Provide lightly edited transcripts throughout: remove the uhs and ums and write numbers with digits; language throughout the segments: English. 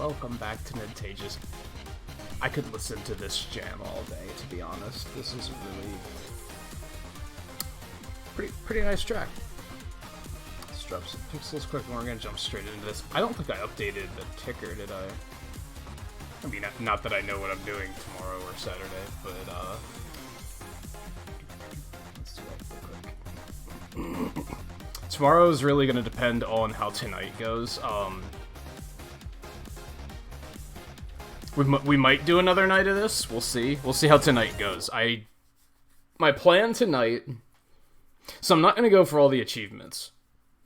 welcome back to Nintagious. I could listen to this jam all day, to be honest. This is really pretty nice track. Let's drop some pixels quick and we're gonna jump straight into this. I don't think I updated the ticker, did I? I mean, not that I know what I'm doing tomorrow or Saturday, but let's do that real quick. Tomorrow is really gonna depend on how tonight goes. We might do another night of this. We'll see. We'll see how tonight goes. My plan tonight... So I'm not going to go for all the achievements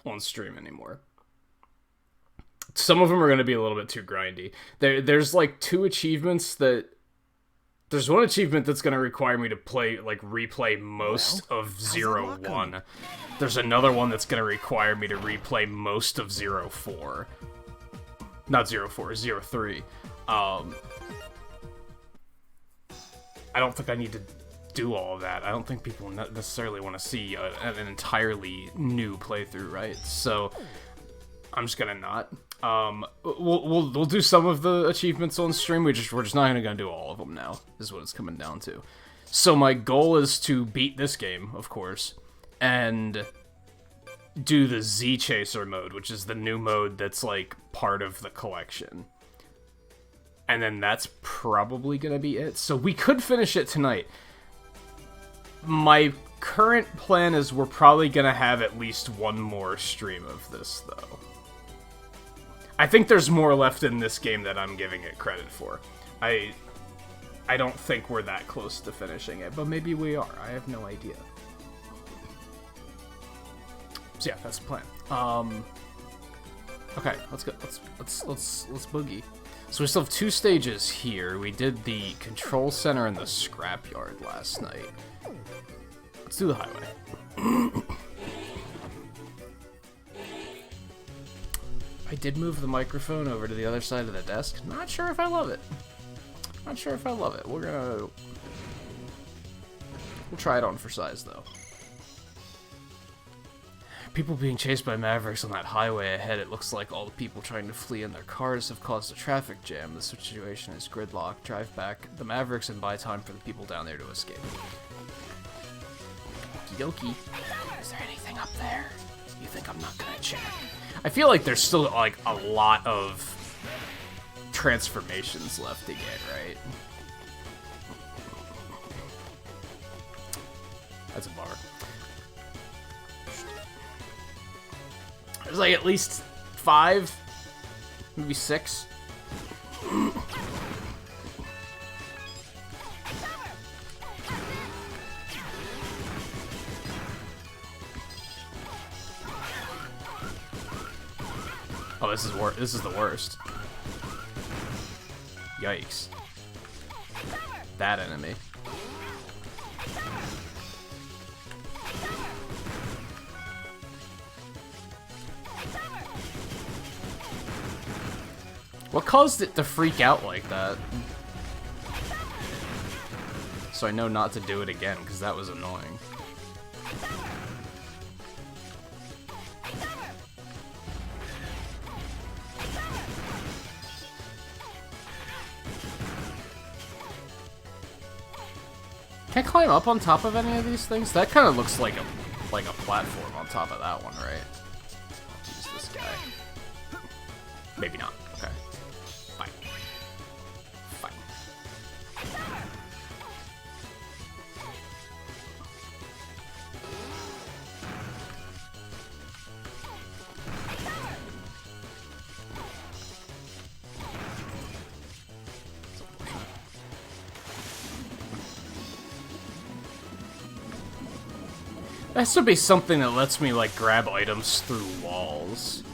on stream anymore. Some of them are going to be a little bit too grindy. There's like 2 achievements that... There's one achievement that's going to require me to replay most of 0-1. There's another one that's going to require me to replay most of 0-4. Not 0-4, 0-3. I don't think I need to do all of that. I don't think people necessarily want to see an entirely new playthrough, right? So I'm just gonna not. We'll do some of the achievements on stream. We're just not gonna do all of them now. Is what it's coming down to. So my goal is to beat this game, of course, and do the Z Chaser mode, which is the new mode that's like part of the collection. And then that's probably going to be it. So we could finish it tonight. My current plan is we're probably going to have at least one more stream of this, though. I think there's more left in this game that I'm giving it credit for. I don't think we're that close to finishing it, but maybe we are. I have no idea. So yeah, that's the plan. Okay, let's go. Let's boogie. So we still have 2 stages here. We did the control center and the scrapyard last night. Let's do the highway. I did move the microphone over to the other side of the desk. Not sure if I love it. Not sure if I love it. We'll try it on for size, though. People being chased by Mavericks on that highway ahead. It looks like all the people trying to flee in their cars have caused a traffic jam. The situation is gridlock. Drive back the Mavericks and buy time for the people down there to escape. Okie dokie. Is there anything up there? You think I'm not gonna check? I feel like there's still like a lot of transformations left to get, right? That's a bar. There's like at least 5, maybe 6. Oh, this is the worst. Yikes. That enemy. What caused it to freak out like that? So I know not to do it again, because that was annoying. Can I climb up on top of any of these things? That kind of looks like a platform on top of that one, right? I'll use this guy. Maybe not. Okay. Fine. Fine. That should be something that lets me, like, grab items through walls.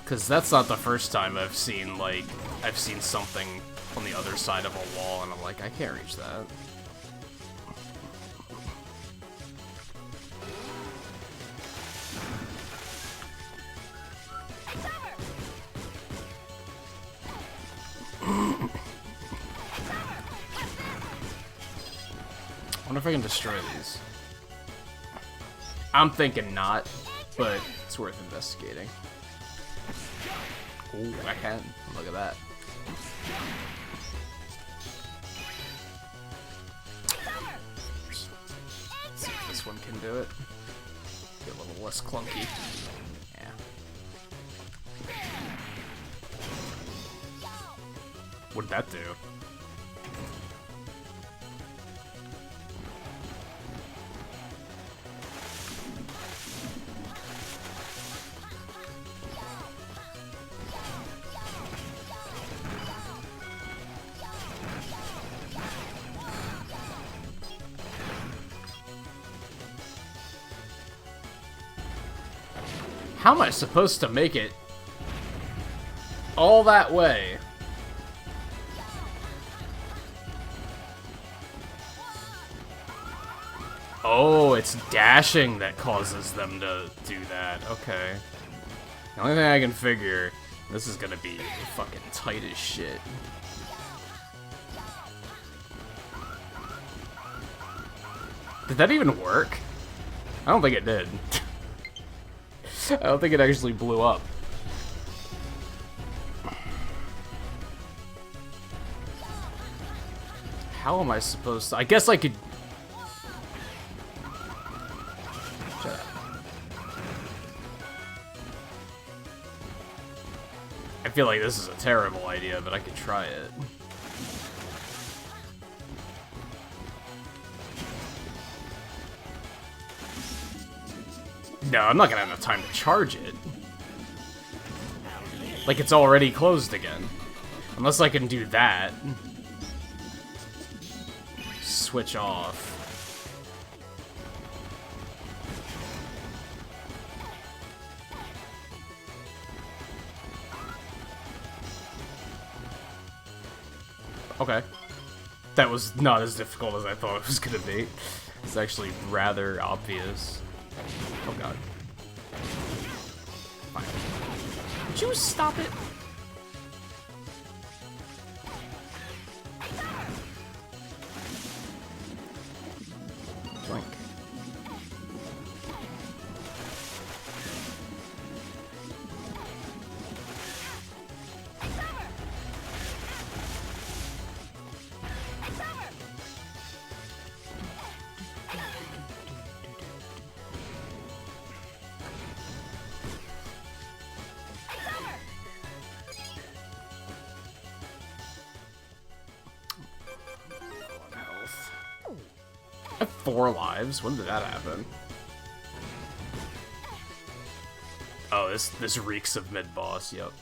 Because that's not the first time I've seen something on the other side of a wall, and I'm like, I can't reach that. I wonder if I can destroy these. I'm thinking not, but it's worth investigating. Ooh, I can. Look at that. Let's see if this one can do it. Get a little less clunky. Yeah. What did that do? How am I supposed to make it all that way? Oh, it's dashing that causes them to do that. Okay. The only thing I can figure, this is gonna be fucking tight as shit. Did that even work? I don't think it did. I don't think it actually blew up. How am I supposed to... I guess I could... Shut up. I feel like this is a terrible idea, but I could try it. No, I'm not gonna have enough time to charge it. Like, it's already closed again. Unless I can do that. Switch off. Okay. That was not as difficult as I thought it was gonna be. It's actually rather obvious. Oh god. Fine. Would you stop it? Blink. I have 4 lives? When did that happen? Oh, this reeks of mid-boss, yep.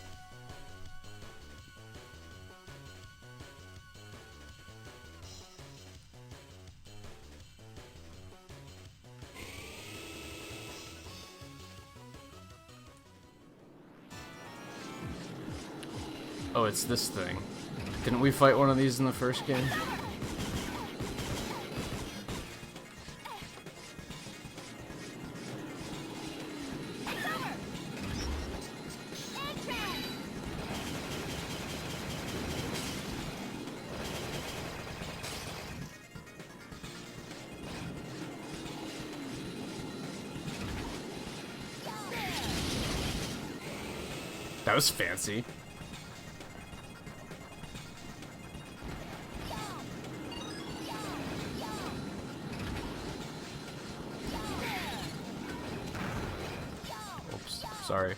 Oh, it's this thing. Didn't we fight one of these in the first game? That was fancy. Oops, sorry.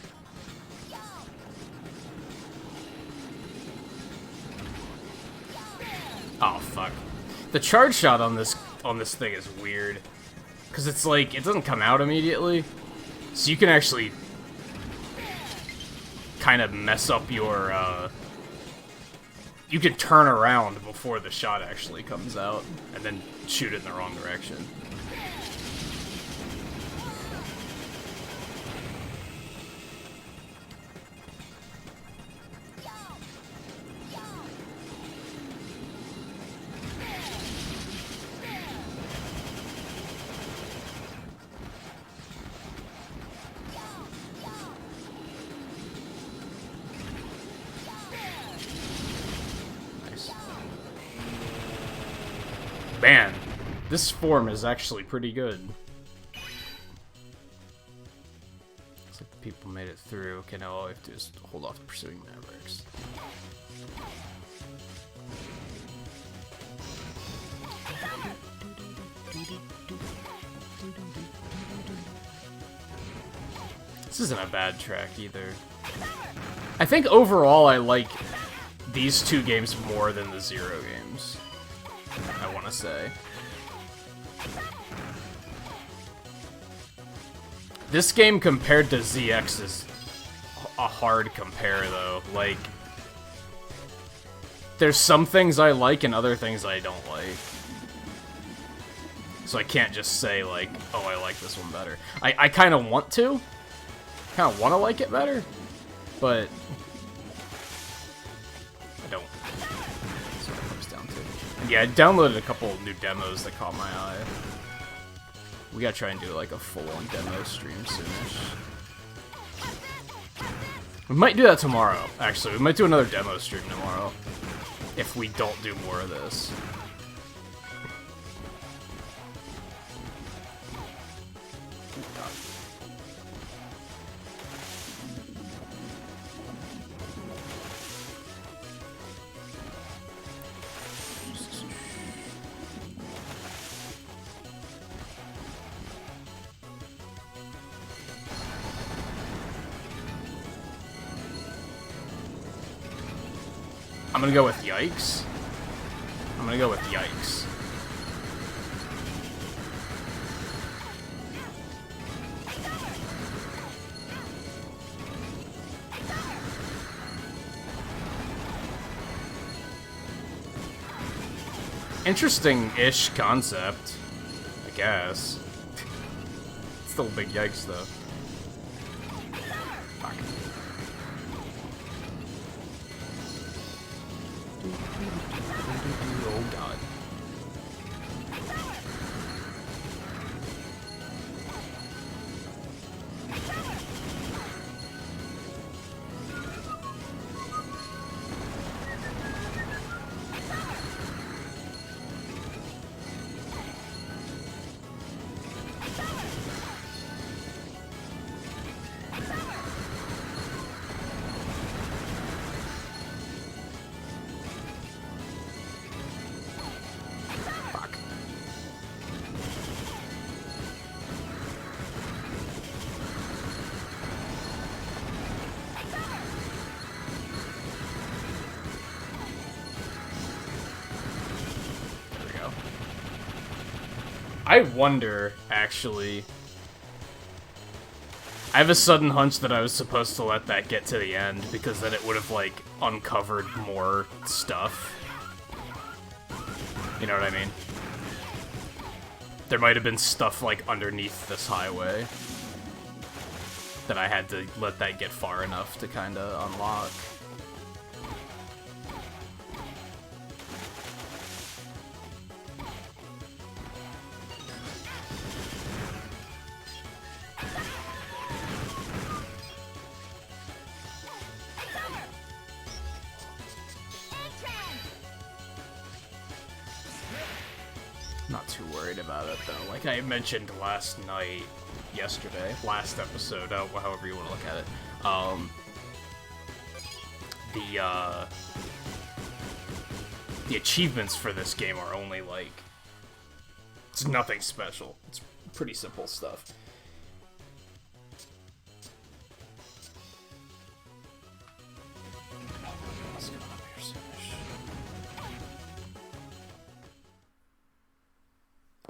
Oh fuck. The charge shot on this thing is weird. Cause it's like it doesn't come out immediately. So you can actually kind of mess up your, you can turn around before the shot actually comes out, and then shoot it in the wrong direction. Man, this form is actually pretty good. It's like people made it through. Okay, now all we have to do is hold off pursuing Mavericks. This isn't a bad track either. I think overall I like these two games more than the Zero games, I want to say. This game compared to ZX is a hard compare though. Like, there's some things I like and other things I don't like. So I can't just say like, oh, I like this one better. I kind of want to. Kind of want to like it better, but I don't. That's what it comes down to. And yeah, I downloaded a couple new demos that caught my eye. We gotta try and do like a full-on demo stream soonish. We might do that tomorrow, actually. We might do another demo stream tomorrow, if we don't do more of this. I'm gonna go with Yikes. I'm gonna go with Yikes. Interesting-ish concept, I guess. Still a big Yikes, though. Fuck. Oh god. I wonder, actually. I have a sudden hunch that I was supposed to let that get to the end, because then it would have, like, uncovered more stuff. You know what I mean? There might have been stuff, like, underneath this highway that I had to let that get far enough to kind of unlock. Not too worried about it though. Like I mentioned last episode, however you want to look at it, the achievements for this game are only like, it's nothing special. It's pretty simple stuff.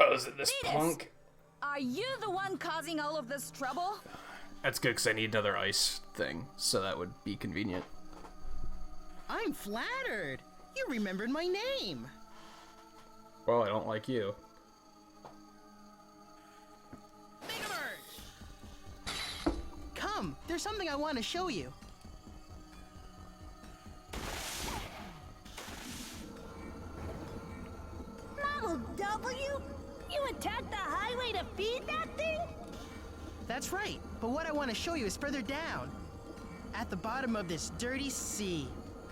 Oh, is it this punk? Are you the one causing all of this trouble? That's good, because I need another ice thing, so that would be convenient. I'm flattered. You remembered my name. Well, I don't like you. Come, there's something I want to show you. Model W? You attacked the highway to feed that thing? That's right, but what I want to show you is further down. At the bottom of this dirty sea.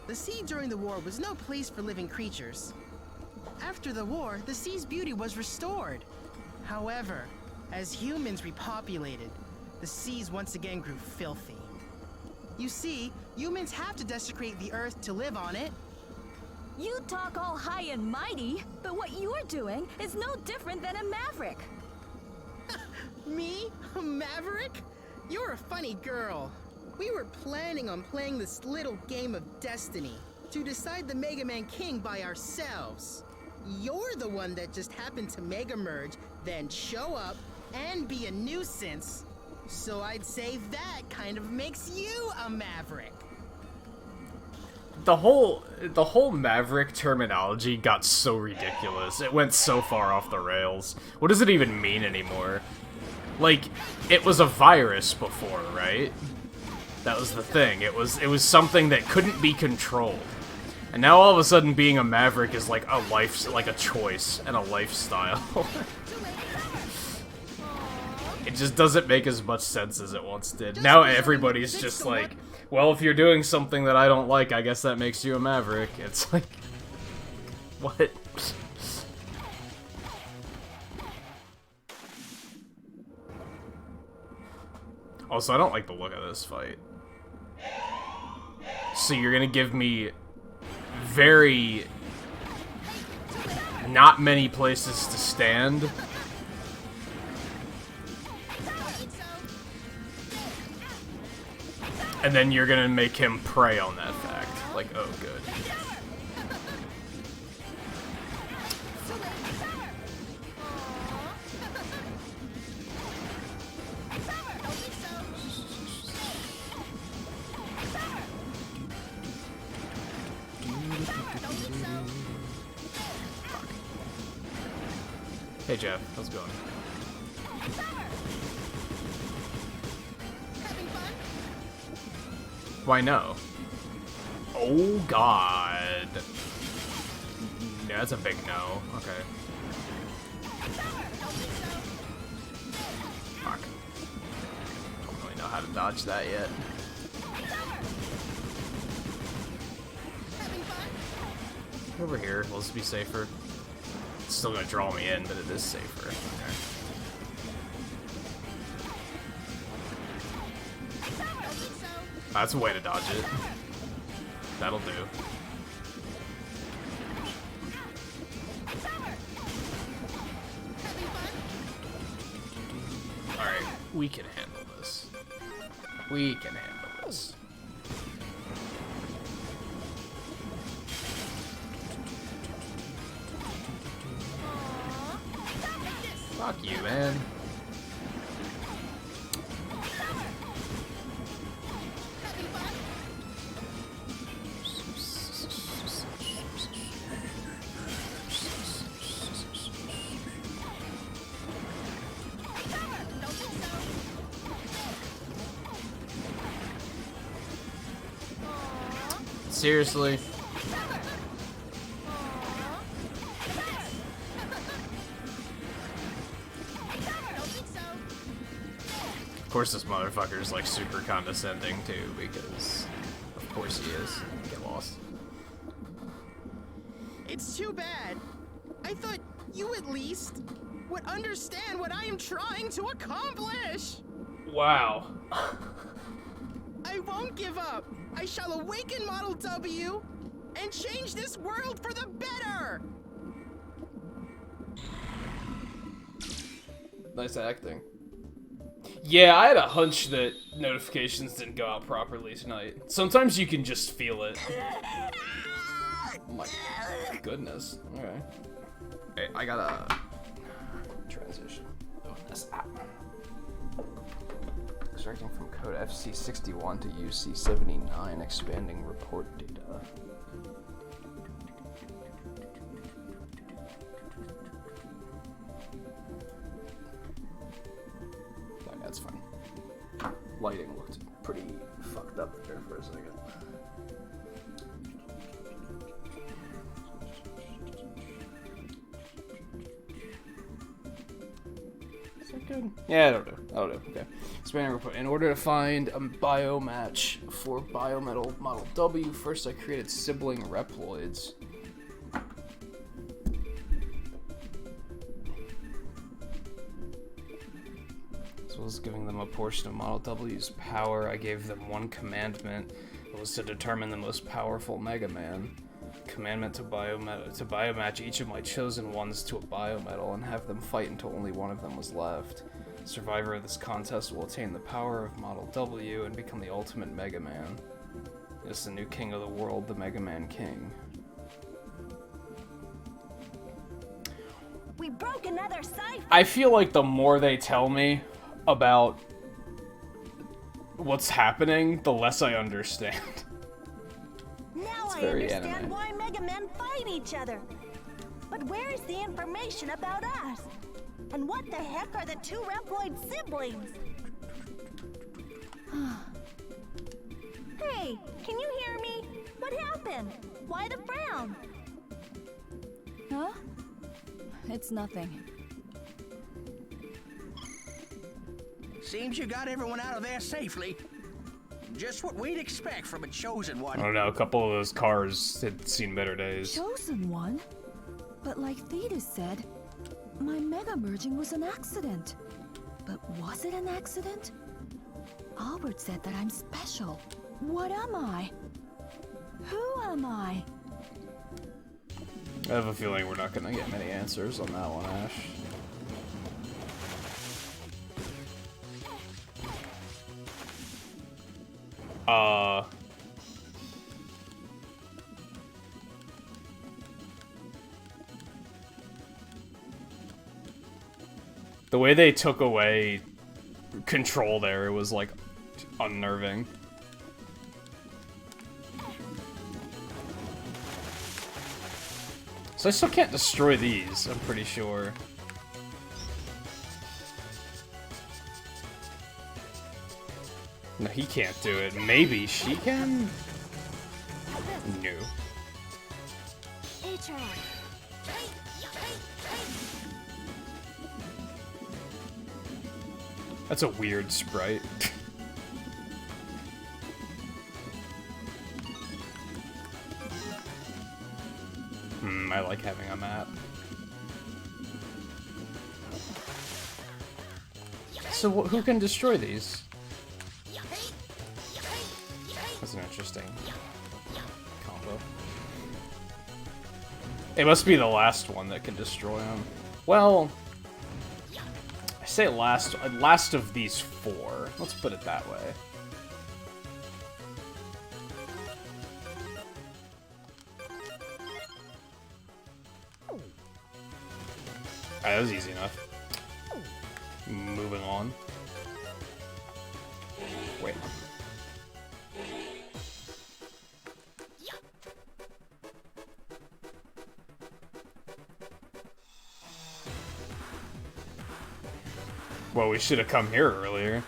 The sea during the war was no place for living creatures. After the war, the sea's beauty was restored. However, as humans repopulated, the seas once again grew filthy. You see, humans have to desecrate the earth to live on it. You talk all high and mighty, but what you're doing is no different than a maverick. Me? A maverick? You're a funny girl. We were planning on playing this little game of destiny to decide the Mega Man King by ourselves. You're the one that just happened to Mega Merge, then show up and be a nuisance. So I'd say that kind of makes you a maverick. The whole Maverick terminology got so ridiculous. It went so far off the rails. What does it even mean anymore? Like, it was a virus before, right? That was the thing. It was something that couldn't be controlled. And now all of a sudden being a Maverick is like a choice and a lifestyle. It just doesn't make as much sense as it once did. Now everybody's just like, well, if you're doing something that I don't like, I guess that makes you a Maverick. It's like, what? Also, I don't like the look of this fight. So you're gonna give me very not many places to stand. And then you're gonna make him prey on that fact. Like, oh, good. Hey Jeff, how's it going? Why no? Oh god. Yeah, that's a big no. Okay. Fuck. Don't really know how to dodge that yet. Over here, let's be safer. It's still gonna draw me in, but it is safer. Okay. That's a way to dodge it. That'll do. Alright, we can handle this. We can handle this. Fuck you, man. Seriously? Of course this motherfucker's like super condescending too, because of course he is. Get lost. It's too bad. I thought you at least would understand what I am trying to accomplish. Wow. I won't give up. I shall awaken Model W and change this world for the better. Nice acting. Yeah, I had a hunch that notifications didn't go out properly tonight. Sometimes you can just feel it. Oh my goodness. Okay. Hey, I gotta transition. Oh, that's extracting from code FC61 to UC79, expanding report data. That's fine. Lighting looked pretty fucked up there for a second. Is that good? Yeah, that'll do. That'll do. Okay. Expanding report. In order to find a bio match for Biometal Model W, first I created sibling Reploids. well as giving them a portion of Model W's power, I gave them one commandment. It was to determine the most powerful Mega Man. Commandment to biomatch each of my chosen ones to a biometal and have them fight until only one of them was left. The survivor of this contest will attain the power of Model W and become the ultimate Mega Man. Yes, the new king of the world, the Mega Man King. We broke another cipher. I feel like the more they tell me about what's happening, the less I understand. Now It's I very understand anime. why Mega Men fight each other. But where is the information about us? And what the heck are the two Reploid siblings? Hey, can you hear me? What happened? Why the frown? Huh? It's nothing. Seems you got everyone out of there safely. Just what we'd expect from a chosen I one. don't know, a couple of those cars had seen better days. Chosen one? But like Thetis said, my mega merging was an accident. But was it an accident? Albert said that I'm special. What am I? Who am I? I have a feeling we're not gonna get many answers on that one, Ash. The way they took away control there, it was like unnerving. So I still can't destroy these, I'm pretty sure. No, he can't do it. Maybe she can? No. That's a weird sprite. I like having a map. So who can destroy these? That's an interesting combo. It must be the last one that can destroy them. Well, I say last of these four. Let's put it that way. That was easy enough. Moving on. Wait. Well, we should have come here earlier.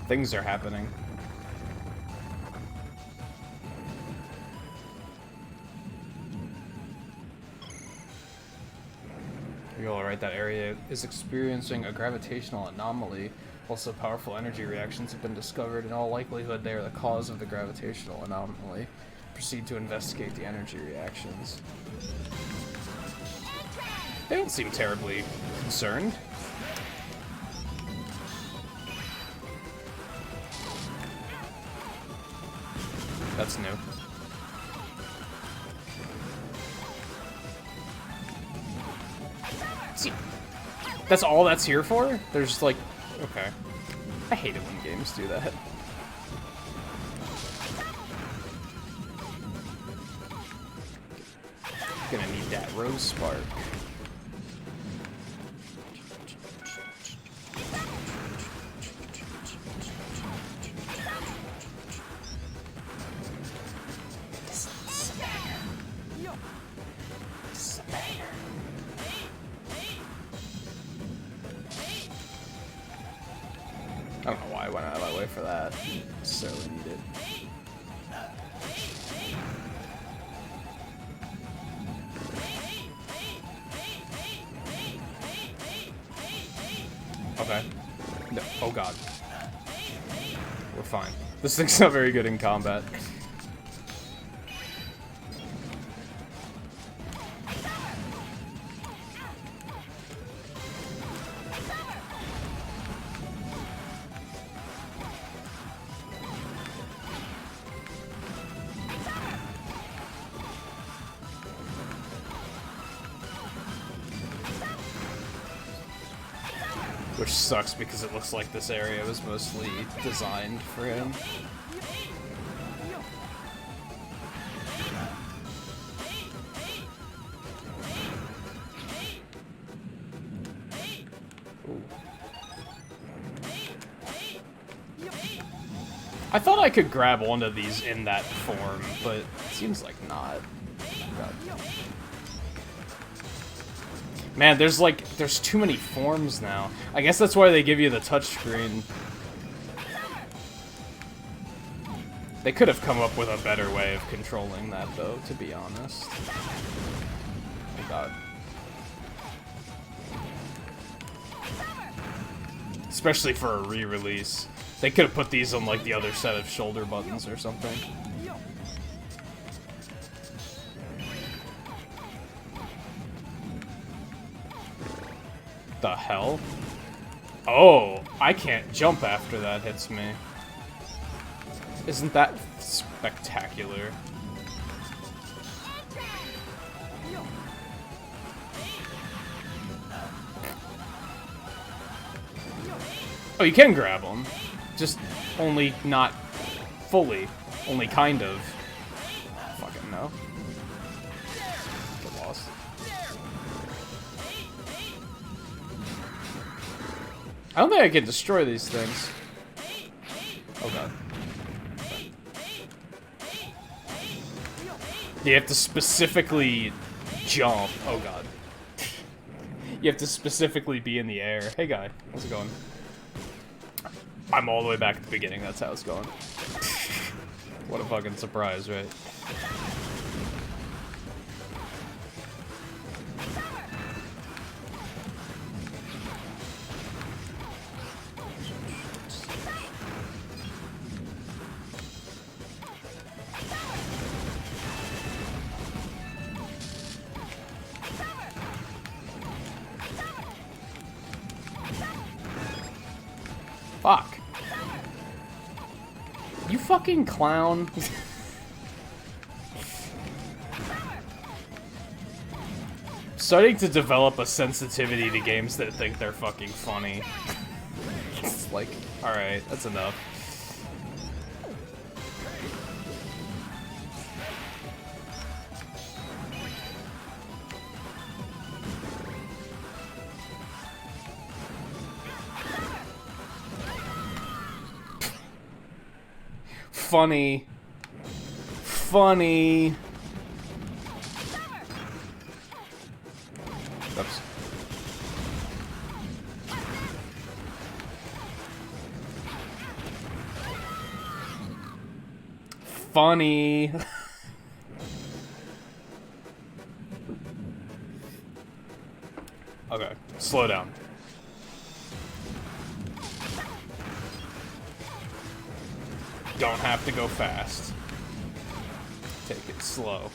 Things are happening. You're all right, that area is experiencing a gravitational anomaly. Also, powerful energy reactions have been discovered. In all likelihood, they are the cause of the gravitational anomaly. Proceed to investigate the energy reactions. They don't seem terribly concerned. That's new. See, that's all that's here for? There's like, okay. I hate it when games do that. Gonna need that rose spark. I don't know why I went out of my way for that. So need it. Okay. No. Oh god. We're fine. This thing's not very good in combat. Which sucks because it looks like this area was mostly designed for him. Ooh. I thought I could grab one of these in that form, but it seems like not. God. Man, there's too many forms now. I guess that's why they give you the touchscreen. They could have come up with a better way of controlling that, though, to be honest. Oh god. Especially for a re-release. They could have put these on, like, the other set of shoulder buttons or something. The hell? Oh, I can't jump after that hits me. Isn't that spectacular? Oh, you can grab them. Just only not fully. Only kind of. Fucking no. Get lost. I don't think I can destroy these things. Oh god. You have to specifically jump. Oh god. You have to specifically be in the air. Hey guy, how's it going? I'm all the way back at the beginning, that's how it's going. What a fucking surprise, right? Fuck. You fucking clown. Starting to develop a sensitivity to games that think they're fucking funny. It's like, alright, that's enough. Funny. Funny. Oops. Funny. Okay, slow down. Don't have to go fast. Take it slow.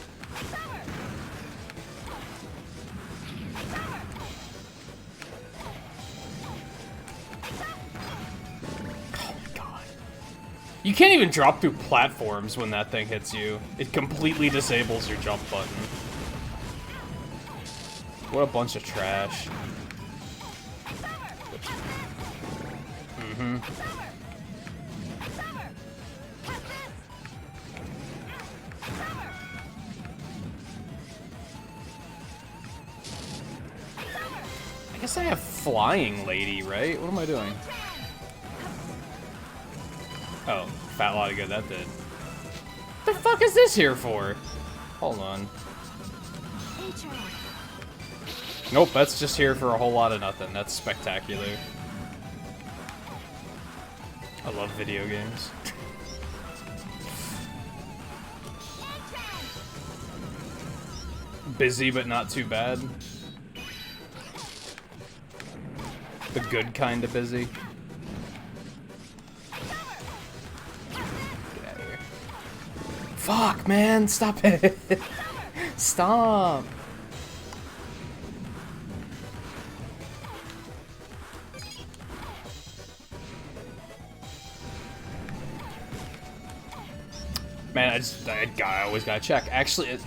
Oh my god. You can't even drop through platforms when that thing hits you. It completely disables your jump button. What a bunch of trash. Mm-hmm. I guess I have Flying Lady, right? What am I doing? Oh, fat lot of good that did. The fuck is this here for? Hold on. Nope, that's just here for a whole lot of nothing. That's spectacular. I love video games. Busy, but not too bad. The good kind of busy. Fuck, man, stop it. Stop. Man, I always gotta check. Actually,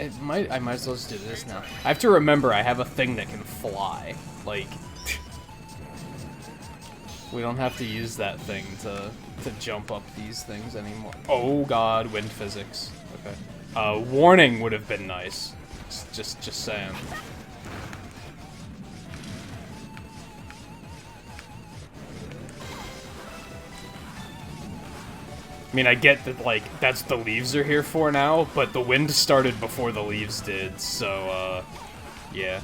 I might as well just do this now. I have to remember I have a thing that can fly. Like, we don't have to use that thing to jump up these things anymore. Oh god, wind physics. Okay. Warning would have been nice. Just saying. I mean, I get that, like, that's what the leaves are here for now, but the wind started before the leaves did, so, yeah.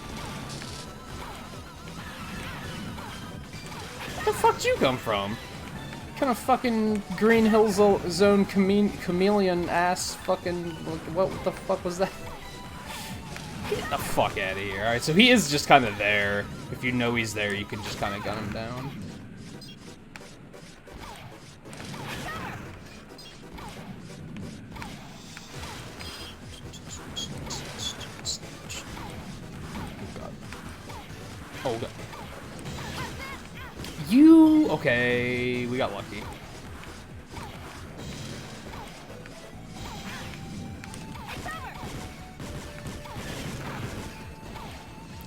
Where the fuck did you come from? What kind of fucking Green Hill Zone chameleon-ass fucking... What the fuck was that? Get the fuck out of here. Alright, so he is just kind of there. If you know he's there, you can just kind of gun him down. Oh god. You... Okay, we got lucky.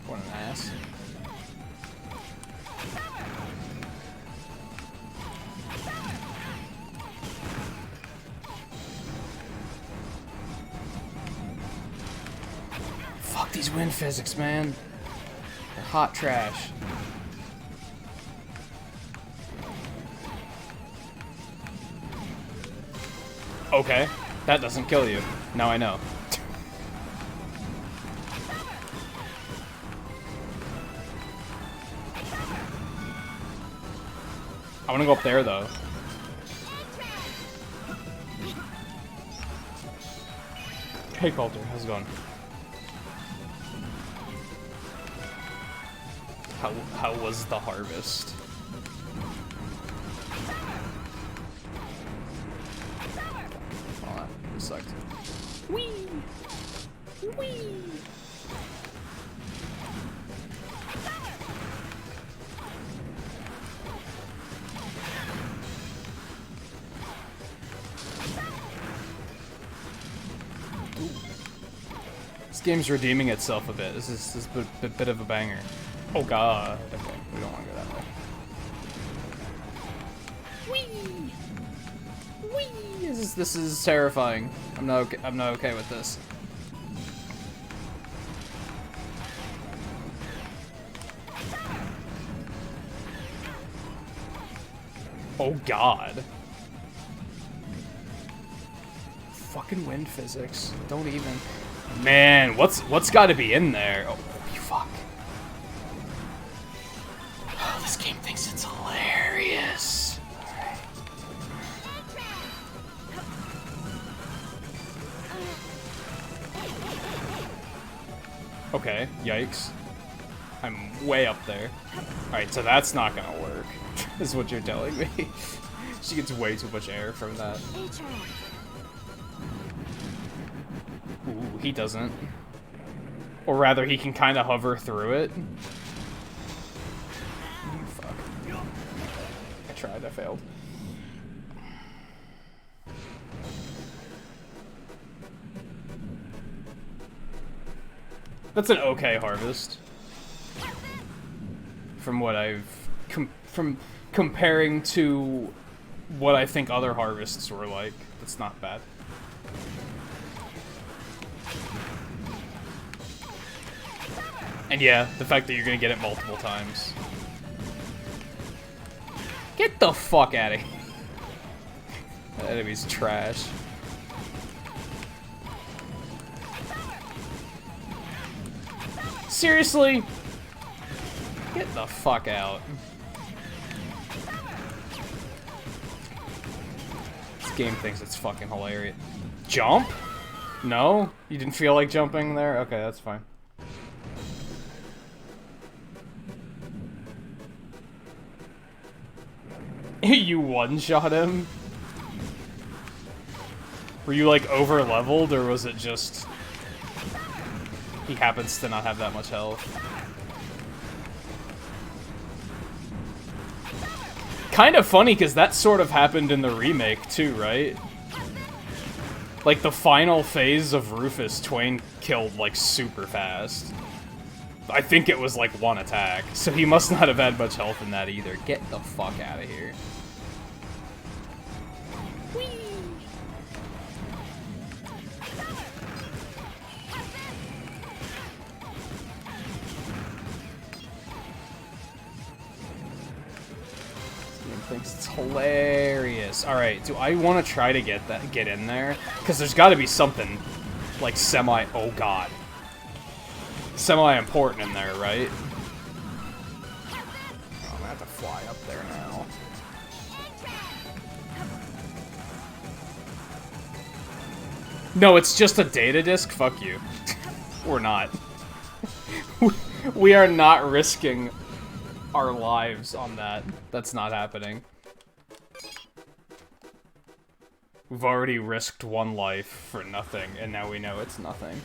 What an ass. Fuck these wind physics, man. They're hot trash. Okay, that doesn't kill you. Now I know. I want to go up there, though. Hey, Coulter, how's it going? How was the harvest? Oh, that sucked. Whee! Whee! This game's redeeming itself a bit. This is a bit of a banger. Oh god. Okay, we don't want to go that way. Whee! Whee! This is terrifying. I'm not okay with this. Oh god. Fucking wind physics. Don't even. Man, what's got to be in there? Oh, you fuck. Oh, this game thinks it's hilarious. Okay, yikes. I'm way up there. Alright, so that's not gonna work, is what you're telling me. She gets way too much air from that. Ooh, he doesn't. Or rather, he can kind of hover through it. Fuck. I tried, I failed. That's an okay harvest. From what I've... from comparing to what I think other harvests were like. That's not bad. And yeah, the fact that you're gonna get it multiple times. Get the fuck out of here. That enemy's trash. Seriously? Get the fuck out. This game thinks it's fucking hilarious. Jump? No? You didn't feel like jumping there? Okay, that's fine. You one-shot him? Were you, like, over-leveled, or was it just... he happens to not have that much health? Kind of funny, because that sort of happened in the remake, too, right? Like, the final phase of Rufus, Twain killed, like, super fast. I think it was, like, one attack, so he must not have had much health in that either. Get the fuck out of here. Thinks it's hilarious. Alright, do I want to try to get in there? Because there's got to be something, like, oh god. Semi-important in there, right? Oh, I'm gonna have to fly up there now. No, it's just a data disk? Fuck you. We're not. We are not risking our lives on that. That's not happening. We've already risked one life for nothing, and now we know it's nothing.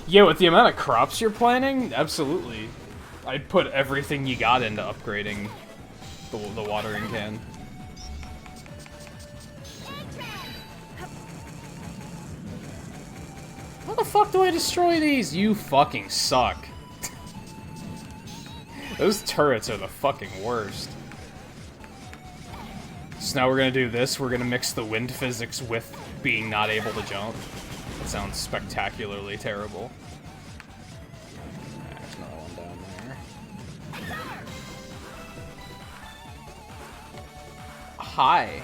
Yeah, with the amount of crops you're planting, absolutely. I'd put everything you got into upgrading the watering can. How the fuck do I destroy these? You fucking suck. Those turrets are the fucking worst. So now we're gonna do this. We're gonna mix the wind physics with being not able to jump. That sounds spectacularly terrible. There's another one down there. Hi.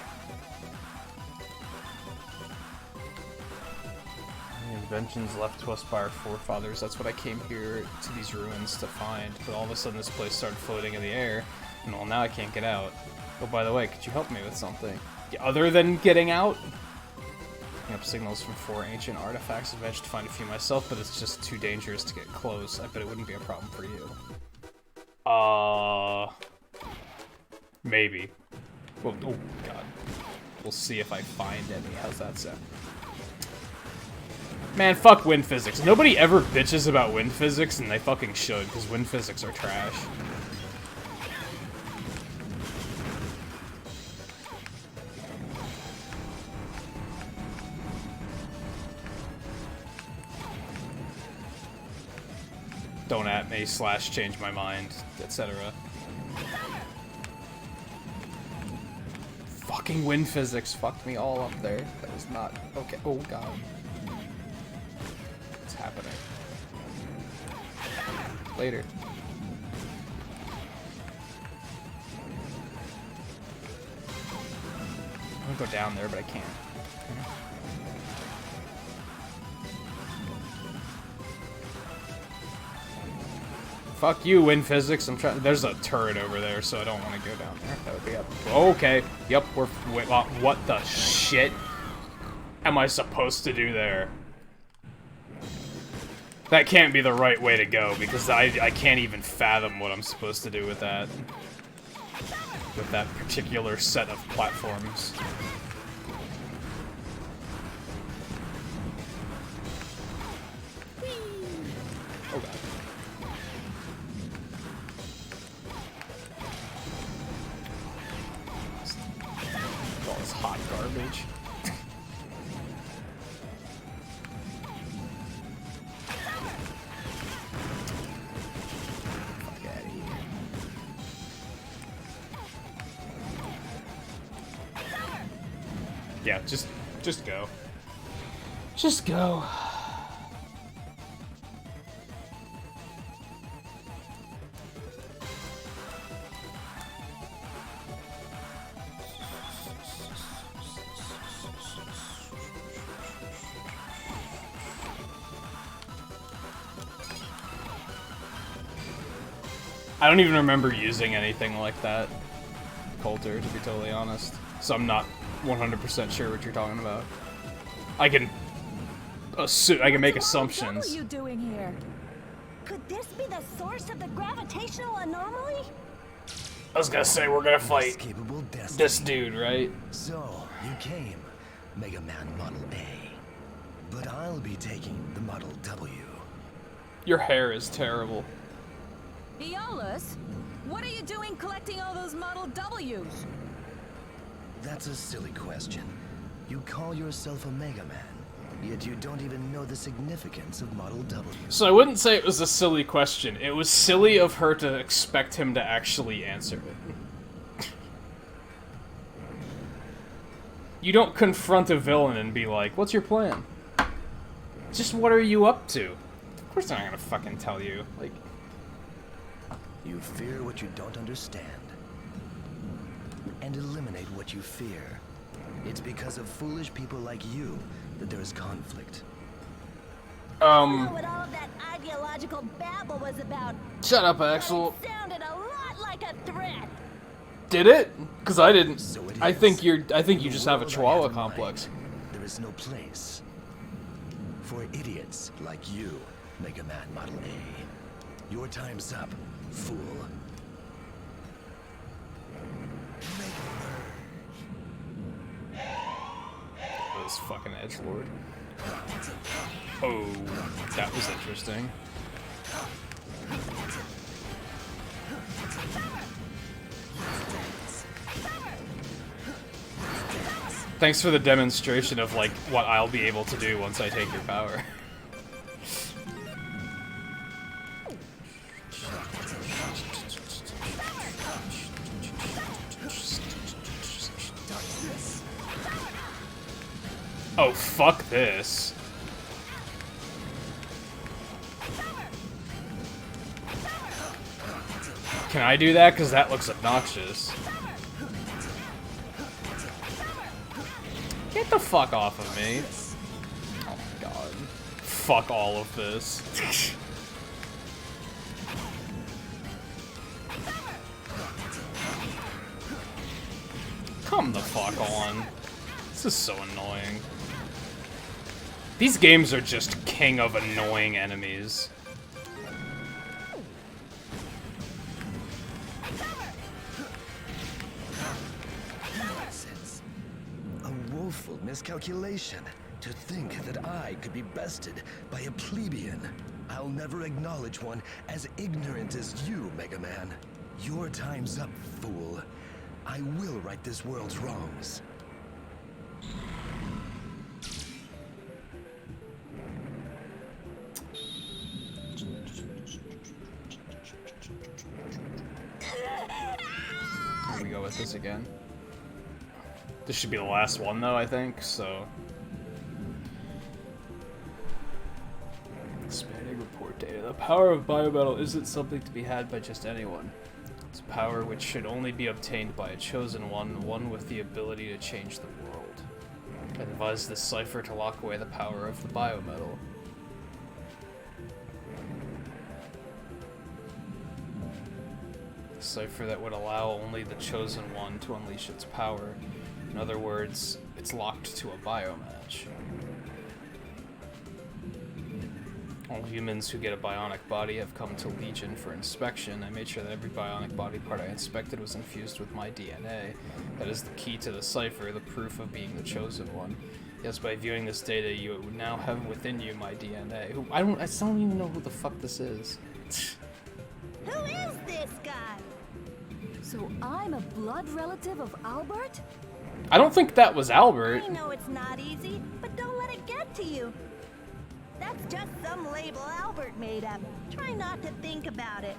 Inventions left to us by our forefathers. That's what I came here to these ruins to find. But all of a sudden this place started floating in the air, and well, now I can't get out. Oh, by the way, could you help me with something? Other than getting out? Picking up signals from 4 ancient artifacts. I've managed to find a few myself, but it's just too dangerous to get close. I bet it wouldn't be a problem for you. Maybe. Well, oh, God. We'll see if I find any. How's that sound? Man, fuck wind physics. Nobody ever bitches about wind physics, and they fucking should, because wind physics are trash. Don't at me, / change my mind, etc. Fucking wind physics fucked me all up there. That was not... okay. Oh, God. What's happening? Later. I'm gonna go down there, but I can't. Fuck you, wind physics. I'm trying. There's a turret over there, so I don't want to go down there. That would be up. Okay. Yep. Wait, what the shit am I supposed to do there? That can't be the right way to go, because I can't even fathom what I'm supposed to do with that. With that particular set of platforms. Oh, God. All this hot garbage. Fuck out of here. Yeah, just go. Just go. I don't even remember using anything like that, Coulter, to be totally honest. So I'm not 100% sure what you're talking about. I can make assumptions. What are you doing here? Could this be the source of the gravitational anomaly? I was gonna say, we're gonna fight Inescapable destiny. this dude, right? So, you came, Mega Man Model A. But I'll be taking the Model W. Your hair is terrible. Aeolus, what are you doing collecting all those Model W's? That's a silly question. You call yourself a Mega Man, yet you don't even know the significance of Model W. So I wouldn't say it was a silly question. It was silly of her to expect him to actually answer it. You don't confront a villain and be like, what's your plan? Just what are you up to? Of course they're not gonna fucking tell you. Like, You fear what you don't understand. And eliminate what you fear. It's because of foolish people like you that there is conflict. I don't know what all of that ideological babble was about. Shut up, but Axel. it sounded a lot like a threat. Did it? Because I didn't. So it I is. think you In just the have a world I Chihuahua in mind, complex. There is no place for idiots like you, Mega Man Model A. Your time's up, fool. This fucking edgelord. Oh, that was interesting. Thanks for the demonstration of, like, what I'll be able to do once I take your power. Oh, fuck this. Can I do that? Because that looks obnoxious. Get the fuck off of me. Oh my god. Fuck all of this. Come the fuck on. This is so annoying. These games are just king of annoying enemies. Nonsense. A woeful miscalculation to think that I could be bested by a plebeian. I'll never acknowledge one as ignorant as you, Mega Man. Your time's up, fool. I will right this world's wrongs. Here we go with this again. This should be the last one, though, I think, so... Expanding report data. The power of biometal isn't something to be had by just anyone. It's a power which should only be obtained by a chosen one, one with the ability to change the world. I advise this cipher to lock away the power of the biometal. A cipher that would allow only the chosen one to unleash its power. In other words, it's locked to a biomatch. All humans who get a bionic body have come to Legion for inspection. I made sure that every bionic body part I inspected was infused with my DNA. That is the key to the cipher, the proof of being the chosen one. Yes, by viewing this data, you now have within you my DNA. I still don't even know who the fuck this is. Who is this guy? So I'm a blood relative of Albert? I don't think that was Albert. I know it's not easy, but don't let it get to you. That's just some label Albert made up. Try not to think about it.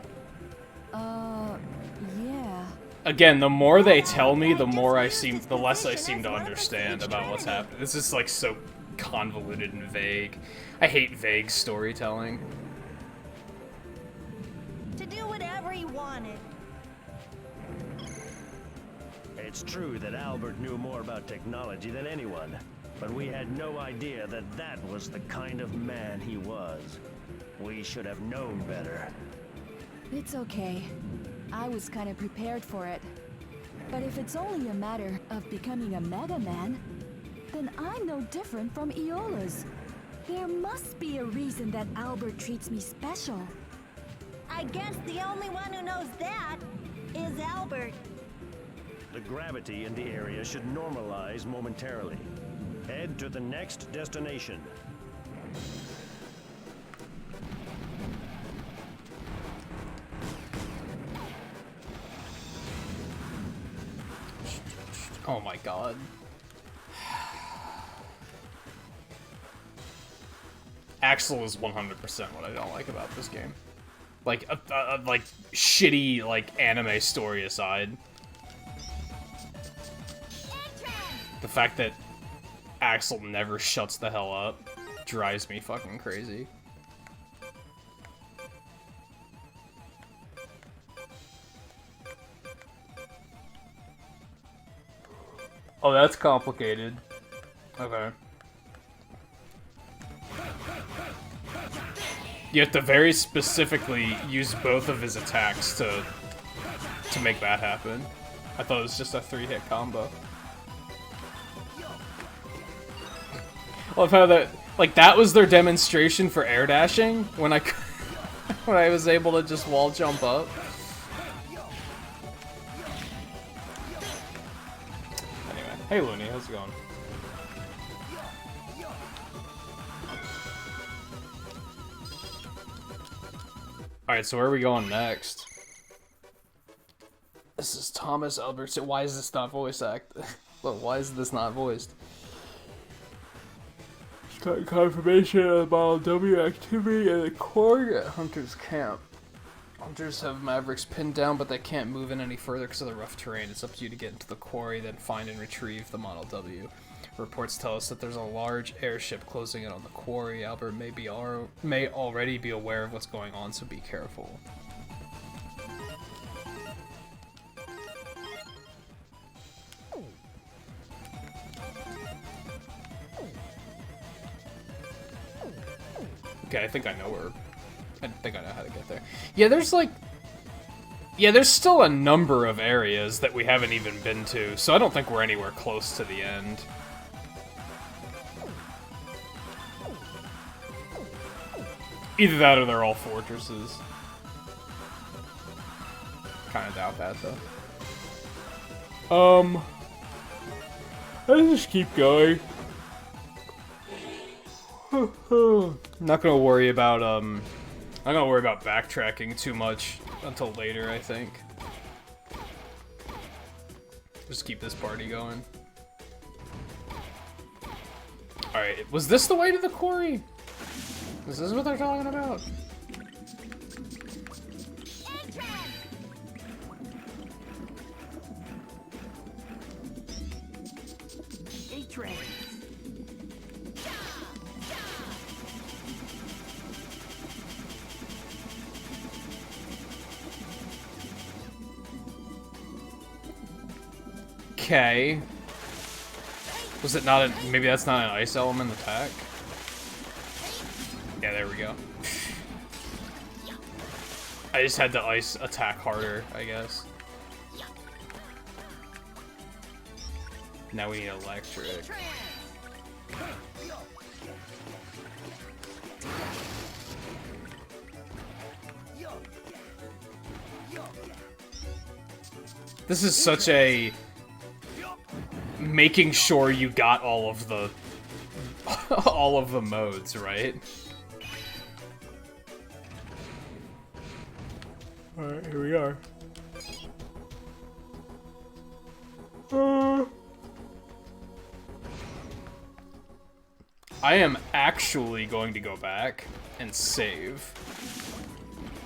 Yeah. Again, the more they tell me, the less I seem to understand about what's happening. This is like so convoluted and vague. I hate vague storytelling. To do whatever he wanted. It's true that Albert knew more about technology than anyone, but we had no idea that that was the kind of man he was. We should have known better. It's okay. I was kind of prepared for it. But if it's only a matter of becoming a Mega Man, then I'm no different from Aeolus. There must be a reason that Albert treats me special. I guess the only one who knows that is Albert. The gravity in the area should normalize momentarily. Head to the next destination. Oh my god. Axel is 100% what I don't like about this game. Like, like shitty like anime story aside, the fact that Axel never shuts the hell up drives me fucking crazy. Oh, that's complicated. Okay. You have to very specifically use both of his attacks to make that happen. I thought it was just a 3-hit combo. I love how that, like, that was their demonstration for air dashing when I when I was able to just wall jump up. Anyway, hey Looney, how's it going? Alright, so where are we going next? This is Thomas Albertson. Why is this not voice acted? Why is this not voiced? Confirmation of Model W activity in the quarry at Hunter's camp. Hunters have Mavericks pinned down, but they can't move in any further because of the rough terrain. It's up to you to get into the quarry, then find and retrieve the Model W. Reports tell us that there's a large airship closing in on the quarry. Albert may already be aware of what's going on, so be careful. Okay, I think I know where. I think I know how to get there. Yeah, there's like. Yeah, there's still a number of areas that we haven't even been to, so I don't think we're anywhere close to the end. Either that or they're all fortresses. Kinda doubt that, though. Let's just keep going. Not gonna worry about, I'm not gonna worry about backtracking too much until later, I think. Just keep this party going. Alright, was this the way to the quarry? Is this what they're talking about? Okay. Was it not a, maybe that's not an ice element attack? Yeah, there we go. I just had the ice attack harder, I guess. Now we need electric. This is such a making sure you got all of the modes, right? Alright, here we are. I am actually going to go back and save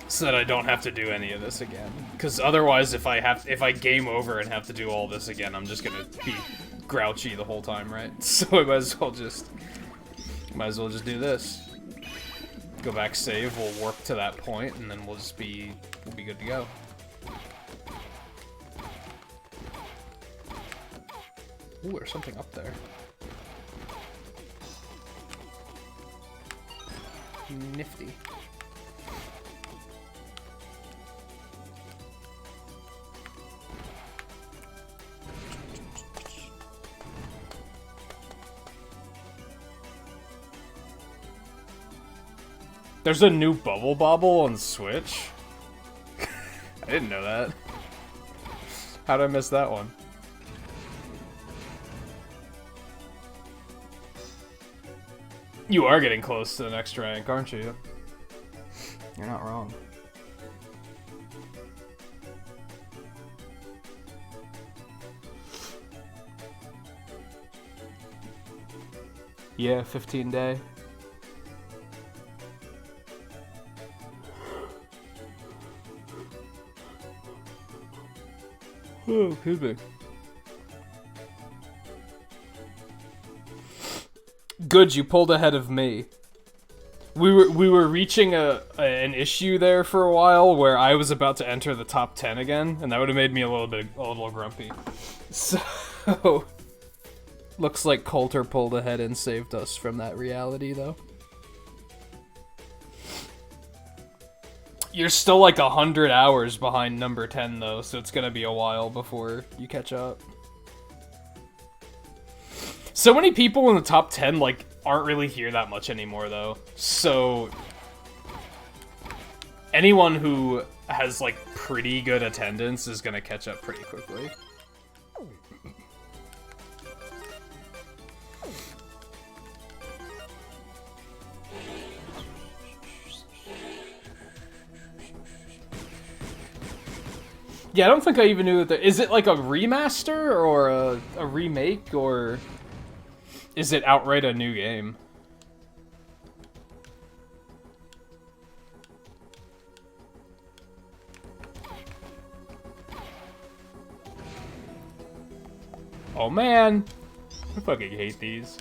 so that I don't have to do any of this again. Because otherwise, if I game over and have to do all this again, I'm just gonna be grouchy the whole time, right? So I might as well just do this. Go back, save, we'll work to that point, and then we'll be good to go. Ooh, there's something up there. Nifty. There's a new Bubble Bobble on Switch? I didn't know that. How'd I miss that one? You are getting close to the next rank, aren't you? You're not wrong. Yeah, 15 day. Oh, excuse me. Good, you pulled ahead of me. We were reaching an issue there for a while where I was about to enter the top 10 again, and that would have made me a little grumpy. So looks like Coulter pulled ahead and saved us from that reality, though. You're still like 100 hours behind number 10, though, so it's gonna be a while before you catch up. So many people in the top 10, like, aren't really here that much anymore, though. So anyone who has, like, pretty good attendance is gonna catch up pretty quickly. Yeah, I don't think I even knew that is it like a remaster or a remake, or is it outright a new game? Oh man, I fucking hate these.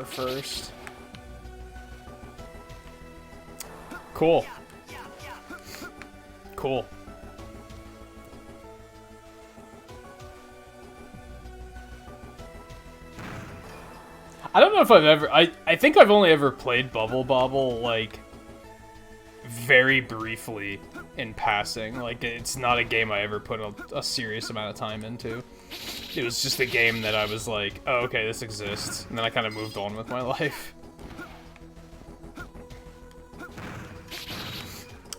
First. Cool. Cool. I don't know if I've ever... I think I've only ever played Bubble Bobble, like, very briefly in passing. Like, it's not a game I ever put a serious amount of time into. It was just a game that I was like, oh, okay, this exists. And then I kind of moved on with my life.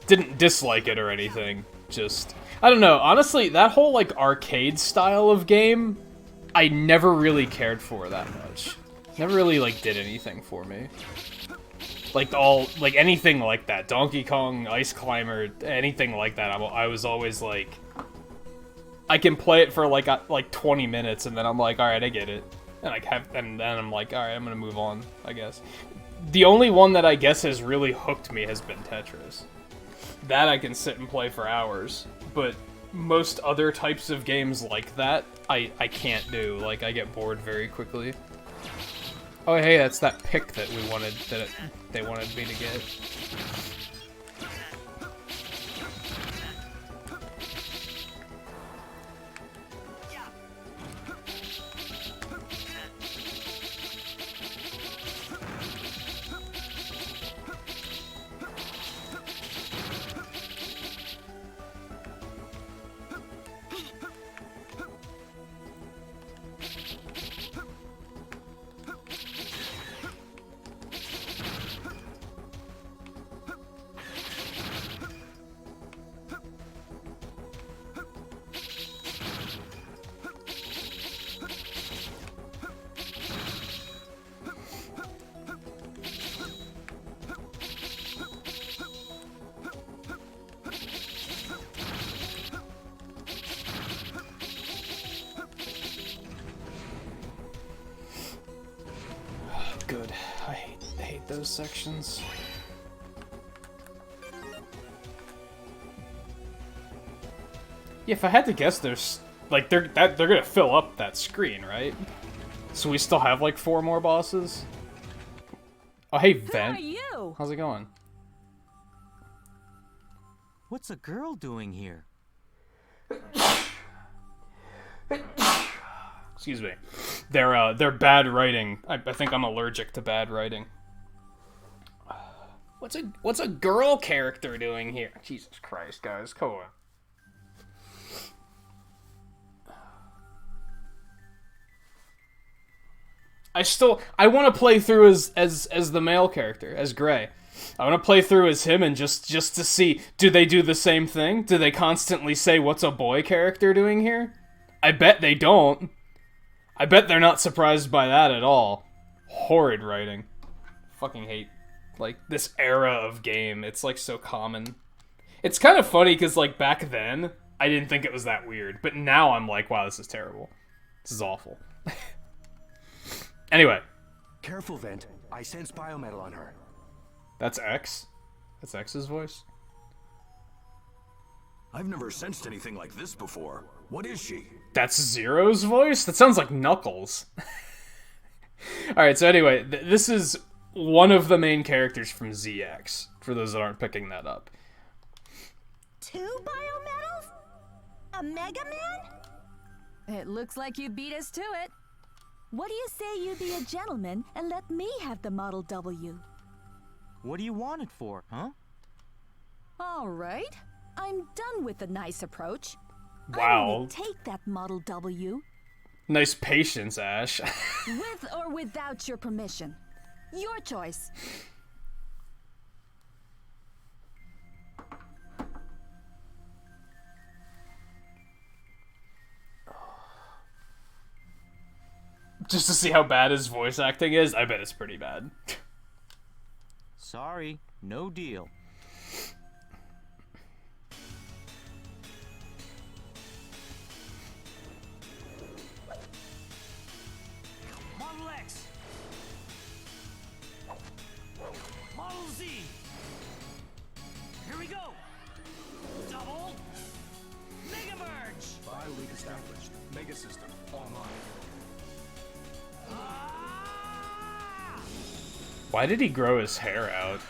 Didn't dislike it or anything. Just, I don't know. Honestly, that whole, like, arcade style of game, I never really cared for that much. Never really, like, did anything for me. Like, anything like that. Donkey Kong, Ice Climber, anything like that. I was always like... I can play it for like 20 minutes, and then I'm like, all right, I get it, and then I'm like, all right, I'm gonna move on, I guess. The only one that I guess has really hooked me has been Tetris. That I can sit and play for hours, but most other types of games like that, I can't do. Like, I get bored very quickly. Oh, hey, that's that pick that we wanted, they wanted me to get. Good. I hate those sections. Yeah, if I had to guess, there's like they're gonna fill up that screen, right? So we still have like 4 more bosses. Oh, hey, Vent. Who are you? How's it going? What's a girl doing here? Excuse me. They're bad writing. I think I'm allergic to bad writing. What's a girl character doing here? Jesus Christ, guys, come on. I want to play through as the male character, as Gray. I want to play through as him and just to see, do they do the same thing? Do they constantly say, what's a boy character doing here? I bet they don't. I bet they're not surprised by that at all. Horrid writing. Fucking hate, like, this era of game. It's, like, so common. It's kind of funny, because, like, back then, I didn't think it was that weird. But now I'm like, wow, this is terrible. This is awful. Anyway. Careful, Vent. I sense biometal on her. That's X? That's X's voice? I've never sensed anything like this before. What is she? That's Zero's voice? That sounds like Knuckles. Alright, so anyway, this is one of the main characters from ZX, for those that aren't picking that up. 2 biometals? A Mega Man? It looks like you beat us to it. What do you say you be a gentleman and let me have the Model W? What do you want it for, huh? All right. I'm done with the nice approach. Wow. I want to take that Model W. Nice patience, Ash. With or without your permission. Your choice. Just to see how bad his voice acting is, I bet it's pretty bad. Sorry, no deal. Model X. Model Z. Here we go. Double. Mega merge. Biolink established. Mega system online. Why did he grow his hair out?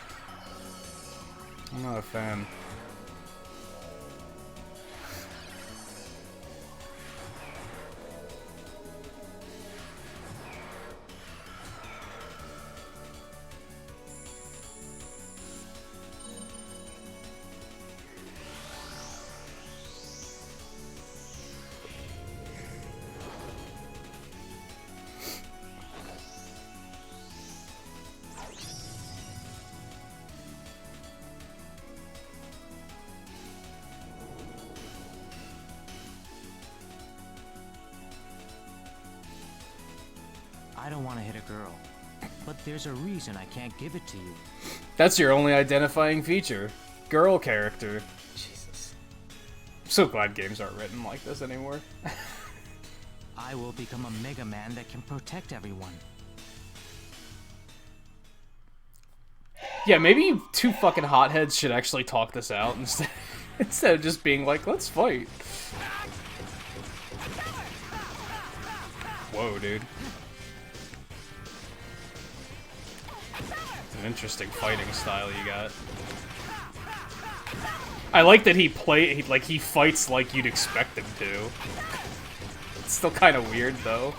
I'm not a fan. I don't want to hit a girl, but there's a reason I can't give it to you. That's your only identifying feature. Girl character. Jesus. I'm so glad games aren't written like this anymore. I will become a Mega Man that can protect everyone. Yeah, maybe you two fucking hotheads should actually talk this out instead of just being like, let's fight. Whoa, dude. It's an interesting fighting style you got. I like that he fights like you'd expect him to. It's still kind of weird, though.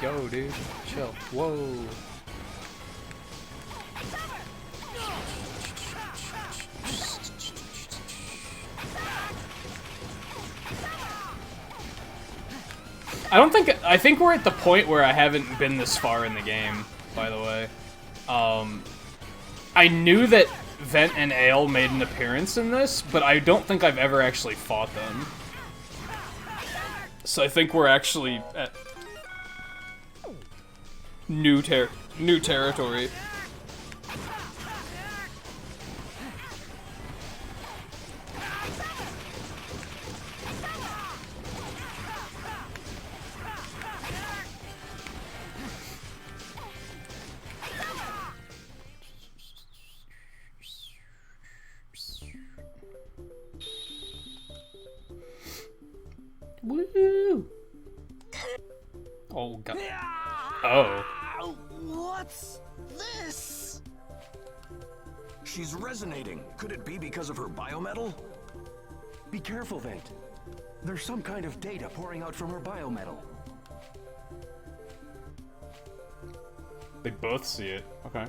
Yo, dude. Chill. Whoa. I think we're at the point where I haven't been this far in the game, by the way. I knew that Vent and Ale made an appearance in this, but I don't think I've ever actually fought them. So I think we're actually at new territory. Woo! Oh god. Oh. What's this? She's resonating. Could it be because of her biometal? Be careful, Vent. There's some kind of data pouring out from her biometal. They both see it. Okay.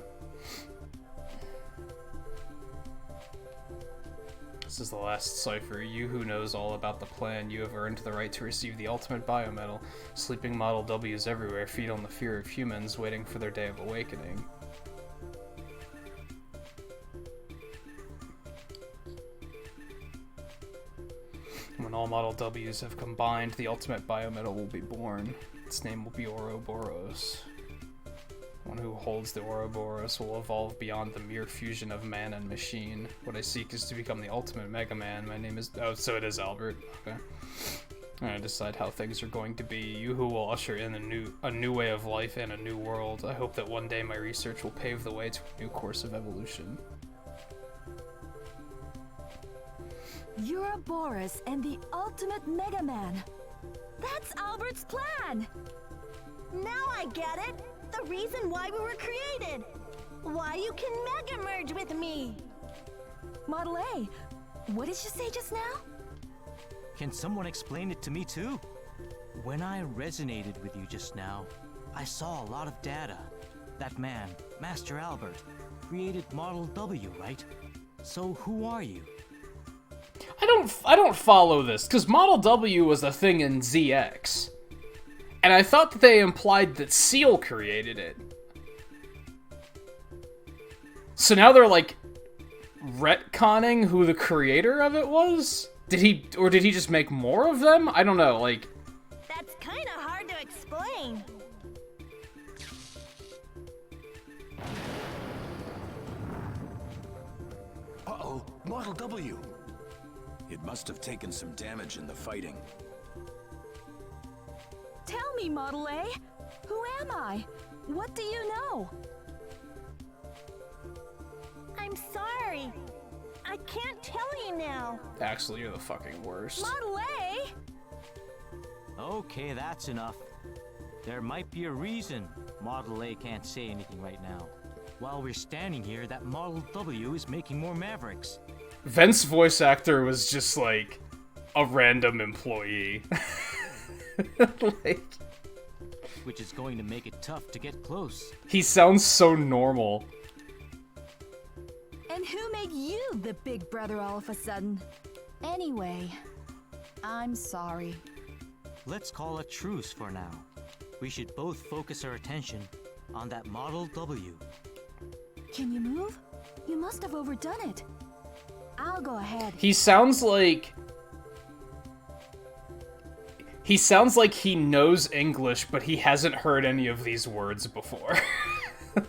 This is the last cipher. You who knows all about the plan, you have earned the right to receive the ultimate biometal. Sleeping Model W's everywhere feed on the fear of humans waiting for their day of awakening. When all Model W's have combined, the ultimate biometal will be born. Its name will be Ouroboros. One who holds the Ouroboros will evolve beyond the mere fusion of man and machine. What I seek is to become the ultimate Mega Man. My name is... Oh, so it is Albert. Okay. I decide how things are going to be. You who will usher in a new way of life and a new world. I hope that one day my research will pave the way to a new course of evolution. Ouroboros and the ultimate Mega Man. That's Albert's plan! Now I get it! The reason why we were created! Why you can Mega Merge with me! Model A, what did you say just now? Can someone explain it to me too? When I resonated with you just now, I saw a lot of data. That man, Master Albert, created Model W, right? So who are you? I don't follow this, because Model W was a thing in ZX. And I thought that they implied that Seal created it. So now they're like retconning who the creator of it was? Did he just make more of them? I don't know, like... That's kinda hard to explain. Uh-oh, Model W. It must have taken some damage in the fighting. Tell me, Model A, who am I? What do you know? I'm sorry. I can't tell you now. Actually, you're the fucking worst. Model A? Okay, that's enough. There might be a reason Model A can't say anything right now. While we're standing here, that Model W is making more Mavericks. Vent's voice actor was just like a random employee. Like, which is going to make it tough to get close. He sounds so normal. And who made you the big brother all of a sudden? Anyway, I'm sorry. Let's call a truce for now. We should both focus our attention on that Model W. Can you move? You must have overdone it. I'll go ahead. He sounds like he knows English, but he hasn't heard any of these words before.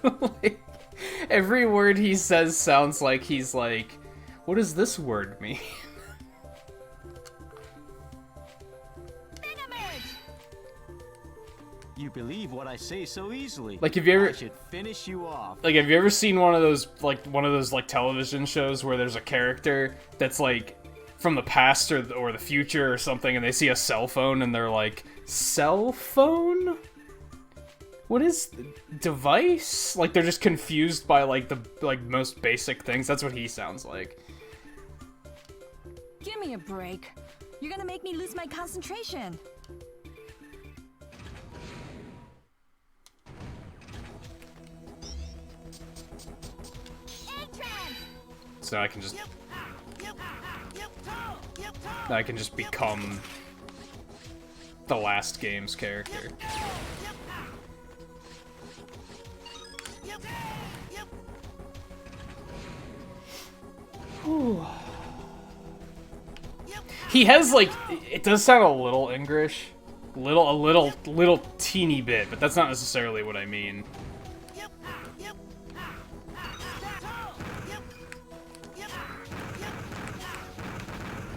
Like, every word he says sounds like he's like, what does this word mean? You believe what I say so easily. Like, have you ever... I should finish you off. Like, have you ever seen one of those television shows where there's a character that's, like, from the past or the future or something, and they see a cell phone, and they're like, cell phone? What is... device? Like, they're just confused by, like, the, like, most basic things. That's what he sounds like. Give me a break. You're gonna make me lose my concentration. So now I can just become the last game's character. Whew. He has, like, it does sound a little English, a little teeny bit, but that's not necessarily what I mean.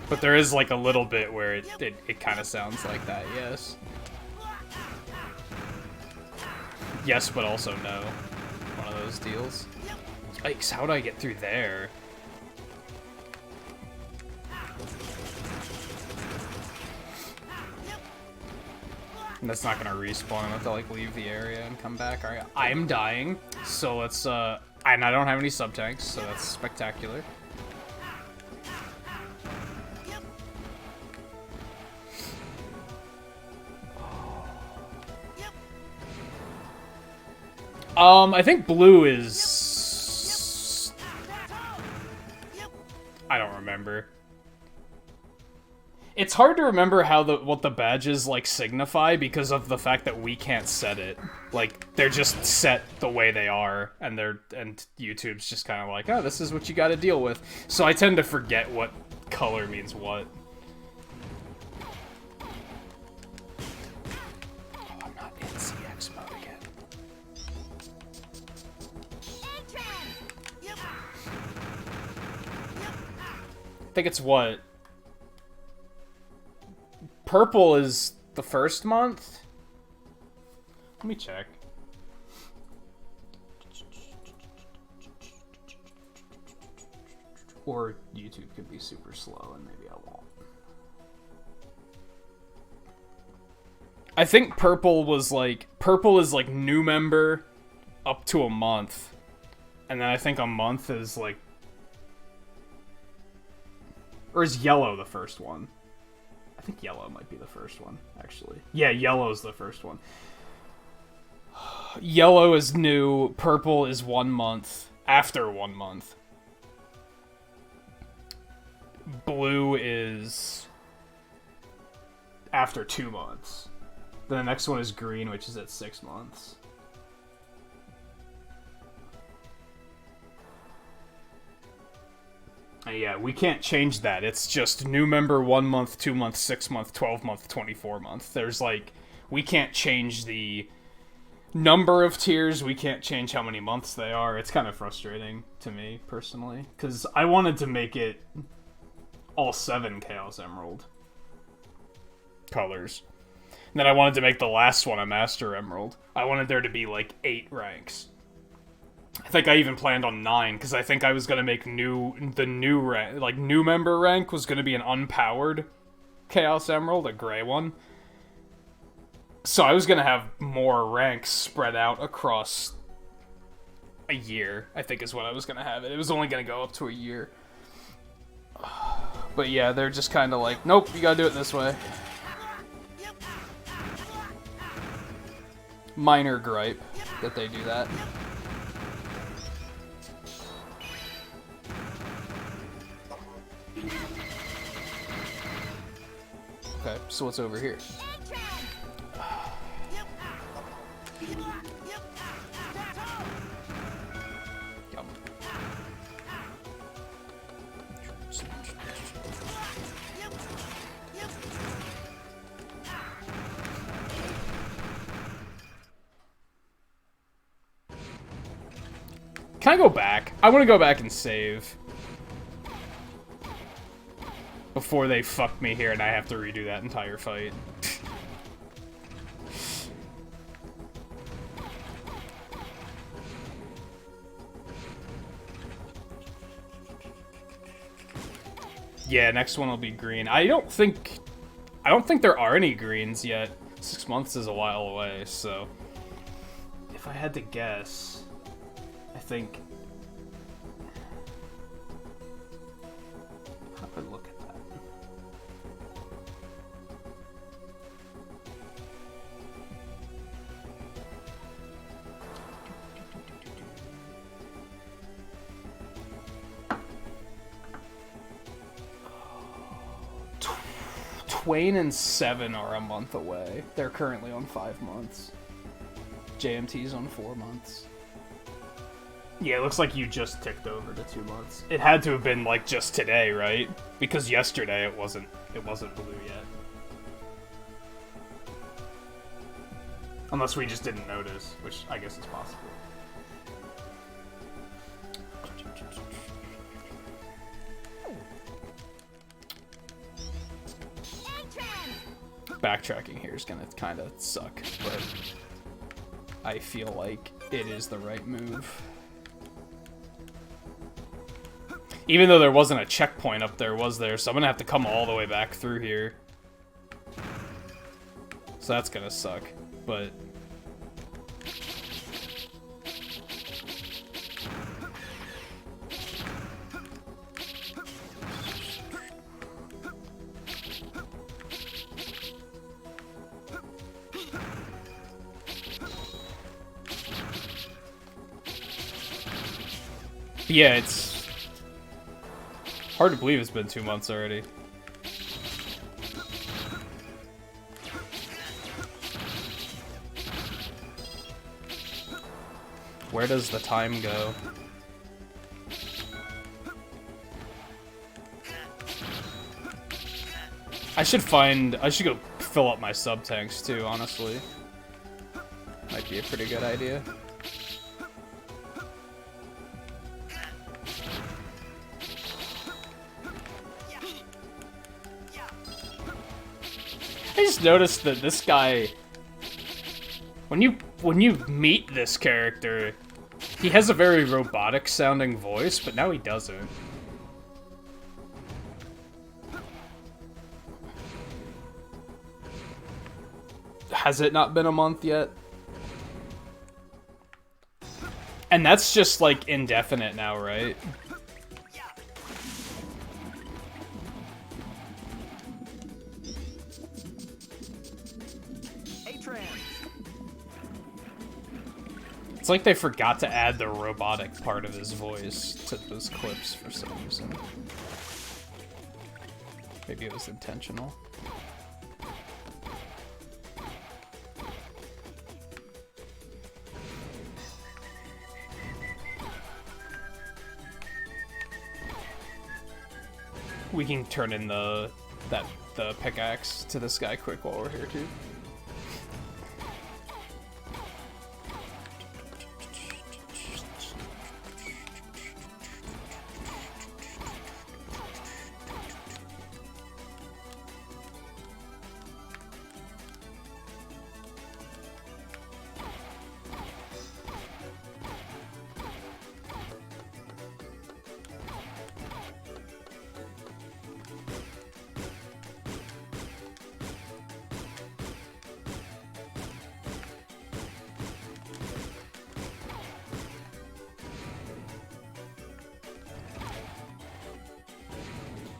But there is, like, a little bit where it kind of sounds like that, yes. Yes, but also no. One of those deals. Yikes, how do I get through there? And that's not gonna respawn. I have to, like, leave the area and come back. Alright, I'm dying. So let's And I don't have any sub-tanks, so that's spectacular. I think blue is... I don't remember. It's hard to remember how what the badges, like, signify because of the fact that we can't set it. Like, they're just set the way they are, and YouTube's just kind of like, oh, this is what you gotta deal with. So I tend to forget what color means what. Oh, I'm not in CX mode again. I think it's what? Purple is the first month? Let me check. Or YouTube could be super slow and maybe I won't. I think purple is like new member up to a month. And then I think a month is like... Or is yellow the first one? I think yellow might be the first one, actually. Yeah, yellow's the first one. Yellow is new, purple is 1 month, after 1 month. Blue is after 2 months. Then the next one is green, which is at 6 months. Yeah, we can't change that. It's just new member 1 month, 2 month, 6 month, 12 month, 24 month. There's like, we can't change the number of tiers. We can't change how many months they are. It's kind of frustrating to me personally, because I wanted to make it all 7 Chaos Emerald colors. And then I wanted to make the last one a Master Emerald. I wanted there to be like 8 ranks. I think I even planned on 9, because I think I was going to make the new rank, like new member rank was going to be an unpowered Chaos Emerald, a gray one. So I was going to have more ranks spread out across a year, I think is what I was going to have it. It was only going to go up to a year. But yeah, they're just kind of like, nope, you got to do it this way. Minor gripe that they do that. Okay, so what's over here? Yum. Can I go back? I want to go back and save. Before they fuck me here and I have to redo that entire fight. Yeah, next one will be green. I don't think there are any greens yet. 6 months is a while away, so if I had to guess, I think how could I look at that? Twain and 7 are a month away. They're currently on 5 months. JMT's on 4 months. Yeah, it looks like you just ticked over to 2 months. It had to have been like just today, right? Because yesterday it wasn't blue yet. Unless we just didn't notice, which I guess is possible. Backtracking here is gonna kind of suck, but I feel like it is the right move. Even though there wasn't a checkpoint up there, was there? So I'm gonna have to come all the way back through here. So that's gonna suck, but... But yeah, it's hard to believe it's been 2 months already. Where does the time go? I should go fill up my sub tanks too, honestly. Might be a pretty good idea. I just noticed that this guy, when you meet this character, he has a very robotic sounding voice, but now he doesn't. Has it not been a month yet? And that's just, like, indefinite now, right? It's like they forgot to add the robotic part of his voice to those clips for some reason. Maybe it was intentional. We can turn in the pickaxe to this guy quick while we're here too.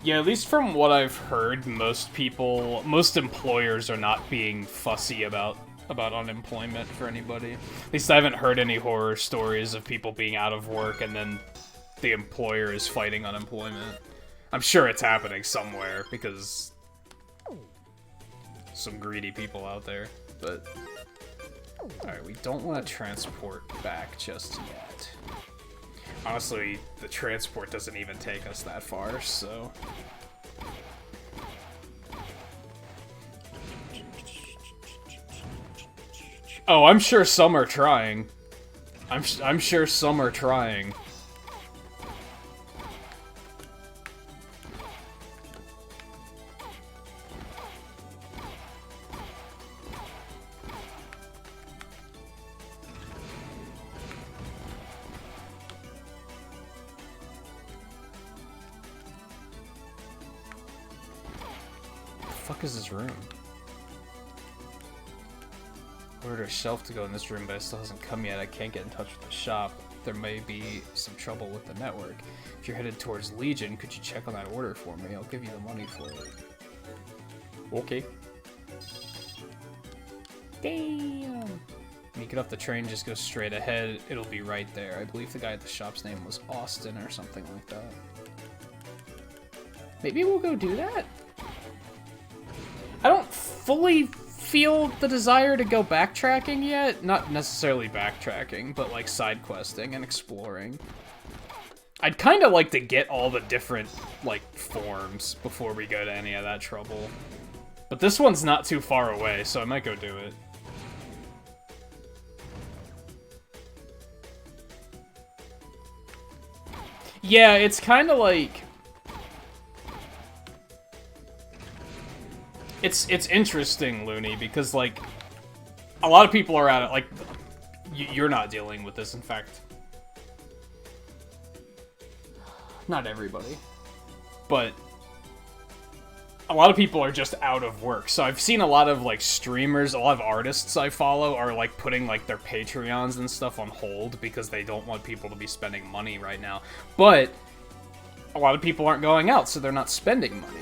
Yeah, at least from what I've heard, most employers are not being fussy about unemployment for anybody. At least I haven't heard any horror stories of people being out of work and then the employer is fighting unemployment. I'm sure it's happening somewhere because some greedy people out there, but alright, we don't want to transport back just yet. Honestly, the transport doesn't even take us that far, so... Oh, I'm sure some are trying. I'm sure some are trying. What the fuck is this room? Ordered a shelf to go in this room, but it still hasn't come yet. I can't get in touch with the shop. There may be some trouble with the network. If you're headed towards Legion, could you check on that order for me? I'll give you the money for it. Okay. Damn! When you get off the train, just go straight ahead. It'll be right there. I believe the guy at the shop's name was Austin or something like that. Maybe we'll go do that? I don't fully feel the desire to go backtracking yet. Not necessarily backtracking, but like side questing and exploring. I'd kind of like to get all the different like forms before we go to any of that trouble. But this one's not too far away, so I might go do it. Yeah, it's kind of like... It's interesting, Looney, because, like, a lot of people are at it, like, you're not dealing with this, in fact. Not everybody. But a lot of people are just out of work. So I've seen a lot of, like, streamers, a lot of artists I follow are, like, putting, like, their Patreons and stuff on hold because they don't want people to be spending money right now. But a lot of people aren't going out, so they're not spending money.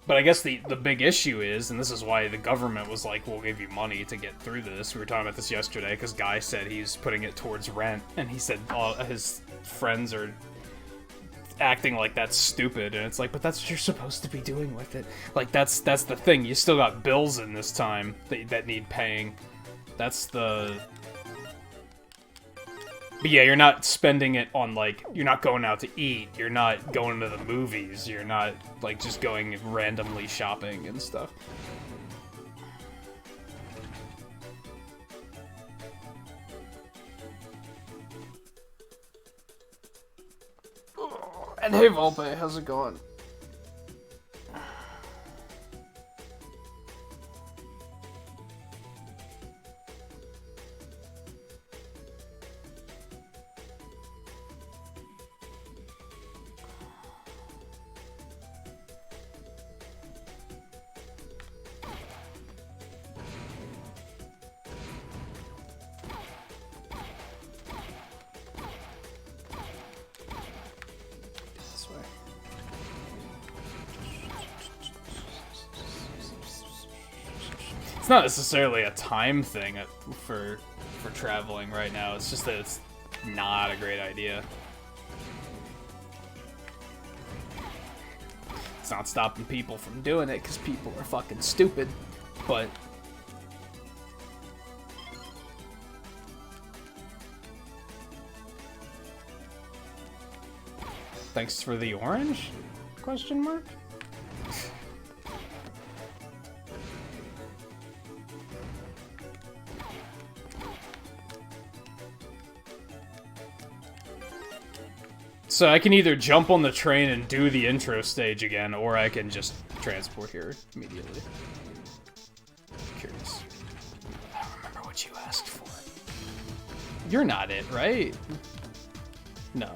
But I guess the big issue is, and this is why the government was like, we'll give you money to get through this. We were talking about this yesterday, because Guy said he's putting it towards rent, and he said all his friends are acting like that's stupid, and it's like, but that's what you're supposed to be doing with it. Like, that's the thing. You still got bills in this time that need paying. That's the... But yeah, you're not spending it on, like, you're not going out to eat, you're not going to the movies, you're not, like, just going randomly shopping and stuff. And hey Volpe, how's it going? It's not necessarily a time thing for traveling right now. It's just that it's not a great idea. It's not stopping people from doing it because people are fucking stupid, but thanks for the orange? Question mark? So I can either jump on the train and do the intro stage again, or I can just transport here immediately. Curious. I don't remember what you asked for. You're not it, right? No.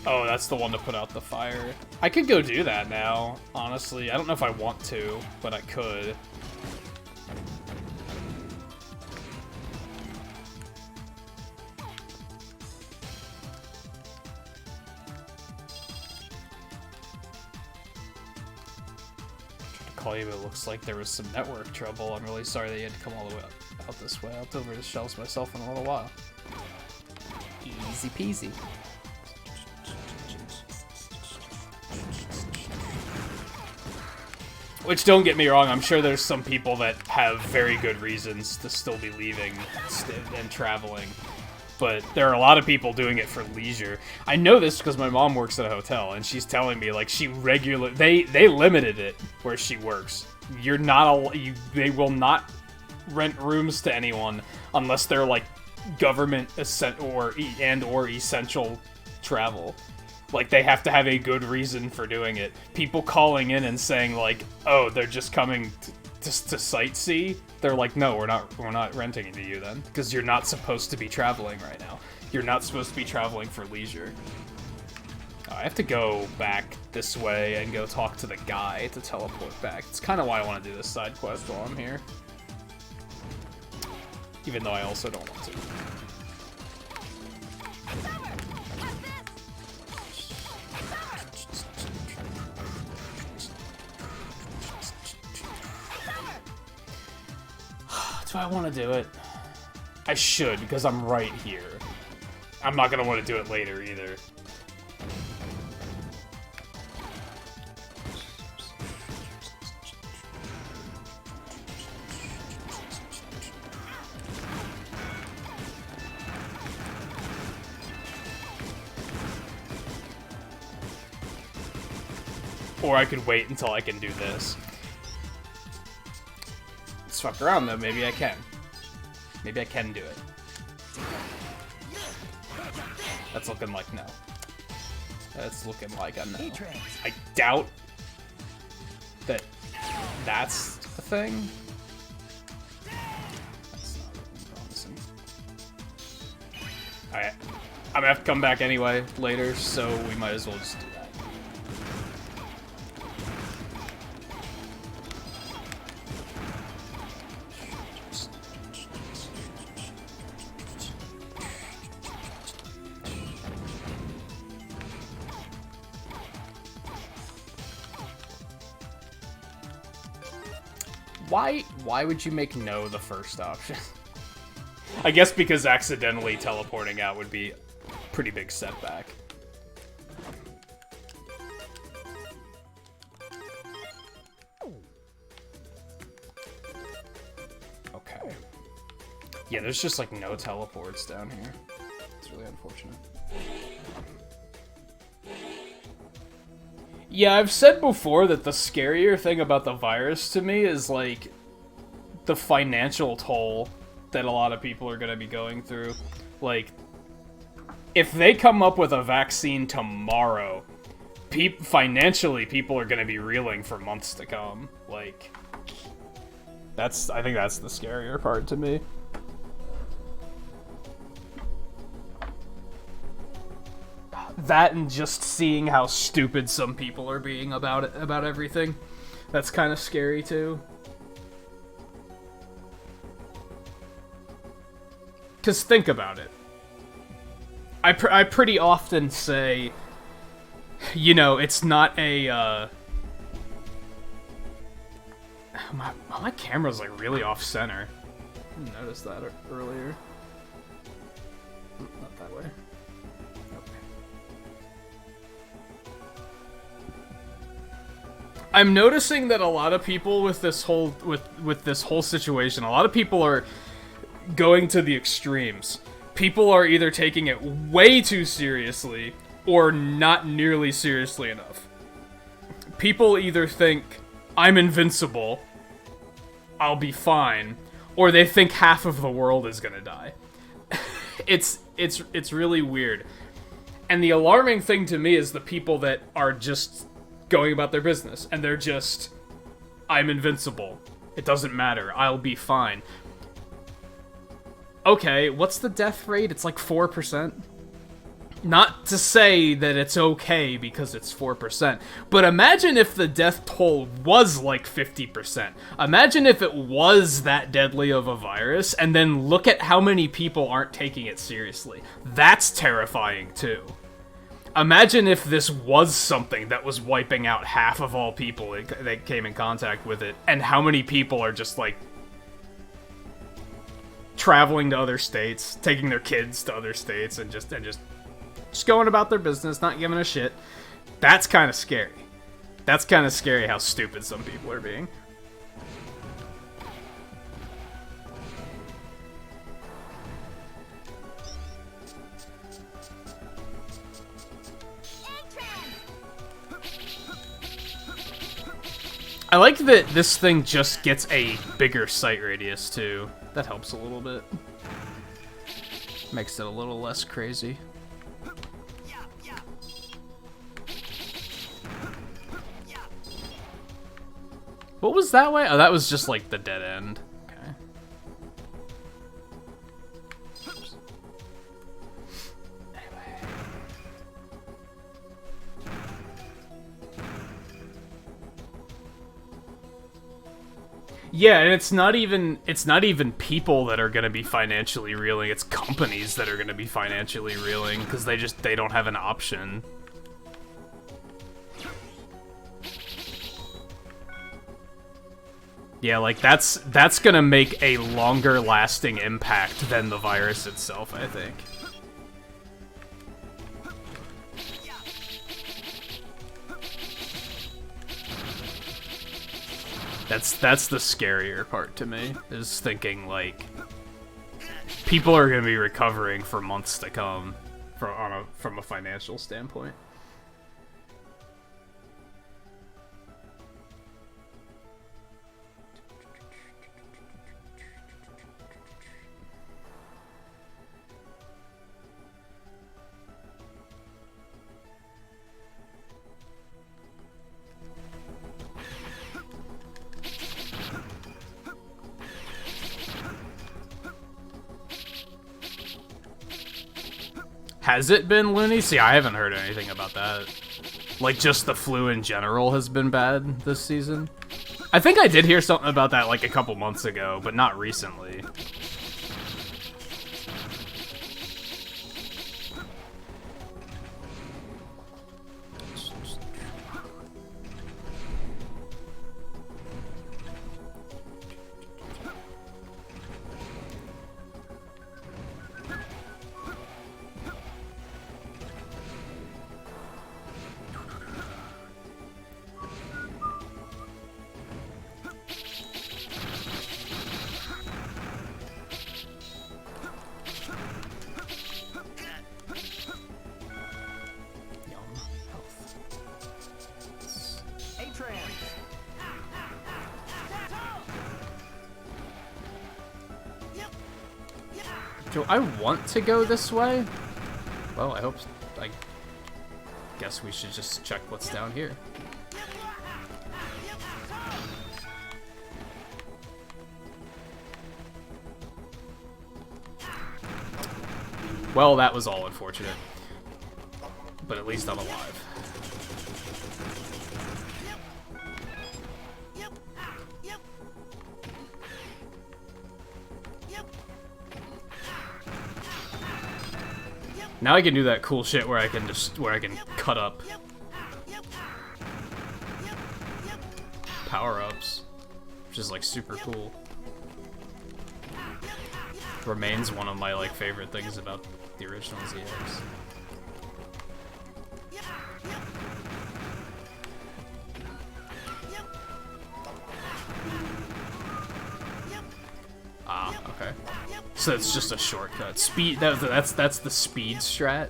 Oh, that's the one to put out the fire. I could go do that now, honestly. I don't know if I want to, but I could. Call you, but it looks like there was some network trouble. I'm really sorry that you had to come all the way out this way. I'll deliver the shelves myself in a little while. Easy peasy. Which, don't get me wrong, I'm sure there's some people that have very good reasons to still be leaving and traveling. But there are a lot of people doing it for leisure. I know this because my mom works at a hotel, and she's telling me, like, they limited it where she works. You're not they will not rent rooms to anyone unless they're, like, government or essential travel. Like, they have to have a good reason for doing it. People calling in and saying, like, oh, they're just coming to sightsee. They're like, no, we're not renting it to you then, because you're not supposed to be traveling right now. You're not supposed to be traveling for leisure. I have to go back this way and go talk to the guy to teleport back. It's kind of why I want to do this side quest while I'm here. Even though I also don't want to. Do I want to do it? I should, because I'm right here. I'm not going to want to do it later, either. Or I could wait until I can do this. Let's fuck around though, maybe I can. Maybe I can do it. That's looking like no. That's looking like a no. I doubt that that's a thing. That's not looking promising. Alright. I'm gonna have to come back anyway later, so we might as well just do that. Why would you make no the first option? I guess because accidentally teleporting out would be a pretty big setback. Okay. Yeah, there's just like no teleports down here. It's really unfortunate. Yeah, I've said before that the scarier thing about the virus to me is like the financial toll that a lot of people are going to be going through. Like, if they come up with a vaccine tomorrow, financially people are going to be reeling for months to come. Like, I think that's the scarier part to me. That and just seeing how stupid some people are being about everything. That's kind of scary too. Because think about it. I pretty often say, you know, it's not a, my camera's like really off-center. I didn't notice that earlier. Not that way. I'm noticing that a lot of people with this whole situation, a lot of people are going to the extremes. People are either taking it way too seriously or not nearly seriously enough. People either think, I'm invincible, I'll be fine, or they think half of the world is gonna die. It's really weird. And the alarming thing to me is the people that are just going about their business, and they're just, I'm invincible. It doesn't matter. I'll be fine. Okay, what's the death rate? It's like 4%. Not to say that it's okay because it's 4%, but imagine if the death toll was like 50%. Imagine if it was that deadly of a virus, and then look at how many people aren't taking it seriously. That's terrifying too. Imagine if this was something that was wiping out half of all people that came in contact with it, and how many people are just, like, traveling to other states, taking their kids to other states, and just going about their business, not giving a shit. That's kind of scary. That's kind of scary how stupid some people are being. I like that this thing just gets a bigger sight radius, too. That helps a little bit. Makes it a little less crazy. What was that way? Oh, that was just, like, the dead end. Okay. Yeah, and it's not even people that are going to be financially reeling, it's companies that are going to be financially reeling because they don't have an option. Yeah, like that's going to make a longer lasting impact than the virus itself, I think. That's the scarier part to me, is thinking, like, people are going to be recovering for months to come from a financial standpoint. Has it been loony? See, I haven't heard anything about that. Like, just the flu in general has been bad this season. I think I did hear something about that, like, a couple months ago, but not recently. Do I want to go this way? Well, I guess we should just check what's down here. Well, that was all unfortunate. But at least I'm alive. Now I can do that cool shit where I can cut up power-ups, which is like super cool. Remains one of my like favorite things about the original ZX. Ah, okay. So it's just a shortcut. Speed. That's the speed strat.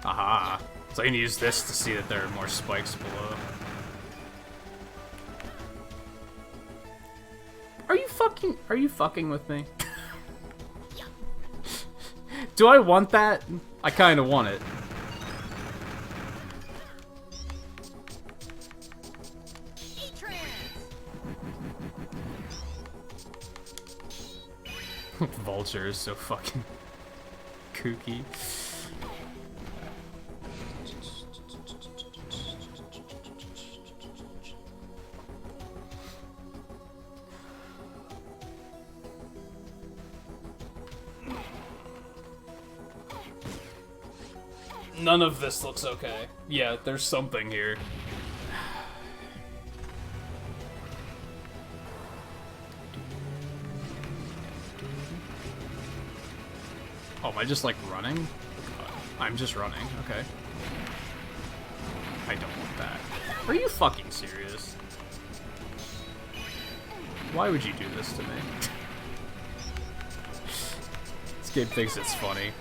Aha. So I can use this to see that there are more spikes below. Are you fucking with me? Do I want that? I kinda want it. Vulture is so fucking kooky. None of this looks okay. Yeah, there's something here. Oh, am I just like running? I'm just running, okay. I don't want that. Are you fucking serious? Why would you do this to me? This game thinks it's funny.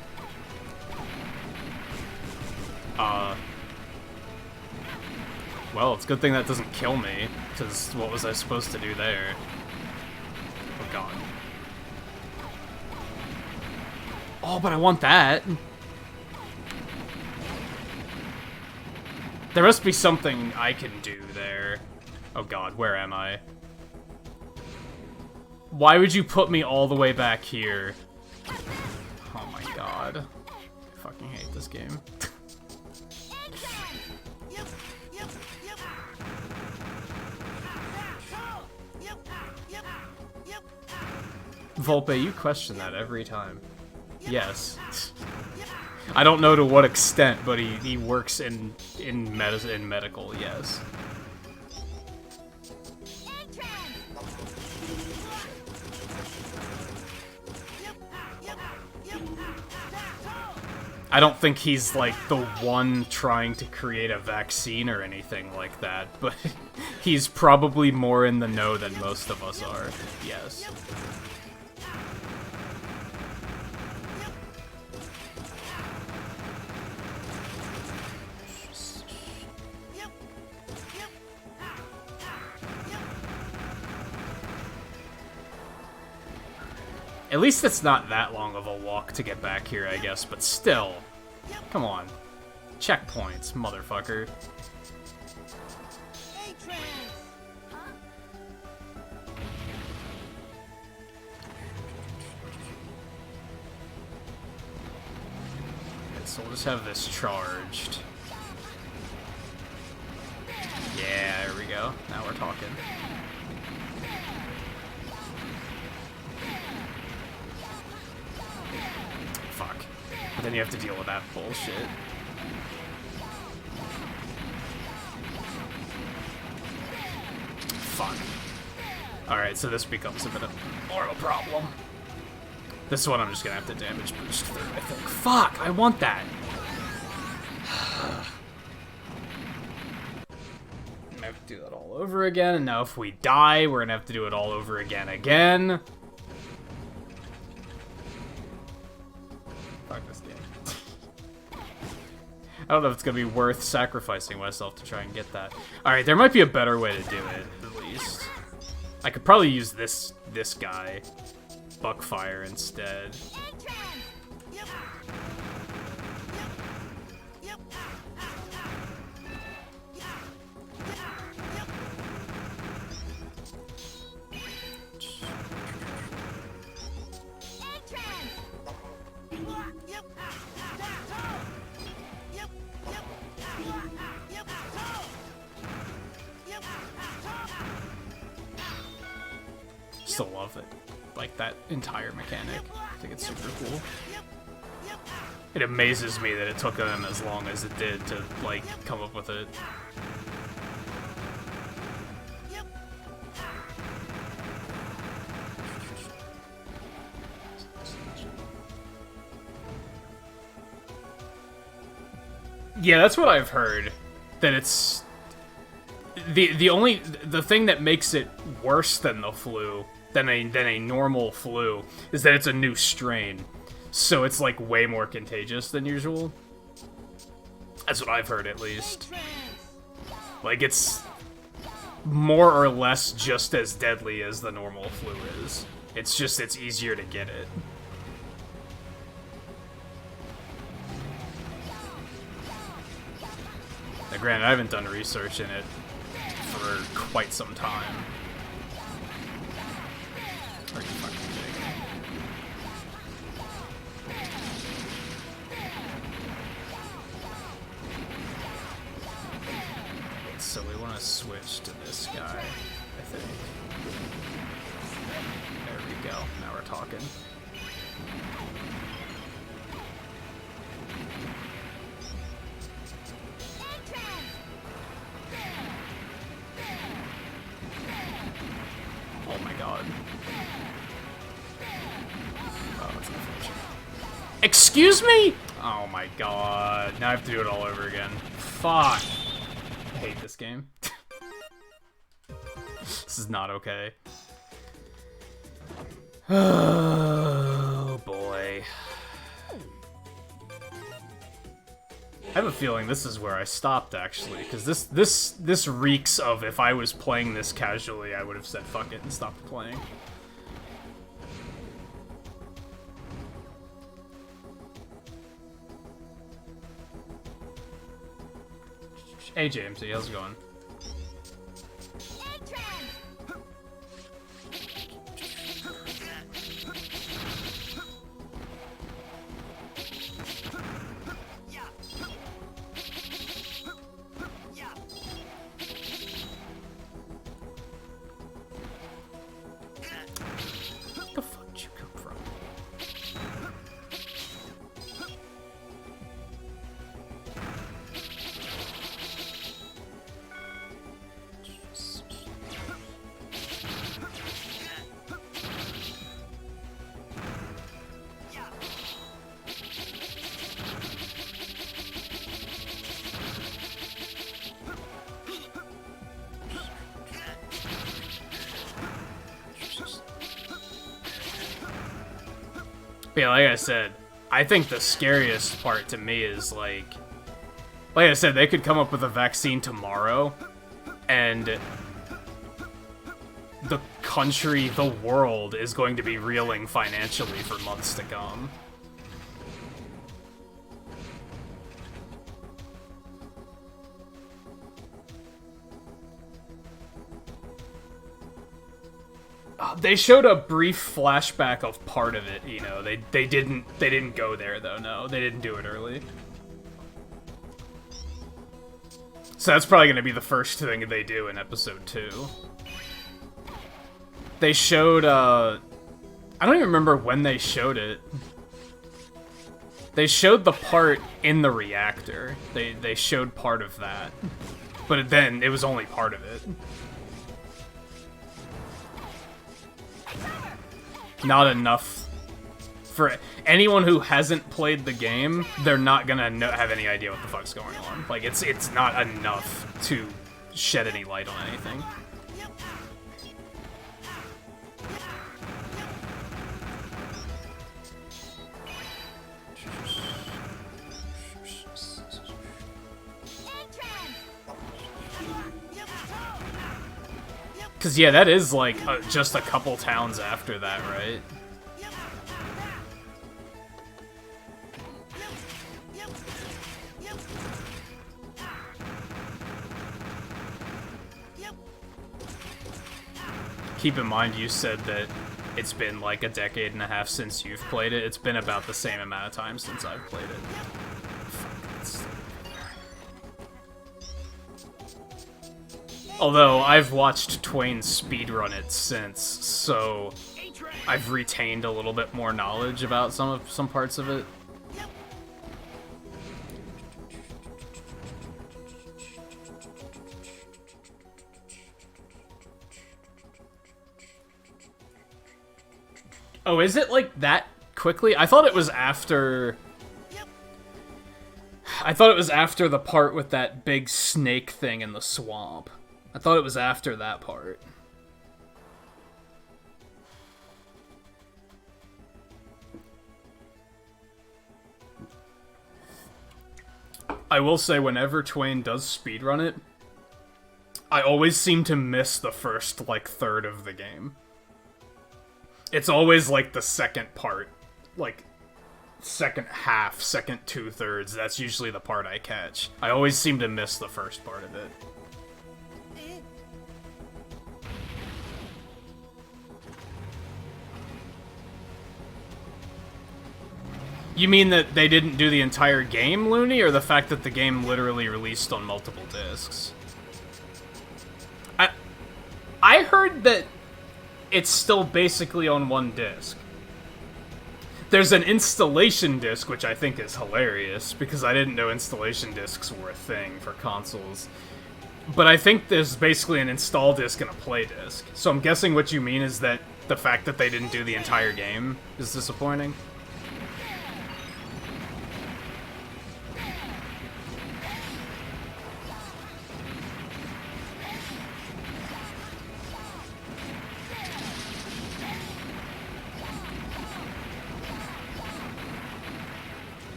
Well, it's a good thing that doesn't kill me, because what was I supposed to do there? Oh god. Oh, but I want that! There must be something I can do there. Oh god, where am I? Why would you put me all the way back here? Oh my god. I fucking hate this game. Volpe, you question that every time. Yes. I don't know to what extent, but he works in medical, yes. I don't think he's like the one trying to create a vaccine or anything like that, but he's probably more in the know than most of us are, yes. At least it's not that long of a walk to get back here, I guess, but still. Come on. Checkpoints, motherfucker. Okay, so we'll just have this charged. Yeah, there we go. Now we're talking. Fuck. But then you have to deal with that bullshit. Fuck. Alright, so this becomes a bit of more of a problem. This one I'm just gonna have to damage boost through, I think. Fuck! I want that! do that all over again, and now if we die, we're gonna have to do it all over again. Fuck this game. I don't know if it's gonna be worth sacrificing myself to try and get that. Alright, there might be a better way to do it, at least. I could probably use this guy, Buckfire, instead. Still love it. Like, that entire mechanic. I think it's super cool. It amazes me that it took them as long as it did to, like, come up with it. Yeah, that's what I've heard. That it's... The thing that makes it worse than the flu, than a normal flu, is that it's a new strain. So it's, like, way more contagious than usual. That's what I've heard, at least. Like, it's more or less just as deadly as the normal flu is. It's just, it's easier to get it. Now, granted, I haven't done research in it for quite some time. Are you fucking kidding me? So we want to switch to this guy, I think. There we go. Now we're talking. Oh my god. Oh, that's unfortunate. Excuse me? Oh my god. Now I have to do it all over again. Fuck. I hate this game. This is not okay. Oh boy. I have a feeling this is where I stopped, actually, because this reeks of if I was playing this casually, I would have said fuck it and stopped playing. Hey JMC, how's it going? Yeah, like I said, I think the scariest part to me is, like I said, they could come up with a vaccine tomorrow, and the country, the world, is going to be reeling financially for months to come. They showed a brief flashback of part of it, you know. They didn't go there though. No, they didn't do it early. So that's probably gonna be the first thing they do in episode 2. They showed I don't even remember when they showed it. They showed the part in the reactor. They showed part of that. But then it was only part of it. Not enough for anyone who hasn't played the game. They're not gonna have any idea what the fuck's going on. Like, it's not enough to shed any light on anything. Because, yeah, that is, like, just a couple towns after that, right? Keep in mind, you said that it's been, like, a decade and a half since you've played it. It's been about the same amount of time since I've played it. Although, I've watched Twain speedrun it since, so I've retained a little bit more knowledge about some parts of it. Oh, is it, like, that quickly? I thought it was after... I thought it was after the part with that big snake thing in the swamp. I thought it was after that part. I will say, whenever Twain does speedrun it, I always seem to miss the first, like, third of the game. It's always, like, the second part. Like, second half, second two-thirds. That's usually the part I catch. I always seem to miss the first part of it. You mean that they didn't do the entire game, Looney, or the fact that the game literally released on multiple discs? I heard that it's still basically on one disc. There's an installation disc, which I think is hilarious, because I didn't know installation discs were a thing for consoles. But I think there's basically an install disc and a play disc. So I'm guessing what you mean is that the fact that they didn't do the entire game is disappointing.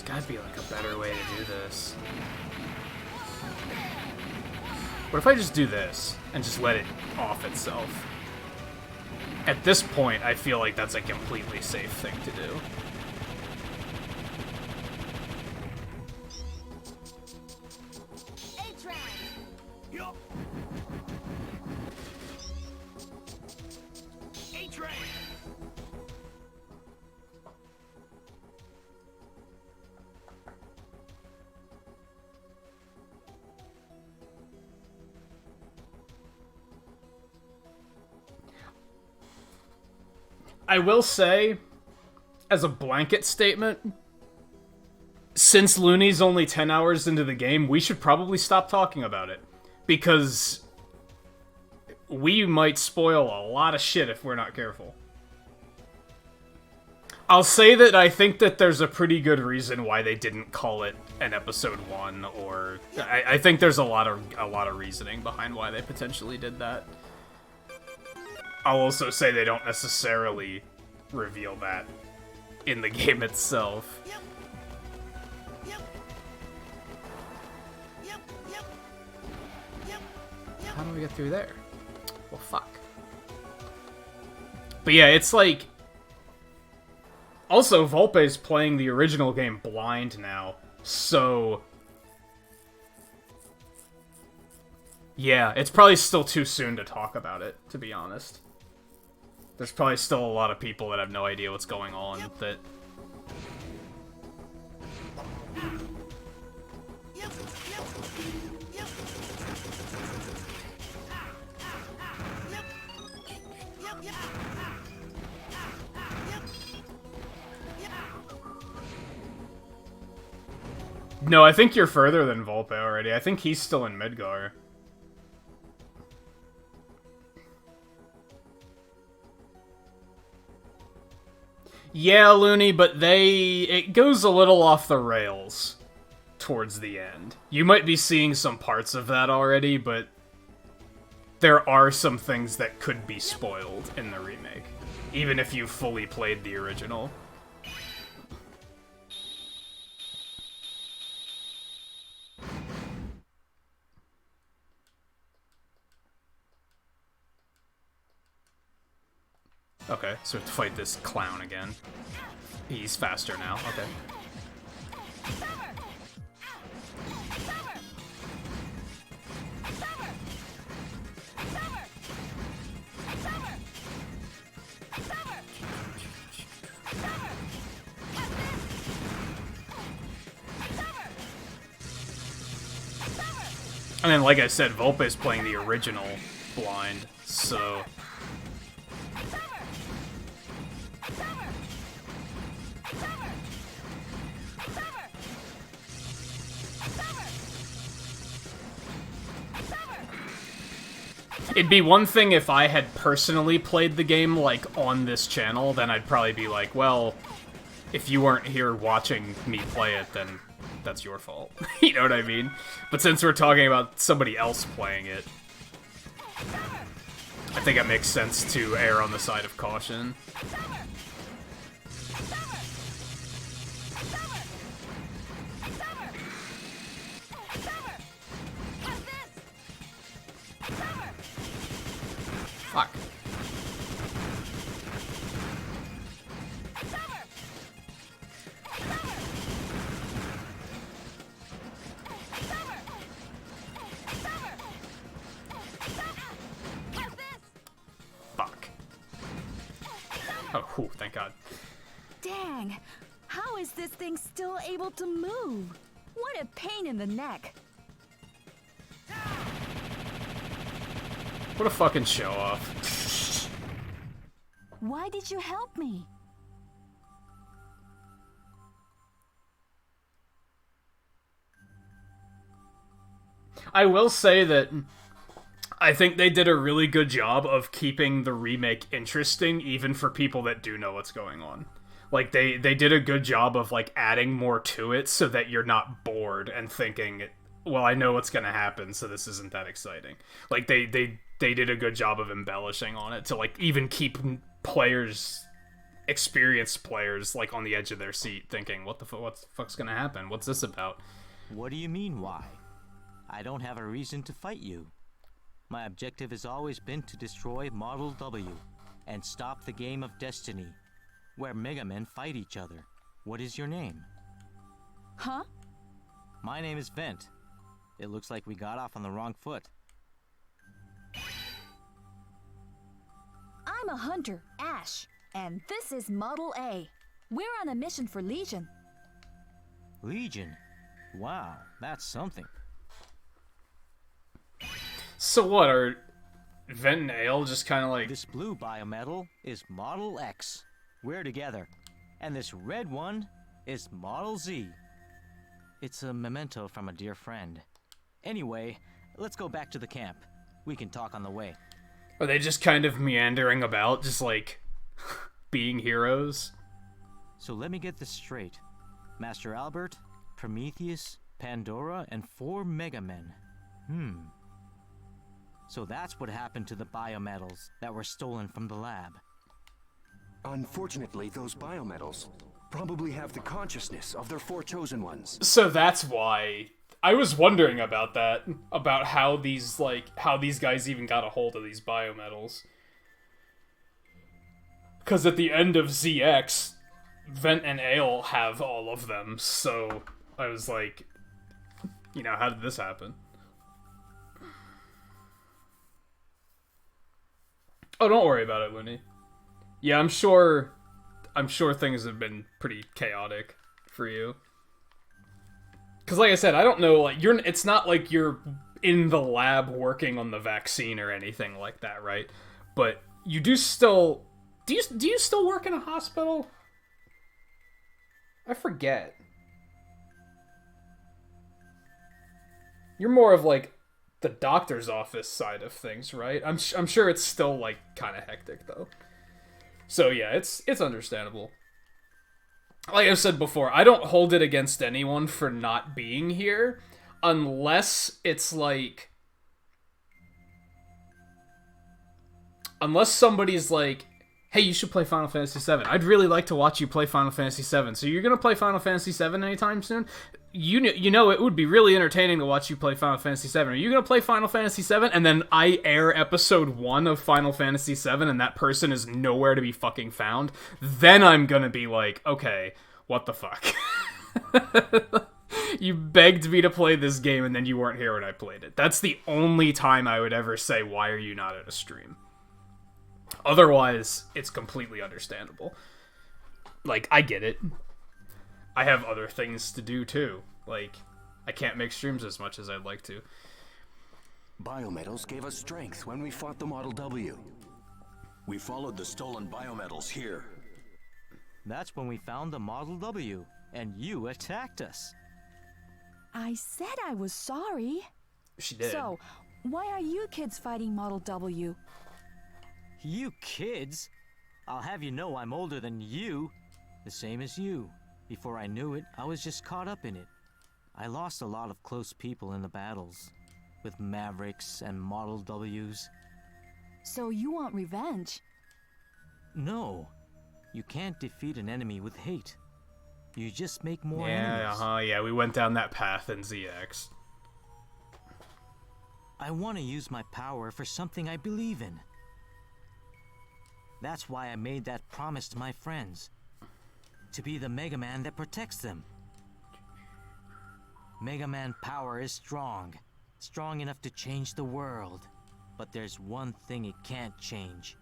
Gotta be, like, a better way to do this. What if I just do this, and just let it off itself? At this point, I feel like that's a completely safe thing to do. I will say, as a blanket statement, since Looney's only 10 hours into the game, we should probably stop talking about it. Because we might spoil a lot of shit if we're not careful. I'll say that I think that there's a pretty good reason why they didn't call it an episode 1, or... I think there's a lot of reasoning behind why they potentially did that. I'll also say they don't necessarily reveal that in the game itself. How do we get through there? Well, fuck. But yeah, it's like... Also, Volpe's playing the original game blind now, so... Yeah, it's probably still too soon to talk about it, to be honest. There's probably still a lot of people that have no idea what's going on, that... No, I think you're further than Volpe already. I think he's still in Midgar. Yeah, Looney, but it goes a little off the rails towards the end. You might be seeing some parts of that already, but there are some things that could be spoiled in the remake, even if you fully played the original. Okay, so we have to fight this clown again. He's faster now, okay. And then, like I said, Volpe's playing the original blind, so... It'd be one thing if I had personally played the game, like, on this channel, then I'd probably be like, well, if you weren't here watching me play it, then that's your fault. You know what I mean? But since we're talking about somebody else playing it, I think it makes sense to err on the side of caution. Fuck. Fuck. Oh, whew, thank God. Dang! How is this thing still able to move? What a pain in the neck. What a fucking show-off. Why did you help me? I will say that I think they did a really good job of keeping the remake interesting, even for people that do know what's going on. Like, they did a good job of, like, adding more to it so that you're not bored and thinking, well, I know what's gonna happen, so this isn't that exciting. Like, they did a good job of embellishing on it to, like, even keep players, experienced players, like, on the edge of their seat, thinking, what the fuck's gonna happen? What's this about? What do you mean, why? I don't have a reason to fight you. My objective has always been to destroy Model W and stop the game of destiny, where Mega Men fight each other. What is your name? Huh? My name is Vent. It looks like we got off on the wrong foot. I'm a hunter, Ash, and this is Model A. We're on a mission for Legion. Legion? Wow, that's something. So what, are Vent and Ale just kind of like... This blue biometal is Model X. We're together. And this red one is Model Z. It's a memento from a dear friend. Anyway, let's go back to the camp. We can talk on the way. Are they just kind of meandering about, just like, being heroes? So let me get this straight. Master Albert, Prometheus, Pandora, and 4 Mega Men. So that's what happened to the biometals that were stolen from the lab. Unfortunately, those biometals probably have the consciousness of their 4 chosen ones. So that's why... I was wondering about that, about how these guys even got a hold of these biometals. Because at the end of ZX, Vent and Ale have all of them, so I was like, you know, how did this happen? Oh, don't worry about it, Looney. Yeah, I'm sure things have been pretty chaotic for you. Because, like I said, I don't know, like, it's not like you're in the lab working on the vaccine or anything like that, right? But you do still... Do you still work in a hospital? I forget. You're more of, like, the doctor's office side of things, right? I'm sure it's still, like, kind of hectic, though. So, yeah, it's understandable. like I've said before, I don't hold it against anyone for not being here, unless it's like... Unless somebody's like, hey, you should play Final Fantasy VII. I'd really like to watch you play Final Fantasy VII. So you're going to play Final Fantasy VII anytime soon? You know it would be really entertaining to watch you play Final Fantasy VII. Are you going to play Final Fantasy VII? And then I air episode 1 of Final Fantasy VII and that person is nowhere to be fucking found. Then I'm going to be like, okay, what the fuck? You begged me to play this game and then you weren't here when I played it. That's the only time I would ever say, why are you not at a stream? Otherwise, it's completely understandable. Like, I get it. I have other things to do, too. Like, I can't make streams as much as I'd like to. Biometals gave us strength when we fought the Model W. We followed the stolen biometals here. That's when we found the Model W, and you attacked us. I said I was sorry. She did. So, why are you kids fighting Model W? You kids? I'll have you know I'm older than you. The same as you. Before I knew it, I was just caught up in it. I lost a lot of close people in the battles. With Mavericks and Model Ws. So you want revenge? No. You can't defeat an enemy with hate. You just make more enemies. Yeah, we went down that path in ZX. I want to use my power for something I believe in. That's why I made that promise to my friends. To be the Mega Man that protects them. Mega Man power is strong. Strong enough to change the world. But there's one thing it can't change.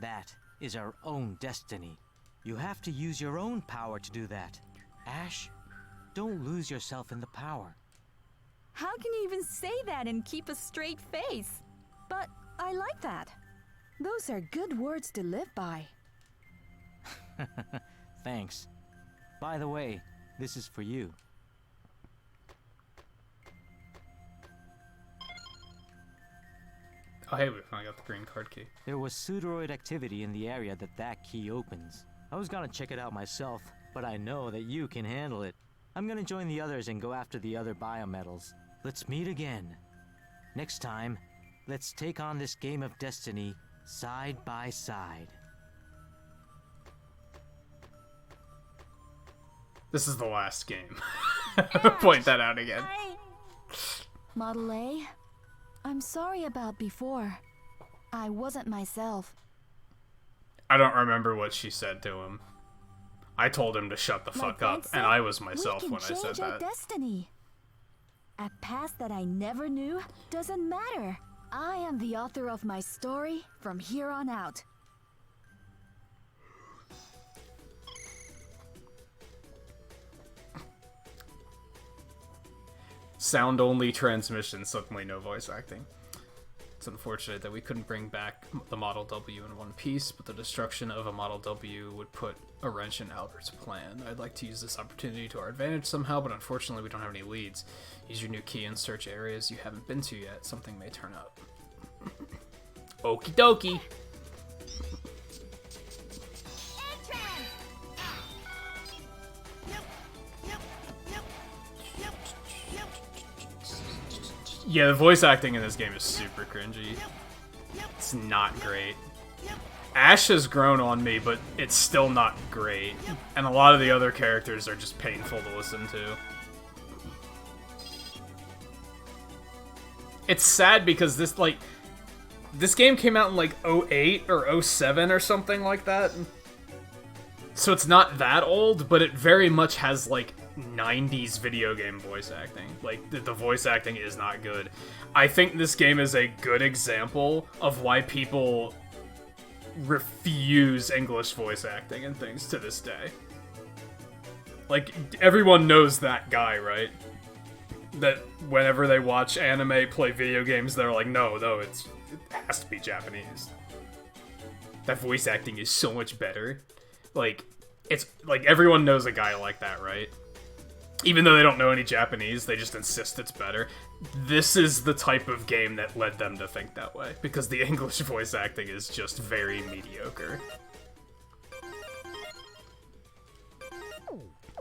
That is our own destiny. You have to use your own power to do that. Ash, don't lose yourself in the power. How can you even say that and keep a straight face? But I like that. Those are good words to live by. Thanks. By the way, this is for you. Oh hey, we finally got the green card key. There was pseudoroid activity in the area that key opens. I was gonna check it out myself, but I know that you can handle it. I'm gonna join the others and go after the other biometals. Let's meet again. Next time, let's take on this game of destiny side by side. This is the last game. Point that out again. Model A, I'm sorry about before. I wasn't myself. I don't remember what she said to him. I told him to shut the fuck up, and I was myself when I said We can change our that. destiny. A past that I never knew doesn't matter. I am the author of my story from here on out. Sound-only transmission, suddenly no voice acting. It's unfortunate that we couldn't bring back the Model W in one piece, but the destruction of a Model W would put a wrench in Albert's plan. I'd like to use this opportunity to our advantage somehow, but unfortunately we don't have any leads. Use your new key and search areas you haven't been to yet. Something may turn up. Okie dokie! Yeah, the voice acting in this game is super cringy. It's not great. Ash has grown on me, but it's still not great. And a lot of the other characters are just painful to listen to. It's sad because this game came out in like 08 or 07 or something like that. So it's not that old, but it very much has like 90s video game voice acting. Like, the voice acting is not good. I think this game is a good example of why people refuse English voice acting and things to this day. Like, everyone knows that guy, right? That whenever they watch anime, play video games, they're like, no, it has to be Japanese. That voice acting is so much better. Like, it's like everyone knows a guy like that, right? Even though they don't know any Japanese, they just insist it's better. This is the type of game that led them to think that way, because the English voice acting is just very mediocre.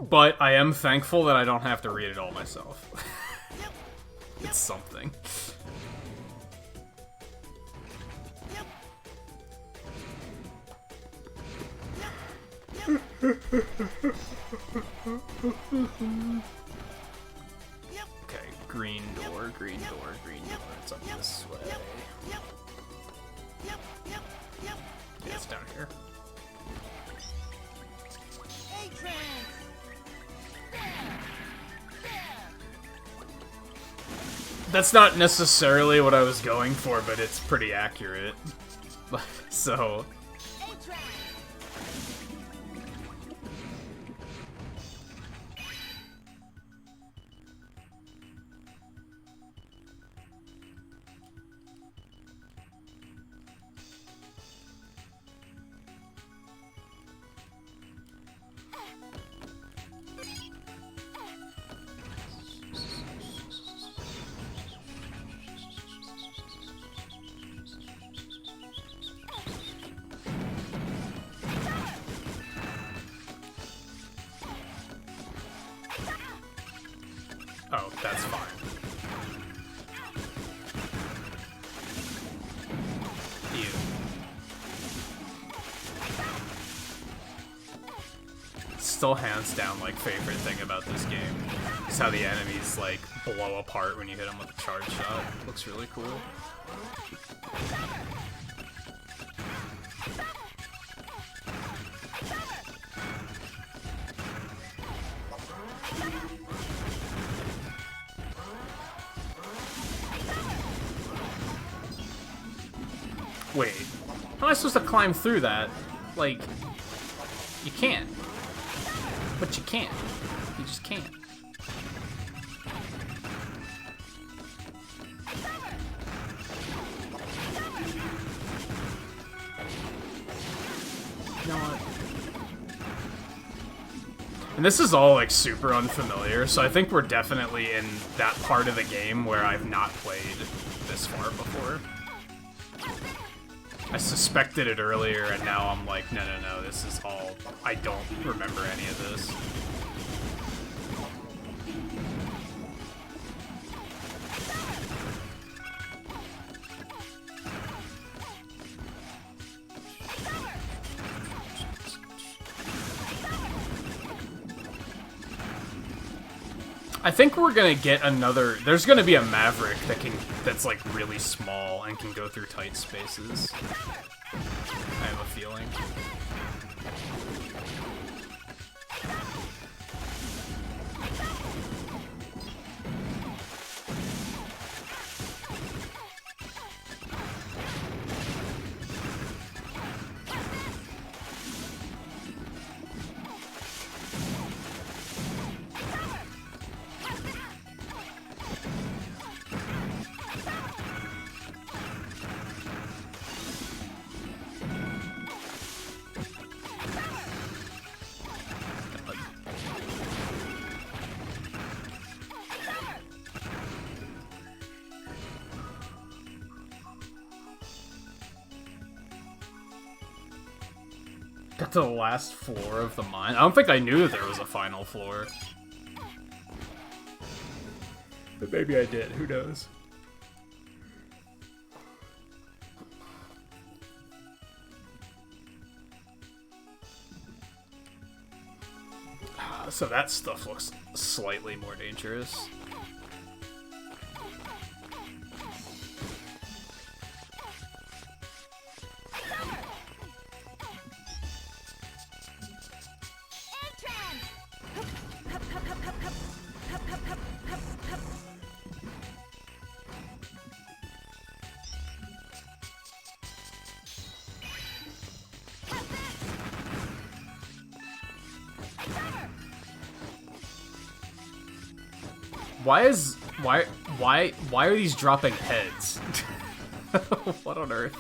But I am thankful that I don't have to read it all myself. It's something. Okay, green door, green door, green door. It's up this way. Yeah, it's down here. That's not necessarily what I was going for, but it's pretty accurate. So... Oh, that's fine. Ew. Still hands down, like, favorite thing about this game is how the enemies, like, blow apart when you hit them with a charge shot. Looks really cool. Wait, how am I supposed to climb through that? Like, you can't. But you can't. You just can't. You know what? And this is all, like, super unfamiliar, so I think we're definitely in that part of the game where I've not played this far before. I suspected it earlier, and now I'm like, no, no, no, this is all... I don't remember any of this. I think we're gonna get another... There's gonna be a Maverick that's like really small and can go through tight spaces. I have a feeling. Got to the last floor of the mine. I don't think I knew that there was a final floor. But maybe I did, who knows? So that stuff looks slightly more dangerous. Why are these dropping heads? What on earth?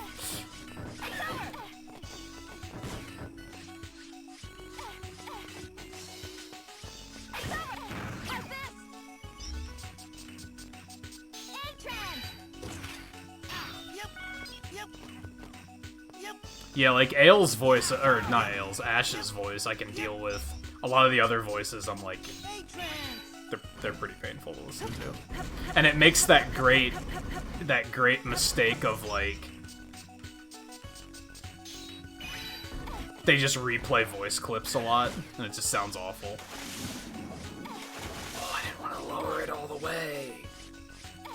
Yeah, like Ail's voice, or not Ail's, Ash's voice I can deal with A lot of the other voices, I'm like, they're pretty painful to listen to, and it makes that great mistake of like, they just replay voice clips a lot, and it just sounds awful. Oh, I didn't want to lower it all the way.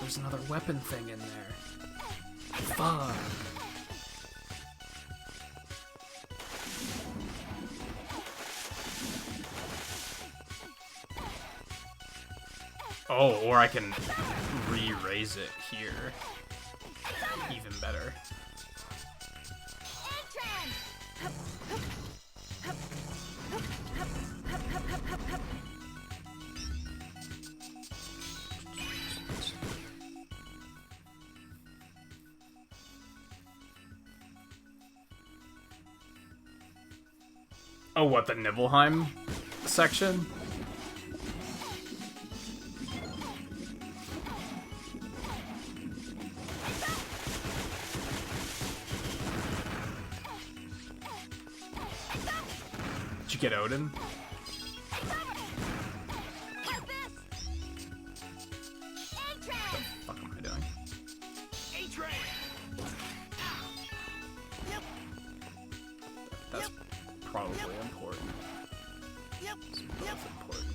There's another weapon thing in there. Fuck. Oh, or I can re-raise it here. Even better. Oh, what, the Nibelheim section? Did you get Odin? What the fuck am I doing? That's probably important. It's both important.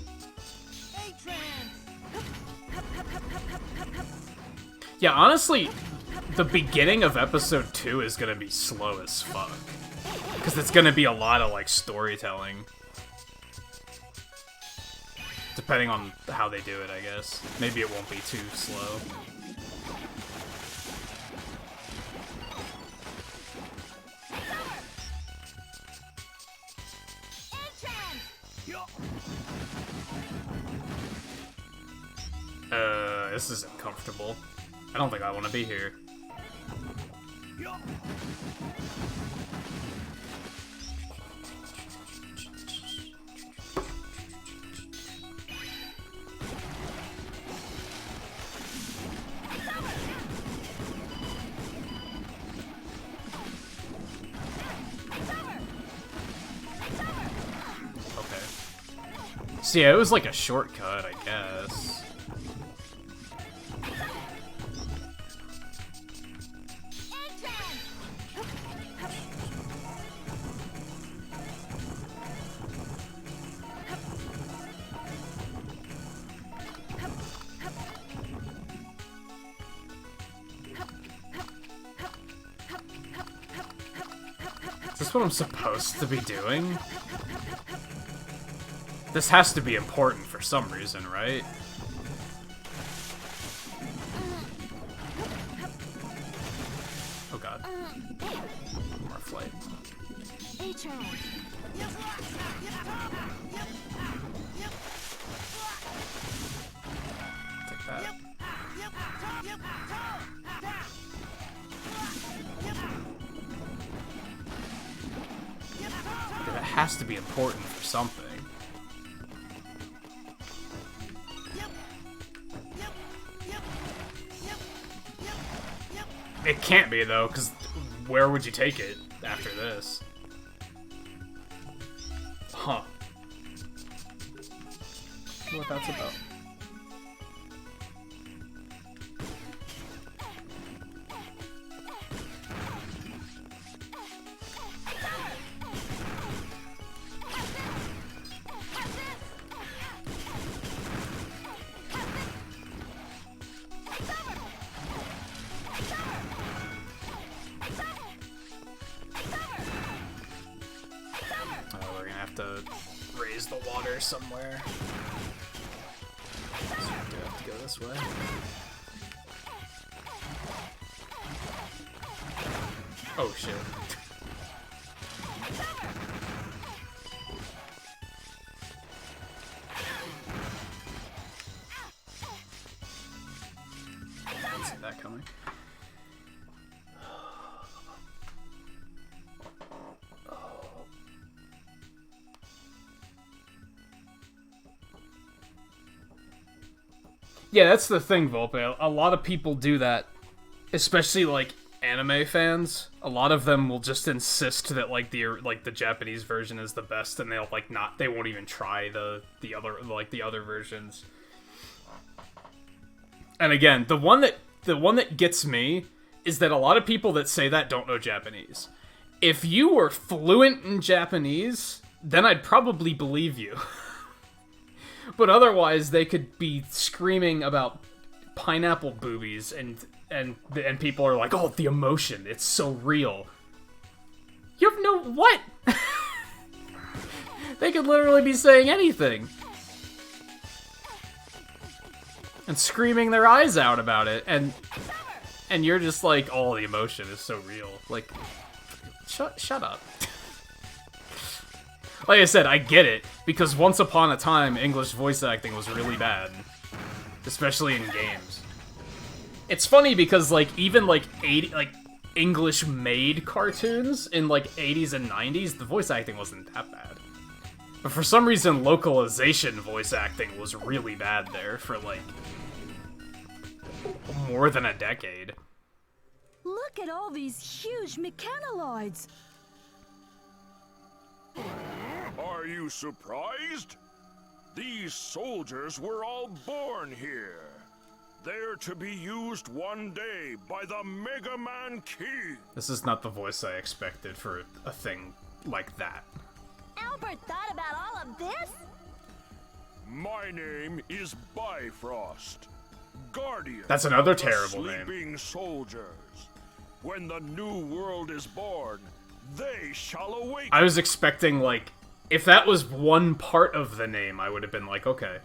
Yeah, honestly, the beginning of episode 2 is gonna be slow as fuck. Because it's gonna be a lot of, like, storytelling. Depending on how they do it, I guess. Maybe it won't be too slow. This isn't comfortable. I don't think I want to be here. Okay. So yeah, it was like a shortcut, I guess. Is this what I'm supposed to be doing? This has to be important for some reason, right? Oh god. More flight. Take that. That has to be important for something. It can't be, though, because where would you take it after this? Huh. I wonder what that's about. The water somewhere. So we do have to go this way. Oh shit. Didn't see that coming. Yeah, that's the thing, Volpe. A lot of people do that, especially, like, anime fans, a lot of them will just insist that like the Japanese version is the best, and they won't even try the other versions. And again, the one that gets me is that a lot of people that say that don't know Japanese. If you were fluent in Japanese, then I'd probably believe you. But otherwise, they could be screaming about pineapple boobies, and people are like, oh, the emotion, it's so real. You have no... what? They could literally be saying anything. And screaming their eyes out about it, and you're just like, oh, the emotion is so real. Like, shut up. Like I said, I get it, because once upon a time, English voice acting was really bad. Especially in games. It's funny because, like, even, like, English-made cartoons in, like, 80s and 90s, the voice acting wasn't that bad. But for some reason, localization voice acting was really bad there for, like, more than a decade. Look at all these huge mechanoloids! Are you surprised? These soldiers were all born here. They're to be used one day by the Mega Man King. This is not the voice I expected for a thing like that. Albert thought about all of this? My name is Bifrost, guardian. That's another of the terrible name. Sleeping soldiers. When the new world is born, they shall awaken. I was expecting, like, if that was one part of the name, I would have been like, okay.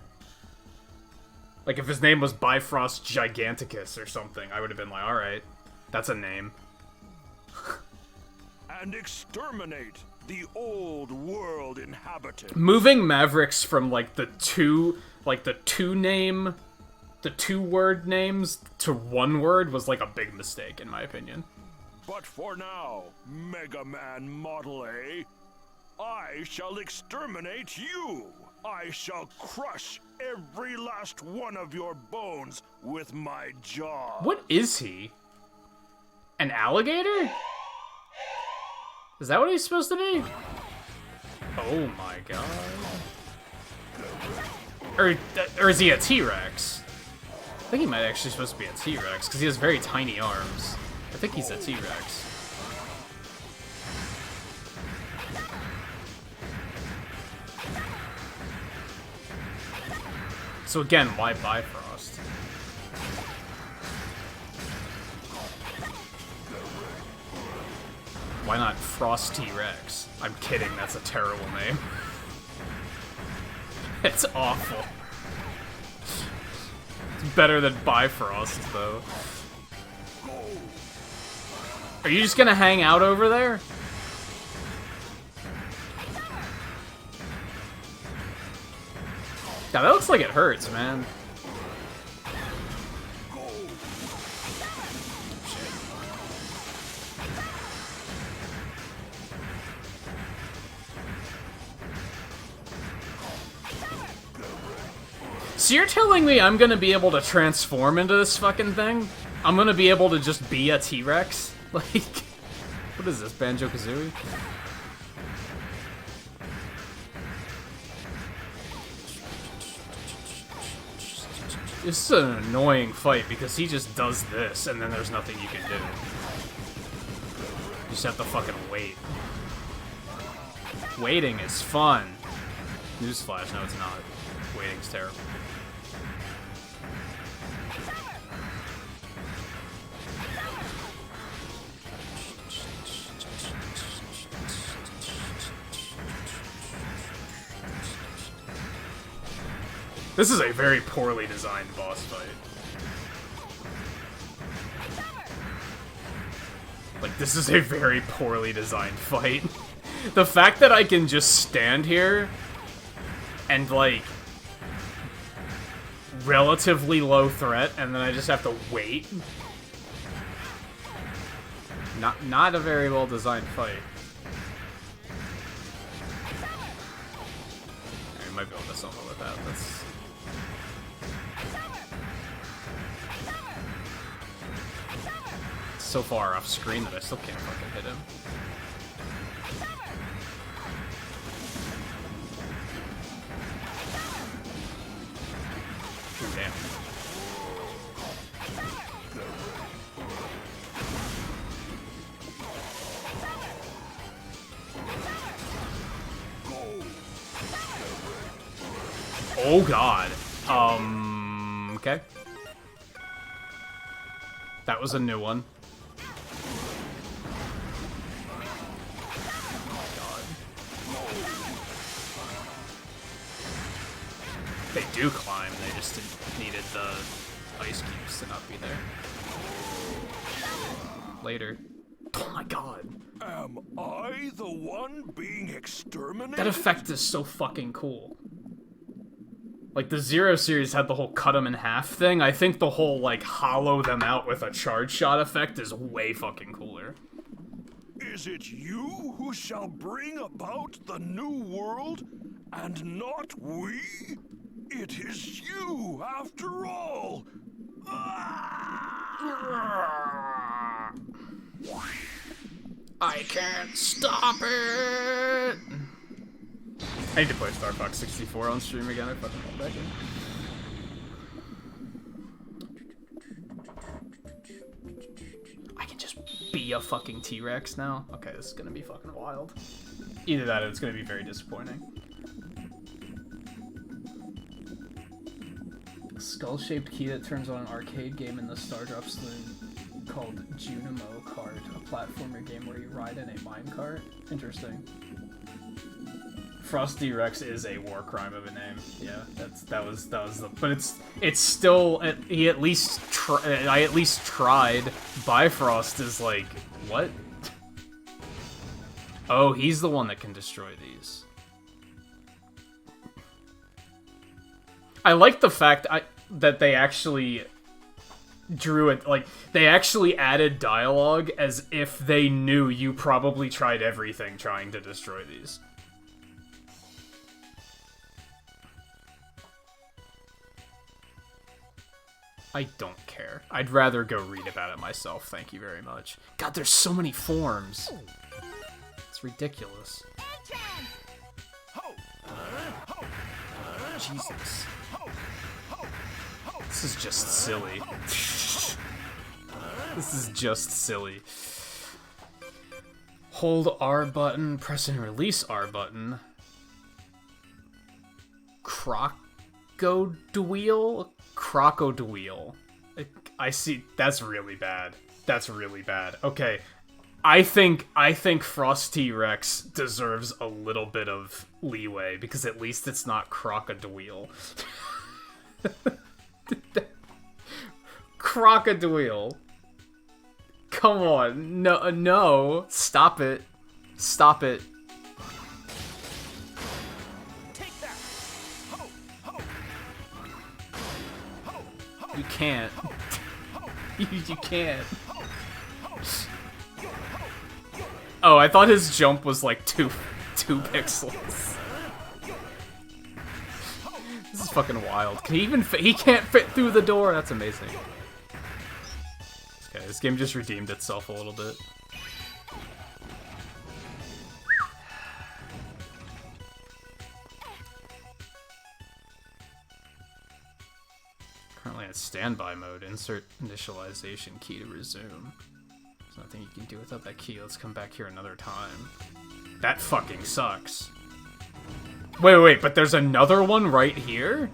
Like, if his name was Bifrost Giganticus or something, I would have been like, alright, that's a name. And exterminate the old world inhabitants. Moving Mavericks from, like, the two word names to one word was, like, a big mistake, in my opinion. But for now, Mega Man Model A, I shall exterminate you. I shall crush every last one of your bones with my jaw. What is he? An alligator? Is that what he's supposed to be? Oh my god. Or is he a T-Rex? I think he might actually supposed to be a T-Rex, because he has very tiny arms. I think he's a T-Rex. So again, why Bifrost? Why not Frost T-Rex? I'm kidding, that's a terrible name. It's awful. It's better than Bifrost, though. Are you just gonna hang out over there? God, that looks like it hurts, man. So you're telling me I'm gonna be able to transform into this fucking thing? I'm gonna be able to just be a T-Rex? Like, what is this, Banjo-Kazooie? This is an annoying fight because he just does this and then there's nothing you can do. You just have to fucking wait. Waiting is fun. Newsflash, no it's not. Waiting's terrible. This is a very poorly designed boss fight. Like, this is a very poorly designed fight. The fact that I can just stand here and, like, relatively low threat, and then I just have to wait. Not a very well designed fight. I might be able to something with that. That's... so far off screen that I still can't fucking hit him. Ooh, damn. Oh god. Okay. That was a new one. They do climb, they just needed the ice cubes to not be there. Later. Oh my god. Am I the one being exterminated? That effect is so fucking cool. Like, the Zero series had the whole cut them in half thing. I think the whole, like, hollow them out with a charge shot effect is way fucking cooler. Is it you who shall bring about the new world, and not we? It is you, after all! I can't stop it! I need to play Star Fox 64 on stream again. I fucking love that game. I can just be a fucking T-Rex now? Okay, this is gonna be fucking wild. Either that or it's gonna be very disappointing. A skull-shaped key that turns on an arcade game in the Stardrop Saloon called Junimo Kart, a platformer game where you ride in a minecart. Interesting. Frosty Rex is a war crime of a name. Yeah, that was the, but it's still, I at least tried. Bifrost is like, what? Oh, he's the one that can destroy these. I like the fact that they actually drew it, like, they actually added dialogue as if they knew you probably tried everything trying to destroy these. I don't care. I'd rather go read about it myself, thank you very much. God, there's so many forms. It's ridiculous. Jesus. This is just silly. This is just silly. Hold R button, press and release R button. Crocodile? Crocodile. I see. That's really bad. That's really bad. Okay. I think Frosty Rex deserves a little bit of leeway because at least it's not Crocodile. Crocodile. Come on. No, no. Stop it. Stop it. You can't. You can't. Oh, I thought his jump was like two pixels. This is fucking wild. Can he even fit? He can't fit through the door. That's amazing. Okay, this game just redeemed itself a little bit. Currently at standby mode. Insert initialization key to resume. There's nothing you can do without that key. Let's come back here another time. That fucking sucks. Wait, but there's another one right here?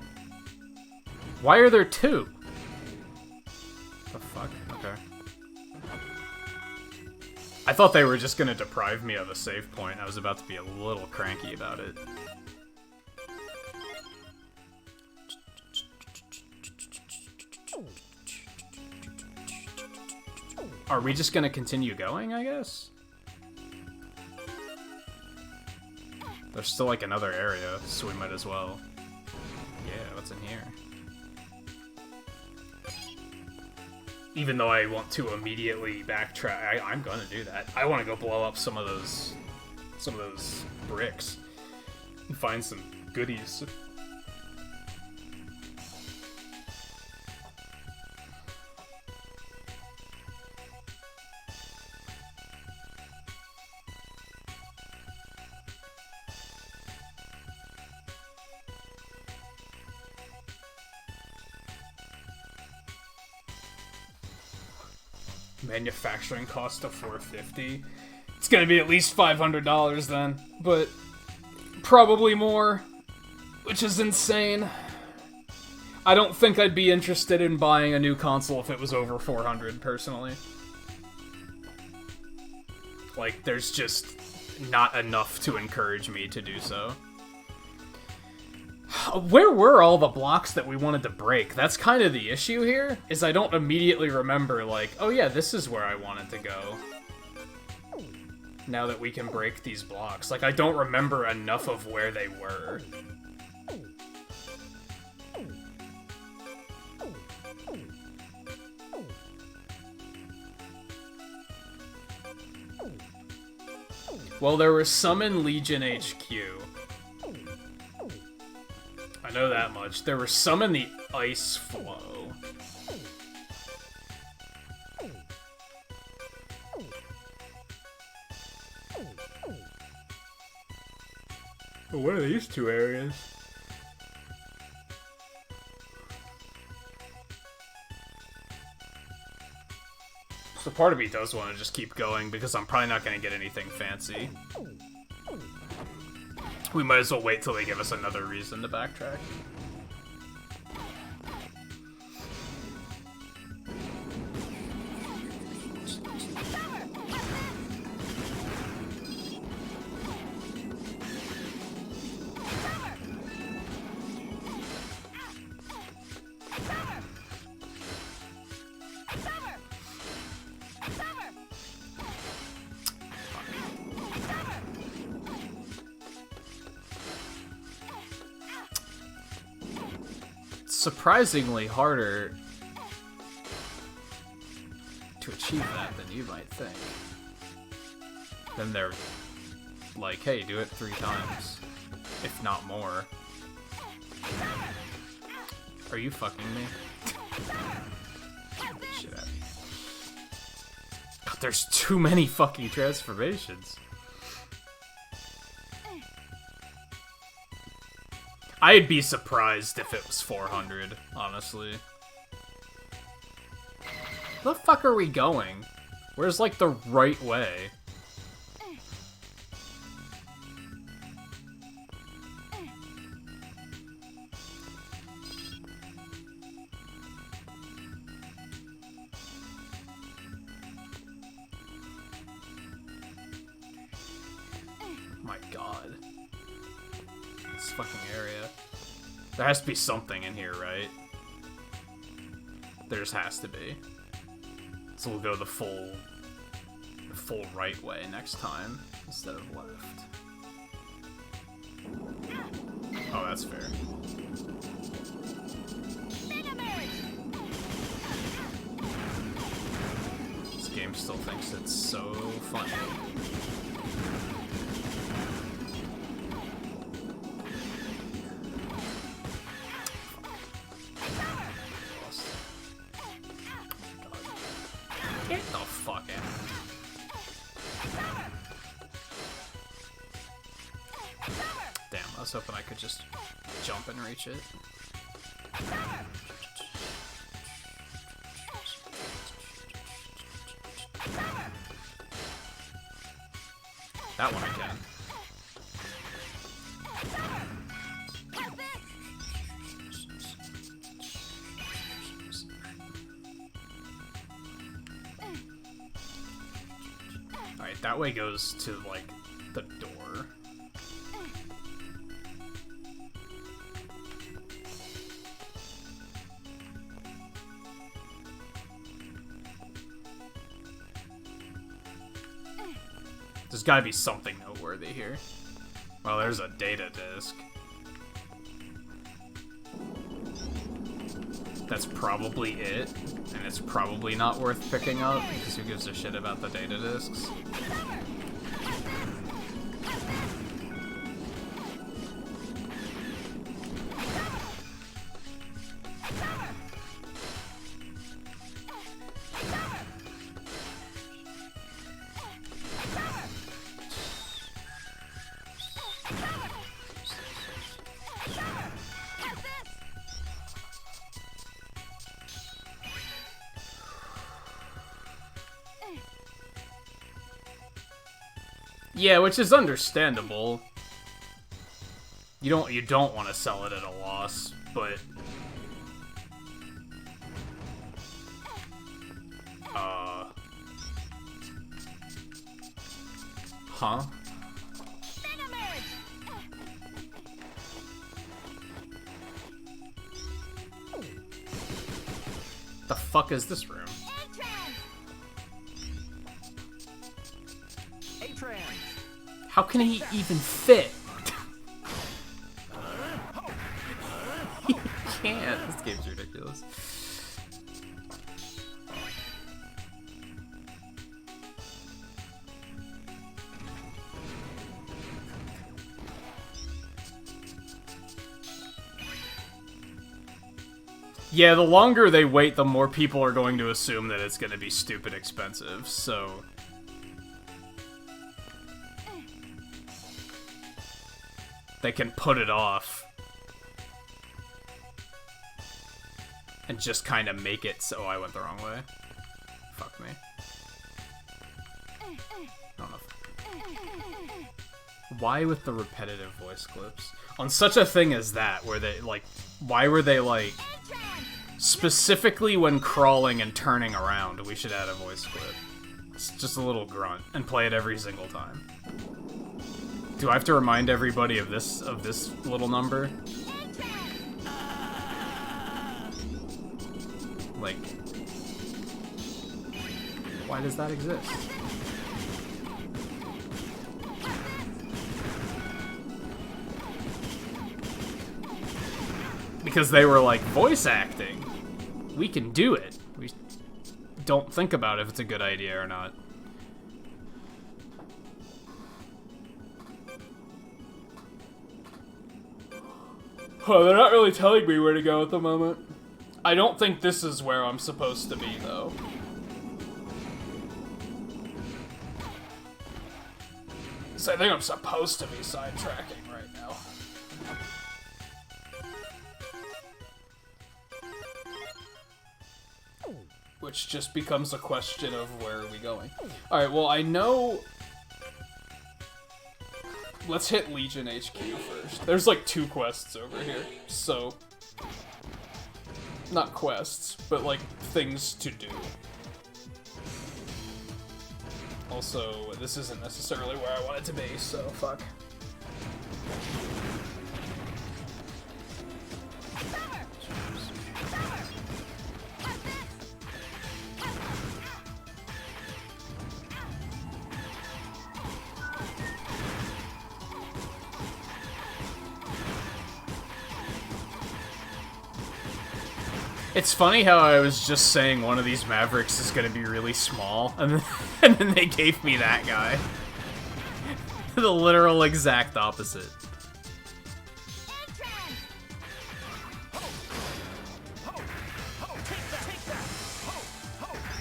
Why are there two? The fuck? Okay. I thought they were just gonna deprive me of a save point. I was about to be a little cranky about it. Are we just gonna continue going, I guess? There's still like another area, so we might as well. Yeah, what's in here? Even though I want to immediately backtrack, I'm gonna do that. I want to go blow up some of those bricks and find some goodies. manufacturing cost of $450. It's gonna be at least $500 then, but probably more, which is insane. I don't think I'd be interested in buying a new console if it was over $400, personally. Like, there's just not enough to encourage me to do so. Where were all the blocks that we wanted to break? That's kind of the issue here, is I don't immediately remember, like, oh yeah, this is where I wanted to go. Now that we can break these blocks. Like, I don't remember enough of where they were. Well, there were some in Legion HQ. I know that much. There were some in the ice flow. Well, what are these two areas? So part of me does want to just keep going because I'm probably not going to get anything fancy. We might as well wait till they give us another reason to backtrack. Surprisingly harder to achieve that than you might think. Then they're like, hey, do it 3 times, if not more. Are you fucking me? Shit out. God, there's too many fucking transformations. I'd be surprised if it was 400, honestly. Where the fuck are we going? Where's, like, the right way? My god. This fucking area. There has to be something in here, right? There just has to be. So we'll go the full right way next time instead of left. Oh, that's fair. This game still thinks it's so funny. Get the fuck out. Damn, I was hoping I could just jump and reach it. That one I can. Alright, that way goes to, like, the door. There's gotta be something noteworthy here. Well, there's a data disk. That's probably it, and it's probably not worth picking up, because who gives a shit about the data disks? Yeah, which is understandable. You don't want to sell it at a loss, but huh? The fuck is this room? How can he even fit? He can't. This game's ridiculous. Yeah, the longer they wait, the more people are going to assume that it's going to be stupid expensive, so... they can put it off. And just kind of make it so... oh, I went the wrong way. Fuck me. I don't know. Why with the repetitive voice clips? On such a thing as that, where they, like... why were they, like... specifically when crawling and turning around, we should add a voice clip. It's just a little grunt, and play it every single time. Do I have to remind everybody of this little number? Like, why does that exist? Because they were like, voice acting. We can do it. We don't think about if it's a good idea or not. Oh, they're not really telling me where to go at the moment. I don't think this is where I'm supposed to be, though. So I think I'm supposed to be sidetracking right now. Which just becomes a question of where are we going. Alright, well, I know... let's hit Legion HQ first. There's like 2 quests over here, so... not quests, but like things to do. Also, this isn't necessarily where I want it to be, so fuck. It's funny how I was just saying one of these Mavericks is going to be really small, and then they gave me that guy. The literal exact opposite.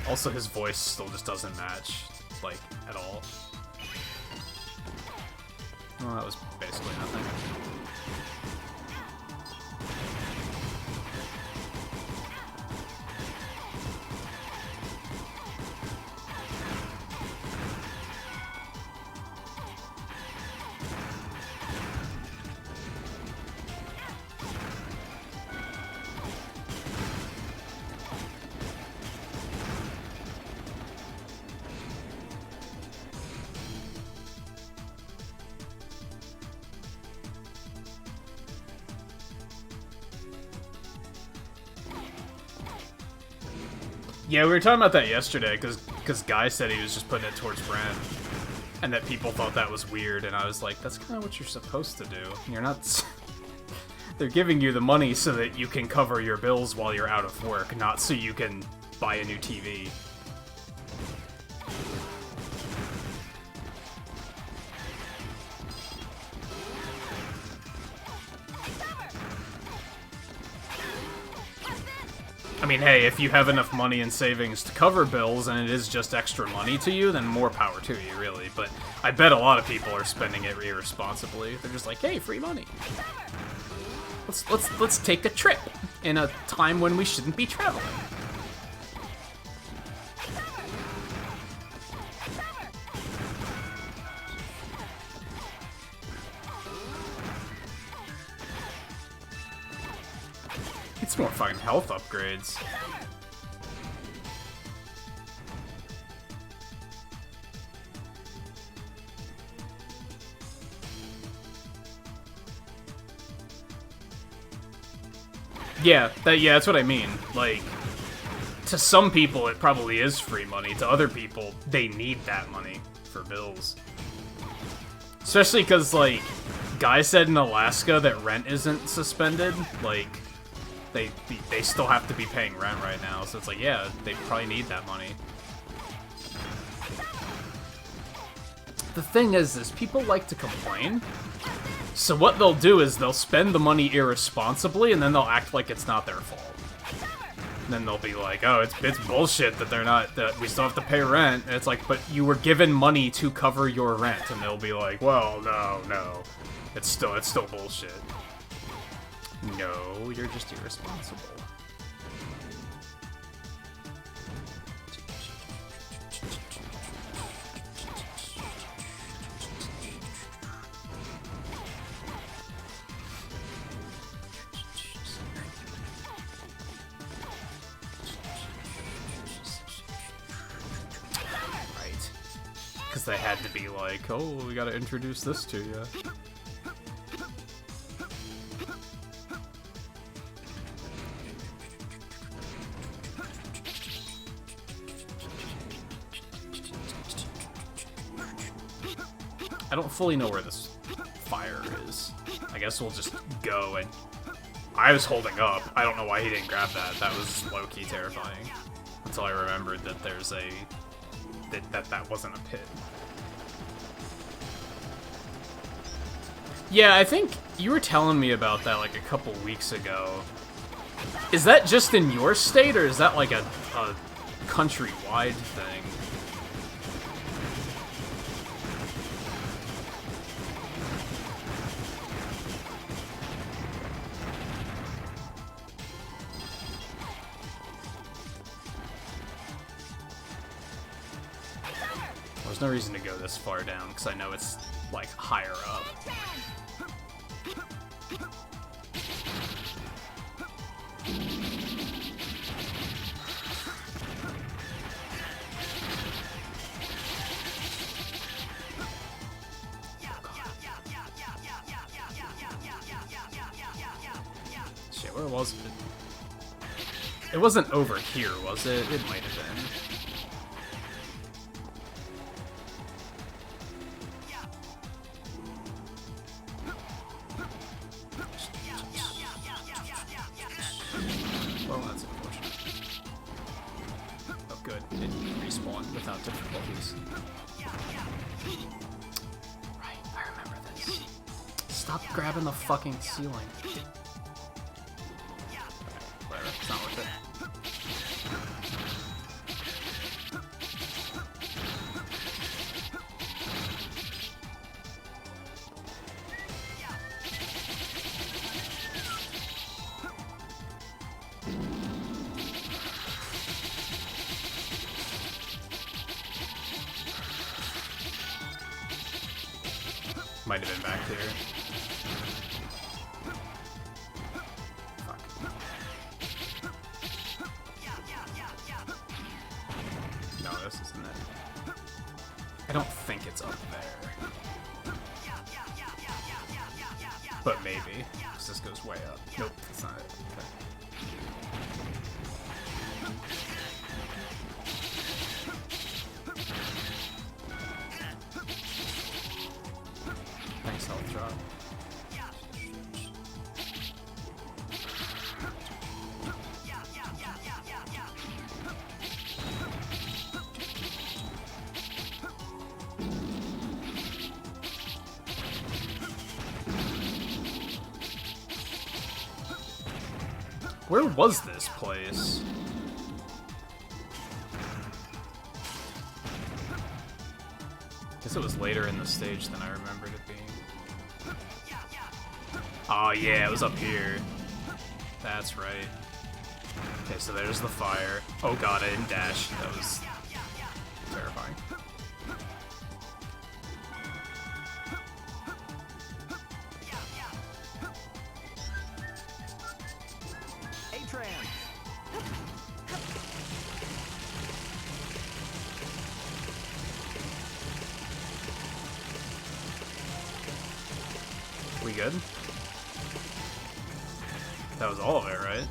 Also, his voice still just doesn't match, like, at all. Well, that was basically nothing. Yeah, we were talking about that yesterday, because Guy said he was just putting it towards rent, and that people thought that was weird, and I was like, that's kind of what you're supposed to do. You're not... They're giving you the money so that you can cover your bills while you're out of work, not so you can buy a new TV. I mean, hey, if you have enough money in savings to cover bills and it is just extra money to you, then more power to you, really. But I bet a lot of people are spending it irresponsibly. They're just like, hey, free money. Let's take a trip in a time when we shouldn't be traveling. need some more fucking health upgrades. Yeah, that's what I mean. Like, to some people it probably is free money. To other people, they need that money for bills. Especially because, like, Guy said in Alaska that rent isn't suspended. Like, they still have to be paying rent right now. So it's like, yeah, they probably need that money. The thing is people like to complain. So what they'll do is they'll spend the money irresponsibly, and then they'll act like it's not their fault. And then they'll be like, oh, it's bullshit that that we still have to pay rent. And it's like, but you were given money to cover your rent. And they'll be like, well, no. It's still bullshit. No, you're just irresponsible. Because they had to be like, oh, we gotta introduce this to you. I don't fully know where this fire is. I guess we'll just go and... I was holding up. I don't know why he didn't grab that. That was low-key terrifying. Until I remembered that there's a... That wasn't a pit. Yeah, I think you were telling me about that like a couple weeks ago. Is that just in your state, or is that like a countrywide thing? There's no reason to go this far down, because I know it's, like, higher up. Shit, where was it? It wasn't over here, was it? It might have been. Well, that's unfortunate. Oh, good. It respawned without difficulties. Right, I remember this. Stop grabbing the fucking ceiling. Whatever, it's not worth it. Might have been back there. Fuck. No, this isn't it. I don't think it's up there. But maybe, because this goes way up. Nope, that's not it. Okay. Thanks, health drop. Where was this place? Guess it was later in the stage than I remembered it being. Oh yeah, it was up here. That's right. Okay, so there's the fire. Oh god, I didn't dash. That was terrifying. We good? That was all of it, right?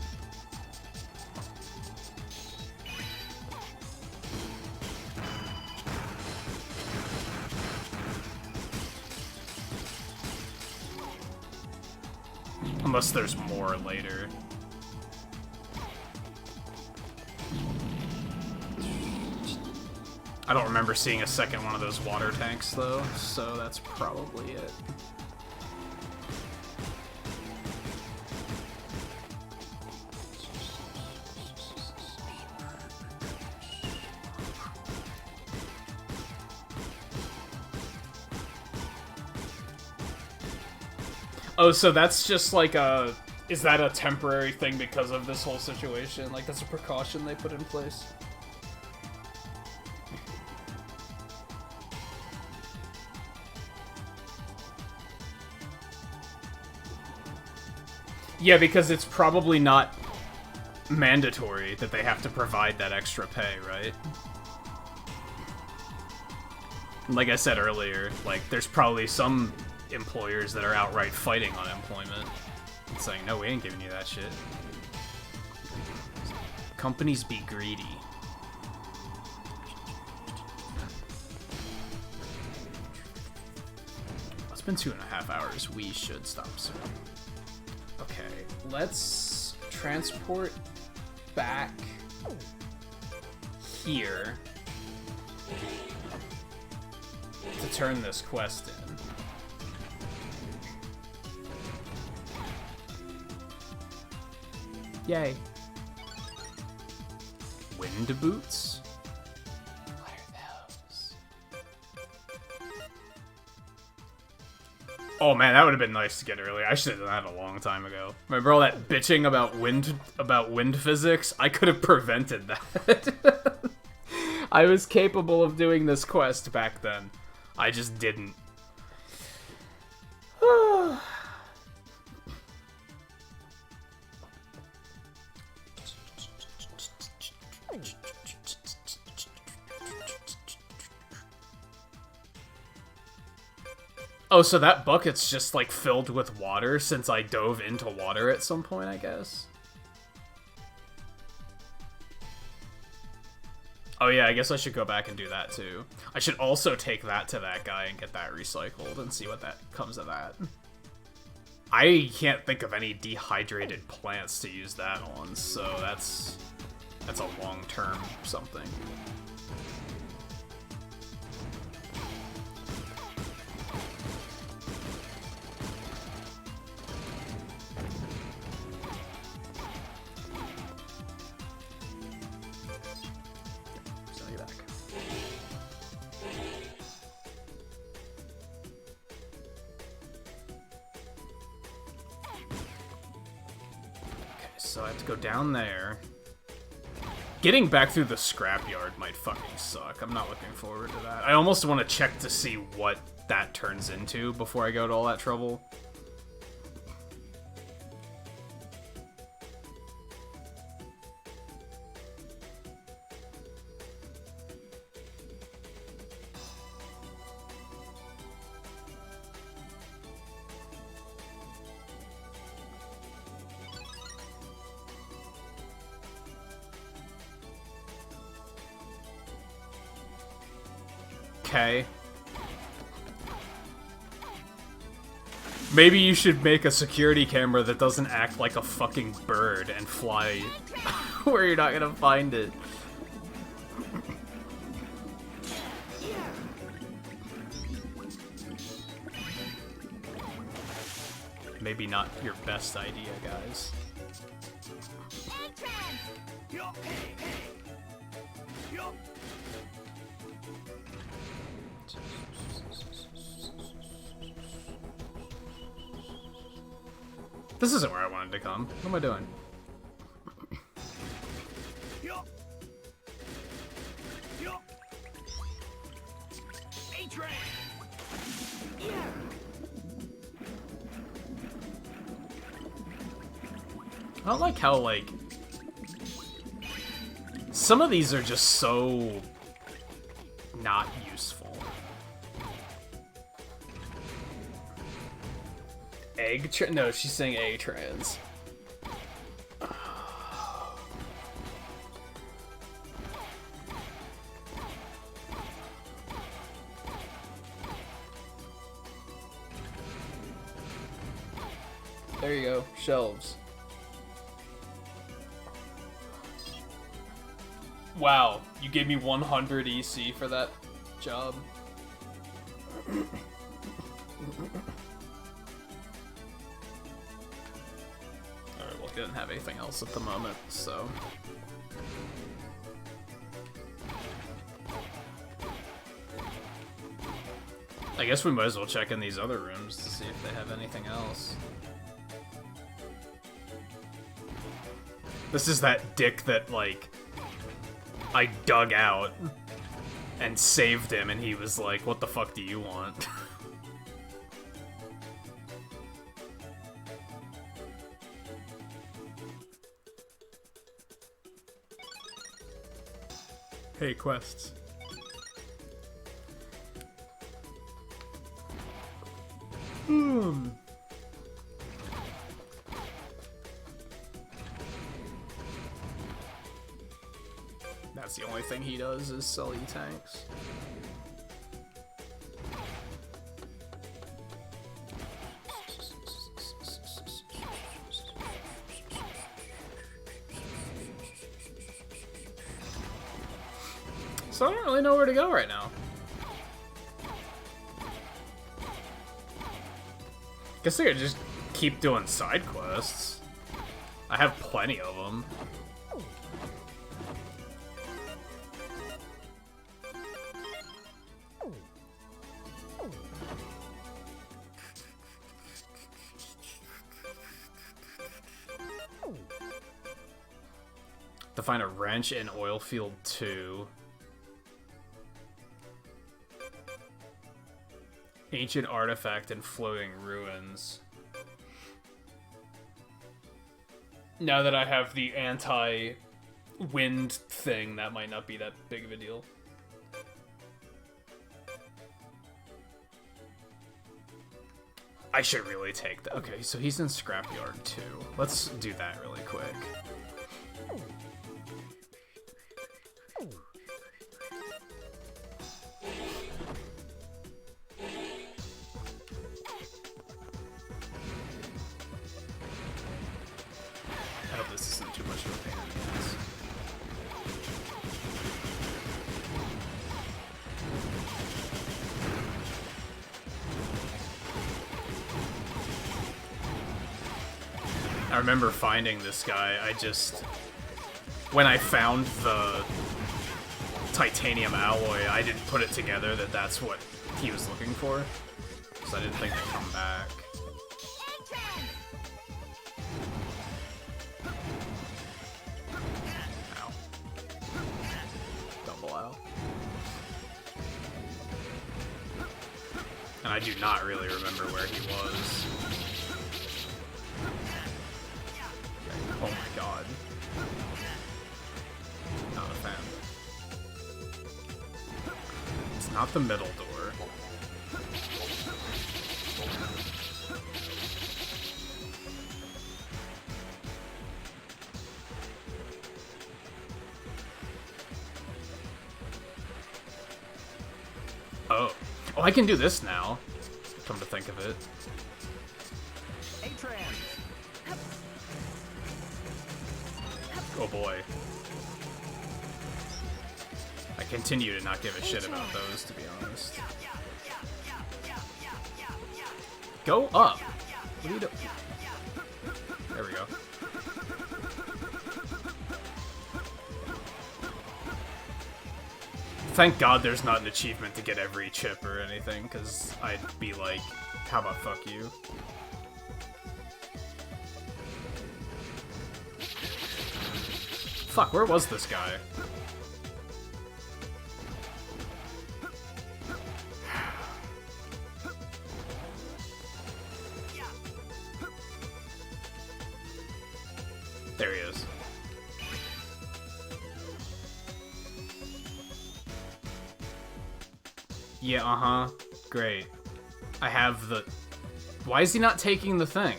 Unless there's more later. I don't remember seeing a second one of those water tanks, though, so that's probably it. Oh, so that's just like a... Is that a temporary thing because of this whole situation? Like, that's a precaution they put in place? Yeah, because it's probably not mandatory that they have to provide that extra pay, right? Like I said earlier, like, there's probably some employers that are outright fighting unemployment and saying, no, we ain't giving you that shit. Companies be greedy. It's been 2.5 hours. We should stop soon. Okay, let's transport back here to turn this quest in. Yay. Wind boots? What are those? Oh man, that would have been nice to get earlier. I should have done that a long time ago. Remember all that bitching about wind physics? I could have prevented that. I was capable of doing this quest back then. I just didn't. Oh, so that bucket's just, like, filled with water since I dove into water at some point, I guess? Oh yeah, I guess I should go back and do that, too. I should also take that to that guy and get that recycled and see what that comes of that. I can't think of any dehydrated plants to use that on, so that's a long-term something. So I have to go down there. Getting back through the scrapyard might fucking suck. I'm not looking forward to that. I almost want to check to see what that turns into before I go to all that trouble. Okay. Maybe you should make a security camera that doesn't act like a fucking bird and fly where you're not gonna find it. Maybe not your best idea, guys. This isn't where I wanted to come. What am I doing? I don't like how, like, Some of these are just so not useful. No, she's saying egg trans. There you go, shelves. Wow, you gave me 100 EC for that job. Alright, well, I didn't have anything else at the moment, so... I guess we might as well check in these other rooms to see if they have anything else. This is that dick that, like, I dug out and saved him, and he was like, what the fuck do you want? Hey, quests. That's the only thing he does is sell you tanks. So I don't really know where to go right now. Guess I could just keep doing side quests. I have plenty of them. To find a wrench in Oilfield 2. Ancient artifact in floating ruins. Now that I have the anti-wind thing, that might not be that big of a deal. I should really take that. Okay, so he's in Scrapyard 2. Let's do that really quick. I hope this isn't too much of a pain in the ass. I remember finding this guy, when I found the titanium alloy, I didn't put it together that that's what he was looking for, so I didn't think they'd come back. Ow. Double ow. And I do not really remember where he was. Oh my god. Not a fan. It's not the middle door. Oh. Oh, I can do this now. Come to think of it. Oh boy. I continue to not give a shit about those, to be honest. Go up! What are you doing? There we go. Thank God there's not an achievement to get every chip or anything, because I'd be like, how about fuck you? Fuck, where was this guy? There he is. Yeah, uh-huh. Great. I have the... Why is he not taking the thing?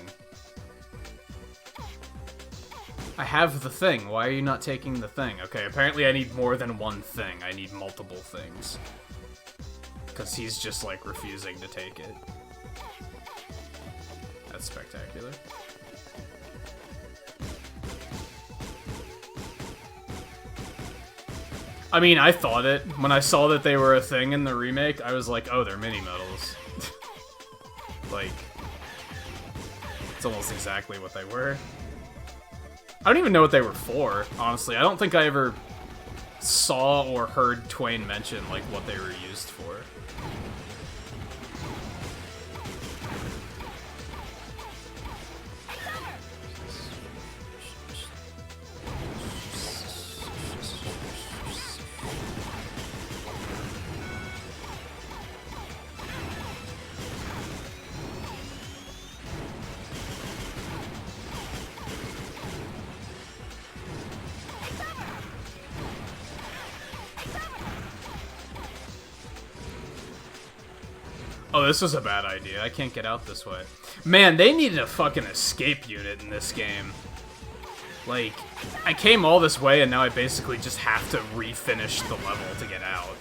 I have the thing. Why are you not taking the thing? Okay, apparently I need more than one thing. I need multiple things. Because he's just, like, refusing to take it. That's spectacular. I mean, I thought it. When I saw that they were a thing in the remake, I was like, oh, they're mini-medals. Like, it's almost exactly what they were. I don't even know what they were for, honestly. I don't think I ever saw or heard Twain mention, like, what they were used for. Oh, this was a bad idea. I can't get out this way. Man, they needed a fucking escape unit in this game. Like, I came all this way and now I basically just have to refinish the level to get out.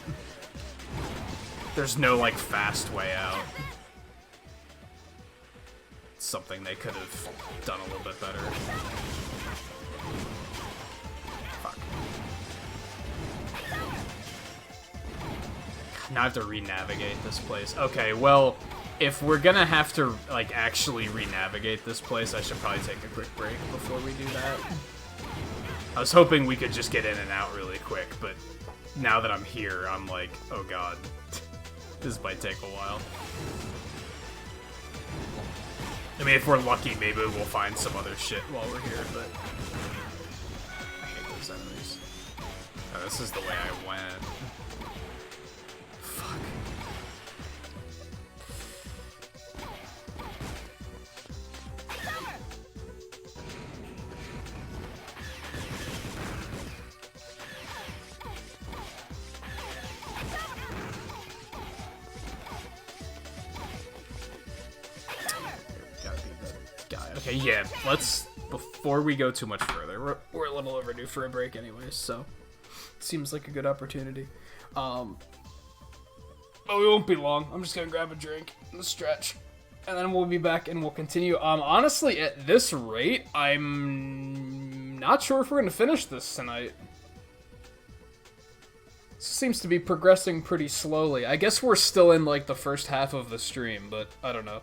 There's no, like, fast way out. It's something they could have done a little bit better. Fuck. Now I have to re-navigate this place. Okay, well, if we're gonna have to, like, actually re-navigate this place, I should probably take a quick break before we do that. I was hoping we could just get in and out really quick, but now that I'm here, I'm like, oh god. This might take a while. I mean, if we're lucky, maybe we'll find some other shit while we're here, but... I hate those enemies. Oh, this is the way I went. Fuck. Okay, yeah, let's, before we go too much further, we're a little overdue for a break anyways, so it seems like a good opportunity. But we won't be long. I'm just gonna grab a drink and stretch, and then we'll be back and we'll continue. Honestly, at this rate, I'm not sure if we're gonna finish this tonight. This seems to be progressing pretty slowly. I guess we're still in, like, the first half of the stream, but I don't know.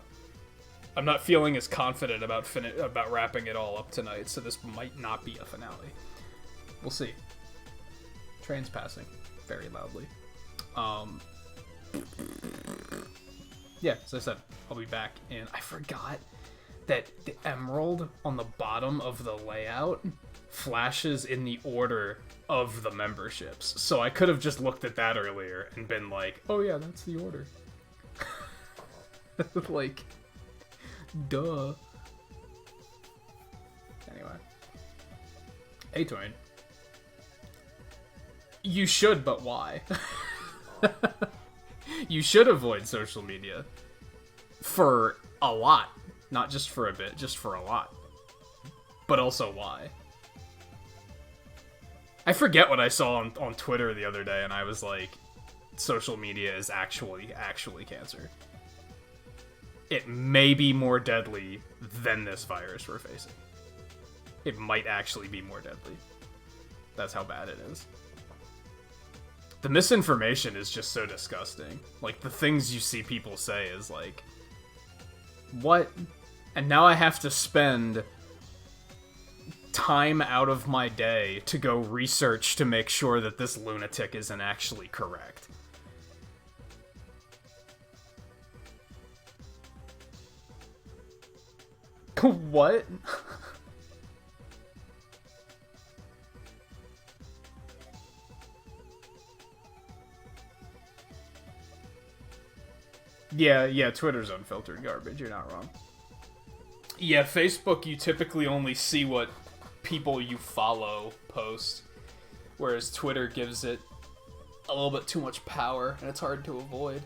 I'm not feeling as confident about wrapping it all up tonight, so this might not be a finale. We'll see. Train's passing very loudly. Yeah, as I said, I'll be back, and I forgot that the emerald on the bottom of the layout flashes in the order of the memberships. So I could have just looked at that earlier and been like, oh yeah, that's the order. Like... Duh. Anyway. Hey, Twain. You should, but why? You should avoid social media. For a lot. Not just for a bit, just for a lot. But also why? I forget what I saw on Twitter the other day, and I was like, social media is actually cancer. It may be more deadly than this virus we're facing. It might actually be more deadly. That's how bad it is. The misinformation is just so disgusting. Like, the things you see people say is like, what? And now I have to spend time out of my day to go research to make sure that this lunatic isn't actually correct. What? Yeah, Twitter's unfiltered garbage, you're not wrong. Yeah, Facebook, you typically only see what people you follow post, whereas Twitter gives it a little bit too much power, and it's hard to avoid.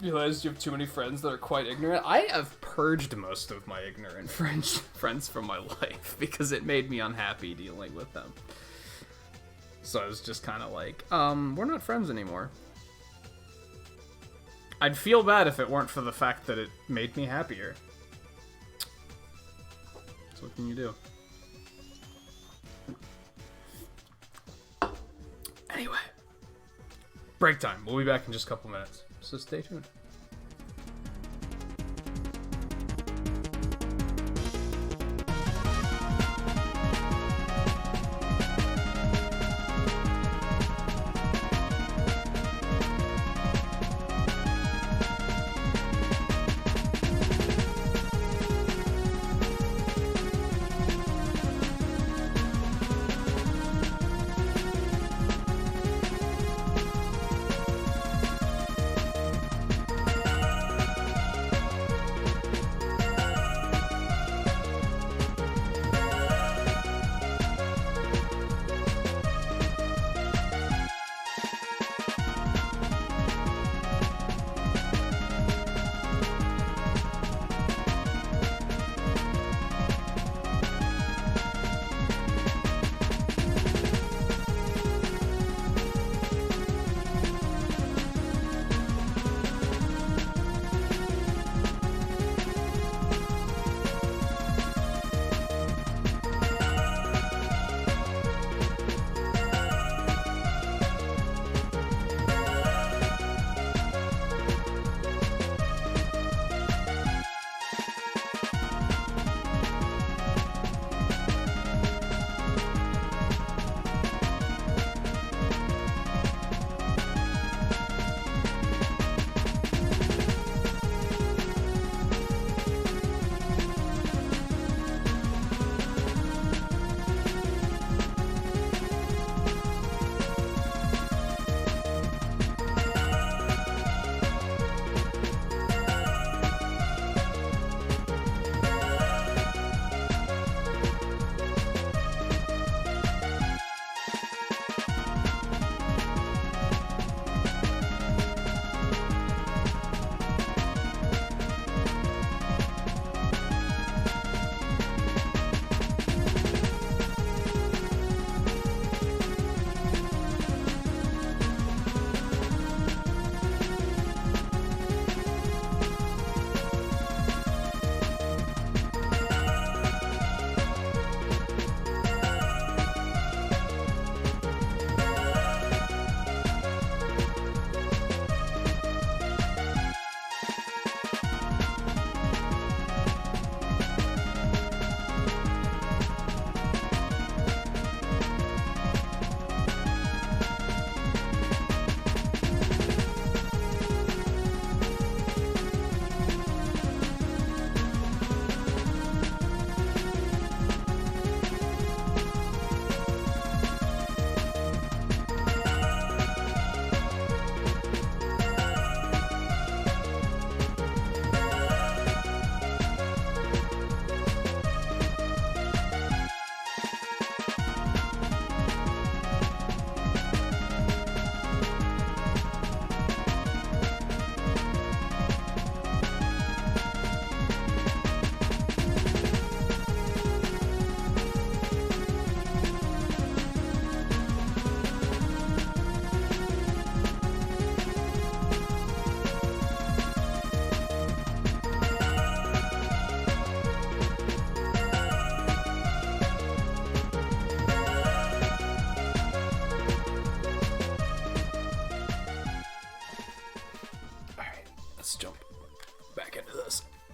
realized you have too many friends that are quite ignorant. I have purged most of my ignorant friends from my life because it made me unhappy dealing with them. So I was just kind of like, we're not friends anymore. I'd feel bad if it weren't for the fact that it made me happier. So what can you do? Anyway. Break time. We'll be back in just a couple minutes. So stay tuned.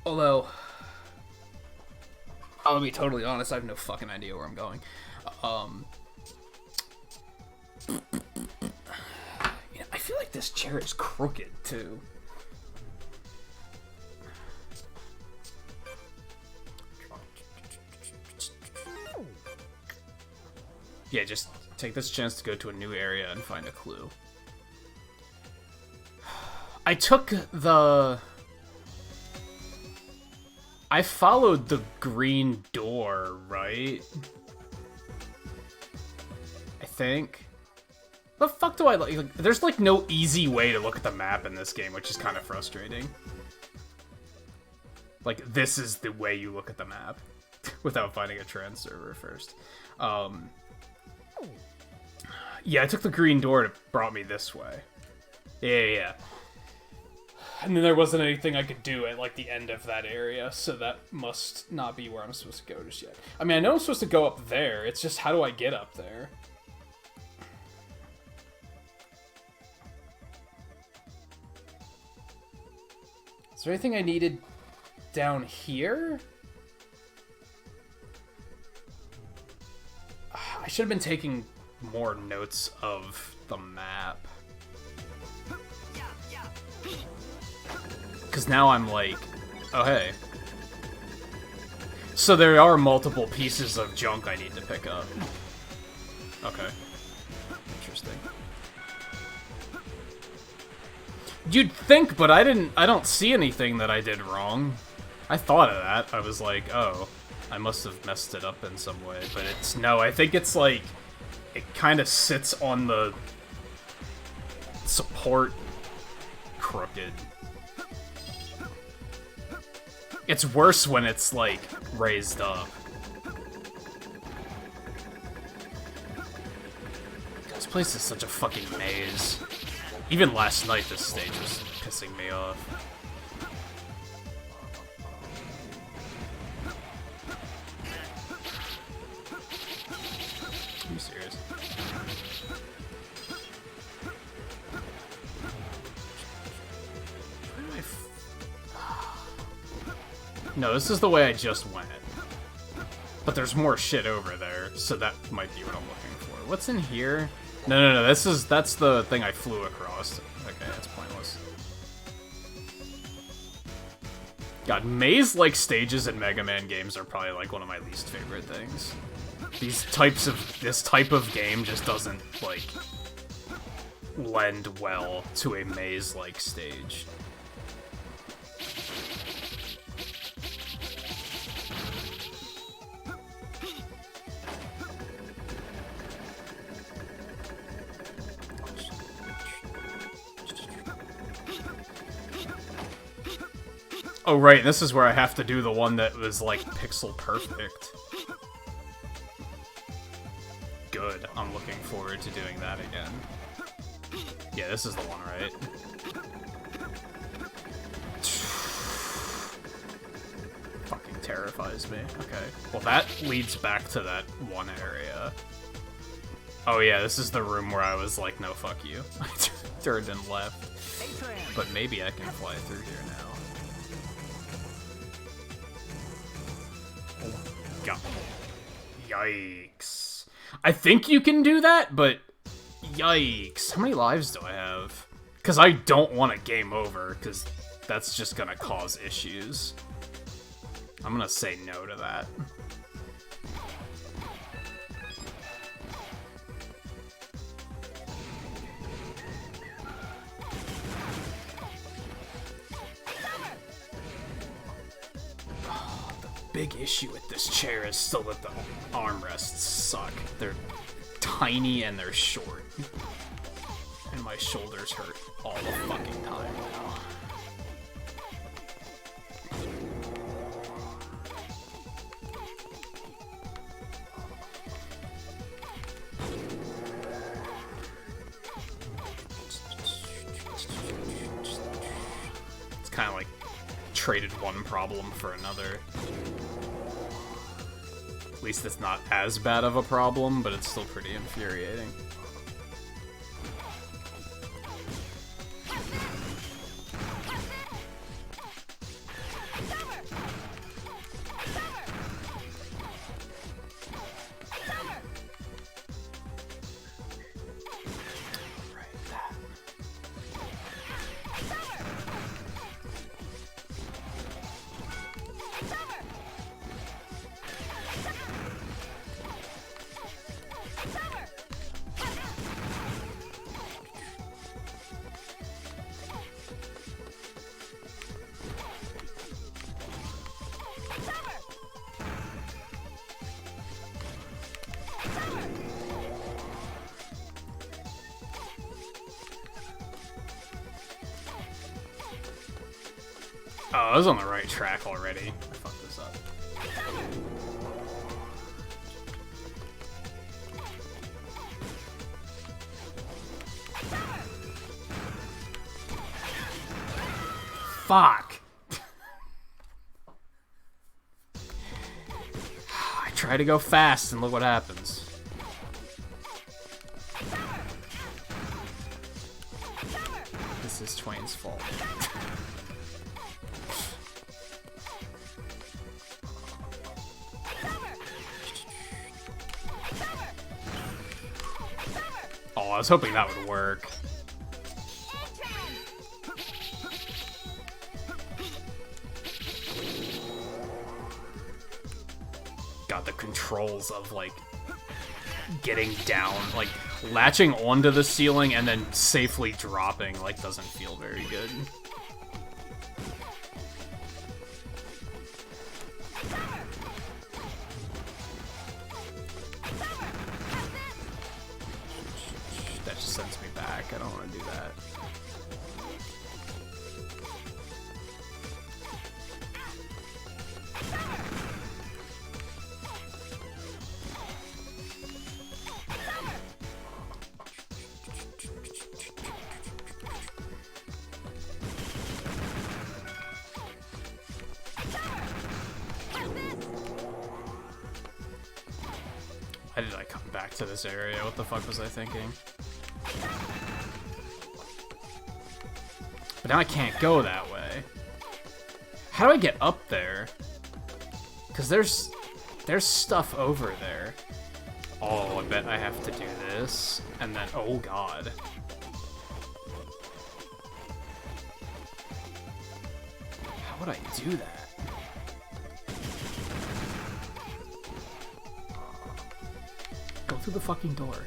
Although, I'll be totally honest, I have no fucking idea where I'm going. Yeah, I feel like this chair is crooked, too. Yeah, just take this chance to go to a new area and find a clue. I followed the green door, right? I think. The fuck do I like? There's like no easy way to look at the map in this game, which is kind of frustrating. Like, this is the way you look at the map without finding a trans server first. Yeah, I took the green door that brought me this way. Yeah. And then there wasn't anything I could do at, like, the end of that area, so that must not be where I'm supposed to go just yet. I mean, I know I'm supposed to go up there, it's just how do I get up there? Is there anything I needed down here? I should have been taking more notes of the map. Because now I'm like, oh hey. So there are multiple pieces of junk I need to pick up. Okay. Interesting. You'd think, but I don't see anything that I did wrong. I thought of that. I was like, oh, I must have messed it up in some way. But it's, no, I think it's like, it kind of sits on the support crooked. It's worse when it's, like, raised up. This place is such a fucking maze. Even last night, this stage was pissing me off. Are you serious? No, this is the way I just went. But there's more shit over there, so that might be what I'm looking for. What's in here? No, that's the thing I flew across. Okay, that's pointless. God, maze-like stages in Mega Man games are probably like one of my least favorite things. This type of game just doesn't, like, lend well to a maze-like stage. Oh, right, this is where I have to do the one that was, like, pixel perfect. Good. I'm looking forward to doing that again. Yeah, this is the one, right? Fucking terrifies me. Okay. Well, that leads back to that one area. Oh, yeah, this is the room where I was like, no, fuck you. I turned and left. But maybe I can fly through here now. God. Yikes. I think you can do that, but yikes. How many lives do I have? Because I don't want a game over, because that's just going to cause issues. I'm going to say no to that. Big issue with this chair is still that the armrests suck. They're tiny and they're short. And my shoulders hurt all the fucking time now. It's kind of like traded one problem for another. At least it's not as bad of a problem, but it's still pretty infuriating. Oh, I was on the right track already. I fucked this up. Fuck! I try to go fast and look what happens. This is Twain's fault. Oh, I was hoping that would work. God, the controls of, like, getting down, like, latching onto the ceiling and then safely dropping, like, doesn't feel very good. That just sends me back. I don't want to do that. Why did I come back to this area? What the fuck was I thinking? But now I can't go that way. How do I get up there? Because there's stuff over there. Oh, I bet I have to do this. And then, oh god. How would I do that? Go through the fucking door.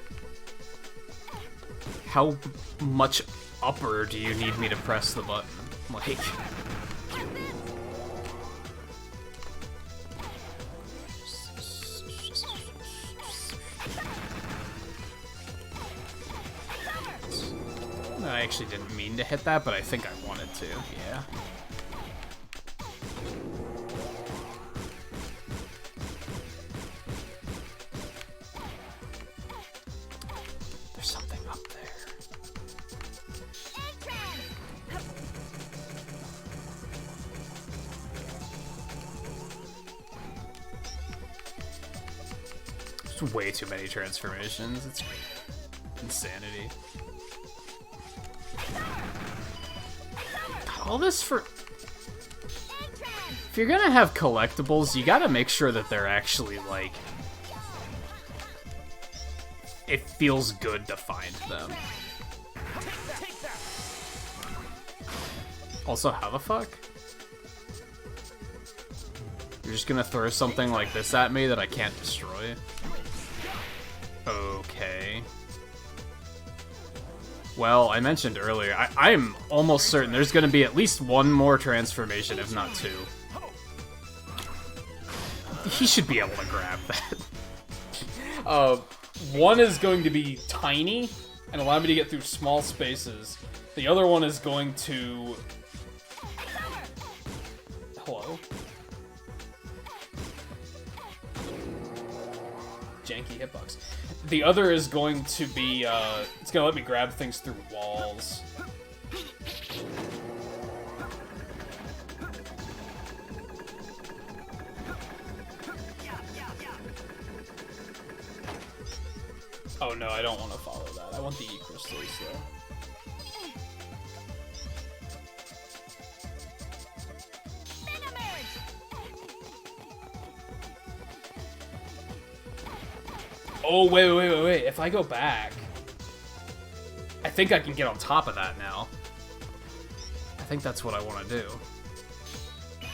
How much upper do you need me to press the button? Like... I actually didn't mean to hit that, but I think I wanted to, yeah. There's something up there. There's way too many transformations. It's insanity. All this for... If you're gonna have collectibles, you gotta make sure that they're actually, like... It feels good to find them. Also, how the fuck? You're just gonna throw something like this at me that I can't destroy? Okay. Well, I mentioned earlier, I'm almost certain there's going to be at least one more transformation, if not two. He should be able to grab that. One is going to be tiny and allow me to get through small spaces. The other one is going to... Hello? Janky hitbox. The other is going to be, it's gonna let me grab things through walls. Oh no, I don't want to follow that. I want the E-crystals, though. Oh, wait. If I go back... I think I can get on top of that now. I think that's what I want to do.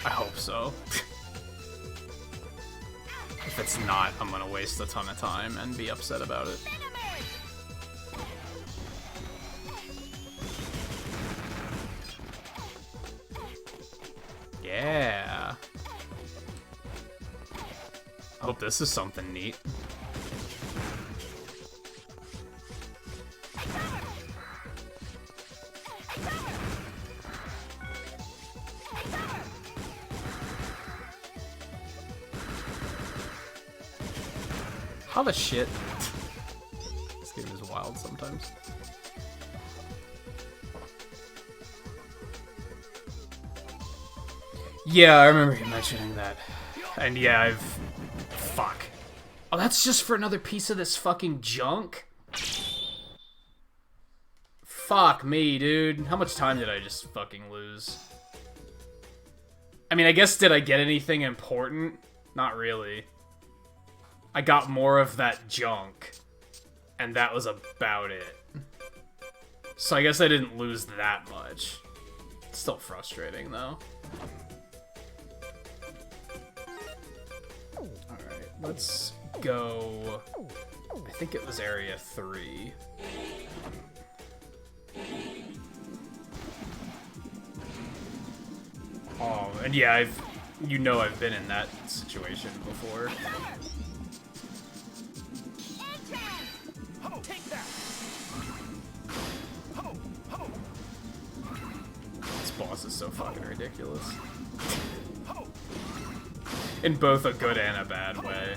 I hope so. If it's not, I'm gonna waste a ton of time and be upset about it. Yeah. I hope this is something neat. How the shit? This game is wild sometimes. Yeah, I remember you mentioning that. And yeah, fuck. Oh, that's just for another piece of this fucking junk? Fuck me, dude. How much time did I just fucking lose? I mean, I guess did I get anything important? Not really. I got more of that junk. And that was about it. So I guess I didn't lose that much. It's still frustrating, though. Alright, let's go... I think it was Area 3. Oh, and yeah, I've been in that situation before. Take that. This boss is so fucking ridiculous. In both a good and a bad way,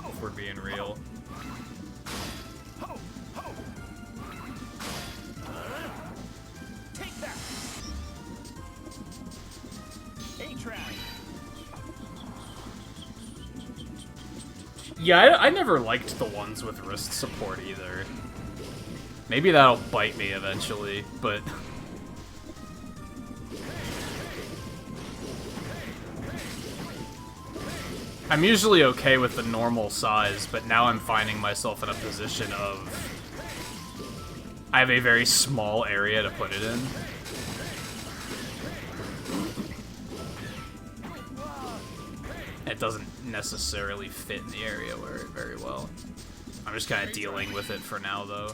if we're being real. Take that. Yeah, I never liked the ones with wrist support either. Maybe that'll bite me eventually, but... I'm usually okay with the normal size, but now I'm finding myself in a position of... I have a very small area to put it in. It doesn't necessarily fit in the area very well. I'm just kind of dealing with it for now, though.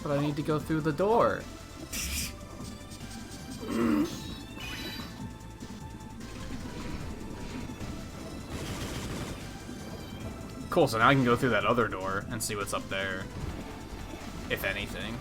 But I need to go through the door. Cool, so now I can go through that other door and see what's up there. If anything.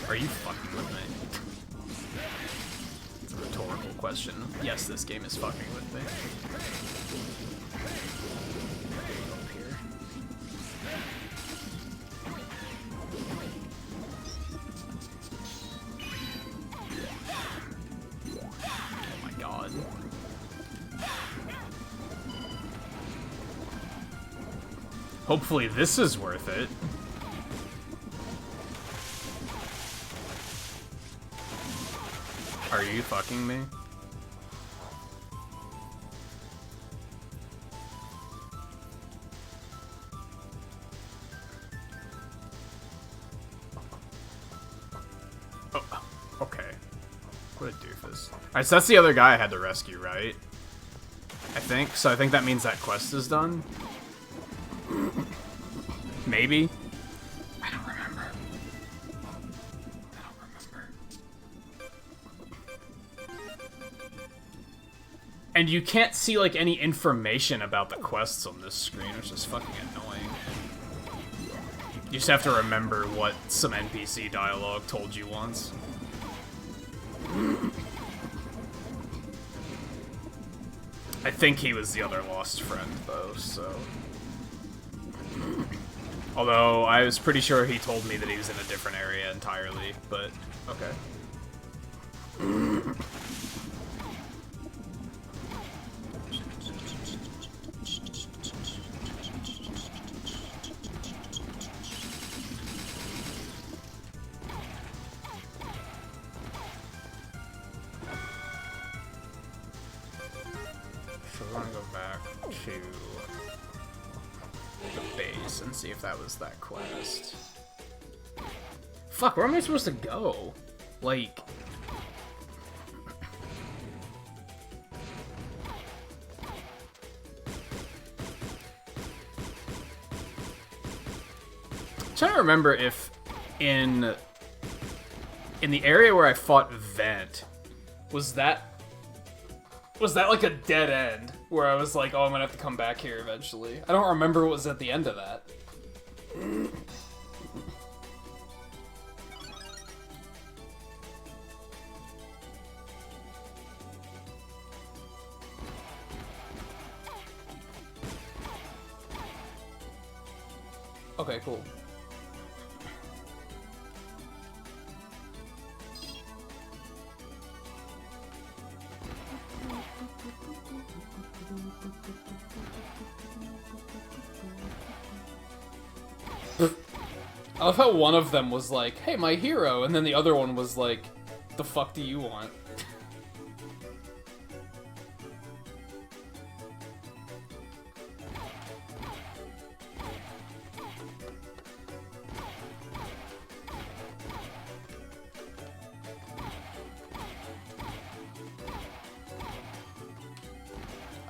Are you fucking with me? It's a rhetorical question. Yes, this game is fucking with me. Up here. Oh my god. Hopefully this is worth it. Are you fucking me? Oh, okay. What a doofus. Alright, so that's the other guy I had to rescue, right? I think. So I think that means that quest is done. Maybe? I don't remember. And you can't see, like, any information about the quests on this screen, which is fucking annoying. You just have to remember what some NPC dialogue told you once. I think he was the other lost friend, though, so... Although, I was pretty sure he told me that he was in a different area entirely, but... okay. So we're gonna go back to the base and see if that was that quest. Fuck, where am I supposed to go? Like... remember if in the area where I fought Vent, was that like a dead end where I was like, oh, I'm gonna have to come back here eventually. I don't remember what was at the end of that. Okay, cool. I love how one of them was like, hey, my hero, and then the other one was like, the fuck do you want?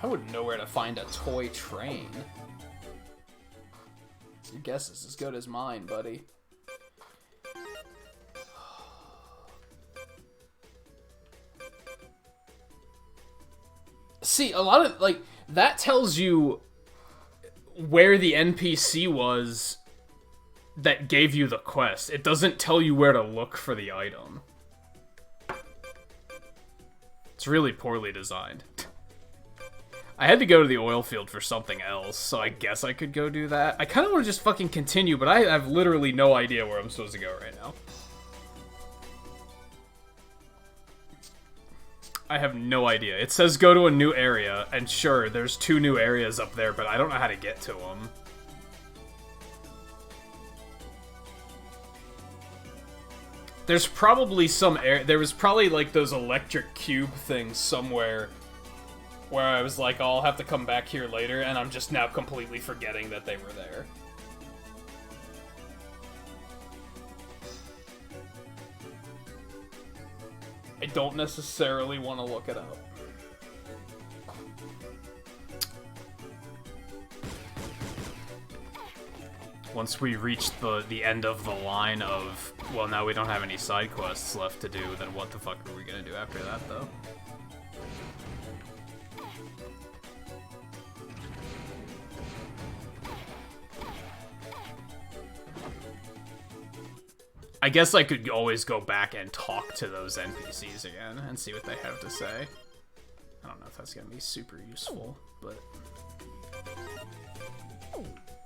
I wouldn't know where to find a toy train. Your guess is as good as mine, buddy. See, a lot of, like, that tells you where the NPC was that gave you the quest. It doesn't tell you where to look for the item. It's really poorly designed. I had to go to the oil field for something else, so I guess I could go do that. I kind of want to just fucking continue, but I have literally no idea where I'm supposed to go right now. I have no idea. It says go to a new area, and sure, there's 2 new areas up there, but I don't know how to get to them. There's probably some there was probably like those electric cube things somewhere where I was like, oh, I'll have to come back here later, and I'm just now completely forgetting that they were there. I don't necessarily want to look it up. Once we reach the end of the line of, well, now we don't have any side quests left to do, then what the fuck are we gonna do after that, though? I guess I could always go back and talk to those NPCs again and see what they have to say. I don't know if that's gonna be super useful, but...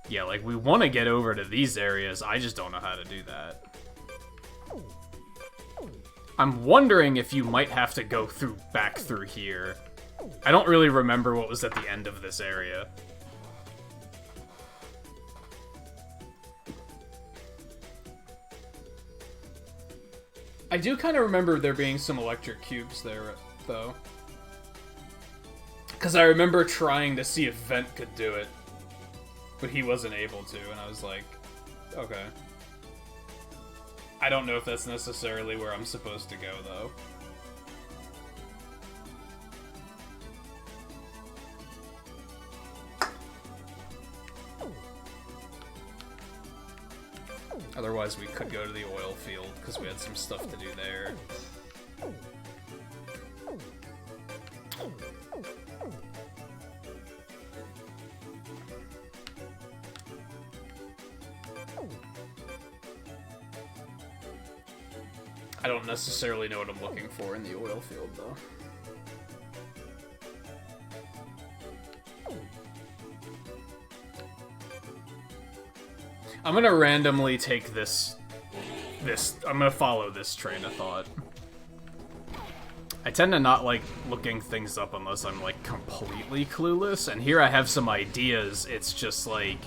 yeah, like, we want to get over to these areas, I just don't know how to do that. I'm wondering if you might have to go back through here. I don't really remember what was at the end of this area. I do kind of remember there being some electric cubes there, though. Because I remember trying to see if Vent could do it, but he wasn't able to, and I was like, okay. I don't know if that's necessarily where I'm supposed to go, though. Otherwise, we could go to the oil field, because we had some stuff to do there. I don't necessarily know what I'm looking for in the oil field, though. I'm gonna randomly take this, I'm gonna follow this train of thought. I tend to not like looking things up unless I'm like completely clueless, and here I have some ideas, it's just like,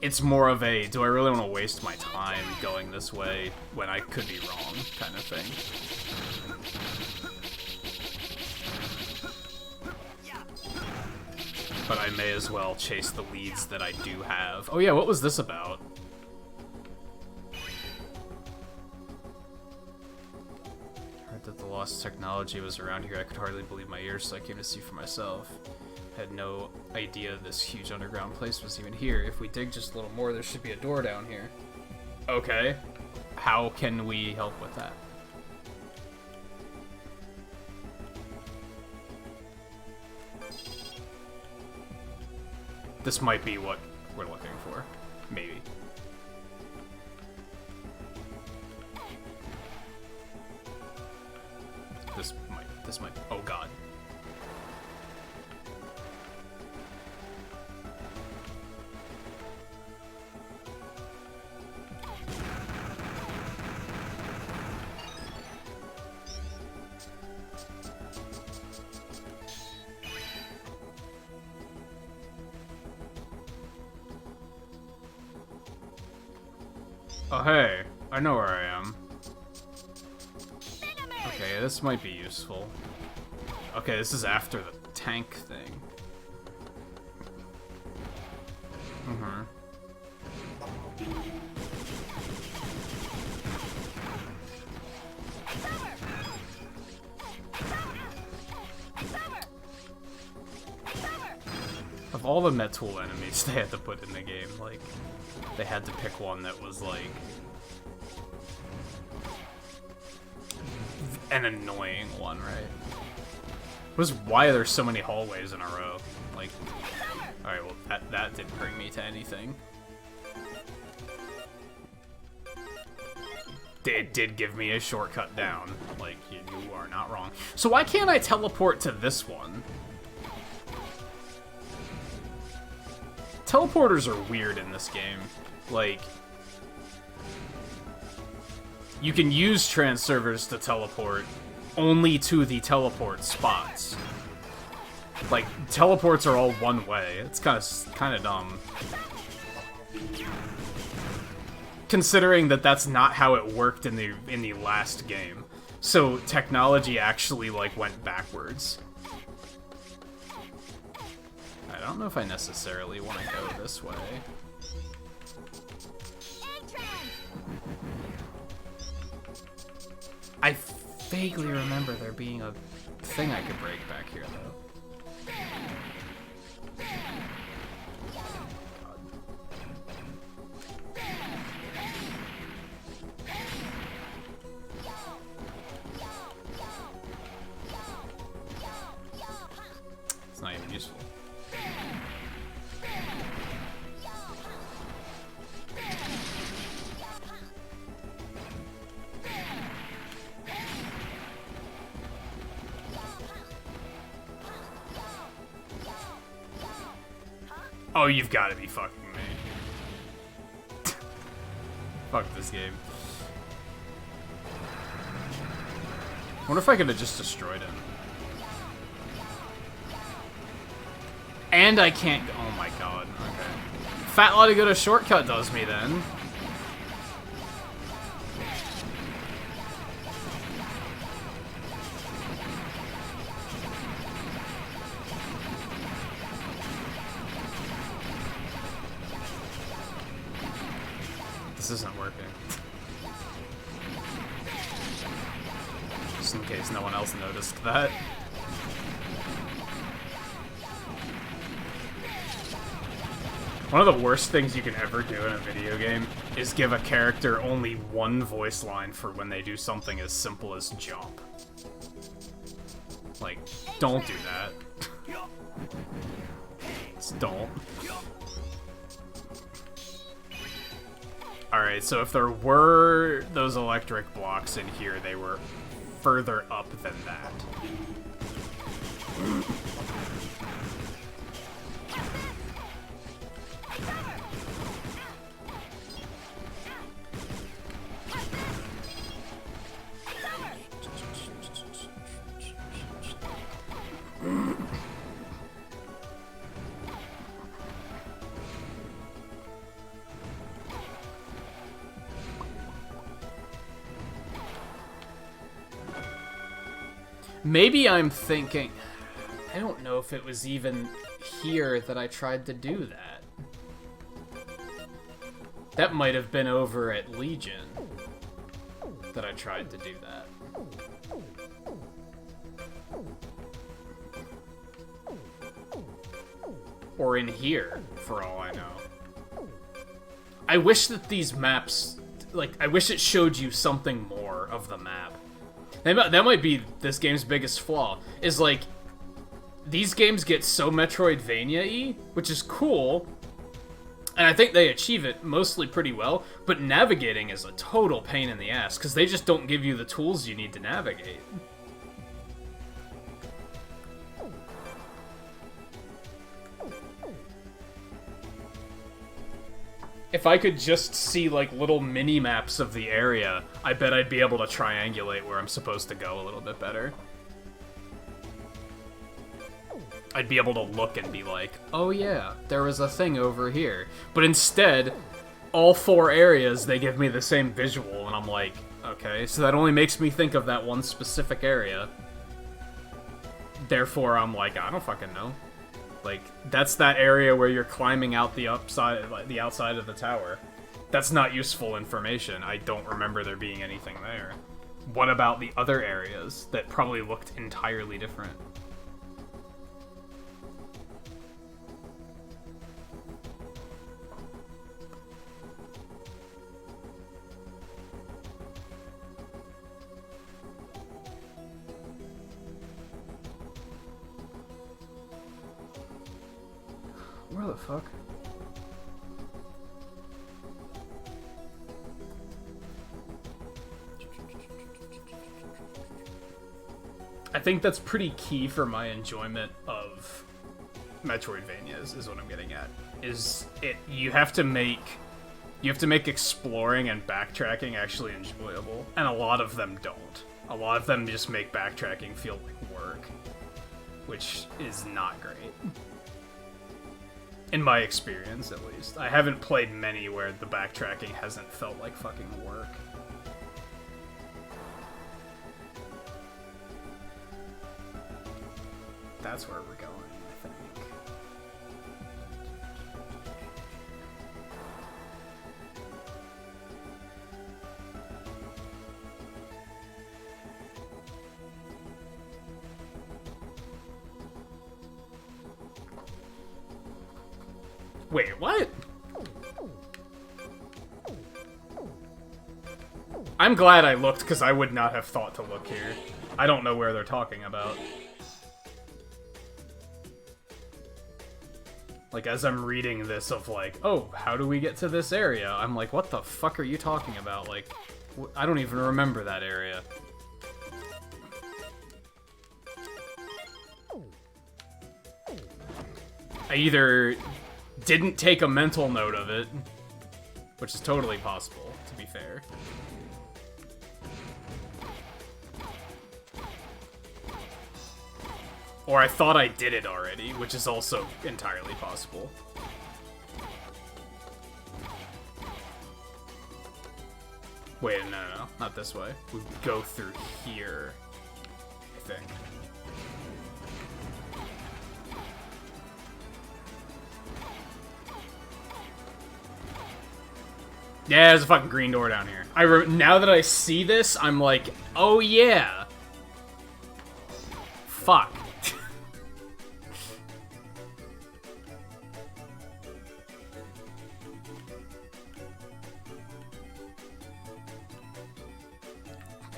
it's more of a, do I really want to waste my time going this way when I could be wrong kind of thing. But I may as well chase the leads that I do have. Oh yeah, what was this about? Heard that the lost technology was around here. I could hardly believe my ears, so I came to see for myself. Had no idea this huge underground place was even here. If we dig just a little more, there should be a door down here. Okay. How can we help with that? This might be what we're looking for. Maybe. This might, oh god. Oh hey, I know where I am. Okay, this might be useful. Okay, this is after the tank thing. Mm-hmm. Of all the Metal enemies they had to put in the game, like, they had to pick one that was, like, an annoying one, right? Why are there so many hallways in a row? Like, alright, well, that didn't bring me to anything. It did give me a shortcut down. Like, you are not wrong. So why can't I teleport to this one? Teleporters are weird in this game. Like, you can use transservers to teleport only to the teleport spots. Like, teleports are all one way. It's kind of dumb. Considering that that's not how it worked in the last game. So technology actually like went backwards. I don't know if I necessarily want to go this way. I vaguely remember there being a thing I could break back here, though. It's not even useful. Oh, you've got to be fucking me. Fuck this game. Wonder if I could have just destroyed him. And I can't. Oh my god. Okay. Fat lot of good a shortcut does me then. This isn't working. Just in case no one else noticed that. One of the worst things you can ever do in a video game is give a character only one voice line for when they do something as simple as jump. Like, don't do that. Just don't. Alright, so if there were those electric blocks in here, they were further up than that. Maybe I'm thinking... I don't know if it was even here that I tried to do that. That might have been over at Legion that I tried to do that. Or in here, for all I know. I wish that these maps like, I wish it showed you something more of the map. That might be this game's biggest flaw, is like, these games get so Metroidvania-y, which is cool, and I think they achieve it mostly pretty well, but navigating is a total pain in the ass, because they just don't give you the tools you need to navigate. If I could just see, like, little mini-maps of the area, I bet I'd be able to triangulate where I'm supposed to go a little bit better. I'd be able to look and be like, oh yeah, there was a thing over here. But instead, all 4 areas, they give me the same visual, and I'm like, okay, so that only makes me think of that one specific area. Therefore, I'm like, I don't fucking know. Like, that's that area where you're climbing out the outside of the tower. That's not useful information. I don't remember there being anything there. What about the other areas that probably looked entirely different? Where the fuck? I think that's pretty key for my enjoyment of Metroidvanias, is what I'm getting at. You have to make exploring and backtracking actually enjoyable, and a lot of them don't. A lot of them just make backtracking feel like work, which is not great. In my experience, at least. I haven't played many where the backtracking hasn't felt like fucking work. That's where we're going, I think. Wait, what? I'm glad I looked, because I would not have thought to look here. I don't know where they're talking about. Like, as I'm reading this of like, oh, how do we get to this area? I'm like, what the fuck are you talking about? Like, I don't even remember that area. I either didn't take a mental note of it, which is totally possible, to be fair. Or I thought I did it already, which is also entirely possible. Wait, no, not this way. We go through here, I think. Yeah, there's a fucking green door down here. Now that I see this, I'm like, oh yeah. Fuck.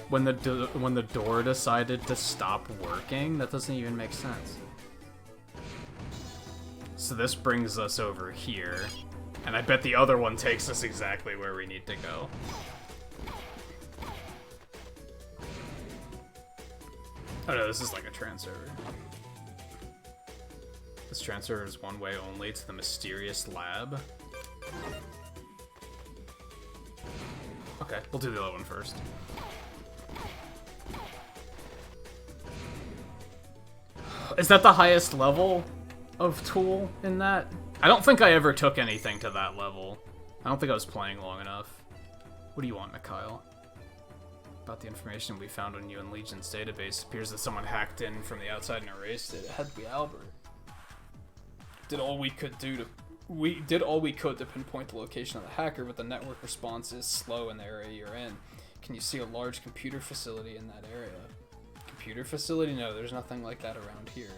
When the door decided to stop working, that doesn't even make sense. So this brings us over here. And I bet the other one takes us exactly where we need to go. Oh no, this is like a transfer. This transfer is one way only to the mysterious lab. Okay, we'll do the other one first. Is that the highest level of tool in that? I don't think I ever took anything to that level. I don't think I was playing long enough. What do you want, Mikhail? About the information we found on you in Legion's database, it appears that someone hacked in from the outside and erased it. It had to be Albert. Did all we could to pinpoint the location of the hacker, but the network response is slow in the area you're in. Can you see a large computer facility in that area? Computer facility? No, there's nothing like that around here.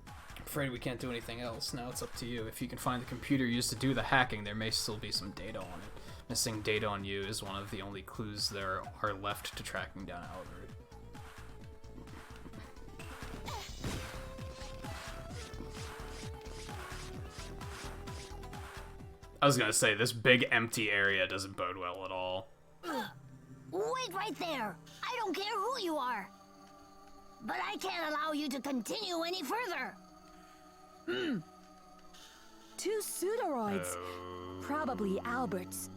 I'm afraid we can't do anything else. Now it's up to you. If you can find the computer used to do the hacking, there may still be some data on it. Missing data on you is one of the only clues there are left to tracking down Albert. I was gonna say, this big empty area doesn't bode well at all. Wait right there! I don't care who you are! But I can't allow you to continue any further! Two pseudoroids. Probably Albert's.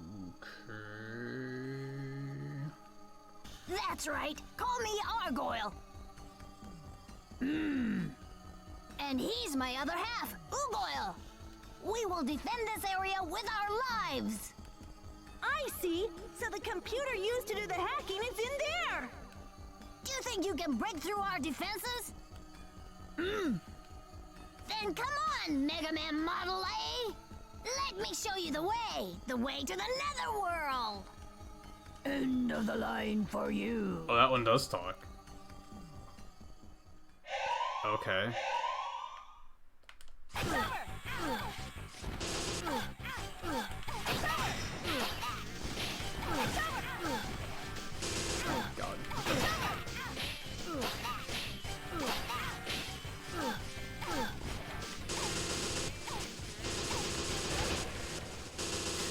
That's right! Call me Argoyle! And he's my other half, Ugoyle! We will defend this area with our lives! I see. So the computer used to do the hacking is in there. Do you think you can break through our defenses? Then come on, Mega Man Model A! Let me show you the way to the Netherworld! End of the line for you. Oh, that one does talk. Okay. God.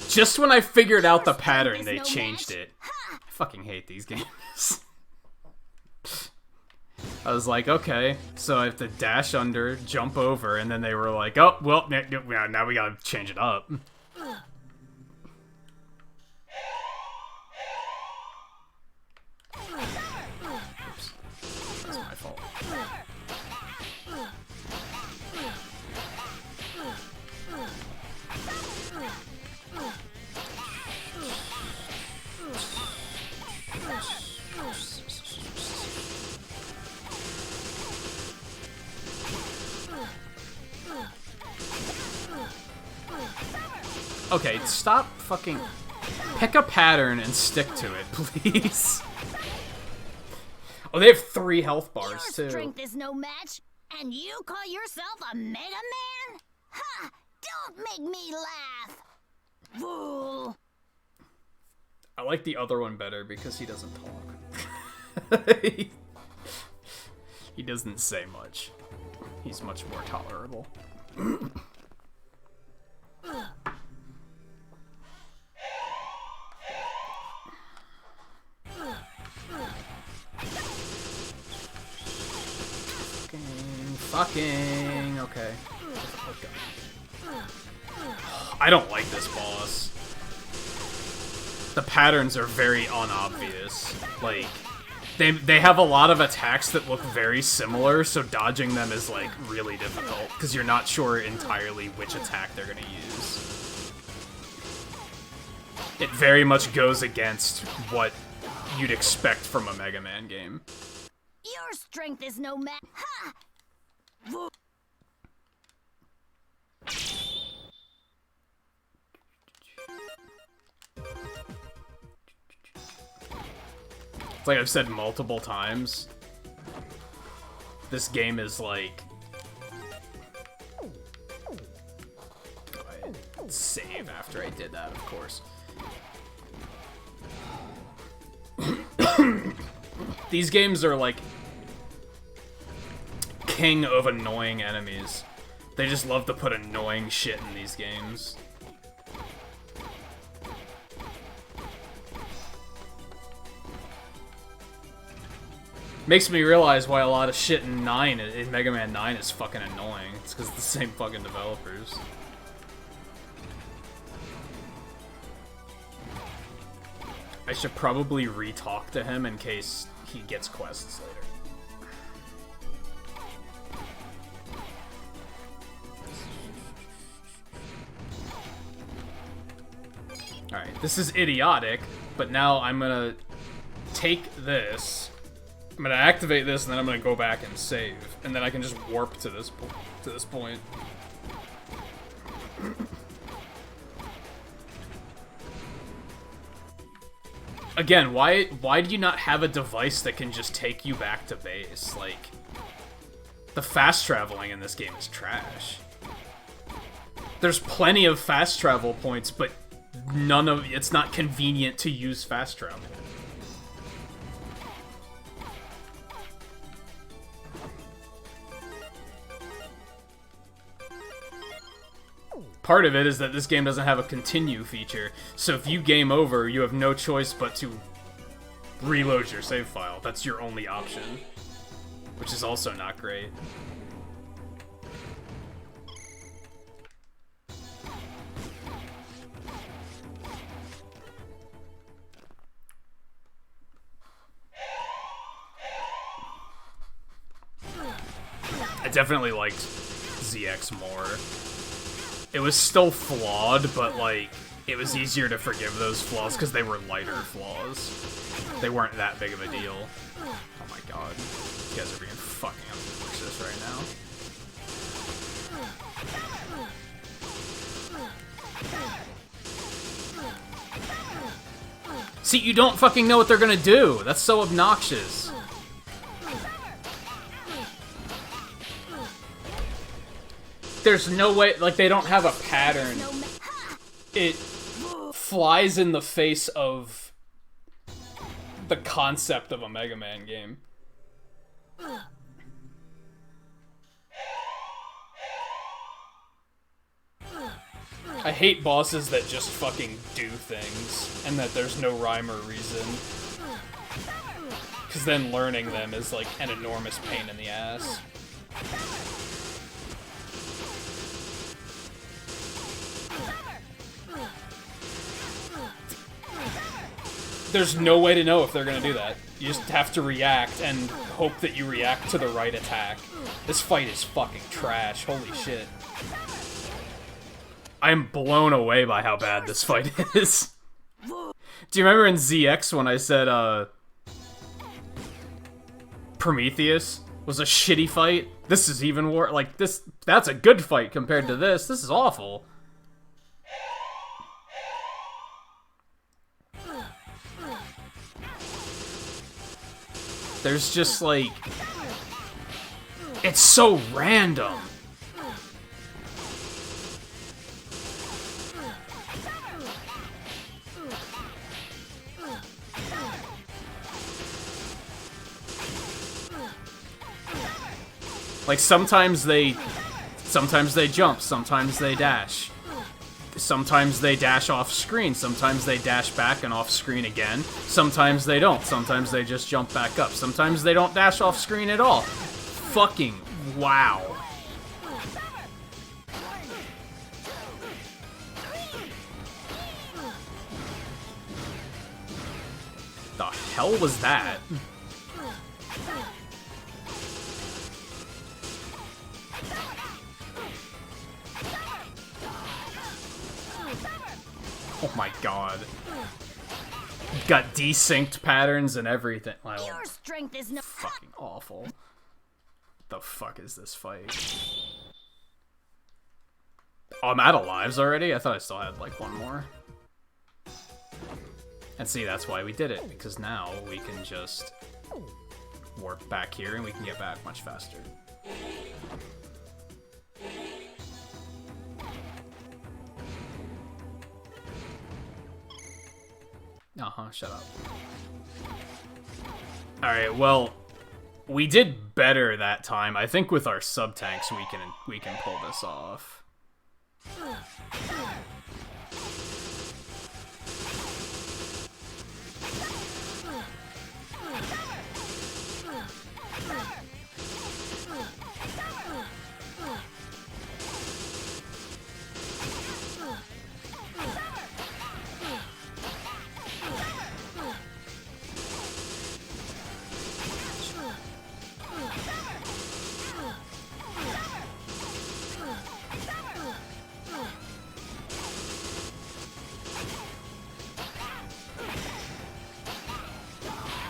Just when I figured out the pattern, they changed it. I fucking hate these games. I was like, okay, so I have to dash under, jump over, and then they were like, oh, well, now we gotta change it up. Oops. That's my fault. Okay, stop fucking... Pick a pattern and stick to it, please. Oh, they have 3 health bars, too. Your strength is no match, and you call yourself a Mega Man? Ha! Don't make me laugh! Fool! I like the other one better because he doesn't talk. He doesn't say much. He's much more tolerable. Fucking okay. I don't like this boss. The patterns are very unobvious. Like, they have a lot of attacks that look very similar, so dodging them is like really difficult because you're not sure entirely which attack they're gonna use. It very much goes against what you'd expect from a Mega Man game. Your strength is no match. Ha! It's like I've said multiple times. This game is like... I'd save after I did that, of course. These games are like king of annoying enemies. They just love to put annoying shit in these games. Makes me realize why a lot of shit in Mega Man 9 is fucking annoying. It's because it's the same fucking developers. I should probably re-talk to him in case he gets quests later. Alright, this is idiotic, but now I'm gonna take this, I'm gonna activate this, and then I'm gonna go back and save, and then I can just warp to this point. Again, why do you not have a device that can just take you back to base? Like, the fast traveling in this game is trash. There's plenty of fast travel points, but it's not convenient to use fast travel. Part of it is that this game doesn't have a continue feature, so if you game over, you have no choice but to reload your save file. That's your only option, which is also not great. I definitely liked ZX more. It was still flawed, but, like, it was easier to forgive those flaws because they were lighter flaws. They weren't that big of a deal. Oh my god. You guys are being fucking obnoxious right now. See, you don't fucking know what they're gonna do! That's so obnoxious. There's no way, like, they don't have a pattern. It flies in the face of the concept of a Mega Man game. I hate bosses that just fucking do things, and that there's no rhyme or reason. Because then learning them is, like, an enormous pain in the ass. There's no way to know if they're gonna do that. You just have to react and hope that you react to the right attack. This fight is fucking trash, holy shit. I'm blown away by how bad this fight is. Do you remember in ZX when I said, Prometheus was a shitty fight? This is even worse. Like, that's a good fight compared to this. This is awful. There's just, like... It's so random. Like, sometimes they jump, sometimes they dash. Sometimes they dash off screen, sometimes they dash back and off screen again. Sometimes they don't, sometimes they just jump back up. Sometimes they don't dash off screen at all. Fucking wow. The hell was that? Oh my god. Got desynced patterns and everything. Well, Your strength is no fucking awful. What the fuck is this fight? Oh, I'm out of lives already? I thought I still had, like, one more. And see, that's why we did it, because now we can just warp back here and we can get back much faster. Uh-huh, shut up. Alright, well, we did better that time. I think with our sub-tanks we can pull this off.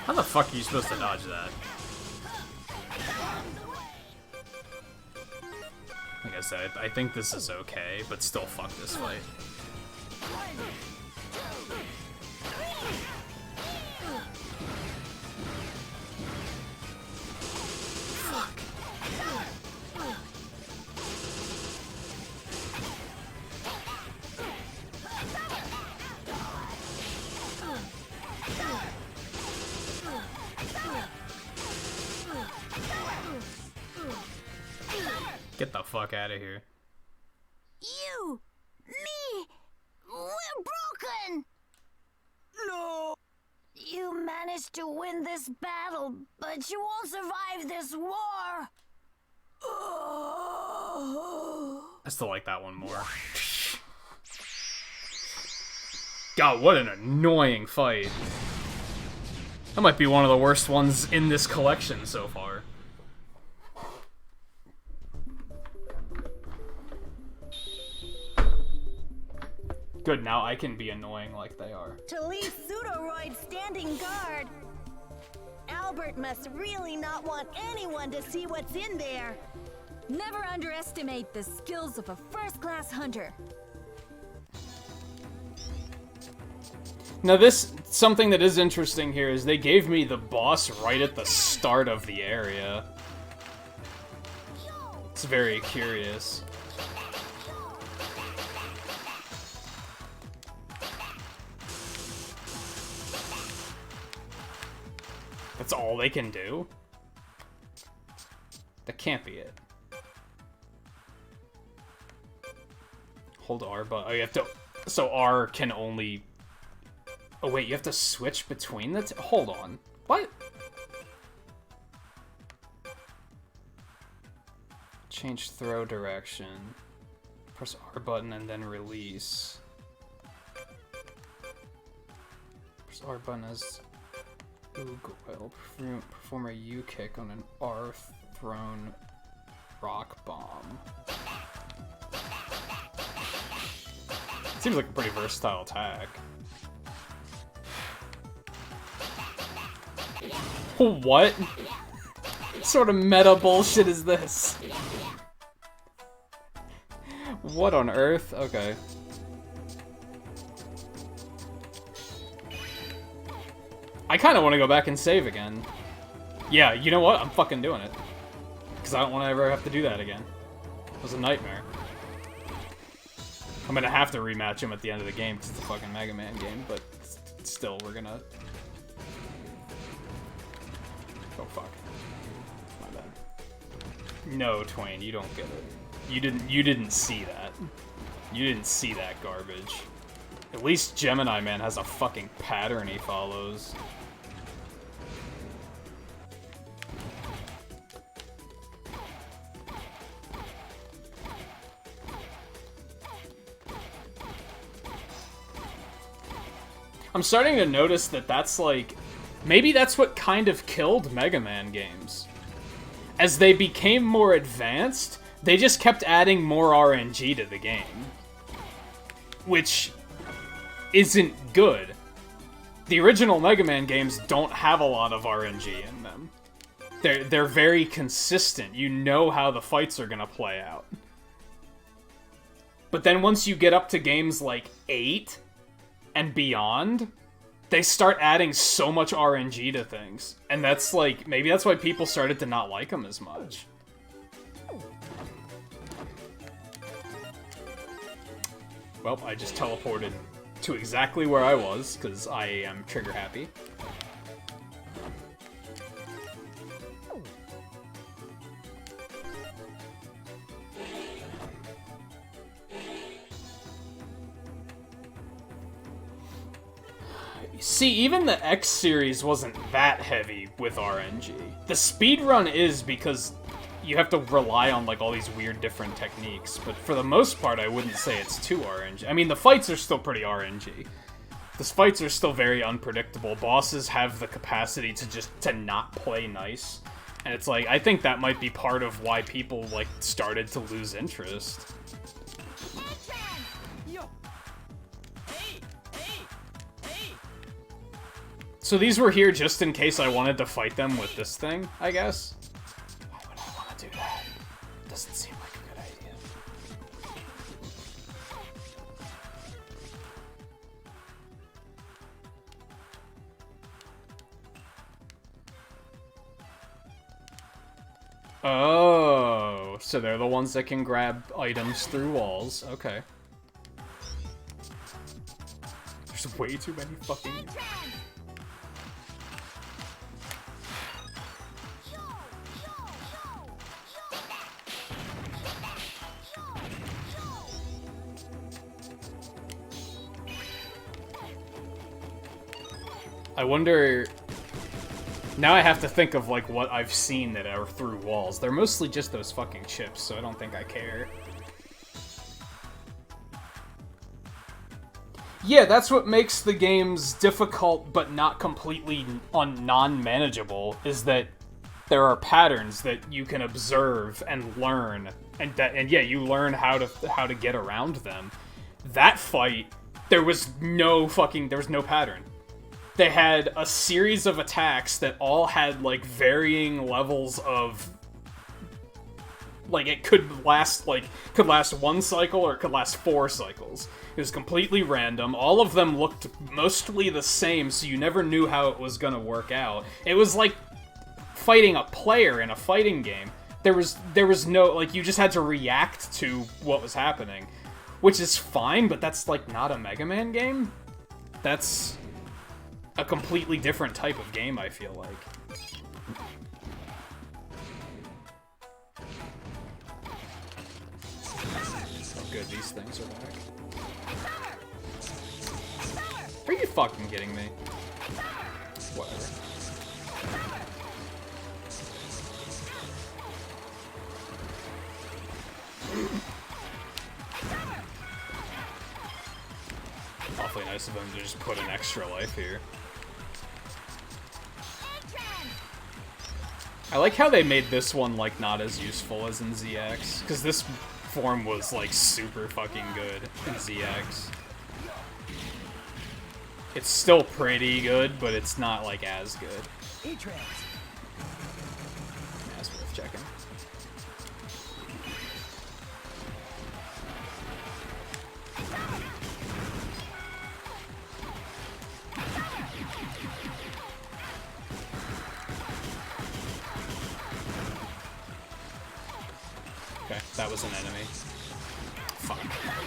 How the fuck are you supposed to dodge that? Like I said, I think this is okay, but still fuck this fight. Fuck. Get the fuck out of here. You, me, we're broken. No. You managed to win this battle, but you won't survive this war. I still like that one more. God, what an annoying fight. That might be one of the worst ones in this collection so far. Good, now I can be annoying like they are. To leave Pseudoroid standing guard. Albert must really not want anyone to see what's in there. Never underestimate the skills of a first-class hunter. Now something that is interesting here is they gave me the boss right at the start of the area. It's very curious. That's all they can do? That can't be it. Hold R, but oh, you have to. So R can only. Oh wait, you have to switch between the. Hold on. What? Change throw direction. Press R button and then release. Press R button as. Google perform a U-kick on an R-thrown rock bomb. Seems like a pretty versatile attack. What sort of meta bullshit is this? What on earth? Okay. I kind of want to go back and save again. Yeah, you know what? I'm fucking doing it. Because I don't want to ever have to do that again. It was a nightmare. I'm gonna have to rematch him at the end of the game because it's a fucking Mega Man game, but still, we're gonna... Oh, fuck. My bad. No, Twain, you don't get it. You didn't see that. You didn't see that garbage. At least Gemini Man has a fucking pattern he follows. I'm starting to notice that that's like... Maybe that's what kind of killed Mega Man games. As they became more advanced, they just kept adding more RNG to the game. Which isn't good. The original Mega Man games don't have a lot of RNG in them. They're very consistent. You know how the fights are gonna play out. But then once you get up to games like 8 and beyond, they start adding so much RNG to things. And that's like, maybe that's why people started to not like them as much. Well, I just teleported to exactly where I was, because I am trigger happy. See, even the X series wasn't that heavy with RNG. The speedrun is because you have to rely on like all these weird different techniques, but for the most part I wouldn't say it's too RNG. I mean, the fights are still pretty RNG. The fights are still very unpredictable. Bosses have the capacity to not play nice. And it's like, I think that might be part of why people like started to lose interest. So these were here just in case I wanted to fight them with this thing, I guess? Why would I want to do that? Doesn't seem like a good idea. Oh, so they're the ones that can grab items through walls. Okay. There's way too many fucking... I wonder... Now I have to think of, like, what I've seen that are through walls. They're mostly just those fucking chips, so I don't think I care. Yeah, that's what makes the games difficult but not completely non-manageable, is that there are patterns that you can observe and learn, and yeah, you learn how to get around them. That fight, there was no pattern. They had a series of attacks that all had, like, varying levels of... Like, it could last 1 cycle or it could last 4 cycles. It was completely random. All of them looked mostly the same, so you never knew how it was gonna work out. It was like fighting a player in a fighting game. There was no... Like, you just had to react to what was happening. Which is fine, but that's, like, not a Mega Man game. That's a completely different type of game, I feel like. Oh good, these things are back. Are you fucking kidding me? Whatever. Awfully nice of them to just put an extra life here. I like how they made this one, like, not as useful as in ZX, because this form was, like, super fucking good in ZX. It's still pretty good, but it's not, like, as good. That's worth checking. Okay, that was an enemy. Fuck.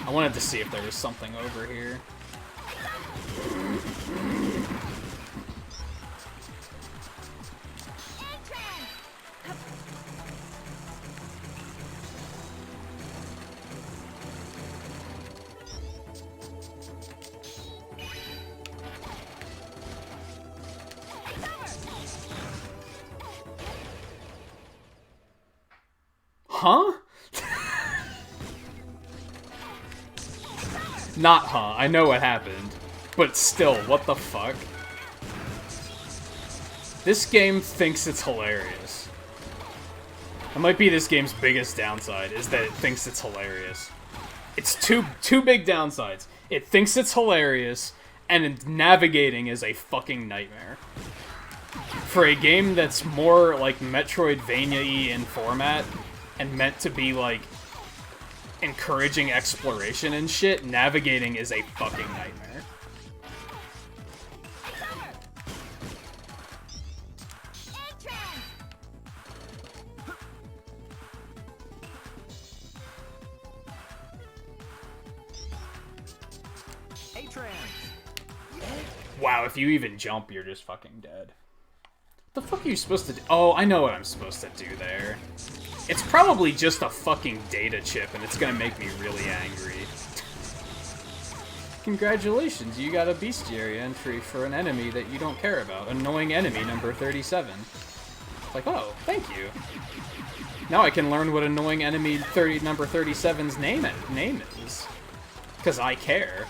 I wanted to see if there was something over here. Huh? Not huh, I know what happened. But still, what the fuck? This game thinks it's hilarious. That might be this game's biggest downside, is that it thinks it's hilarious. It's two big downsides. It thinks it's hilarious, and navigating is a fucking nightmare. For a game that's more like Metroidvania-y in format, and meant to be like encouraging exploration and shit, navigating is a fucking nightmare. Wow, if you even jump, you're just fucking dead. What the fuck are you supposed to do? Oh, I know what I'm supposed to do there. It's probably just a fucking data chip, and it's gonna make me really angry. Congratulations, you got a bestiary entry for an enemy that you don't care about. Annoying enemy number 37. It's like, oh, thank you. Now I can learn what annoying enemy number 37's name is. Because I care.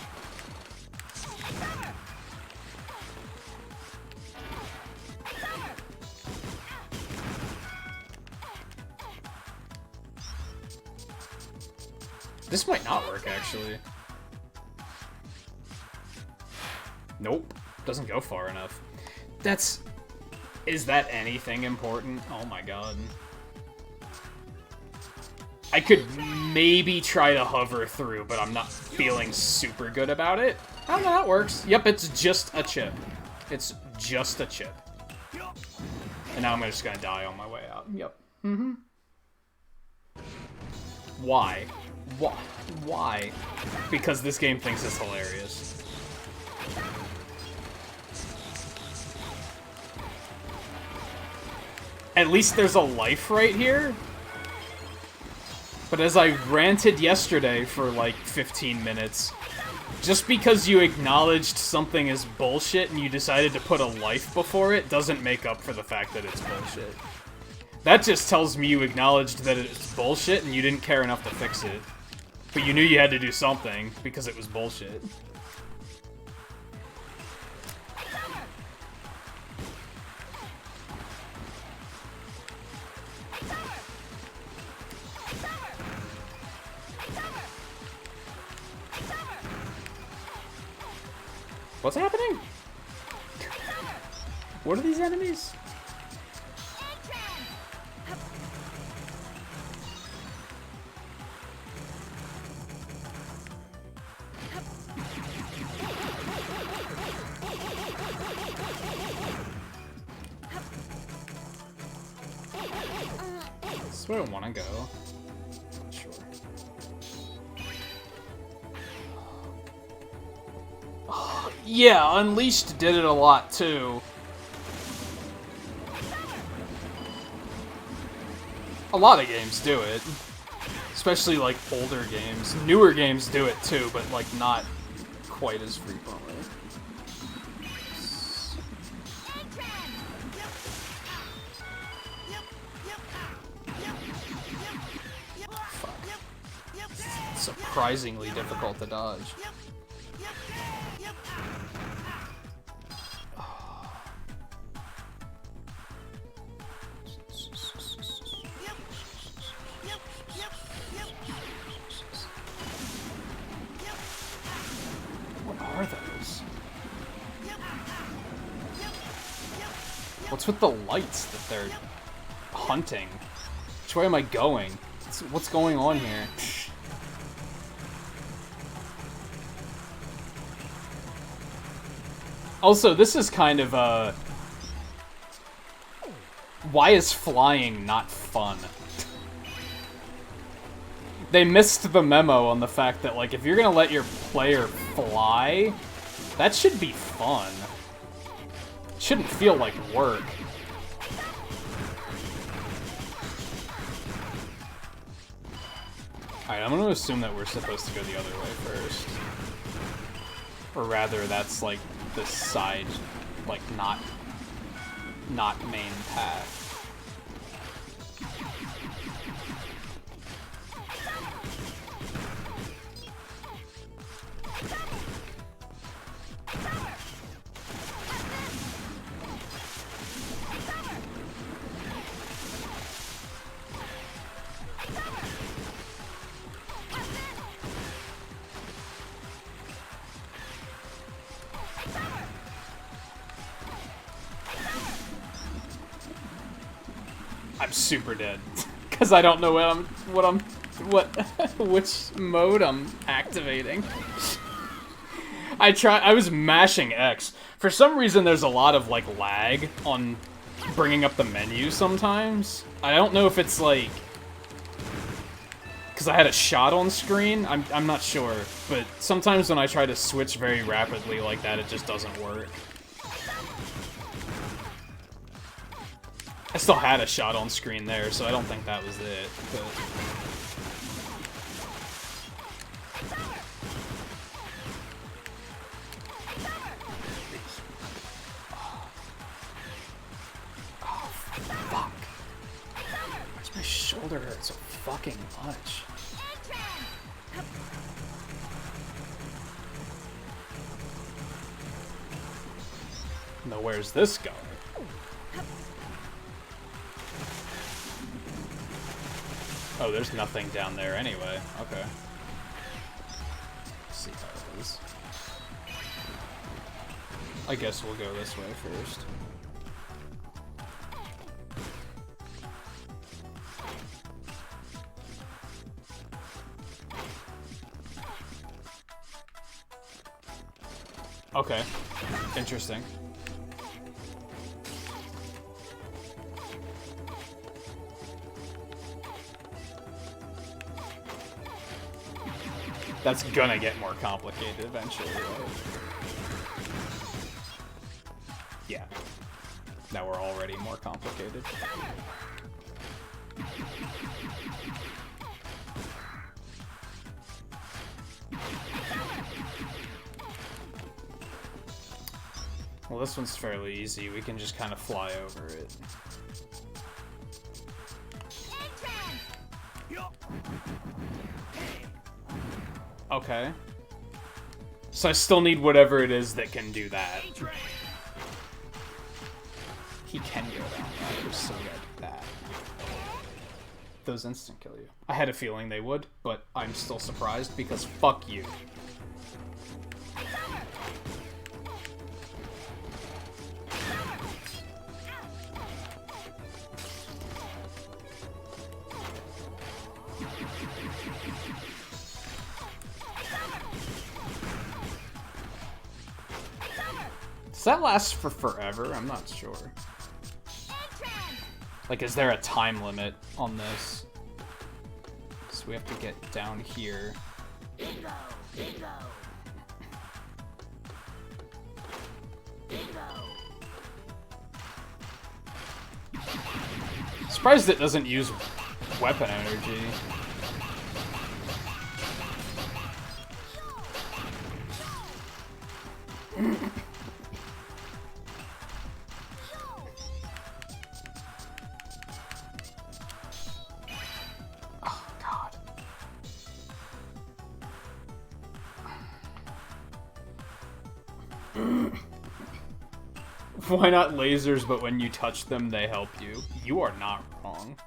This might not work, actually. Nope. Doesn't go far enough. Is that anything important? Oh my god. I could maybe try to hover through, but I'm not feeling super good about it. Oh, no, that works. Yep, it's just a chip. It's just a chip. And now I'm just gonna die on my way out. Yep. Mm-hmm. Why? Why? Because this game thinks it's hilarious. At least there's a life right here. But as I ranted yesterday for like 15 minutes, Just because you acknowledged something as bullshit and you decided to put a life before it doesn't make up for the fact that it's bullshit. That just tells me you acknowledged that it's bullshit and you didn't care enough to fix it. But you knew you had to do something because it was bullshit. What's happening? What are these enemies? That's where I want to go. Not sure. Yeah, Unleashed did it a lot too. A lot of games do it. Especially like older games. Newer games do it too, but like not quite as frequently. Fuck. It's surprisingly difficult to dodge. What's with the lights that they're hunting? Which way am I going? What's going on here? Also, this is kind of why is flying not fun? They missed the memo on the fact that, like, if you're gonna let your player fly, that should be fun. It shouldn't feel like work. Alright, I'm gonna assume that we're supposed to go the other way first. Or rather, that's, like, the side, like, not main path. I'm super dead because I don't know which mode I'm activating. I was mashing X. For some reason there's a lot of like lag on bringing up the menu sometimes. I don't know if it's like because I had a shot on screen. I'm not sure, but sometimes when I try to switch very rapidly like that, it just doesn't work. I still had a shot on screen there, so I don't think that was it, but... Oh, fuck. Why's my shoulder hurt so fucking much? Now where's this going? Oh, there's nothing down there anyway. Okay. Let's see how it is. I guess we'll go this way first. Okay. Interesting. That's gonna get more complicated eventually, right? Yeah. Now we're already more complicated. Well, this one's fairly easy. We can just kind of fly over it. Okay. So I still need whatever it is that can do that. He can go down that. We're so good at that. Those instant kill you. I had a feeling they would, but I'm still surprised because fuck you. Does that last for forever? I'm not sure. Like, is there a time limit on this? So we have to get down here. Bingo! Bingo! Bingo! Surprised it doesn't use weapon energy. Why not lasers, but when you touch them, they help you? You are not wrong.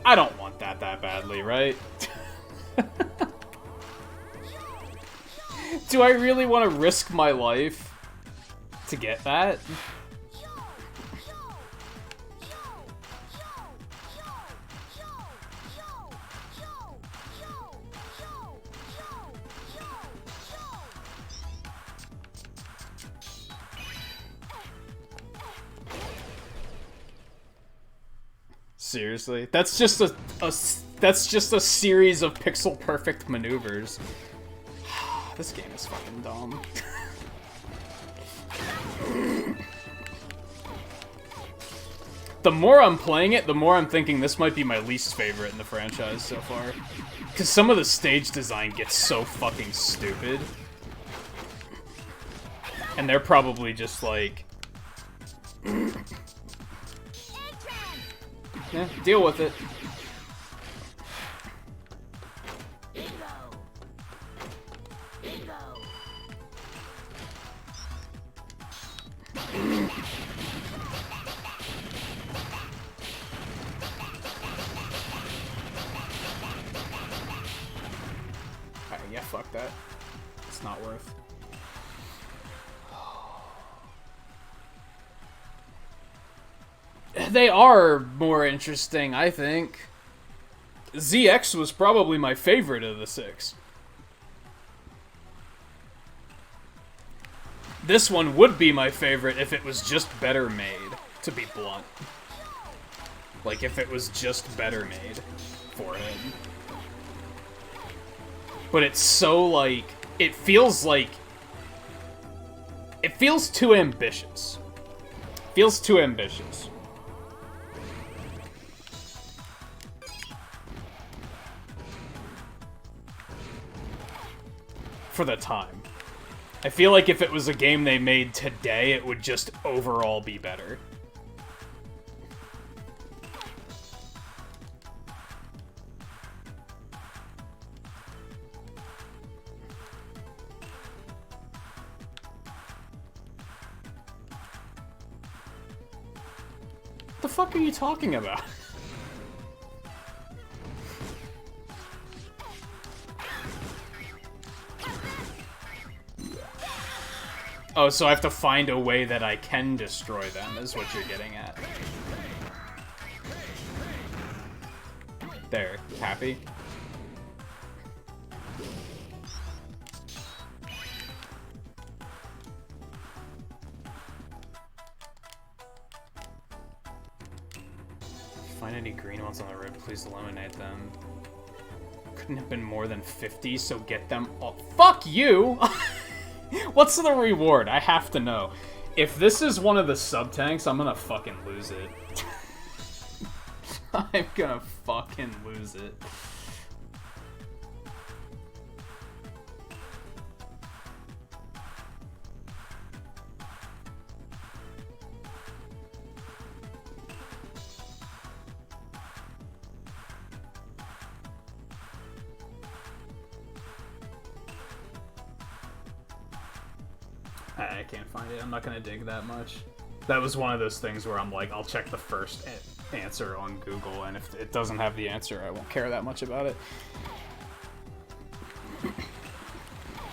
I don't want that badly, right? Do I really want to risk my life to get that? Seriously, that's just a series of pixel perfect maneuvers. This game is fucking dumb. The more I'm playing it, the more I'm thinking this might be my least favorite in the franchise so far. Because some of the stage design gets so fucking stupid. And they're probably just like... yeah, deal with it. Alright, yeah, fuck that. It's not worth. They are more interesting, I think. ZX was probably my favorite of the 6. This one would be my favorite if it was just better made, to be blunt. Like, if it was just better made for him. But it's so, like... It feels too ambitious. It feels too ambitious. For the time. I feel like if it was a game they made today, it would just overall be better. What the fuck are you talking about? Oh, so I have to find a way that I can destroy them, is what you're getting at. There. Happy? Find any green ones on the road, please eliminate them. Couldn't have been more than 50, so get them all. Fuck you! What's the reward? I have to know. If this is one of the sub-tanks, I'm gonna fucking lose it. I'm gonna fucking lose it. I can't find it. I'm not gonna dig that much. That was one of those things where I'm like, I'll check the first answer on Google, and if it doesn't have the answer, I won't care that much about it.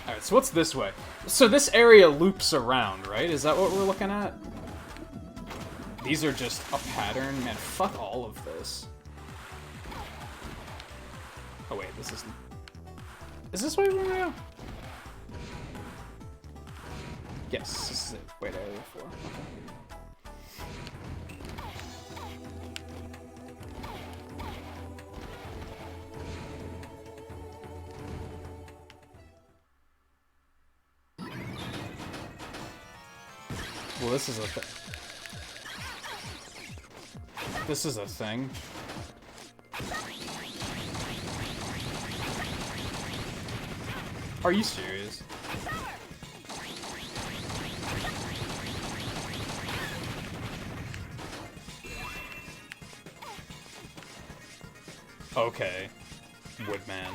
Alright, so what's this way? So this area loops around, right? Is that what we're looking at? These are just a pattern? Man, fuck all of this. Oh wait, this isn't... Is this where we're gonna go? Yes, this is it. Wait, area 4. Okay. Well, this is a thing. This is a thing. Are you serious? Okay, Woodman.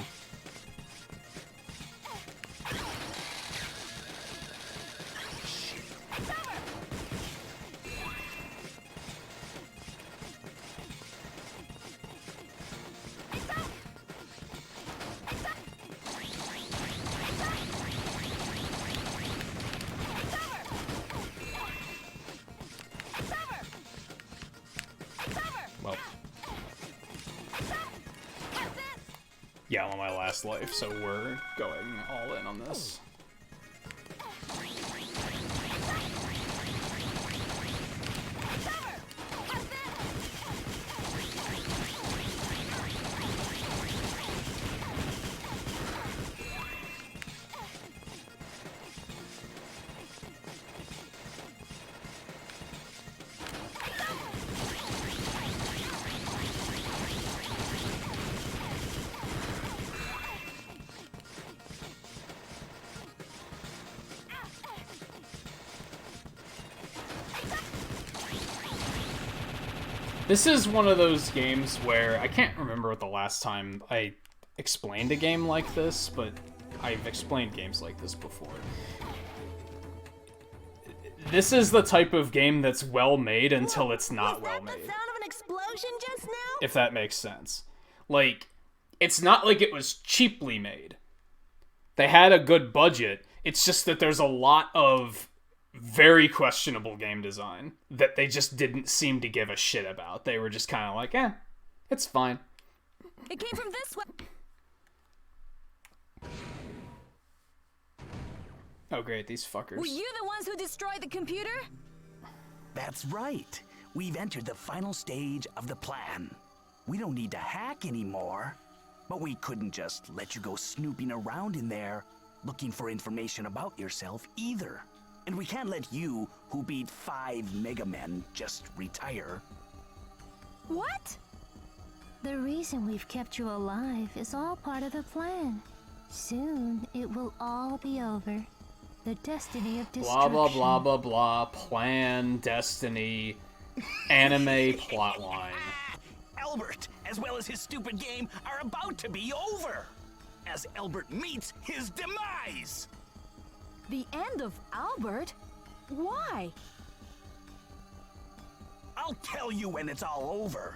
Well. Yeah, I'm on my last life, so we're going all in on this. This is one of those games where I can't remember what the last time I explained a game like this, but I've explained games like this before. This is the type of game that's well made until it's not well made. Was that the sound of an explosion just now? If that makes sense. Like, it's not like it was cheaply made. They had a good budget. It's just that there's a lot of very questionable game design that they just didn't seem to give a shit about. They were just kind of like, it's fine. It came from this way. Oh great, these fuckers. Were you the ones who destroyed the computer? That's right. We've entered the final stage of the plan. We don't need to hack anymore. But we couldn't just let you go snooping around in there, looking for information about yourself either. And we can't let you, who beat 5 Mega Men, just retire. What? The reason we've kept you alive is all part of the plan. Soon, it will all be over. The destiny of destruction. Blah, blah, blah, blah, blah. Plan, destiny, anime plotline. Albert, as well as his stupid game, are about to be over. As Albert meets his demise. The end of Albert? Why? I'll tell you when it's all over.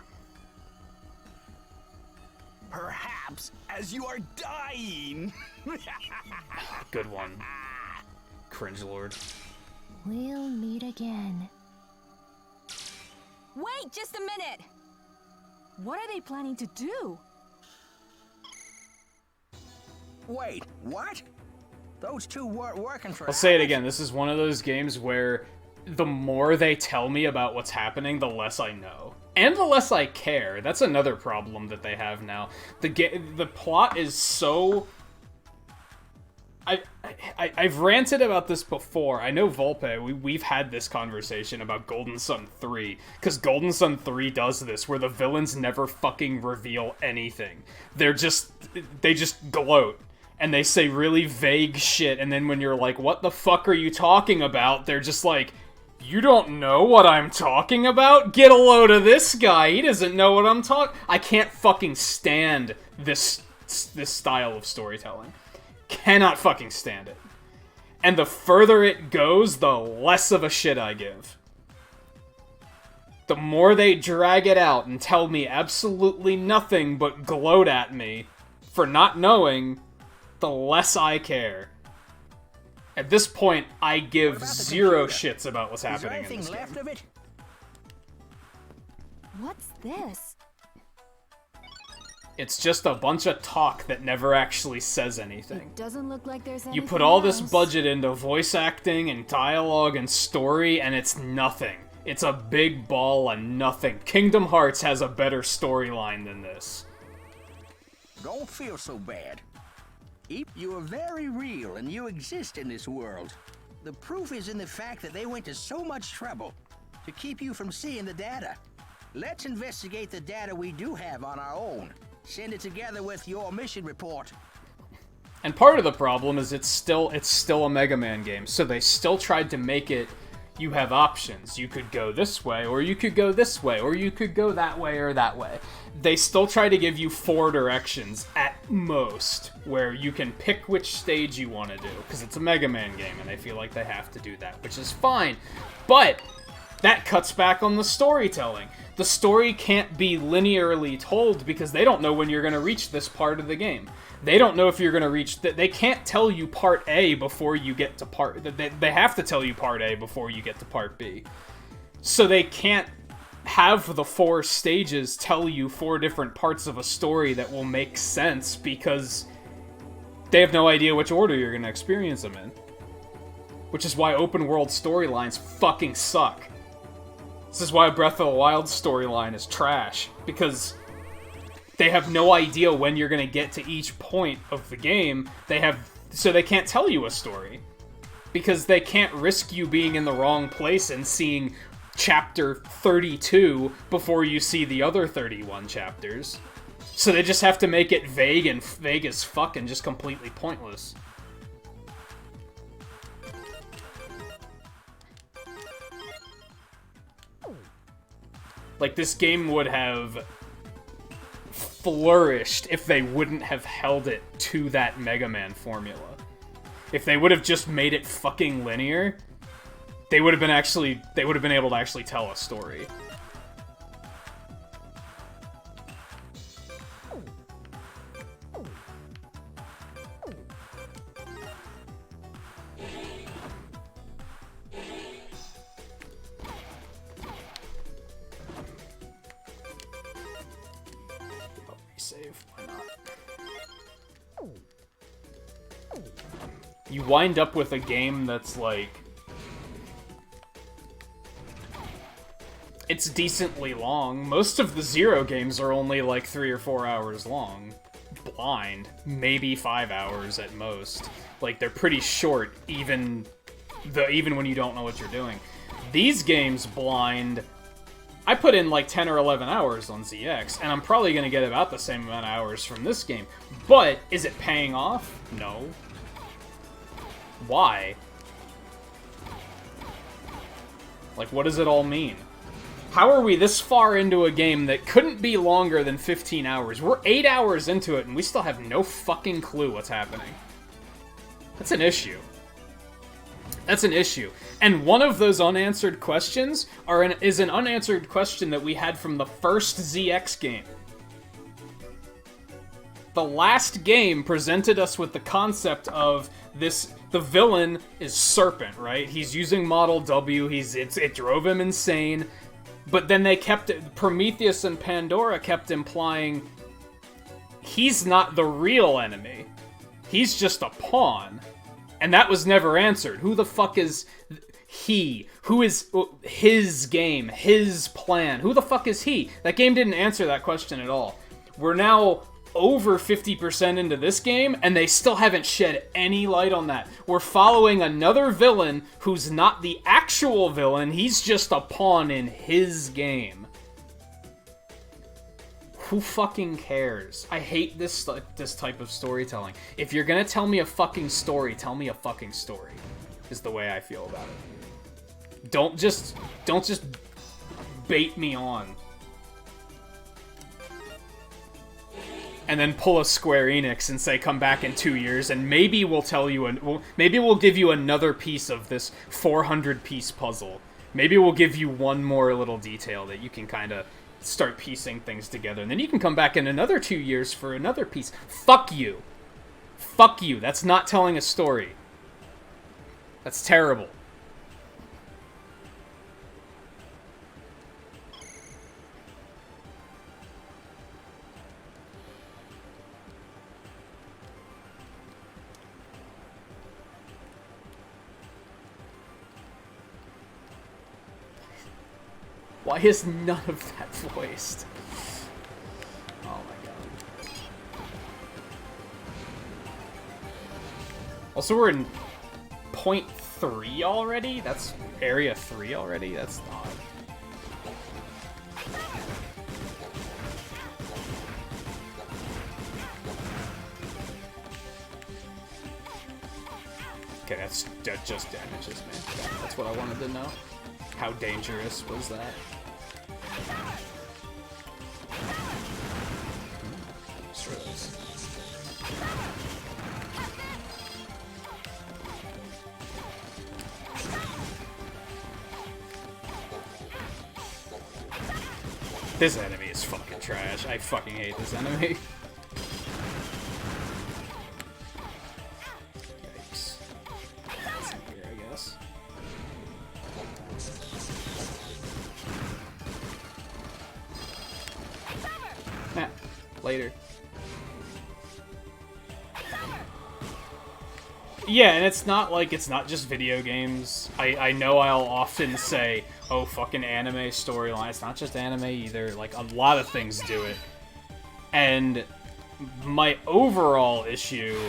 Perhaps as you are dying. Good one. Cringe Lord. We'll meet again. Wait just a minute! What are they planning to do? Wait, what? Those two weren't working for I'll say it again, this is one of those games where the more they tell me about what's happening, the less I know. And the less I care. That's another problem that they have now. The plot is so I've ranted about this before. I know Volpe, we've had this conversation about Golden Sun 3, because Golden Sun 3 does this, where the villains never fucking reveal anything. They just gloat, and they say really vague shit, and then when you're like, what the fuck are you talking about? They're just like, you don't know what I'm talking about? Get a load of this guy, he doesn't know what I'm talking... I can't fucking stand this style of storytelling. Cannot fucking stand it. And the further it goes, the less of a shit I give. The more they drag it out and tell me absolutely nothing but gloat at me for not knowing, the less I care. At this point, I give zero shits about what's happening in this game. Left of it? What's this? It's just a bunch of talk that never actually says anything. It doesn't look like there's anything You put all else. this budget into voice acting and dialogue and story, and it's nothing. It's a big ball of nothing. Kingdom Hearts has a better storyline than this. Don't feel so bad. You are very real and you exist in this world. The proof is in the fact that they went to so much trouble to keep you from seeing the data. Let's investigate the data we do have on our own. Send it together with your mission report. And part of the problem is it's still a Mega Man game, so they still tried to make it, you have options. You could go this way, or you could go this way, or you could go that way or that way. They still try to give you 4 directions at most, where you can pick which stage you want to do, because it's a Mega Man game, and they feel like they have to do that, which is fine. But that cuts back on the storytelling. The story can't be linearly told because they don't know when you're going to reach this part of the game. They don't know if you're going to reach... They can't tell you part A before you get to part... They have to tell you part A before you get to part B. So they can't have the 4 stages tell you 4 different parts of a story that will make sense because they have no idea which order you're going to experience them in. Which is why open world storylines fucking suck. This is why Breath of the Wild storyline is trash, because they have no idea when you're going to get to each point of the game. So they can't tell you a story. Because they can't risk you being in the wrong place and seeing chapter 32 before you see the other 31 chapters. So they just have to make it vague as fuck and just completely pointless. Like, this game would have flourished if they wouldn't have held it to that Mega Man formula. If they would have just made it fucking linear, they would have been able to actually tell a story. Save, why not? You wind up with a game that's like... It's decently long. Most of the Zero games are only like 3 or 4 hours long. Blind. Maybe 5 hours at most. Like, they're pretty short, even when you don't know what you're doing. These games, blind... I put in like 10 or 11 hours on ZX, and I'm probably going to get about the same amount of hours from this game. But, is it paying off? No. Why? Like, what does it all mean? How are we this far into a game that couldn't be longer than 15 hours? We're 8 hours into it, and we still have no fucking clue what's happening. That's an issue. That's an issue. And one of those unanswered questions is an unanswered question that we had from the first ZX game. The last game presented us with the concept of this... The villain is Serpent, right? He's using Model W, it drove him insane. But then they kept... Prometheus and Pandora kept implying he's not the real enemy. He's just a pawn. And that was never answered. Who the fuck is he? Who is his game? His plan? Who the fuck is he? That game didn't answer that question at all. We're now over 50% into this game, and they still haven't shed any light on that. We're following another villain who's not the actual villain, he's just a pawn in his game. Who fucking cares? I hate this type of storytelling. If you're gonna tell me a fucking story, tell me a fucking story, is the way I feel about it. Don't just bait me on. And then pull a Square Enix and say, come back in 2 years, and maybe we'll tell you, maybe we'll give you another piece of this 400-piece puzzle. Maybe we'll give you one more little detail that you can kind of start piecing things together, and then you can come back in another 2 years for another piece. Fuck you. Fuck you. That's not telling a story. That's terrible. Why is none of that voiced? Oh my god. Also, we're in point 3 already? That's area 3 already? That's odd. Okay, that just damages me. That's what I wanted to know. How dangerous was that? This enemy is fucking trash. I fucking hate this enemy. Yikes. That's in here, I guess. Nah, later. Yeah, and it's not like it's not just video games. I know I'll often say, oh, fucking anime storyline. It's not just anime either. Like, a lot of things do it. And my overall issue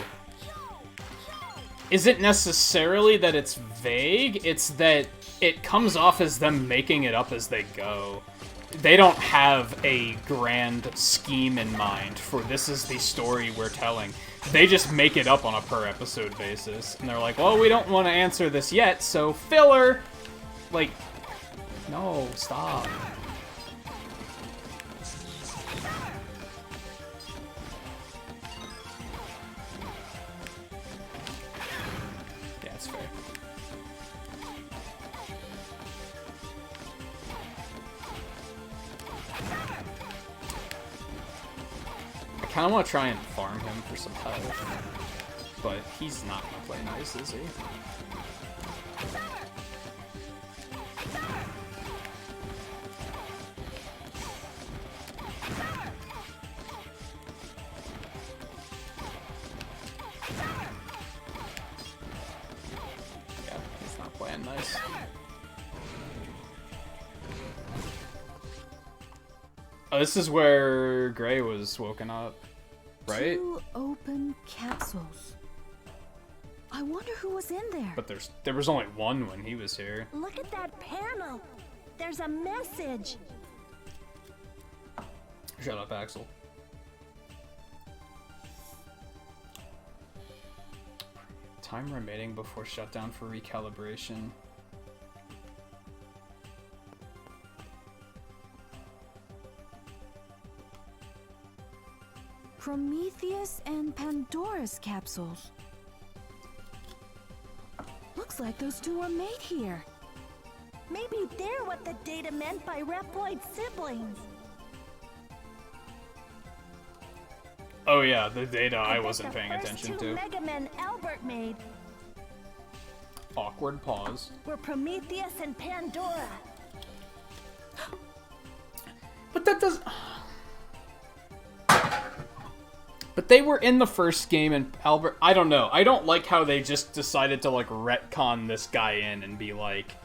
isn't necessarily that it's vague, it's that it comes off as them making it up as they go. They don't have a grand scheme in mind for this is the story we're telling. They just make it up on a per episode basis. And they're like, well, we don't want to answer this yet, so filler! Like, no, stop. Yeah, it's fair. I kind of want to try and farm him for some health, but he's not going to play nice, is he? Yeah, he's not playing nice. Oh, this is where Gray was woken up, right? 2 open capsules. I wonder who was in there. But there was only one when he was here. Look at that panel. There's a message. Shut up, Axel. Time remaining before shutdown for recalibration. Prometheus and Pandora's capsules. Looks like those 2 were made here. Maybe they're what the data meant by Reploid siblings. Oh yeah, the data I wasn't paying attention The to. first 2 Mega Men Albert made Awkward pause. were Prometheus and Pandora. But that does. But they were in the first game, and Albert. I don't know. I don't like how they just decided to like retcon this guy in and be like,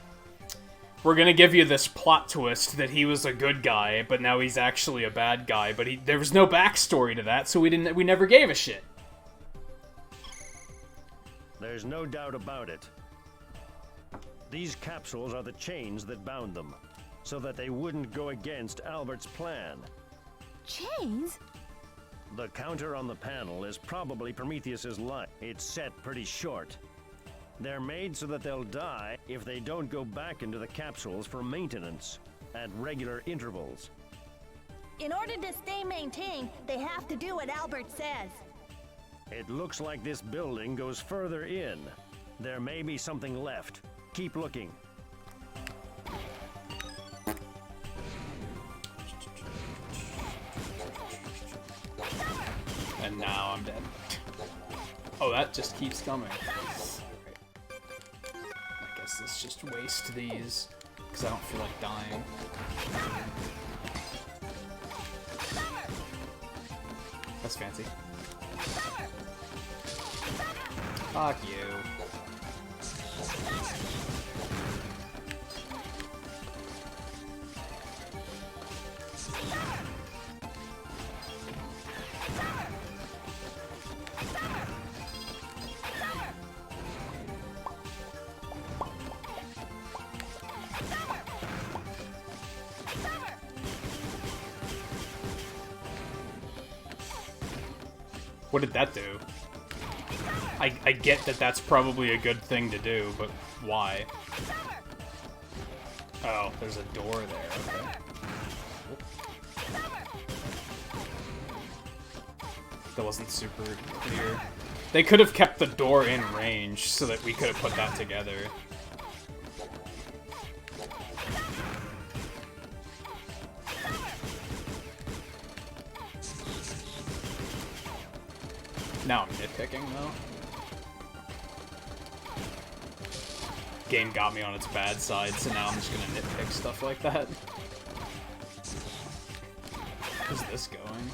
we're gonna give you this plot twist that he was a good guy, but now he's actually a bad guy. But there was no backstory to that, so we never gave a shit. There's no doubt about it. These capsules are the chains that bound them, so that they wouldn't go against Albert's plan. Chains? The counter on the panel is probably Prometheus's life. It's set pretty short. They're made so that they'll die if they don't go back into the capsules for maintenance at regular intervals. In order to stay maintained, they have to do what Albert says. It looks like this building goes further in. There may be something left. Keep looking. And now I'm dead. Oh, that just keeps coming. I guess let's just waste these, because I don't feel like dying. That's fancy. Fuck you. What did that do? I get that that's probably a good thing to do, but why? Oh, there's a door there, okay. That wasn't super clear. They could have kept the door in range so that we could have put that together. Now I'm nitpicking, though. Game got me on its bad side, so now I'm just gonna nitpick stuff like that. Where's this going?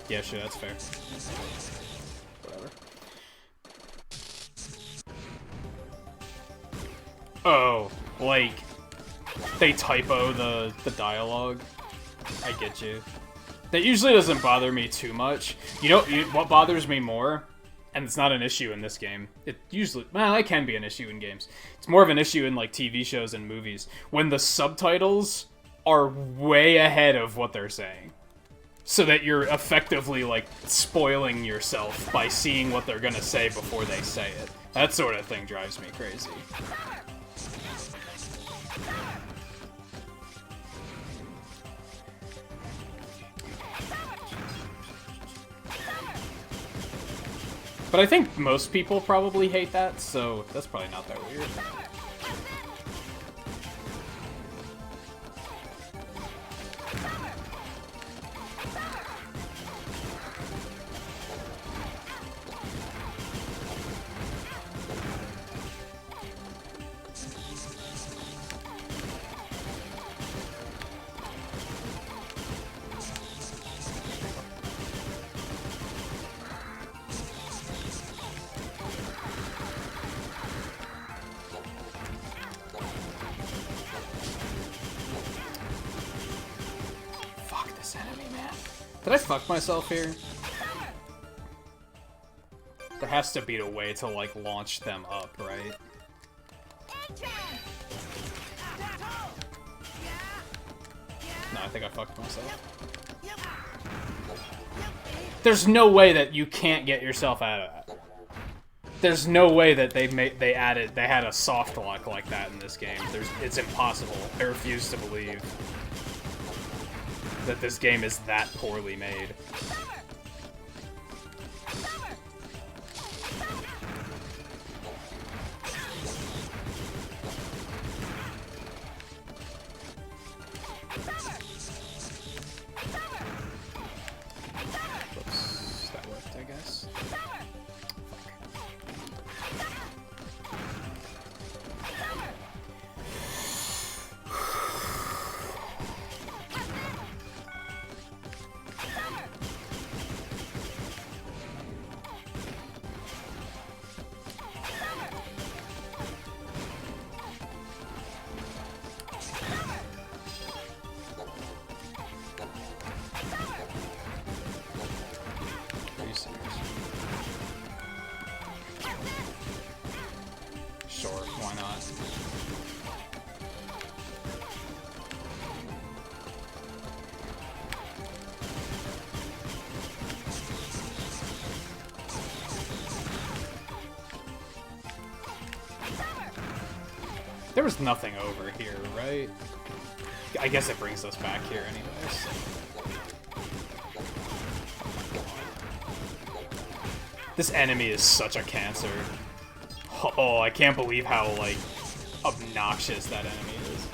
Yeah, sure, that's fair. Whatever. Oh, like, they typo the dialogue. I get you. That usually doesn't bother me too much. You know what bothers me more? And it's not an issue in this game. It usually, well, it can be an issue in games. It's more of an issue in, like, TV shows and movies. When the subtitles are way ahead of what they're saying. So that you're effectively, like, spoiling yourself by seeing what they're gonna say before they say it. That sort of thing drives me crazy. But I think most people probably hate that, so that's probably not that weird. Did I fuck myself here? There has to be a way to, like, launch them up, right? No, I think I fucked myself. There's no way that you can't get yourself out of that. There's no way that they had a soft lock like that in this game. It's impossible. I refuse to believe that this game is that poorly made. There was nothing over here, right? I guess it brings us back here anyways. This enemy is such a cancer. Oh, I can't believe how, like, obnoxious that enemy is.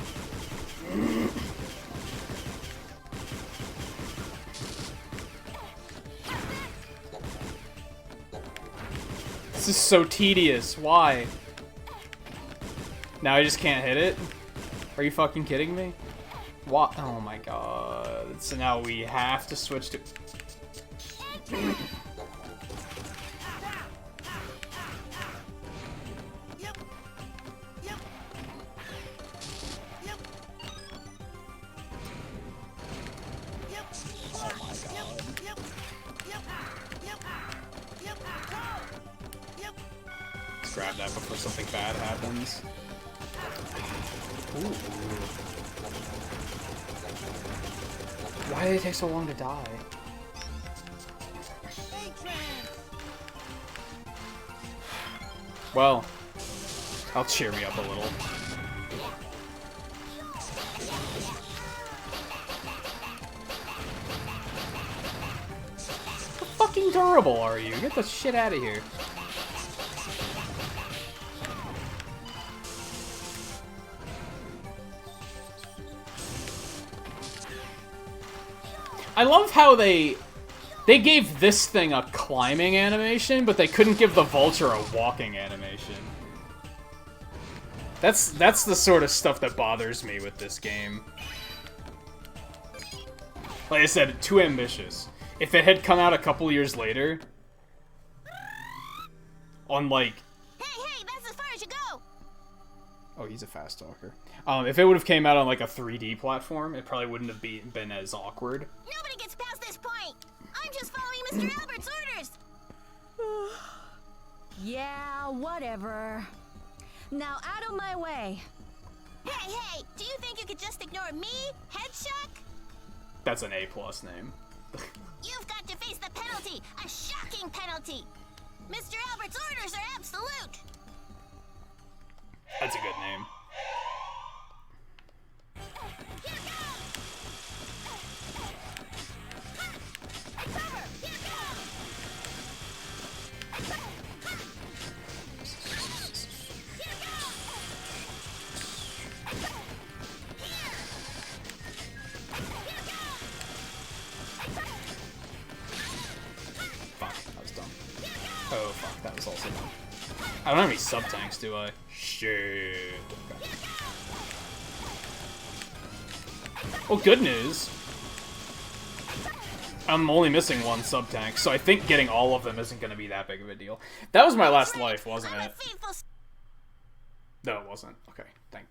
This is so tedious. Why? Now I just can't hit it? Are you fucking kidding me? What? Oh my god. So now we have to switch to... Grab that before something bad happens. Ooh. Why did it take so long to die? Well, I'll cheer me up a little. How fucking durable are you? Get the shit out of here. I love how they gave this thing a climbing animation, but they couldn't give the vulture a walking animation. That's the sort of stuff that bothers me with this game. Like I said, too ambitious. If it had come out a couple years later, on like... Hey, that's as far as you go! Oh, he's a fast talker. If it would have came out on like a 3D platform, it probably wouldn't have been as awkward. Nobody gets past this point! I'm just following Mr. Albert's orders! Yeah, whatever. Now out of my way. Hey, do you think you could just ignore me, Headshock? That's an A+ name. You've got to face the penalty! A shocking penalty! Mr. Albert's orders are absolute! That's a good name. Oh, fuck, that was also dumb. I don't have any sub-tanks, do I? Shit. Okay. Well, good news. I'm only missing one sub-tank, so I think getting all of them isn't going to be that big of a deal. That was my last life, wasn't it? No, it wasn't. Okay, thank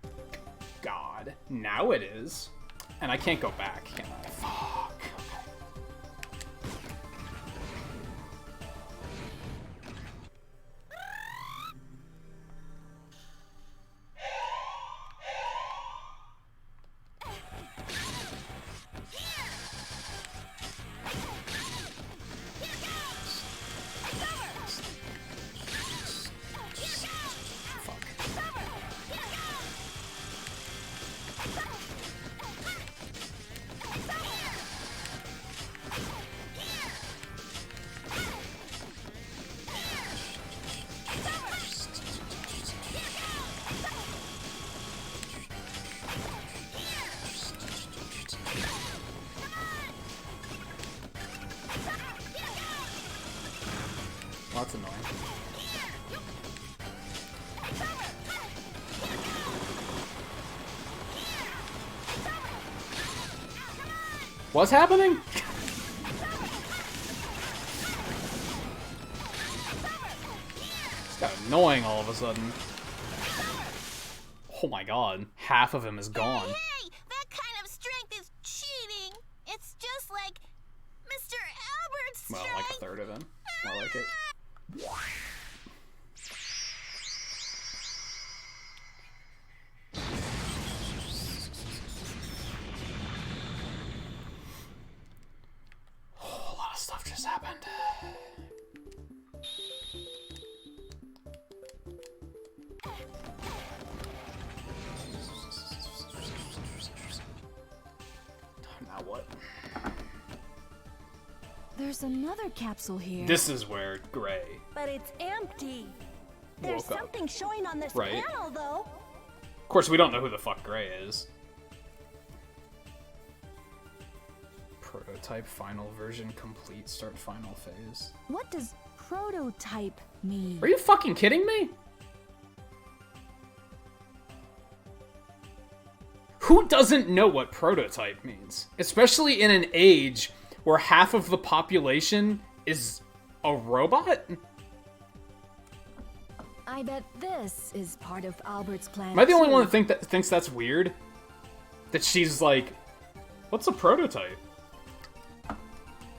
God. Now it is. And I can't go back, can I? Fuck. Well, that's annoying. What's happening? It's got annoying all of a sudden. Oh my god, half of him is gone. Hey, that kind of strength is cheating. It's just like Mr. Albert's strength. Well, like a third of him. More like it. Oh, a lot of stuff just happened. Now what? There's another capsule here. This is where Gray But it's empty. There's woke up. something showing on this Right. panel, though. Of course, we don't know who the fuck Gray is. Prototype, final version, complete, start final phase. What does prototype mean? Are you fucking kidding me? Who doesn't know what prototype means? Especially in an age where half of the population is a robot? I bet this is part of Albert's plan. Am I the only too. one that thinks that's weird? That she's like, what's a prototype?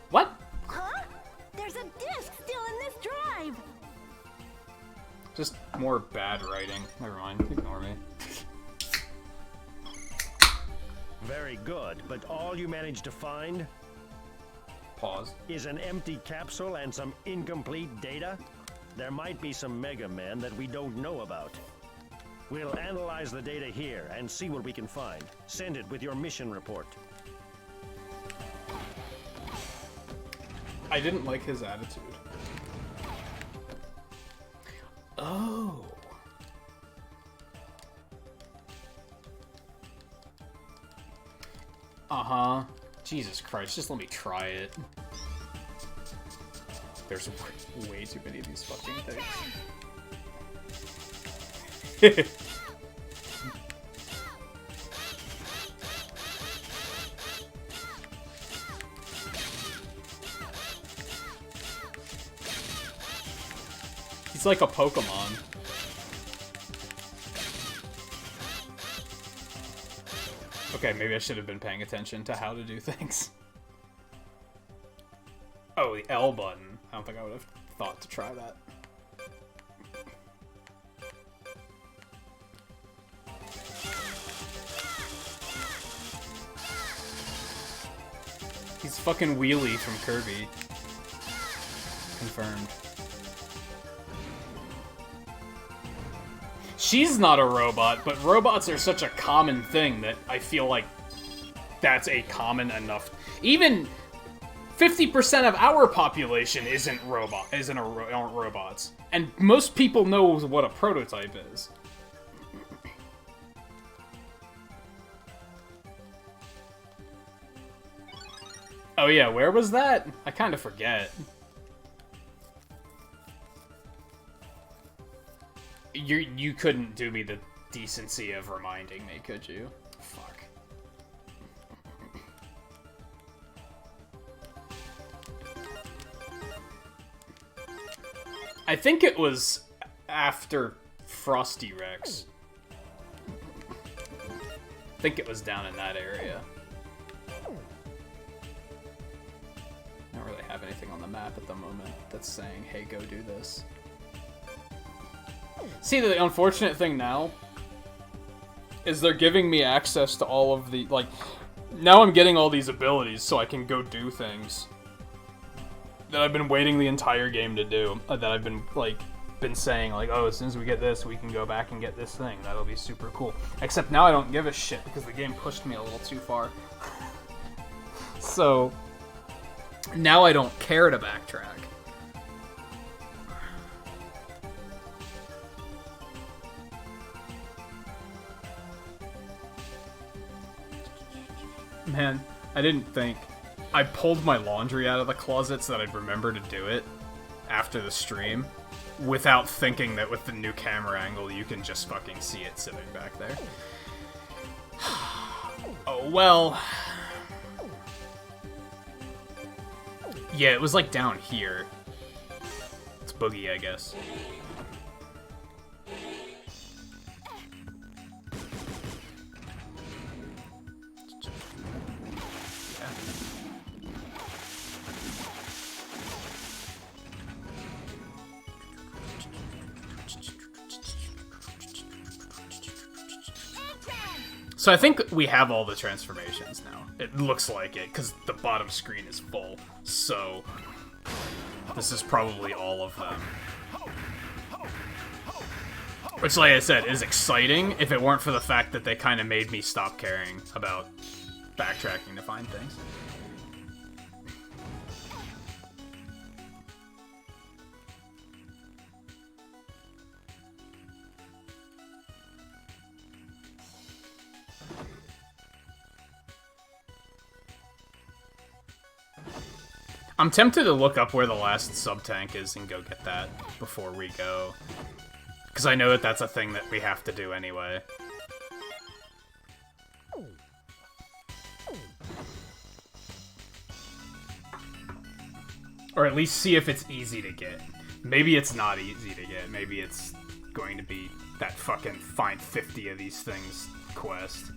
What? Huh? There's a disc still in this drive. Just more bad writing. Never mind. Ignore me. Very good, but all you managed to find Pause. is an empty capsule and some incomplete data? There might be some Mega Men that we don't know about. We'll analyze the data here and see what we can find. Send it with your mission report. I didn't like his attitude. Oh. Uh-huh. Jesus Christ, just let me try it. There's way too many of these fucking things. He's like a Pokemon. Okay, maybe I should have been paying attention to how to do things. Oh, the L button. I don't think I would have thought to try that. He's fucking Wheelie from Kirby. Confirmed. She's not a robot, but robots are such a common thing that I feel like that's a common enough. Even 50% of our population aren't robots, and most people know what a prototype is. Oh yeah, where was that? I kind of forget. You couldn't do me the decency of reminding me, could you? Fuck. I think it was after Frosty Rex. I think it was down in that area. I don't really have anything on the map at the moment that's saying, hey, go do this. See, the unfortunate thing now is they're giving me access to all of the, like, now I'm getting all these abilities so I can go do things that I've been waiting the entire game to do, that I've been, like, saying, like, oh, as soon as we get this, we can go back and get this thing. That'll be super cool. Except now I don't give a shit because the game pushed me a little too far. So, now I don't care to backtrack. Man, I didn't think. I pulled my laundry out of the closet so that I'd remember to do it after the stream, without thinking that with the new camera angle you can just fucking see it sitting back there. Oh well. Yeah, it was like down here. It's Boogie, I guess. So I think we have all the transformations now. It looks like it, because the bottom screen is full. So this is probably all of them. Which, like I said, is exciting if it weren't for the fact that they kind of made me stop caring about backtracking to find things. I'm tempted to look up where the last sub-tank is and go get that before we go. Because I know that that's a thing that we have to do anyway. Or at least see if it's easy to get. Maybe it's not easy to get. Maybe it's going to be that fucking find 50 of these things quest.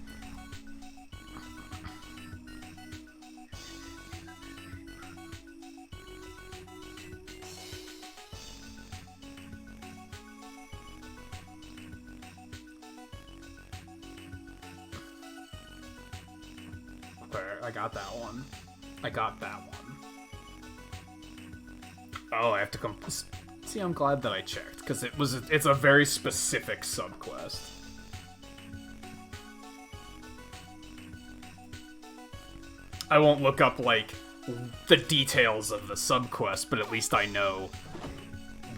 I got that one. I got that one. Oh, I have to come. See, I'm glad that I checked because it's a very specific subquest. I won't look up like the details of the subquest, but at least I know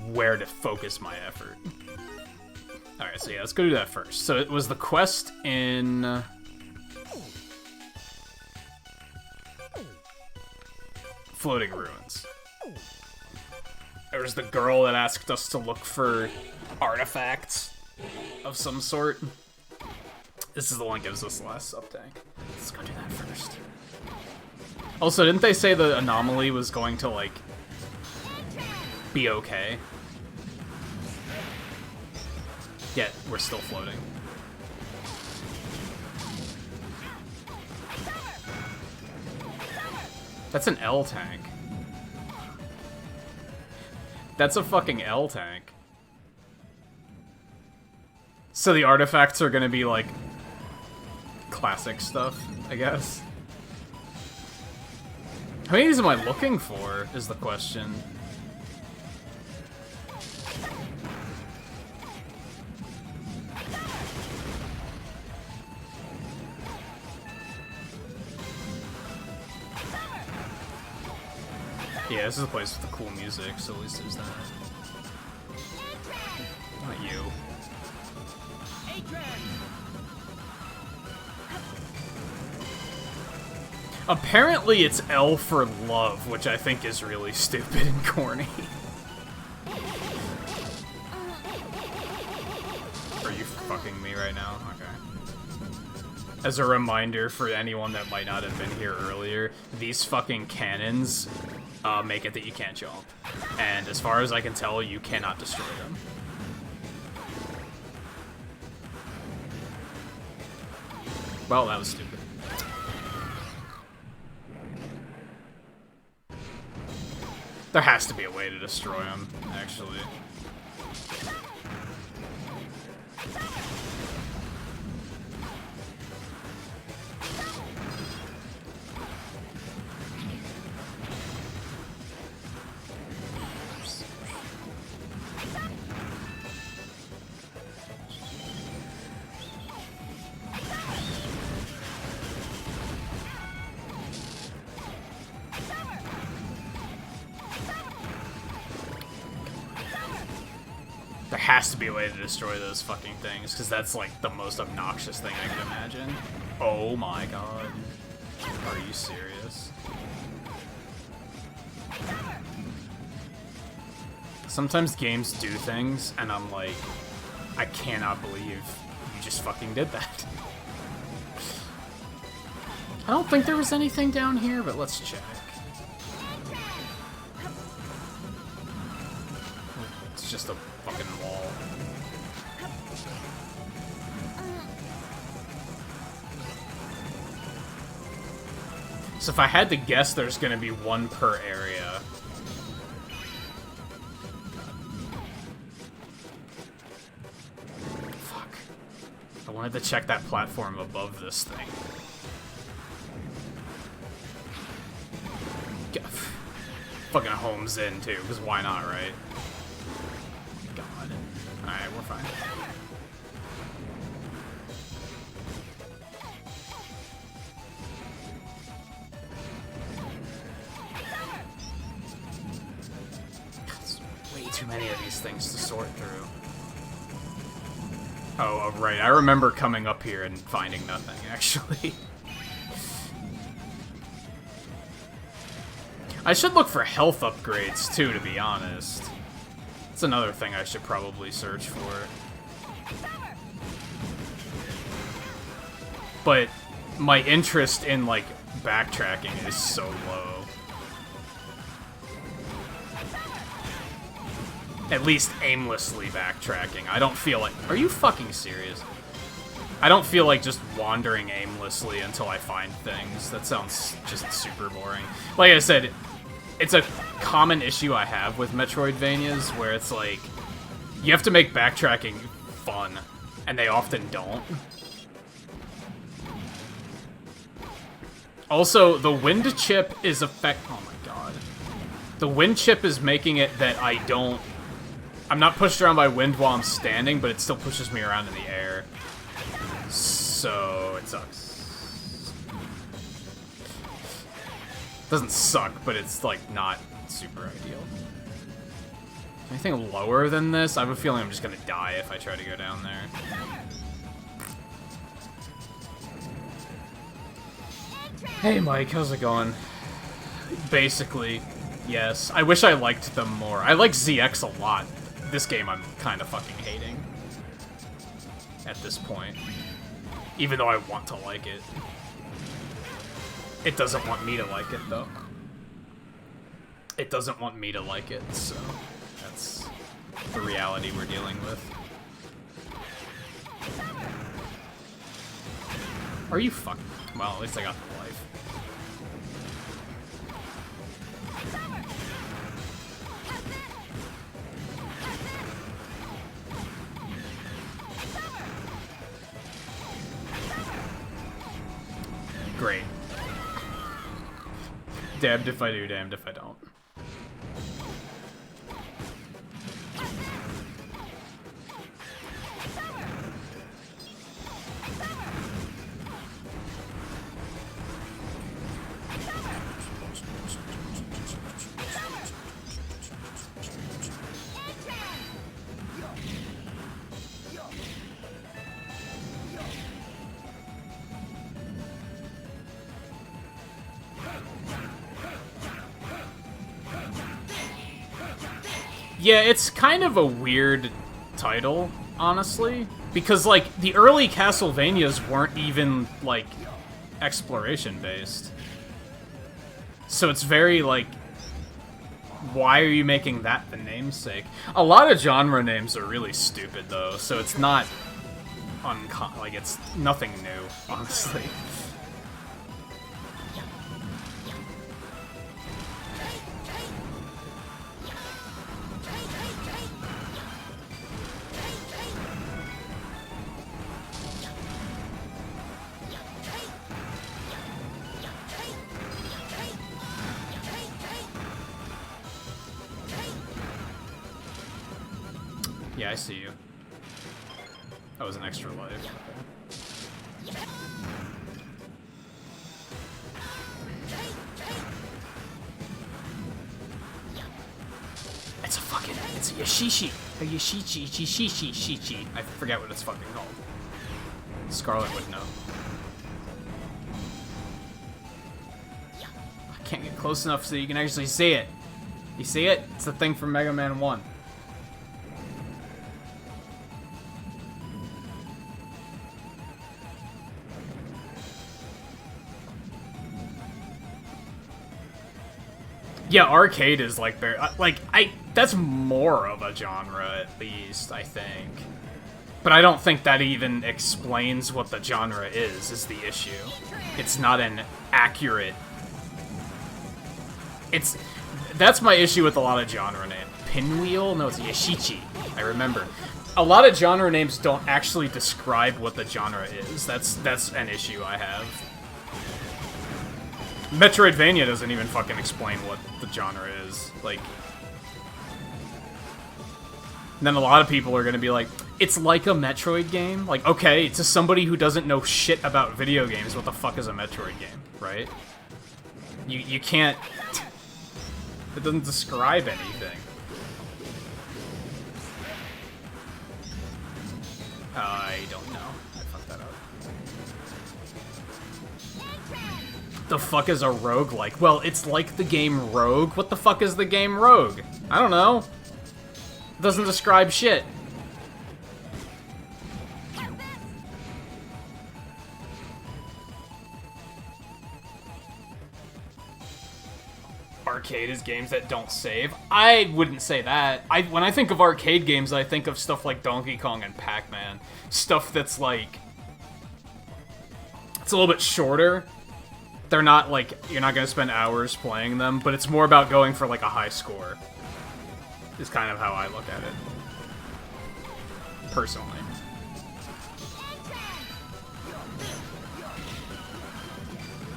where to focus my effort. All right, so yeah, let's go do that first. So it was the quest in Floating Ruins. There was the girl that asked us to look for artifacts of some sort. This is the one that gives us the last sub-tank. Let's go do that first. Also, didn't they say the anomaly was going to, like, be okay? Yet, we're still floating. That's an L tank. That's a fucking L tank. So the artifacts are gonna be like classic stuff, I guess. How many of these am I looking for, is the question. Yeah, this is a place with the cool music, so at least there's that. Not you. Apparently it's L for love, which I think is really stupid and corny. Are you fucking me right now? Okay. As a reminder for anyone that might not have been here earlier, these fucking cannons make it that you can't jump. And as far as I can tell, you cannot destroy them. Well, that was stupid. There has to be a way to destroy them, actually. There has to be a way to destroy those fucking things, because that's like the most obnoxious thing I could imagine. Oh my god. Are you serious? Sometimes games do things, and I'm like, I cannot believe you just fucking did that. I don't think there was anything down here, but let's check. It's just a fucking wall. So if I had to guess, there's gonna be one per area. Fuck. I wanted to check that platform above this thing. Fucking homes in too, because why not, right? God. Alright, we're fine. too many of these things to sort through. Oh, right. I remember coming up here and finding nothing, actually. I should look for health upgrades, too, to be honest. That's another thing I should probably search for. But my interest in, like, backtracking is so low. At least aimlessly backtracking. I don't feel like... Are you fucking serious? I don't feel like just wandering aimlessly until I find things. That sounds just super boring. Like I said, it's a common issue I have with Metroidvanias, where it's like, you have to make backtracking fun, and they often don't. Also, the wind chip is oh my god. The wind chip is making it that I'm not pushed around by wind while I'm standing, but it still pushes me around in the air. So, it sucks. Doesn't suck, but it's, like, not super ideal. Anything lower than this? I have a feeling I'm just gonna die if I try to go down there. Hey Mike, how's it going? Basically, yes. I wish I liked them more. I like ZX a lot. This game I'm kind of fucking hating. At this point. Even though I want to like it. It doesn't want me to like it, though. It doesn't want me to like it, so... That's the reality we're dealing with. Are you fucking... Well, at least I got the life. Great. Damned if I do, damned if I don't. Yeah, it's kind of a weird title, honestly. Because, like, the early Castlevanias weren't even, like, exploration-based. So it's very, like, why are you making that the namesake? A lot of genre names are really stupid, though, so it's not like, it's nothing new, honestly. Yeah, I see you. That was an extra life. Okay. It's a Yashishi. A Yashishi. I forget what it's fucking called. Scarlet would know. I can't get close enough so you can actually see it. You see it? It's the thing from Mega Man 1. Yeah, arcade is like that's more of a genre, at least, I think. But I don't think that even explains what the genre is the issue. It's not an accurate... That's my issue with a lot of genre names. Pinwheel? No, it's Yashichi. I remember. A lot of genre names don't actually describe what the genre is. That's an issue I have. Metroidvania doesn't even fucking explain what the genre is. Like... And then a lot of people are gonna be like, it's like a Metroid game? Like, okay, to somebody who doesn't know shit about video games, what the fuck is a Metroid game, right? You can't... It doesn't describe anything. I don't know. I fucked that up. The fuck is a roguelike? Well, it's like the game Rogue. What the fuck is the game Rogue? I don't know. It doesn't describe shit. Arcade is games that don't save. I wouldn't say that. When I think of arcade games, I think of stuff like Donkey Kong and Pac-Man. Stuff that's like... it's a little bit shorter. They're not like... you're not gonna spend hours playing them, but it's more about going for like a high score. Is kind of how I look at it. Personally.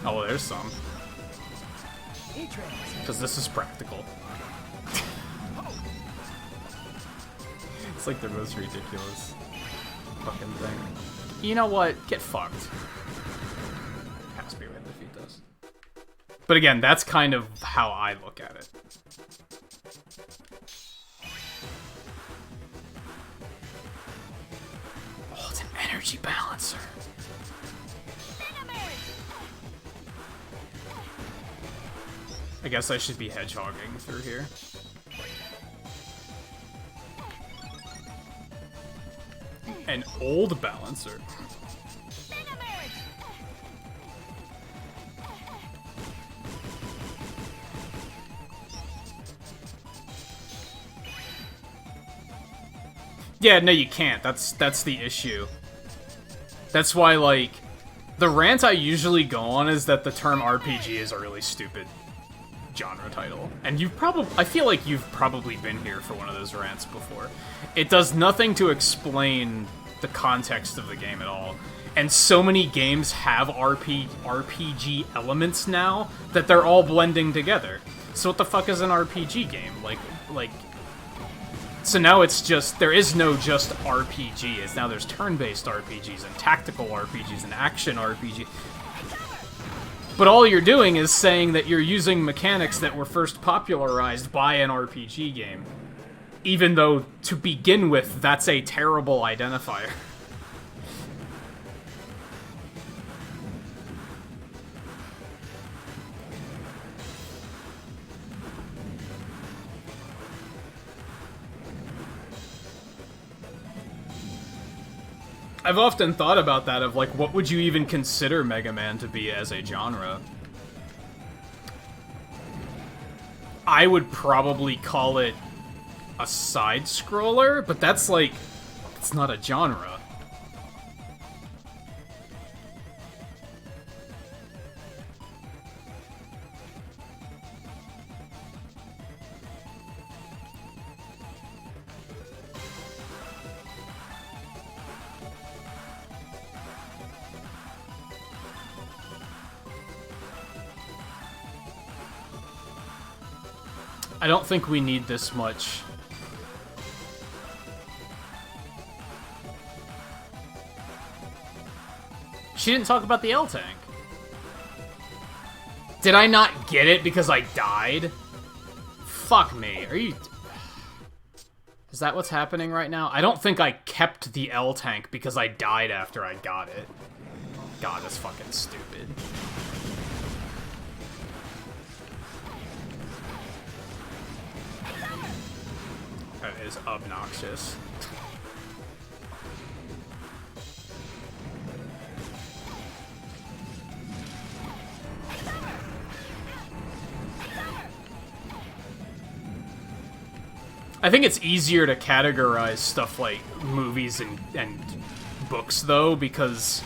Oh, well, there's some. Because this is practical. It's like the most ridiculous fucking thing. You know what? Get fucked. Has to be right if he does. But again, that's kind of how I look at it. Oh, it's an energy balancer. I guess I should be hedgehogging through here. An old balancer. Yeah, no, you can't. That's the issue. That's why, like, the rant I usually go on is that the term RPG is a really stupid genre title. And I feel like you've probably been here for one of those rants before. It does nothing to explain the context of the game at all. And so many games have RPG elements now that they're all blending together. So what the fuck is an RPG game? Like, so now it's just, there is no just RPG. It's now there's turn-based RPGs and tactical RPGs and action RPG. But all you're doing is saying that you're using mechanics that were first popularized by an RPG game. Even though, to begin with, that's a terrible identifier. I've often thought about that, of like, what would you even consider Mega Man to be as a genre? I would probably call it a side-scroller, but that's like, it's not a genre. I don't think we need this much. She didn't talk about the L-Tank. Did I not get it because I died? Fuck me. Are you... Is that what's happening right now? I don't think I kept the L-Tank because I died after I got it. God, that's fucking stupid. That is obnoxious. I think it's easier to categorize stuff like movies and books, though, because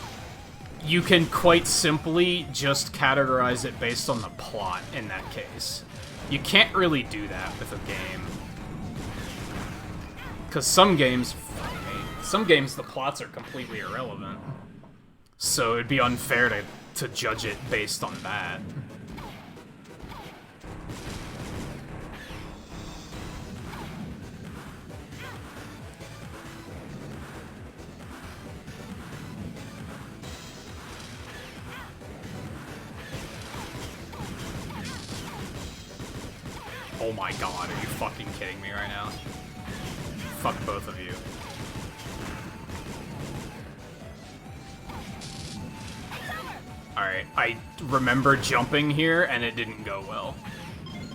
you can quite simply just categorize it based on the plot in that case. You can't really do that with a game. Because some games the plots are completely irrelevant. So it'd be unfair to judge it based on that. Oh my god, are you fucking kidding me right now? Fuck both of you. Alright, I remember jumping here, and it didn't go well.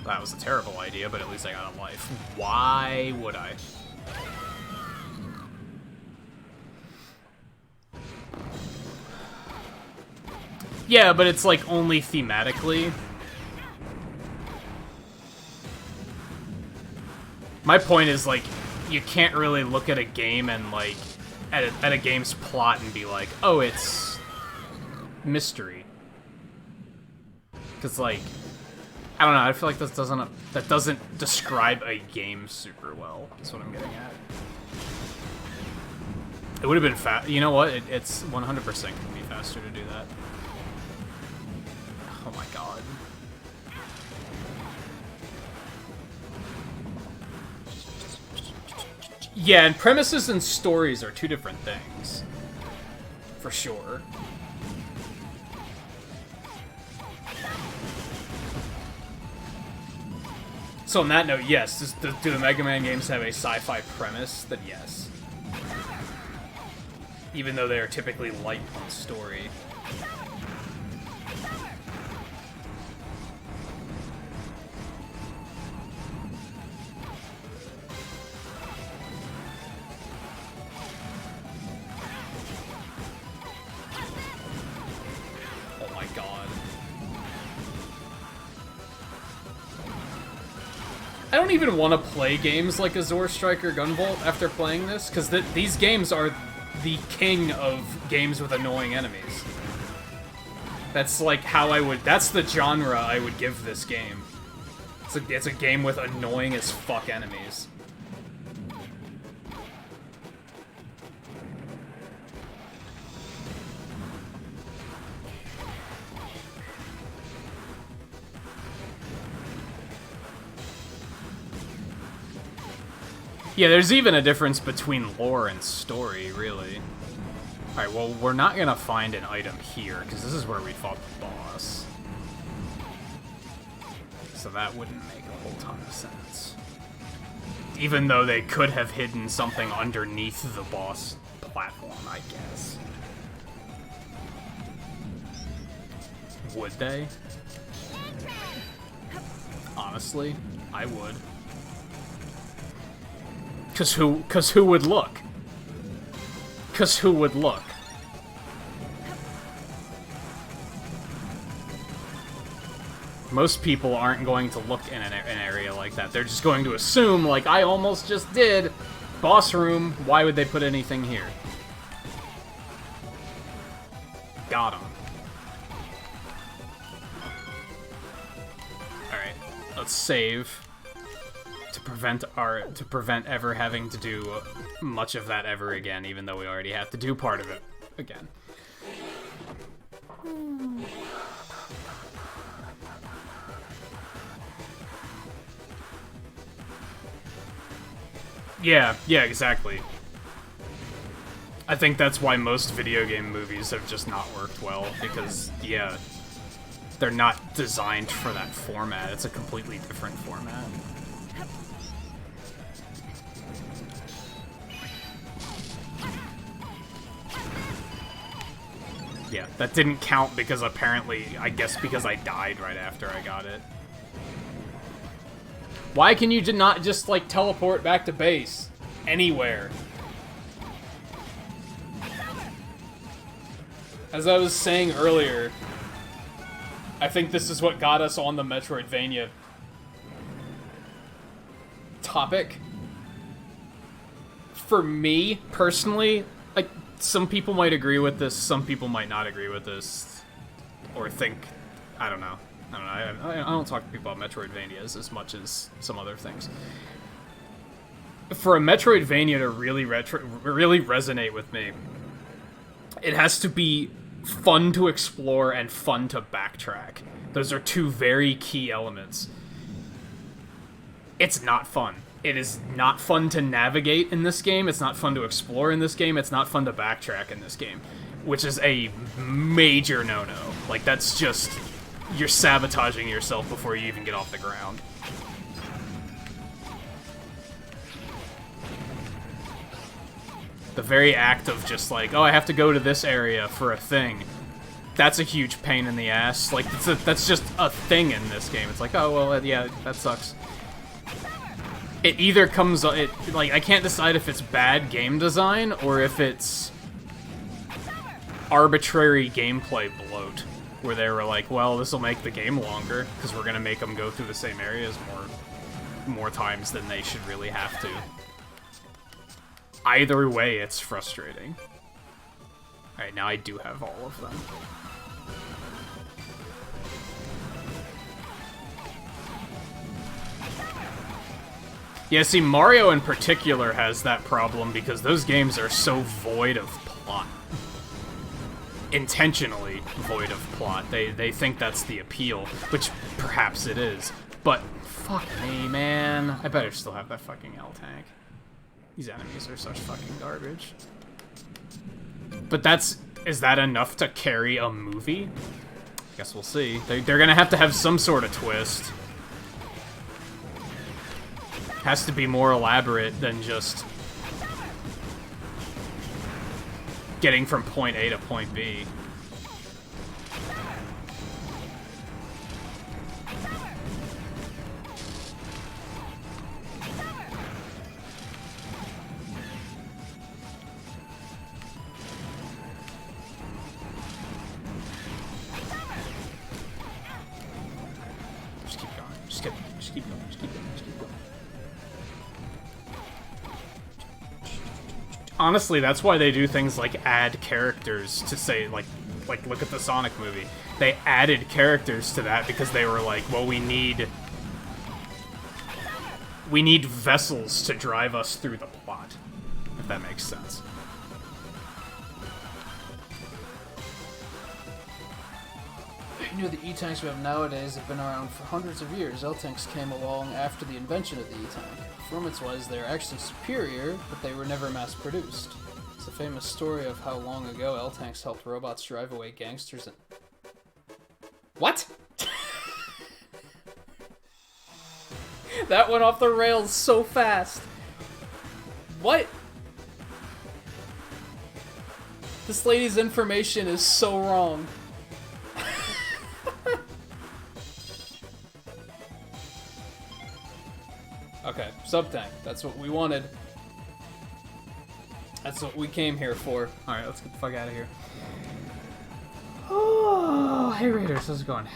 That was a terrible idea, but at least I got a life. Why would I? Yeah, but it's like only thematically. My point is like, you can't really look at a game and like, at a game's plot and be like, oh, it's mystery. Cause like, I don't know, I feel like that doesn't describe a game super well, is what I'm getting at. It would have been fast. You know what? It's 100% gonna be faster to do that. Oh my god. Yeah, and premises and stories are two different things. For sure. So on that note, yes, do the Mega Man games have a sci-fi premise? Then yes. Even though they are typically light on story. Oh my god. I don't even want to play games like Azure Strike or Gunvolt after playing this, because these games are the king of games with annoying enemies. That's like how I would... That's the genre I would give this game. It's a game with annoying as fuck enemies. Yeah, there's even a difference between lore and story, really. Alright, well, we're not gonna find an item here, because this is where we fought the boss. So that wouldn't make a whole ton of sense. Even though they could have hidden something underneath the boss platform, I guess. Would they? Honestly, I would. Cause who would look? Cause who would look? Most people aren't going to look in an area like that. They're just going to assume, like I almost just did, boss room, why would they put anything here? Got him. Alright, let's save. To prevent ever having to do much of that ever again, even though we already have to do part of it again. Yeah, exactly. I think that's why most video game movies have just not worked well, because, yeah, they're not designed for that format. It's a completely different format. Yeah, that didn't count because apparently, I guess because I died right after I got it. Why can you not just, like, teleport back to base? Anywhere. As I was saying earlier, I think this is what got us on the Metroidvania topic. For me, personally, like, some people might agree with this, some people might not agree with this, or think, I don't know. I don't talk to people about Metroidvanias as much as some other things. For a Metroidvania to really resonate with me, it has to be fun to explore and fun to backtrack. Those are two very key elements. It's not fun. It is not fun to navigate in this game, it's not fun to explore in this game, it's not fun to backtrack in this game. Which is a major no-no. Like, that's just... You're sabotaging yourself before you even get off the ground. The very act of just like, oh, I have to go to this area for a thing. that's a huge pain in the ass. Like, that's just a thing in this game. It's like, oh, well, yeah, that sucks. It either comes... like, I can't decide if it's bad game design or if it's arbitrary gameplay bloat, where they were like, well, this will make the game longer, because we're going to make them go through the same areas more times than they should really have to. Either way, it's frustrating. Alright, now I do have all of them. Yeah, see, Mario in particular has that problem because those games are so void of plot. Intentionally void of plot. They think that's the appeal, which perhaps it is. But, fuck me, man. I better still have that fucking L-Tank. These enemies are such fucking garbage. But is that enough to carry a movie? I guess we'll see. They're gonna have to have some sort of twist. Has to be more elaborate than just getting from point A to point B. Just keep going. Just keep going. Just keep going. Just keep going. Honestly, that's why they do things like add characters to say, like look at the Sonic movie. They added characters to that because they were like, well, we need vessels to drive us through the plot, if that makes sense. You know, the E-Tanks we have nowadays have been around for hundreds of years. L-Tanks came along after the invention of the E-Tank. Performance-wise, they're actually superior, but they were never mass-produced. It's a famous story of how long ago L-Tanks helped robots drive away gangsters and... What? That went off the rails so fast. What? This lady's information is so wrong. Okay, sub-tank. That's what we wanted. That's what we came here for. Alright, let's get the fuck out of here. Oh, hey Raiders, how's it going?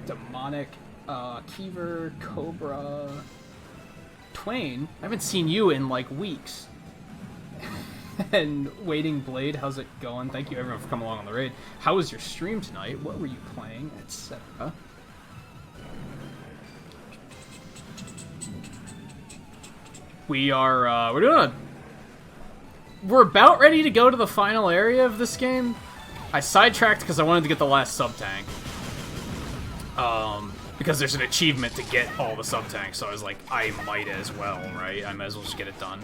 Demonic, Kiever, Cobra... Twain? I haven't seen you in, like, weeks. And Waiting Blade, how's it going? Thank you everyone for coming along on the raid. How was your stream tonight? What were you playing? Etc. We're about ready to go to the final area of this game. I sidetracked because I wanted to get the last sub-tank. Because there's an achievement to get all the sub-tanks, so I was like, I might as well, right? I might as well just get it done.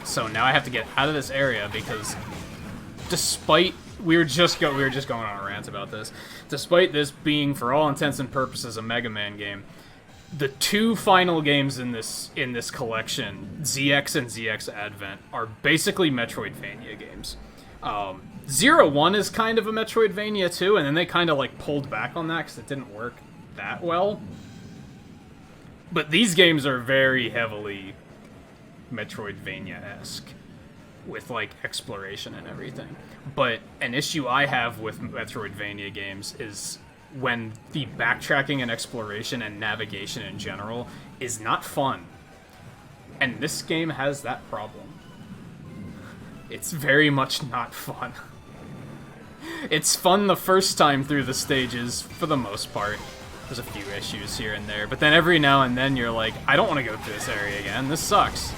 So now I have to get out of this area because despite... We were just going on a rant about this. Despite this being, for all intents and purposes, a Mega Man game, the two final games in this collection, ZX and ZX Advent, are basically Metroidvania games. 0-1 is kind of a Metroidvania too, and then they kind of like pulled back on that because it didn't work that well. But these games are very heavily Metroidvania-esque, with like exploration and everything. But an issue I have with Metroidvania games is when the backtracking and exploration and navigation in general is not fun. And this game has that problem. It's very much not fun. It's fun the first time through the stages, for the most part. There's a few issues here and there, but then every now and then you're like, I don't want to go through this area again, this sucks.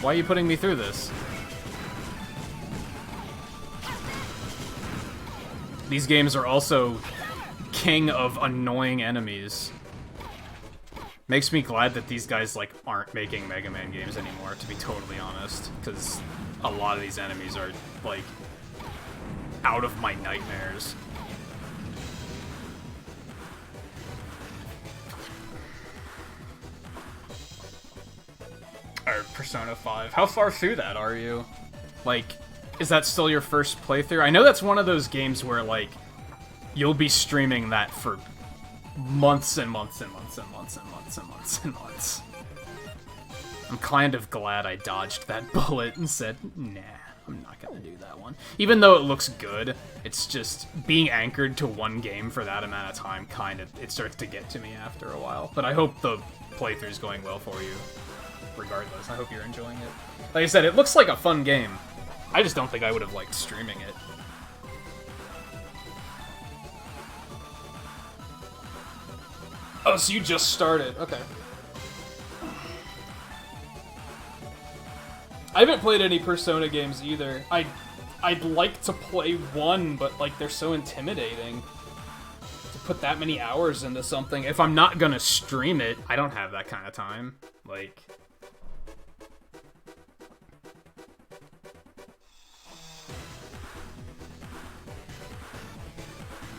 Why are you putting me through this? These games are also king of annoying enemies. Makes me glad that these guys, like, aren't making Mega Man games anymore, to be totally honest. Because a lot of these enemies are, like, out of my nightmares. Or Persona 5. How far through that are you? Like, is that still your first playthrough? I know that's one of those games where, like, you'll be streaming that for months and months and months and months and months and months and months. I'm kind of glad I dodged that bullet and said, nah, I'm not gonna do that one. Even though it looks good, it's just being anchored to one game for that amount of time, it starts to get to me after a while. But I hope the playthrough's going well for you. Regardless, I hope you're enjoying it. Like I said, it looks like a fun game. I just don't think I would have liked streaming it. Oh, so you just started. Okay. I haven't played any Persona games either. I'd like to play one, but like they're so intimidating. To put that many hours into something. If I'm not gonna stream it, I don't have that kind of time. Like...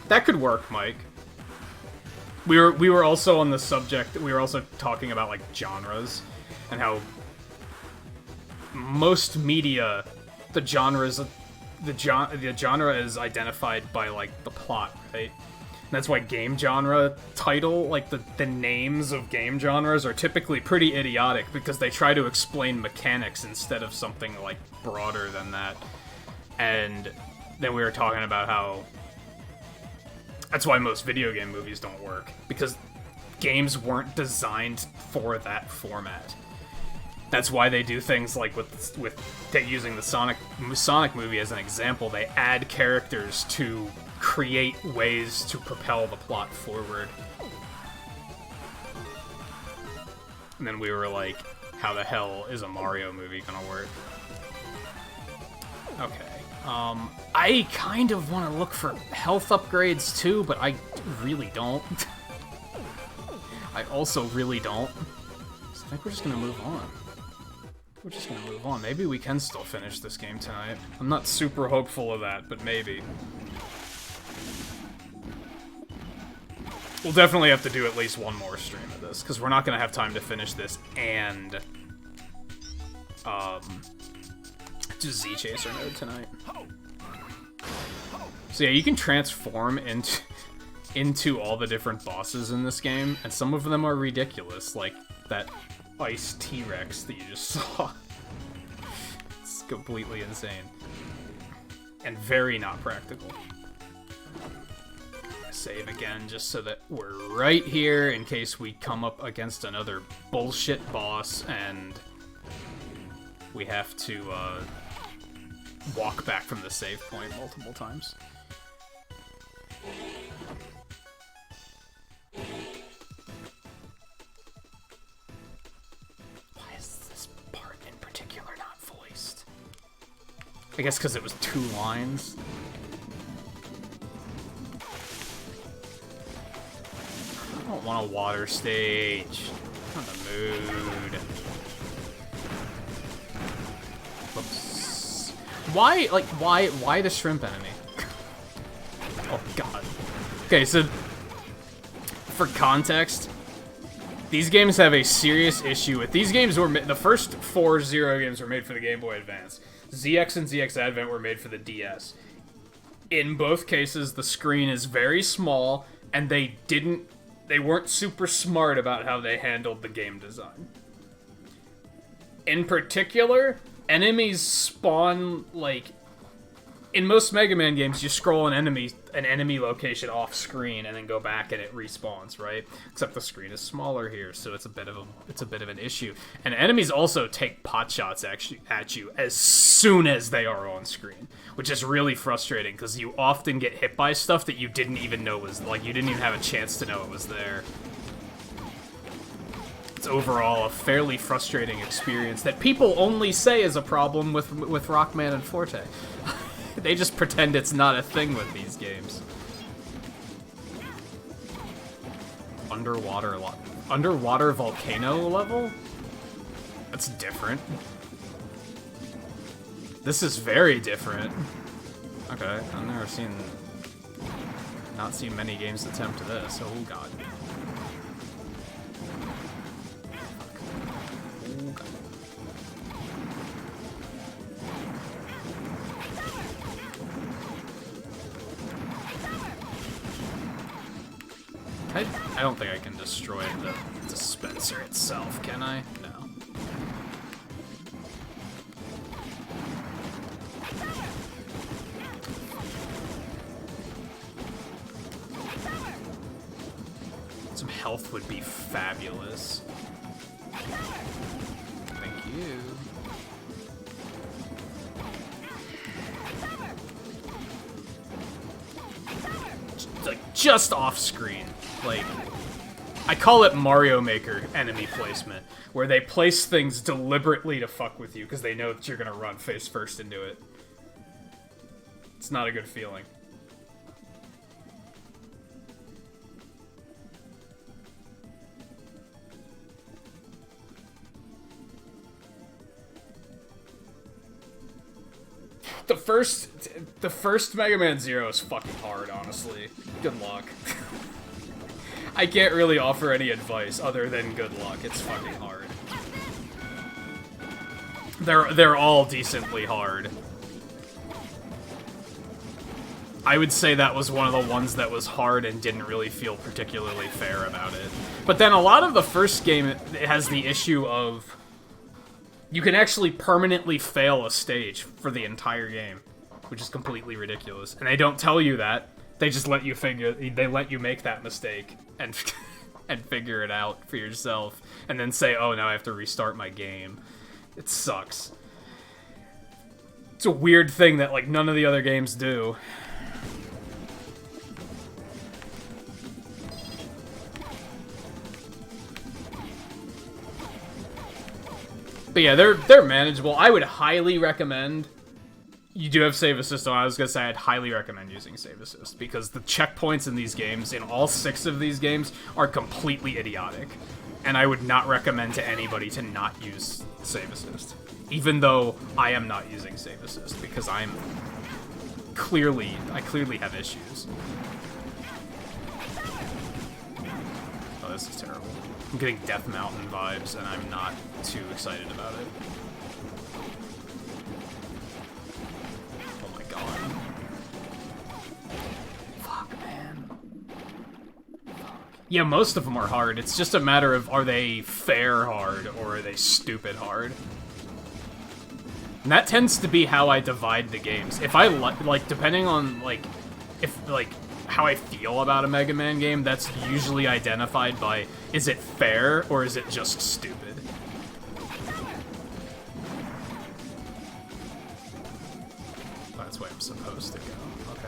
That could work, Mike. We were also on the subject, we were also talking about, like, genres, and how most media, the genre is identified by, like, the plot, right? And that's why game genre title, like, the names of game genres are typically pretty idiotic, because they try to explain mechanics instead of something, like, broader than that. And then we were talking about how that's why most video game movies don't work, because games weren't designed for that format. That's why they do things like with using the Sonic movie as an example, they add characters to create ways to propel the plot forward. And then we were like, how the hell is a Mario movie gonna work? Okay. I kind of want to look for health upgrades too, but I really don't. I also really don't. So I think we're just gonna move on. We're just gonna move on. Maybe we can still finish this game tonight. I'm not super hopeful of that, but maybe. We'll definitely have to do at least one more stream of this, because we're not gonna have time to finish this and do Z Chaser mode tonight. So yeah, you can transform into all the different bosses in this game, and some of them are ridiculous, like that ice T-Rex that you just saw. It's completely insane. And very not practical. Save again, just so that we're right here in case we come up against another bullshit boss and we have to walk back from the save point multiple times. Why is this part in particular not voiced? I guess because it was 2 lines. I don't want a water stage. I'm in the mood. Oops. Why the shrimp enemy? Oh god. Okay, so for context, these games have a serious issue with these games. The first 4 Zero games were made for the Game Boy Advance. ZX and ZX Advent were made for the DS. In both cases, the screen is very small, and they weren't super smart about how they handled the game design. In particular, enemies spawn, like, in most Mega Man games, you scroll an enemy location off screen and then go back and it respawns, right? Except the screen is smaller here, so it's a bit of an issue. And enemies also take pot shots at you as soon as they are on screen, which is really frustrating because you often get hit by stuff that you didn't even know was, like, you didn't even have a chance to know it was there. It's overall a fairly frustrating experience that people only say is a problem with Rockman and Forte. They just pretend it's not a thing with these games. Underwater volcano level? That's different. This is very different. Okay, I've never seen... Not seen many games attempt this. Oh god. Oh god. I don't think I can destroy the dispenser itself, can I? No. Some health would be fabulous. Thank you. Like, just off screen. Like, I call it Mario Maker enemy placement, where they place things deliberately to fuck with you because they know that you're gonna run face first into it. It's not a good feeling. The first Mega Man Zero is fucking hard, honestly. Good luck. I can't really offer any advice other than good luck. It's fucking hard. They're all decently hard. I would say that was one of the ones that was hard and didn't really feel particularly fair about it. But then a lot of the first game, it has the issue of you can actually permanently fail a stage for the entire game, which is completely ridiculous. And they don't tell you that. They just let you make that mistake and and figure it out for yourself, and then say, "Oh, now I have to restart my game." It sucks. It's a weird thing that like none of the other games do. But yeah, they're manageable. I would highly recommend. You do have save assist, so I was gonna say I'd highly recommend using save assist because the checkpoints in these games, in all 6 of these games, are completely idiotic, and I would not recommend to anybody to not use save assist, even though I am not using save assist because I clearly have issues. Oh, this is terrible. I'm getting Death Mountain vibes, and I'm not too excited about it. Oh my god. Fuck, man. Fuck. Yeah, most of them are hard. It's just a matter of, are they fair hard, or are they stupid hard? And that tends to be how I divide the games. If I, like, depending on, like, if, like, how I feel about a Mega Man game, that's usually identified by, is it fair or is it just stupid? That's where I'm supposed to go. Okay.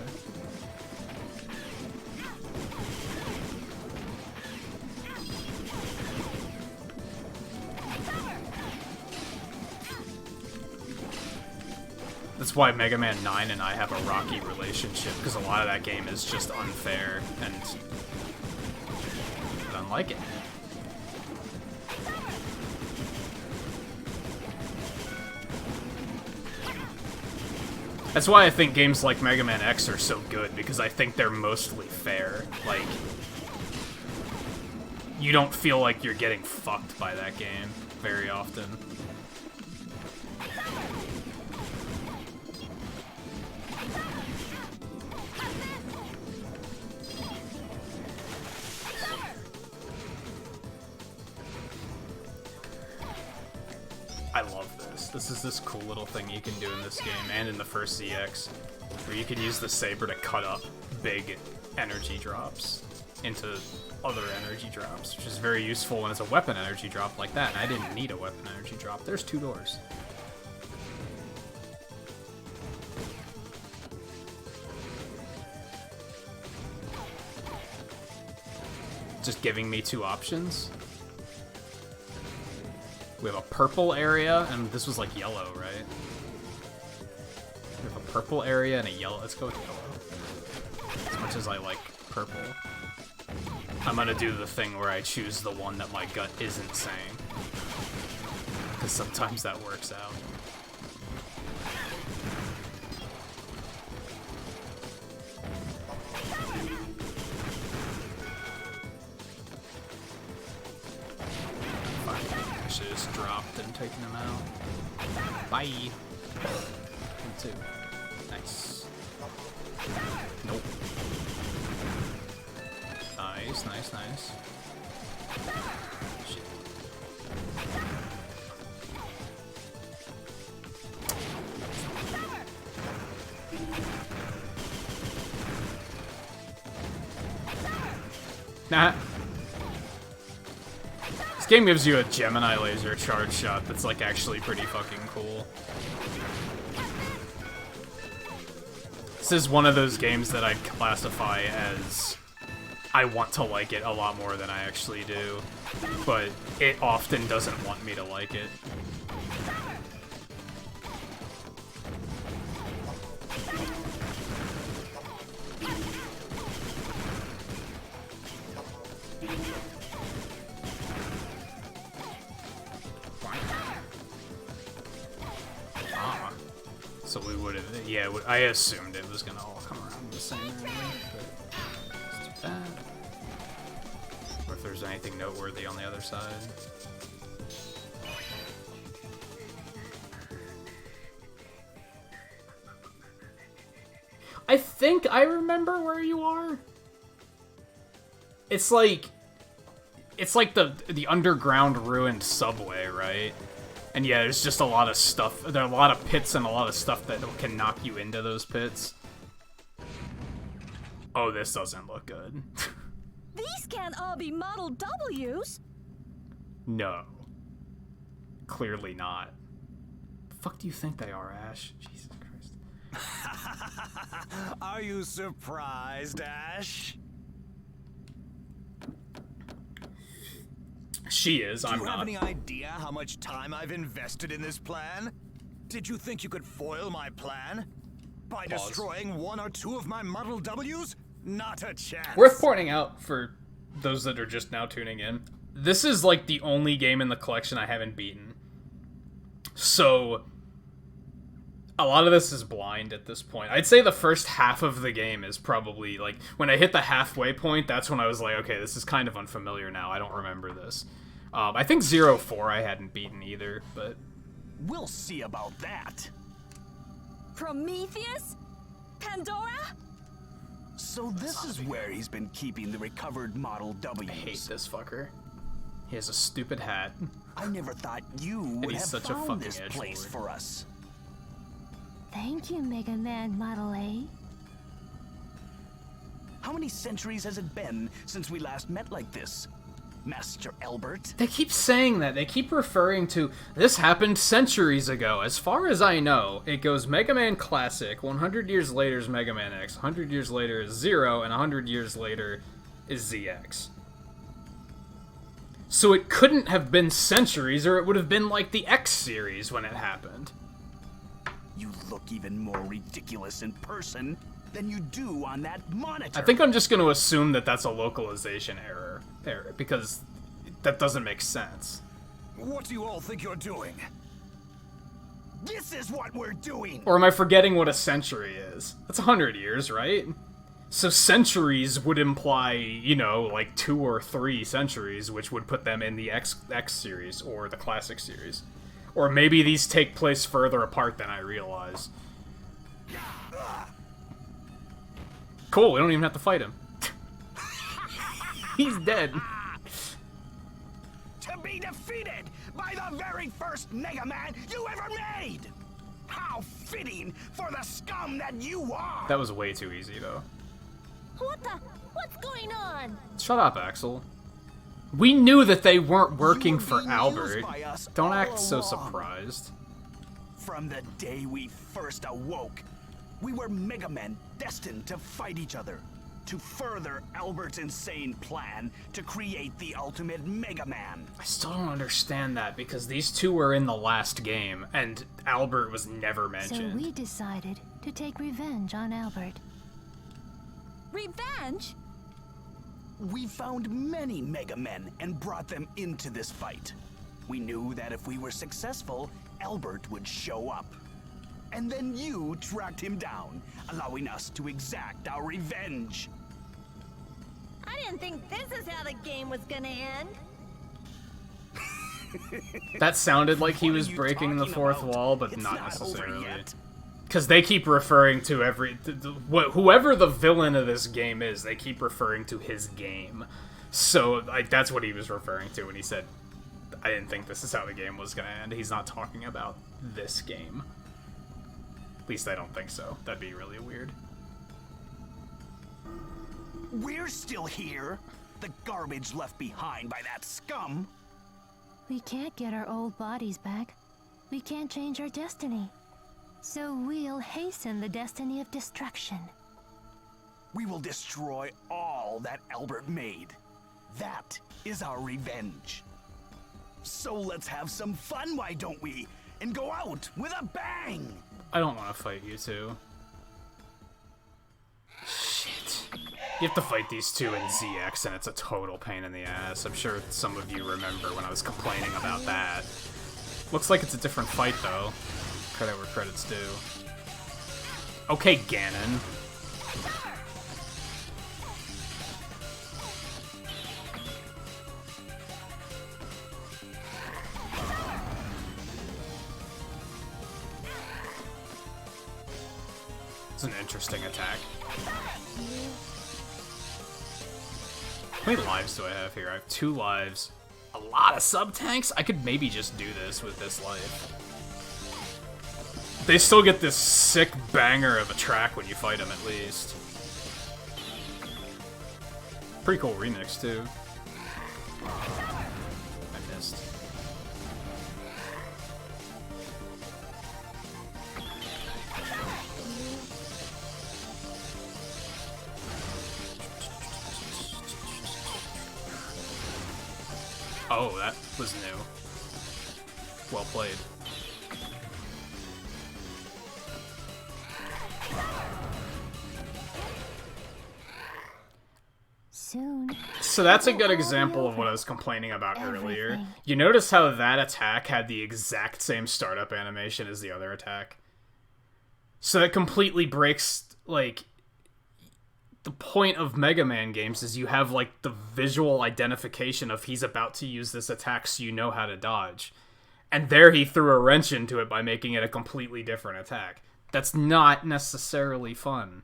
That's why Mega Man 9 and I have a rocky relationship, because a lot of that game is just unfair, and I don't like it. That's why I think games like Mega Man X are so good, because I think they're mostly fair. Like, you don't feel like you're getting fucked by that game very often. I love this. This is this cool little thing you can do in this game, and in the first ZX, where you can use the saber to cut up big energy drops into other energy drops, which is very useful when it's a weapon energy drop like that, and I didn't need a weapon energy drop. There's 2 doors. Just giving me 2 options. We have a purple area, and this was like yellow, right? We have a purple area and a yellow. Let's go with yellow. As much as I like purple. I'm gonna do the thing where I choose the one that my gut isn't saying. Because sometimes that works out. and taking him out. Bye. 2. Nice. Nope. Nice, nice, nice. Shit. Nah. This game gives you a Gemini laser charge shot that's like actually pretty fucking cool. This is one of those games that I'd classify as I want to like it a lot more than I actually do, but it often doesn't want me to like it. So we would have, yeah, I assumed it was gonna all come around the same area, but let's do that. Or if there's anything noteworthy on the other side. I think I remember where you are. It's like the underground ruined subway, right? And yeah, there's just a lot of stuff. There are a lot of pits and a lot of stuff that can knock you into those pits. Oh, this doesn't look good. These can't all be Model Ws. No. Clearly not. The fuck do you think they are, Ash? Jesus Christ. Are you surprised, Ash? She is, I'm not. Do you have any idea how much time I've invested in this plan? Did you think you could foil my plan? By destroying one or two of my Model Ws? Not a chance. Worth pointing out for those that are just now tuning in, this is like the only game in the collection I haven't beaten. So a lot of this is blind at this point. I'd say the first half of the game is probably like when I hit the halfway point, that's when I was like, okay, this is kind of unfamiliar now. I don't remember this. I think 04 I hadn't beaten either, but we'll see about that. Prometheus? Pandora? So this is where he's been keeping the recovered Model Ws. I hate this fucker. He has a stupid hat. I never thought you would have such a found fucking this place for us. Thank you, Mega Man Model A. How many centuries has it been since we last met like this, Master Albert? They keep saying that. They keep referring to, this happened centuries ago. As far as I know, it goes Mega Man Classic, 100 years later is Mega Man X, 100 years later is Zero, and 100 years later is ZX. So it couldn't have been centuries, or it would have been like the X series when it happened. You look even more ridiculous in person than you do on that monitor. I think I'm just going to assume that that's a localization error, because that doesn't make sense. What do you all think you're doing? This is what we're doing! Or am I forgetting what a century is? That's 100 years, right? So centuries would imply, you know, like 2 or 3 centuries, which would put them in the X series, or the Classic series. Or maybe these take place further apart than I realize. Cool, we don't even have to fight him. He's dead. To be defeated by the very first Mega Man you ever made! How fitting for the scum that you are! That was way too easy, though. What's going on? Shut up, Axel. We knew that they weren't working for Albert. Don't act so surprised. From the day we first awoke, we were Mega Men destined to fight each other, to further Albert's insane plan to create the ultimate Mega Man. I still don't understand that, because these two were in the last game, and Albert was never mentioned. So we decided to take revenge on Albert. Revenge? We found many Mega Men and brought them into this fight. We knew that if we were successful, Albert would show up. And then you tracked him down, allowing us to exact our revenge. I didn't think this is how the game was gonna end. That sounded like he was breaking the fourth wall, but not necessarily. Because they keep referring to whoever the villain of this game is, they keep referring to his game. So, that's what he was referring to when he said, I didn't think this is how the game was going to end. He's not talking about this game. At least I don't think so. That'd be really weird. We're still here. The garbage left behind by that scum. We can't get our old bodies back. We can't change our destiny. So we'll hasten the destiny of destruction. We will destroy all that Albert made. That is our revenge. So let's have some fun, why don't we? And go out with a bang! I don't want to fight you two. Shit. You have to fight these two in ZX, and it's a total pain in the ass. I'm sure some of you remember when I was complaining about that. Looks like it's a different fight, though. Credit where credit's due. Okay, Ganon. It's an interesting attack. How many lives do I have here? I have 2 lives. A lot of sub-tanks? I could maybe just do this with this life. They still get this sick banger of a track when you fight them, at least. Pretty cool remix, too. I missed. Oh, that was new. Well played. Soon. So that's a good example of what I was complaining about earlier. You notice how that attack had the exact same startup animation as the other attack? So it completely breaks, like, the point of Mega Man games is you have, like, the visual identification of he's about to use this attack so you know how to dodge. And there he threw a wrench into it by making it a completely different attack. That's not necessarily fun.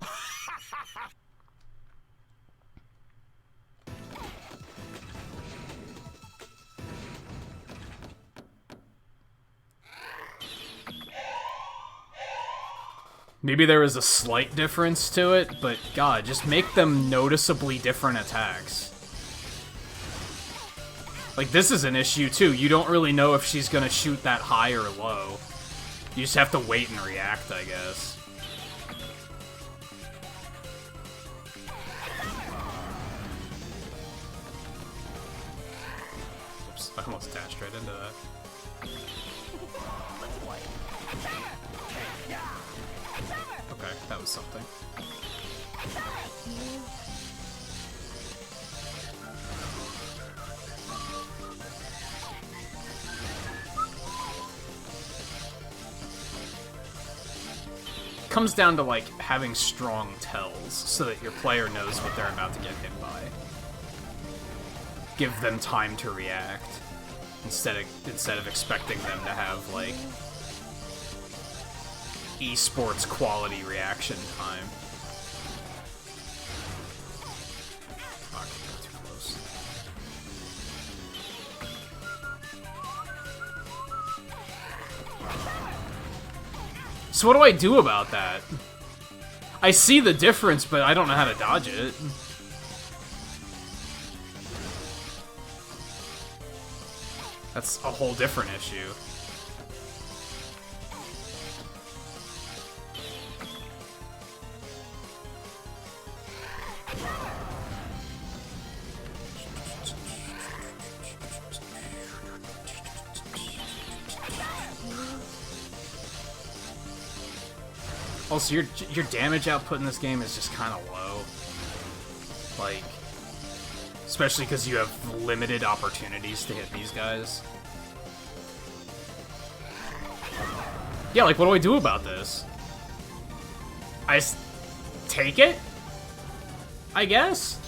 Maybe there was a slight difference to it, but god, just make them noticeably different attacks. Like, this is an issue too. You don't really know if she's gonna shoot that high or low. You just have to wait and react, I guess. Oops, I almost dashed right into that. Okay, that was something. Comes down to, like, having strong tells so that your player knows what they're about to get hit by. Give them time to react instead of expecting them to have, like, esports quality reaction time. Fuck, got too close. So what do I do about that? I see the difference, but I don't know how to dodge it. That's a whole different issue. Also, your damage output in this game is just kind of low. Like, especially because you have limited opportunities to hit these guys. Yeah, like, what do I do about this? I just take it? I guess?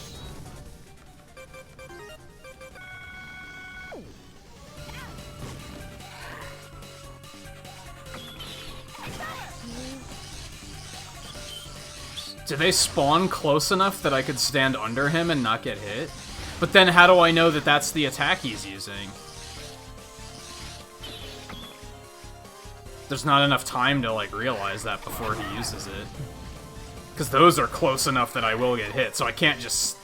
Do they spawn close enough that I could stand under him and not get hit? But then how do I know that that's the attack he's using? There's not enough time to, like, realize that before he uses it. Because those are close enough that I will get hit, so I can't just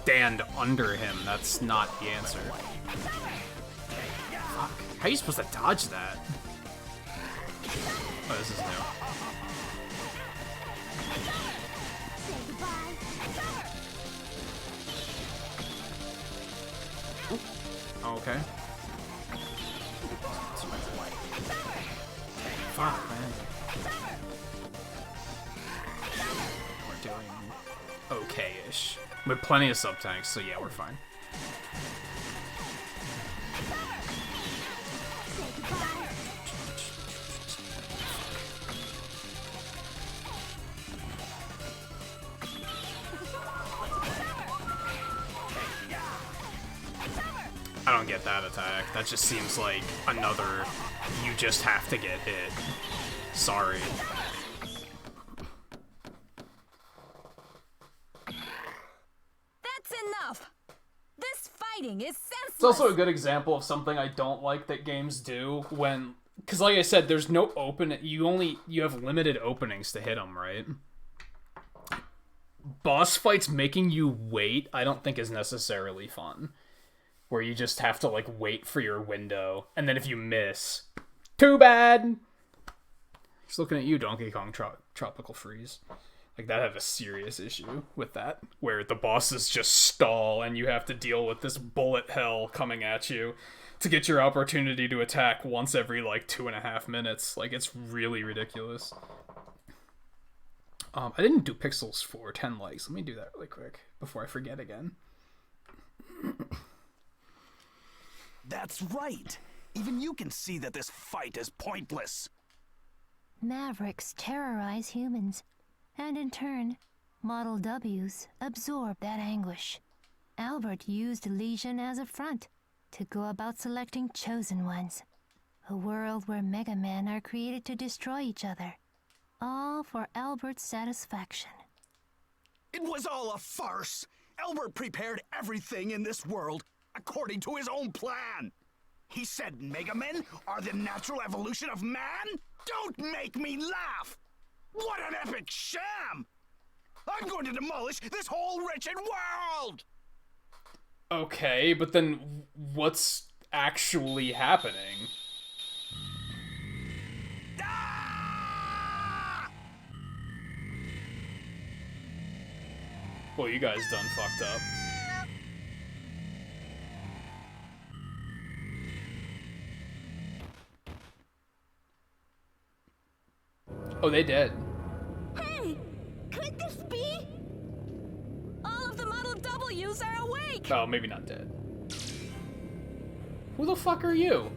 stand under him. That's not the answer. Fuck. How are you supposed to dodge that? Oh, this is new. Okay. Fuck, man. We're doing okay-ish. With plenty of sub-tanks, so yeah, we're fine. I don't get that attack. That just seems like another, you just have to get hit. Sorry. That's enough! This fighting is senseless! It's also a good example of something I don't like that games do when... Because like I said, there's no open... You have limited openings to hit them, right? Boss fights making you wait, I don't think is necessarily fun. Where you just have to, like, wait for your window, and then if you miss, too bad! Just looking at you, Donkey Kong Tropical Freeze. Like, that had a serious issue with that, where the bosses just stall, and you have to deal with this bullet hell coming at you to get your opportunity to attack once every, like, 2.5 minutes. Like, it's really ridiculous. I didn't do Pixels for 10 likes. Let me do that really quick, before I forget again. That's right. Even you can see that this fight is pointless. Mavericks terrorize humans, and in turn, Model Ws absorb that anguish. Albert used Legion as a front to go about selecting chosen ones. A world where Mega Men are created to destroy each other, all for Albert's satisfaction. It was all a farce. Albert prepared everything in this world according to his own plan. He said Mega Men are the natural evolution of man? Don't make me laugh! What an epic sham! I'm going to demolish this whole wretched world! Okay, but then what's actually happening? Well, you guys done fucked up. Oh, they dead. Hey! Could this be? All of the Model Ws are awake! Oh, maybe not dead. Who the fuck are you?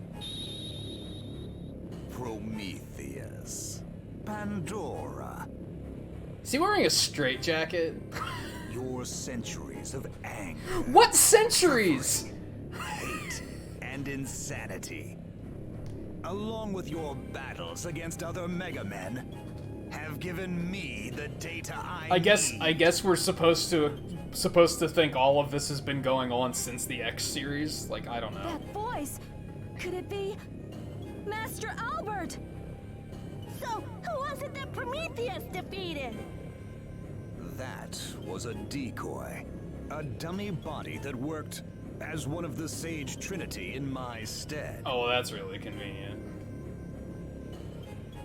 Prometheus. Pandora. Is he wearing a straitjacket? Your centuries of anger. What centuries? Hate and insanity, along with your battles against other Mega Men, have given me the data I need. I guess we're supposed to think all of this has been going on since the X series. Like, I don't know. That voice! Could it be Master Albert? So, who was it that Prometheus defeated? That was a decoy. A dummy body that worked as one of the Sage Trinity in my stead. Oh, well, that's really convenient.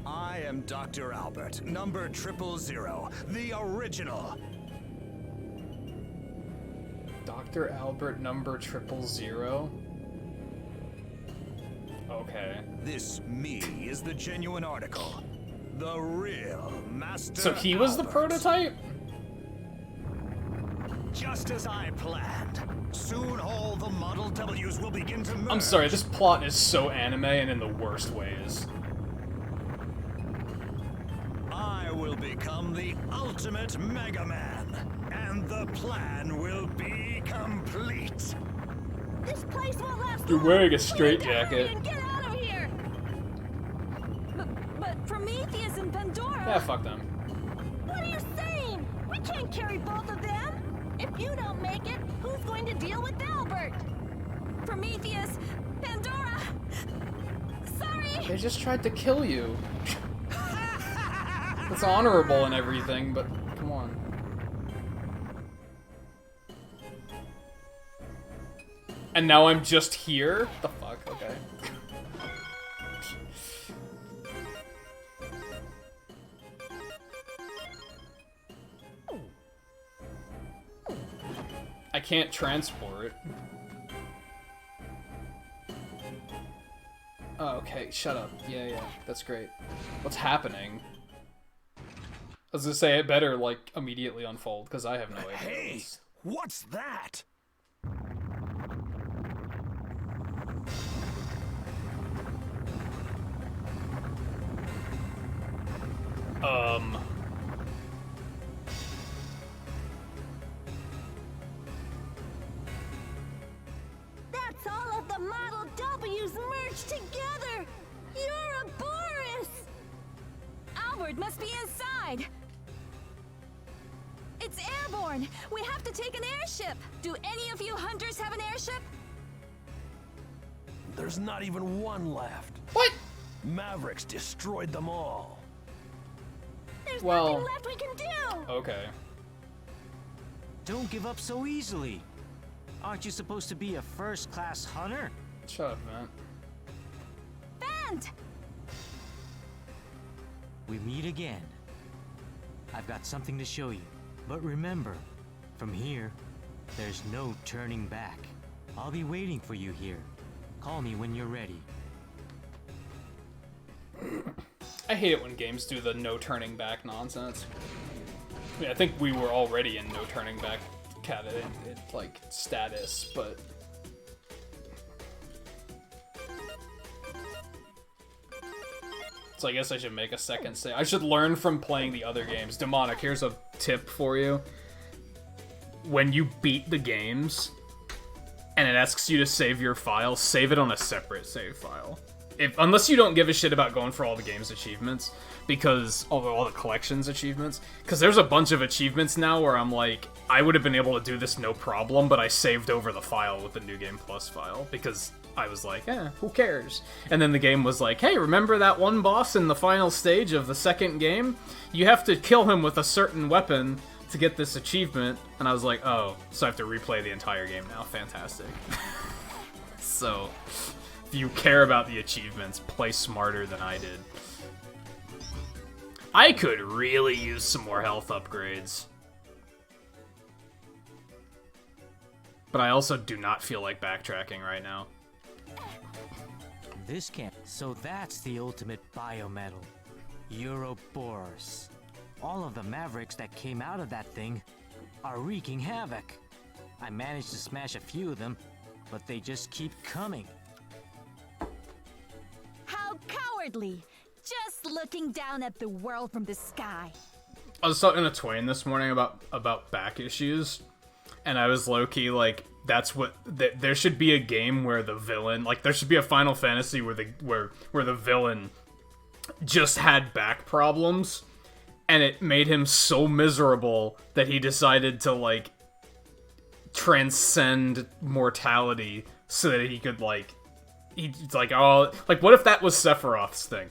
I am Dr. Albert, number 000, the original. Dr. Albert number 000? Okay. This me is the genuine article. The real Master So he was the prototype? Just as I planned. Soon all the Model Ws will begin to merge. I'm sorry, this plot is so anime and in the worst ways. I will become the ultimate Mega Man, and the plan will be complete. This place won't last You're long. wearing a We need to straitjacket. hurry and get out of here. But Prometheus and Pandora... Yeah, fuck them. What are you saying? can carry both of them? If you don't make it, who's going to deal with Albert? Prometheus! Pandora! Sorry! They just tried to kill you. It's honorable and everything, but come on. And now I'm just here? The fuck? Okay. I can't transport. Oh, okay, shut up. Yeah, that's great. What's happening? I was gonna say it better, like, immediately unfold, because I have no idea. Hey, what's that? That's all of the Model W's merged together! Ouroboros! Albert must be inside! It's airborne! We have to take an airship! Do any of you hunters have an airship? There's not even one left. What? Mavericks destroyed them all. There's Well, nothing left we can do! Okay. Don't give up so easily. Aren't you supposed to be a first-class hunter? Shut up, man. Vent! We meet again. I've got something to show you. But remember, from here, there's no turning back. I'll be waiting for you here. Call me when you're ready. I hate it when games do the no turning back nonsense. I mean, I think we were already in no turning back like status, but so I guess I should make a second save. I should learn from playing the other games. Demonic, here's a tip for you. When you beat the games and it asks you to save your file, save it on a separate save file. Unless you don't give a shit about going for all the game's achievements, because all the collections achievements, because there's a bunch of achievements now where I'm like, I would have been able to do this no problem, but I saved over the file with the New Game Plus file, because I was like, who cares? And then the game was like, hey, remember that one boss in the final stage of the second game? You have to kill him with a certain weapon to get this achievement. And I was like, oh, so I have to replay the entire game now. Fantastic. So, if you care about the achievements, play smarter than I did. I could really use some more health upgrades. But I also do not feel like backtracking right now. This can't. So that's the ultimate biometal. Ouroboros. All of the Mavericks that came out of that thing are wreaking havoc. I managed to smash a few of them, but they just keep coming. How cowardly! Just looking down at the world from the sky. I was talking to Twain this morning about back issues, and I was low-key like, that's what there should be a game where the villain, like there should be a Final Fantasy where the villain just had back problems, and it made him so miserable that he decided to like transcend mortality so that he could like, he's like, oh, like what if that was Sephiroth's thing?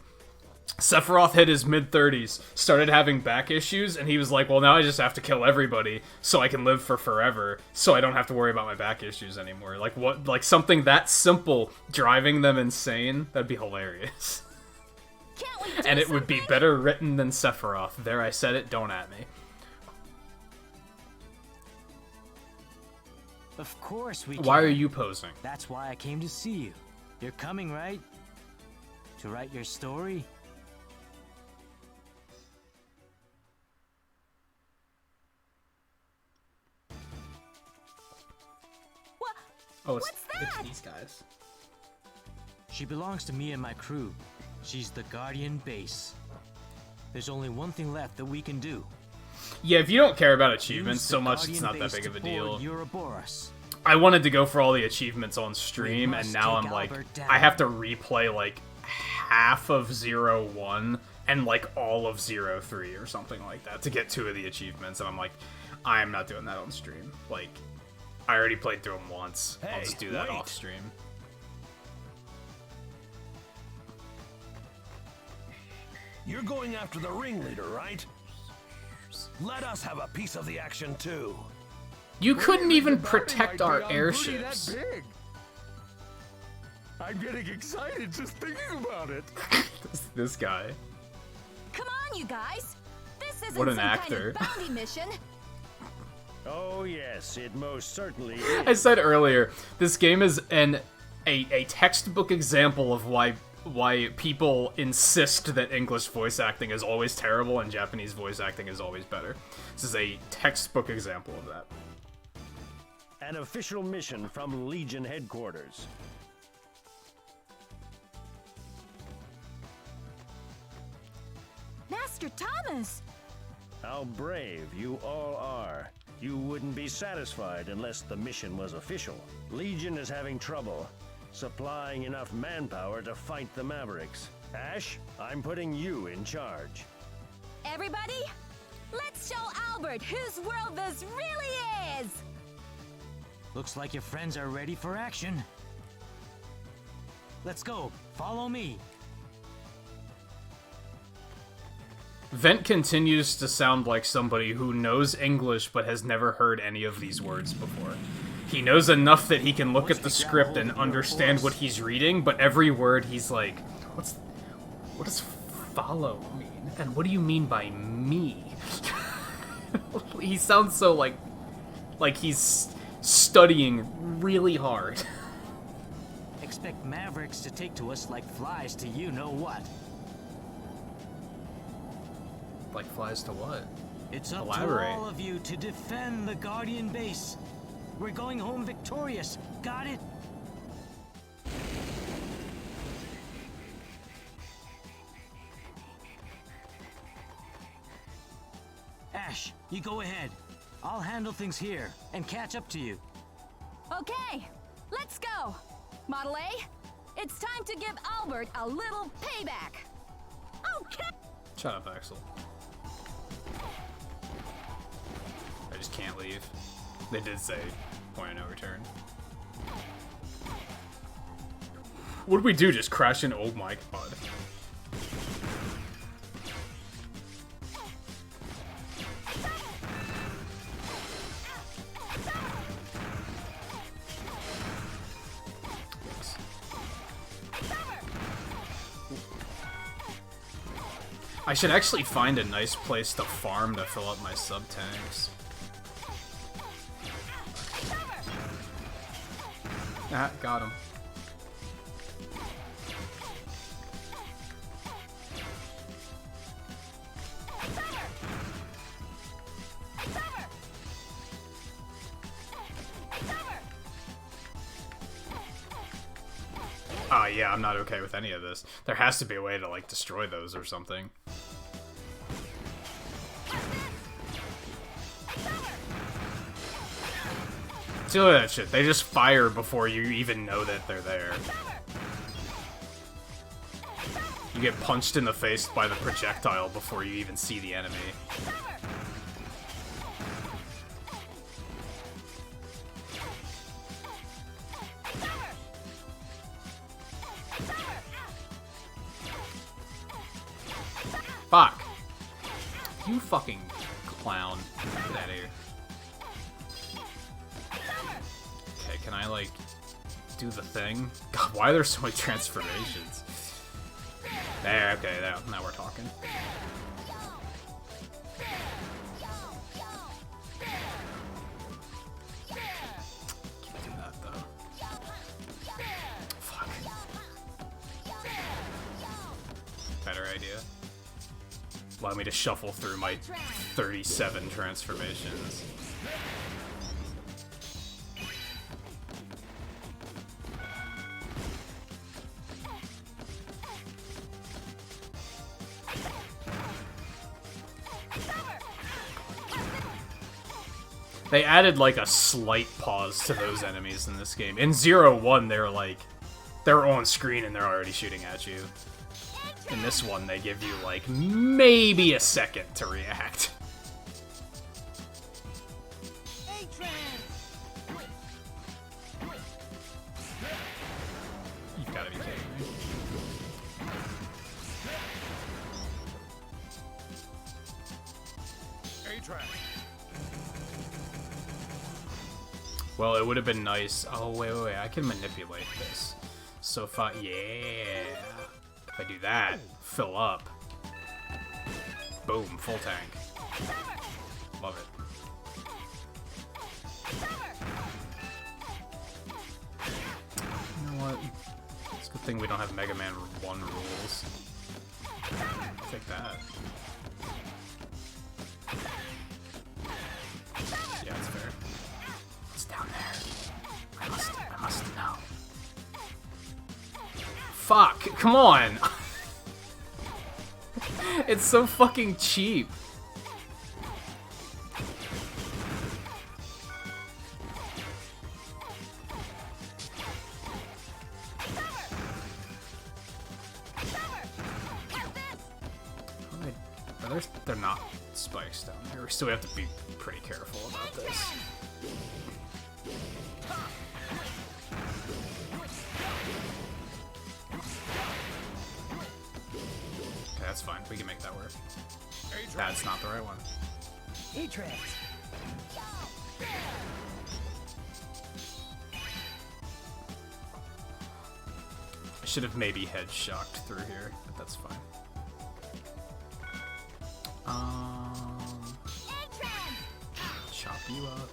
Sephiroth hit his mid-30s, started having back issues, and he was like, well, now I just have to kill everybody so I can live for forever, so I don't have to worry about my back issues anymore. Like, what? Like, something that simple driving them insane? That'd be hilarious. And it would be better written than Sephiroth. There, I said it, don't at me. Of course we can. Why are you posing? That's why I came to see you. You're coming, right? To write your story? Oh, it's these guys. She belongs to me and my crew. She's the Guardian Base. There's only one thing left that we can do. Yeah, if you don't care about achievements so much, it's not that big of a deal. I wanted to go for all the achievements on stream, and now I'm like, I have to replay like half of 01 and like all of 03 or something like that to get 2 of the achievements, and I'm like, I am not doing that on stream. Like, I already played through them once. I'll just do that off stream. You're going after the ringleader, right? Let us have a piece of the action too. You couldn't even protect our airships. I'm getting excited just thinking about it. This guy. Come on, you guys. This isn't What an some actor. kind of bounty mission. Oh yes, it most certainly is. I said earlier, this game is a textbook example of why people insist that English voice acting is always terrible and Japanese voice acting is always better. This is a textbook example of that. An official mission from Legion headquarters. Master Thomas! How brave you all are. You wouldn't be satisfied unless the mission was official. Legion is having trouble supplying enough manpower to fight the Mavericks. Ash, I'm putting you in charge. Everybody, let's show Albert whose world this really is! Looks like your friends are ready for action. Let's go. Follow me. Vent continues to sound like somebody who knows English but has nenever heard any of these words before. He knows enough that he can look at the script and understand what he's reading, but every word he's like, what does follow mean? And what do you mean by me? He sounds so like he's studying really hard. Expect Mavericks to take to us like flies to you know what. Like flies to what? It's up Elaborate. to all of you to defend the Guardian base. We're going home victorious. Got it? Ash, you go ahead. I'll handle things here and catch up to you. Okay, let's go! Model A, it's time to give Albert a little payback. Okay! Shut up, Axel. I just can't leave. They did say point of no return. What did we do? Just crash in? Oh my god. I should actually find a nice place to farm to fill up my sub-tanks. Ah, got him. Yeah, I'm not okay with any of this. There has to be a way to, like, destroy those or something. See, look at that shit. They just fire before you even know that they're there. You get punched in the face by the projectile before you even see the enemy. Fuck. You fucking clown. Get out of here. Okay, can I, like, do the thing? God, why are there so many transformations? There, okay, now we're talking. Can't do that, though. Fuck. Better idea. Allow me to shuffle through my 37 transformations. They added, like, a slight pause to those enemies in this game. In 0-1, they're, like, they're on screen and they're already shooting at you. In this one, they give you, like, maybe a second to react. You've gotta be kidding me. Well, it would have been nice. Oh, wait, I can manipulate this. So if I, yeah. If I do that, fill up. Boom, full tank. Love it. You know what? It's a good thing we don't have Mega Man 1 rules. Take that. Yeah, it's fair. It's down there. I must know. Fuck, come on! It's so fucking cheap. They're not spikes down here. We still have to be pretty careful about this. Okay, that's fine. We can make that work. That's not the right one. I should have maybe head shocked through here, but that's fine. Chop you up.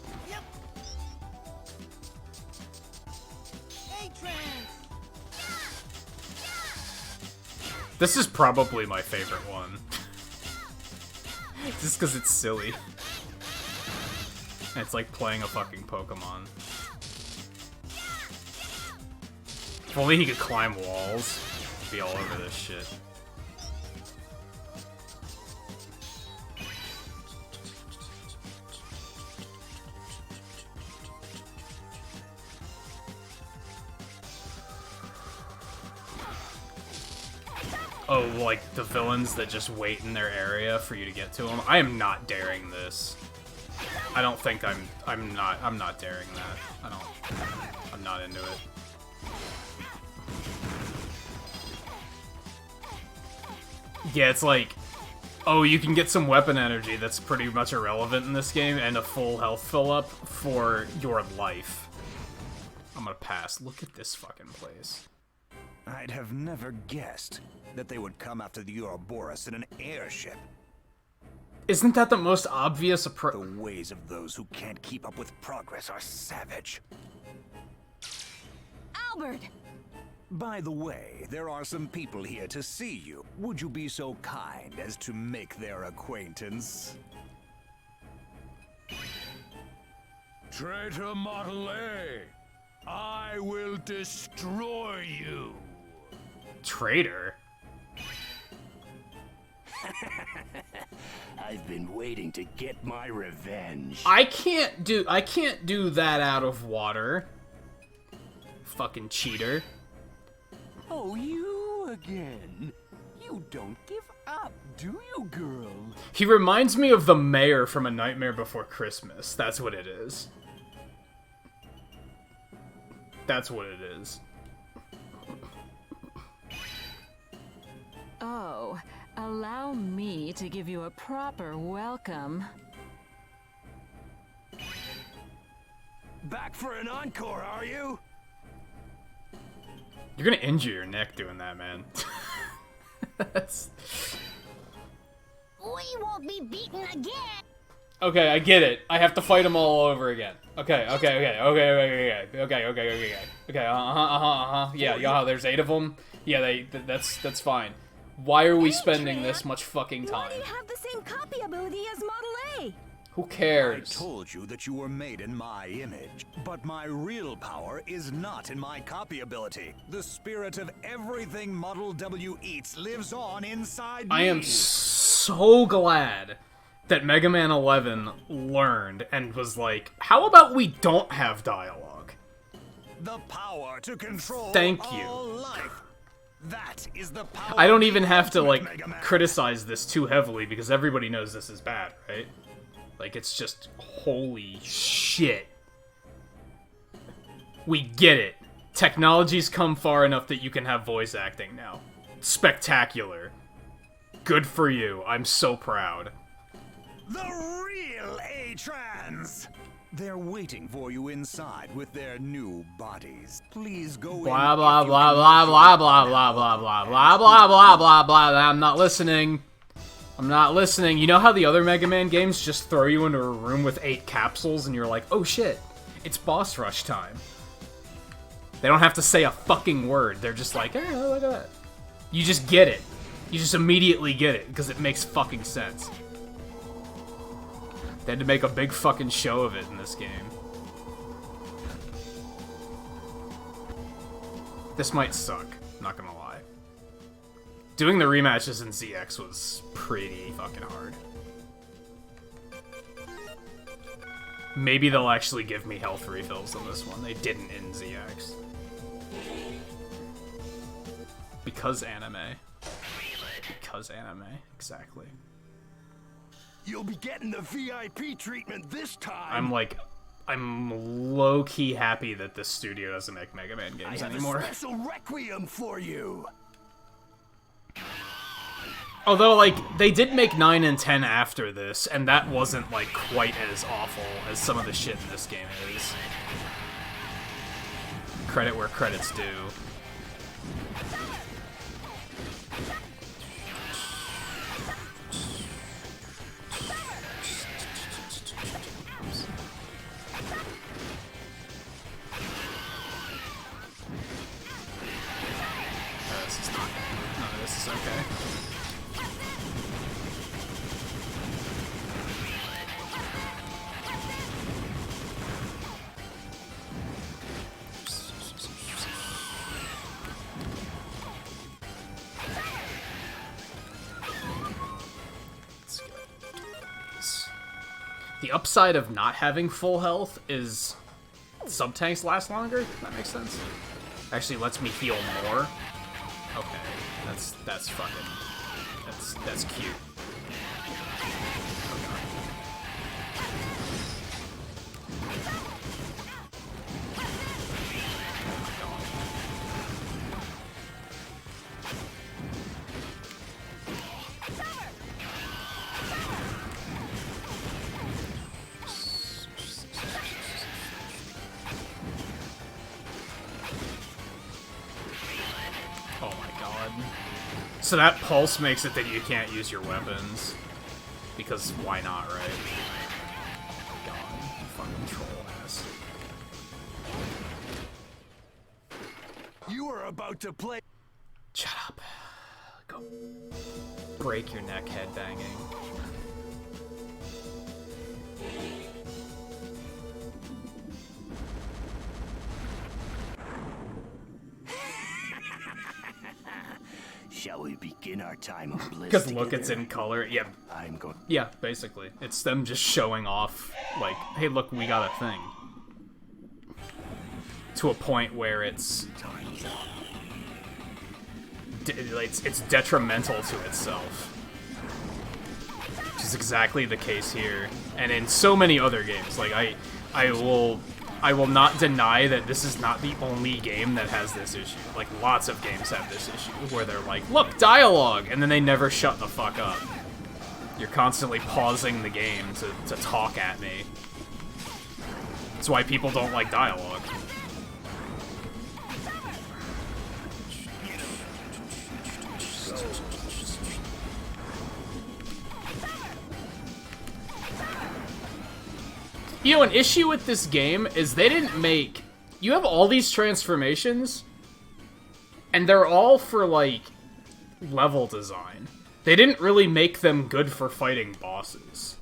This is probably my favorite one. Just because it's silly. And it's like playing a fucking Pokemon. If only he could climb walls, he'd be all over this shit. Oh, like the villains that just wait in their area for you to get to them. I am not daring this. I don't think I'm not daring that. I'm not into it. Yeah, it's like, oh, you can get some weapon energy that's pretty much irrelevant in this game and a full health fill up for your life. I'm gonna pass. Look at this fucking place. I'd have never guessed that they would come after the Ouroboros in an airship. Isn't that the most obvious approach? The ways of those who can't keep up with progress are savage. Albert! By the way, there are some people here to see you. Would you be so kind as to make their acquaintance? Traitor Model A, I will destroy you. Traitor? I've been waiting to get my revenge. I can't do that out of water. Fucking cheater. Oh, you again. You don't give up, do you, girl? He reminds me of the mayor from A Nightmare Before Christmas. That's what it is. That's what it is. Oh, allow me to give you a proper welcome. Back for an encore, are you? You're gonna injure your neck doing that, man. That's... We won't be beaten again. Okay, I get it. I have to fight them all over again. Okay. Yeah, there's 8 of them. Yeah, that's fine. Why are we spending this much fucking time? Why do you have the same copy ability as Model A? Who cares? I told you that you were made in my image, but my real power is not in my copy ability. The spirit of everything Model W eats lives on inside me. I am so glad that Mega Man 11 learned and was like, how about we don't have dialogue? The power to control Thank all you. life. That is the power. I don't even have to, like, criticize this too heavily because everybody knows this is bad, right? Like, it's just, holy shit. We get it. Technology's come far enough that you can have voice acting now. Spectacular. Good for you. I'm so proud. The real A-Trans! They're waiting for you inside with their new bodies. Please go in. Blah blah blah blah blah blah blah blah blah blah blah blah blah blah. I'm not listening. I'm not listening. You know how the other Mega Man games just throw you into a room with 8 capsules and you're like, oh shit, it's boss rush time. They don't have to say a fucking word. They're just like, hey, look at that. You just get it. You just immediately get it because it makes fucking sense. They had to make a big fucking show of it in this game. This might suck, not gonna lie. Doing the rematches in ZX was pretty fucking hard. Maybe they'll actually give me health refills on this one. They didn't in ZX. Because anime. Because anime, exactly. You'll be getting the VIP treatment this time. I'm low-key happy that this studio doesn't make Mega Man games anymore. I have a special requiem for you. Although, like, they did make 9 and 10 after this, and that wasn't, like, quite as awful as some of the shit in this game is. Credit where credit's due. The upside of not having full health is sub-tanks last longer. If that makes sense. Actually lets me heal more. Okay, that's fucking that's cute. So that pulse makes it that you can't use your weapons. Because why not, right? God, you fucking troll ass. You are about to play. Shut up. Go. Break your neck headbanging. Shall we begin our time of bliss? Because look, it's in color. Yeah. I'm going. Yeah, basically. It's them just showing off, like, hey, look, we got a thing. To a point where it's detrimental to itself. Which is exactly the case here. And in so many other games. Like, I will not deny that this is not the only game that has this issue. Like, lots of games have this issue, where they're like, look, dialogue! And then they never shut the fuck up. You're constantly pausing the game to talk at me. That's why people don't like dialogue. You know, an issue with this game is they didn't make... You have all these transformations, and they're all for, like, level design. They didn't really make them good for fighting bosses.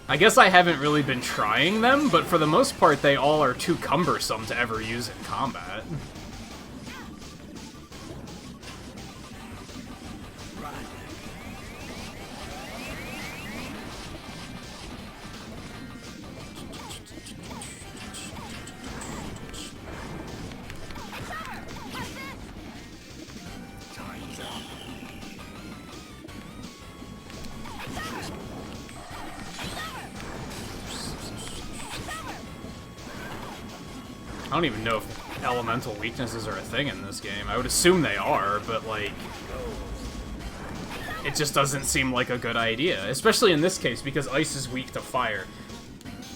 I guess I haven't really been trying them, but for the most part, they all are too cumbersome to ever use in combat. I don't even know if elemental weaknesses are a thing in this game. I would assume they are, but like, it just doesn't seem like a good idea, especially in this case because ice is weak to fire.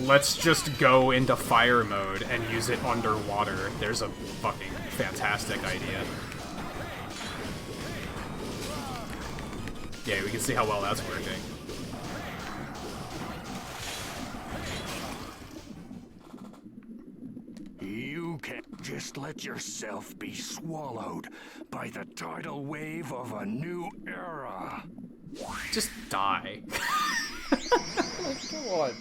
Let's just go into fire mode and use it underwater. There's a fucking fantastic idea. Yeah, we can see how well that's working. You can't just let yourself be swallowed by the tidal wave of a new era. Just die. Come on.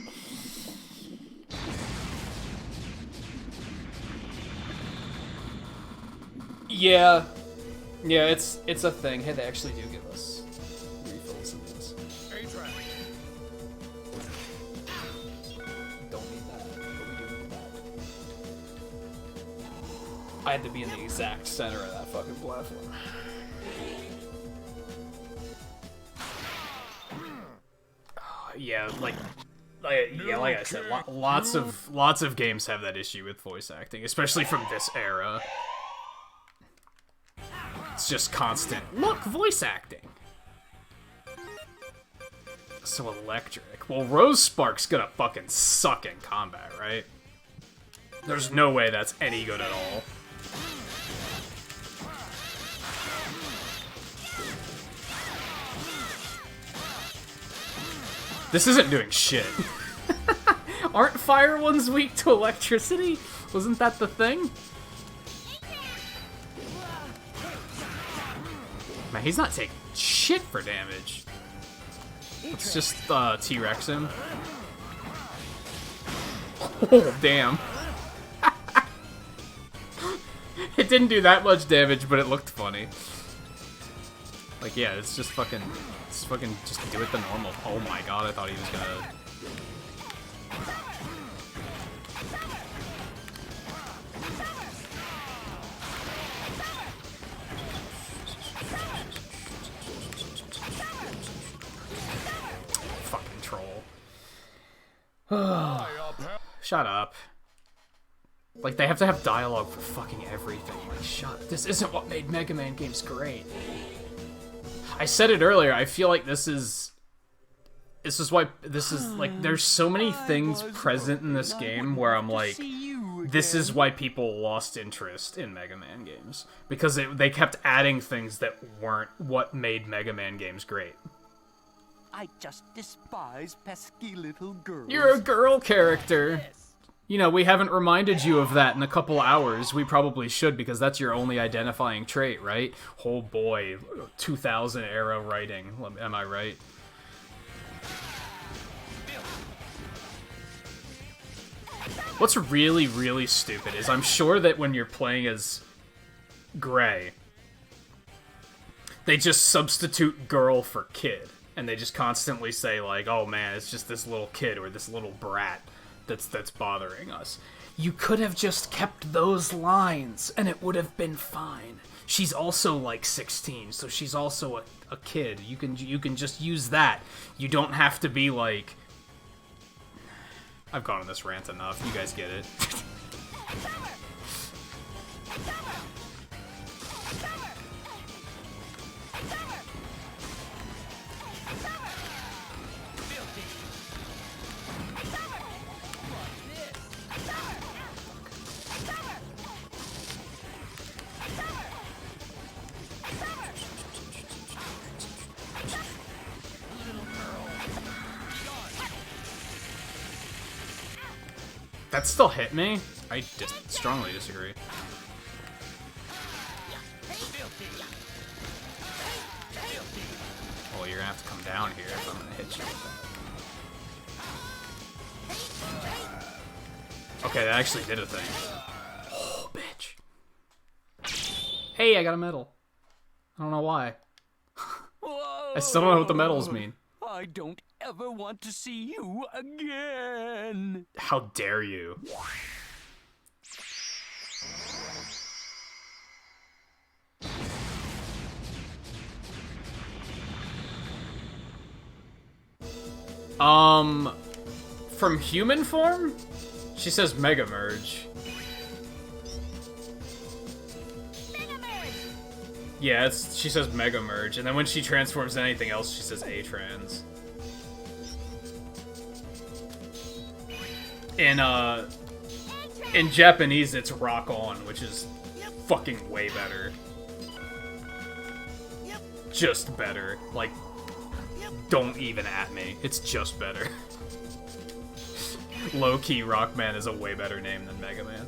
Yeah. Yeah, it's a thing. Hey, they actually do give us refills in this. Don't need that, but we do need that. I had to be in the exact center of that fucking platform. Yeah, like I said, lots of games have that issue with voice acting, especially from this era. It's just constant. Look, voice acting. So electric. Well, Rose Spark's gonna fucking suck in combat, right? There's no way that's any good at all. This isn't doing shit. Aren't fire ones weak to electricity? Wasn't that the thing? Man, he's not taking shit for damage. Let's just T-Rex him. Oh, damn. It didn't do that much damage, but it looked funny. Like, yeah, it's just fucking just do it the normal. Oh my god, I thought he was gonna... Fucking troll. Shut up. Like, they have to have dialogue for fucking everything. Like, shut. This isn't what made Mega Man games great. I said it earlier, I feel like this is why, like, there's so many things present in this game where I'm like, this is why people lost interest in Mega Man games. Because they kept adding things that weren't what made Mega Man games great. I just despise pesky little girls. You're a girl character. You know, we haven't reminded you of that in a couple hours. We probably should, because that's your only identifying trait, right? Oh boy, 2000 era writing. Am I right? What's really, really stupid is I'm sure that when you're playing as Gray, they just substitute girl for kid. And they just constantly say, like, oh man, it's just this little kid or this little brat that's bothering us. You could have just kept those lines and it would have been fine. She's also like 16, so she's also a kid. You can just use that. You don't have to be like... I've gone on this rant enough. You guys get it. That still hit me? I just strongly disagree. Well, you're gonna have to come down here if I'm gonna hit you with that. Okay, that actually did a thing. Oh, bitch. Hey, I got a medal. I don't know why. I still don't know what the medals mean. I don't ever want to see you again. How dare you? From human form? She says Mega Merge. Yeah, she says Mega Merge, and then when she transforms into anything else, she says A-Trans. In Japanese, it's Rock On, which is fucking way better. Just better. Like, don't even at me. It's just better. Low-key, Rockman is a way better name than Mega Man.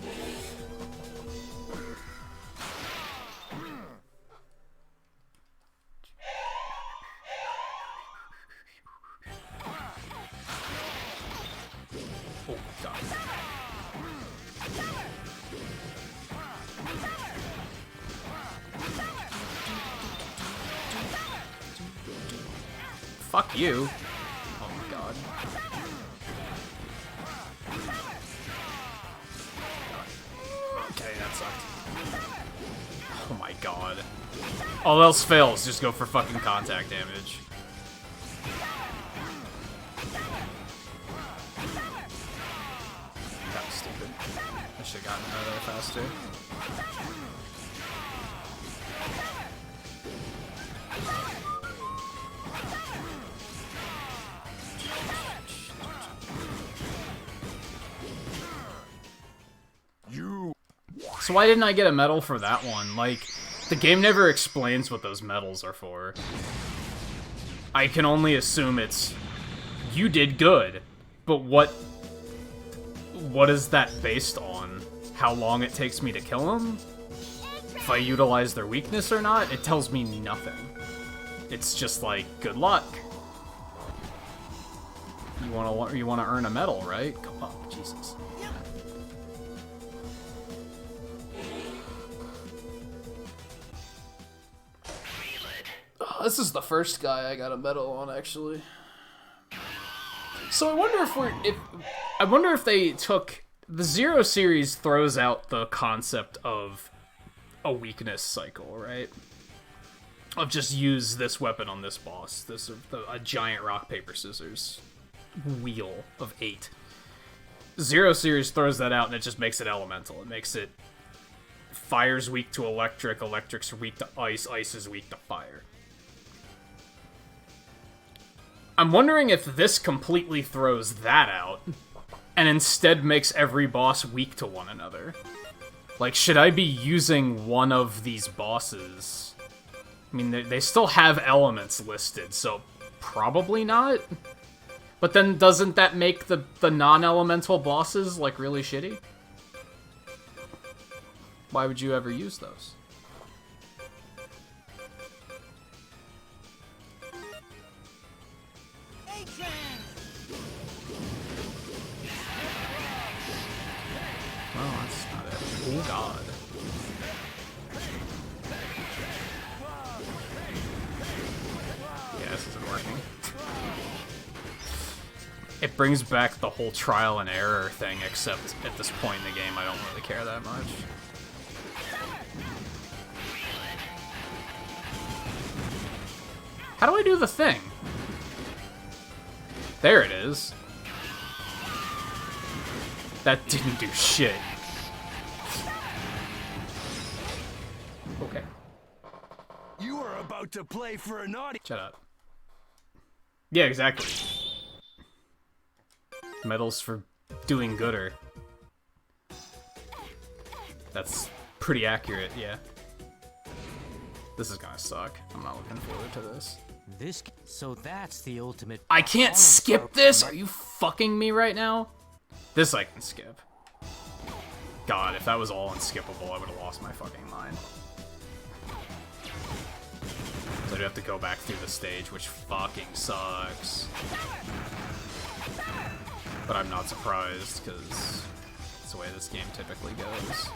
Oh, God. Fuck you. Oh my God. Okay, that sucked. Oh my God. All else fails, just go for fucking contact damage. That was stupid. I should've gotten out of there faster. So why didn't I get a medal for that one? Like, the game never explains what those medals are for. I can only assume it's, you did good, but what is that based on? How long it takes me to kill them? If I utilize their weakness or not? It tells me nothing. It's just like, good luck. You wanna earn a medal, right? Come on, Jesus. This is the first guy I got a medal on, actually. So I wonder if they took the Zero series throws out the concept of a weakness cycle, right? Of just use this weapon on this boss, a giant rock paper scissors wheel of 8. Zero series throws that out and it just makes it elemental. It makes it fire's weak to electric, electric's weak to ice, ice is weak to fire. I'm wondering if this completely throws that out, and instead makes every boss weak to one another. Like, should I be using one of these bosses? I mean, they still have elements listed, so probably not. But then doesn't that make the non-elemental bosses, like, really shitty? Why would you ever use those? Oh, that's not it. Oh, God. Yeah, this isn't working. It brings back the whole trial and error thing, except at this point in the game, I don't really care that much. How do I do the thing? There it is. That didn't do shit. Okay. You are about to play for an audience. Shut up. Yeah, exactly. Medals for doing gooder. That's pretty accurate, yeah. This is gonna suck. I'm not looking forward to this. So that's the ultimate. I can't skip this? Are you fucking me right now? This I can skip. God, if that was all unskippable, I would have lost my fucking mind. So I do have to go back through the stage, which fucking sucks. But I'm not surprised, because it's the way this game typically goes.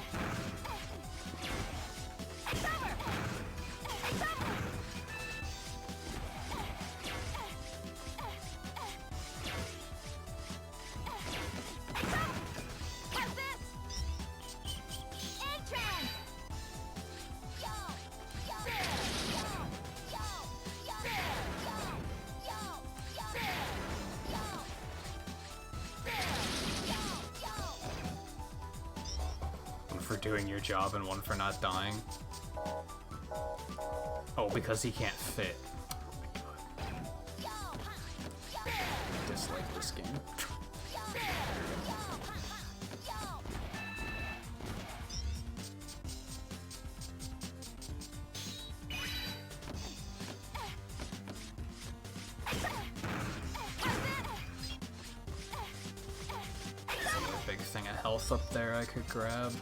One for doing your job and one for not dying. Oh, because he can't fit. Oh my god. I dislike this game. Big thing of health up there I could grab.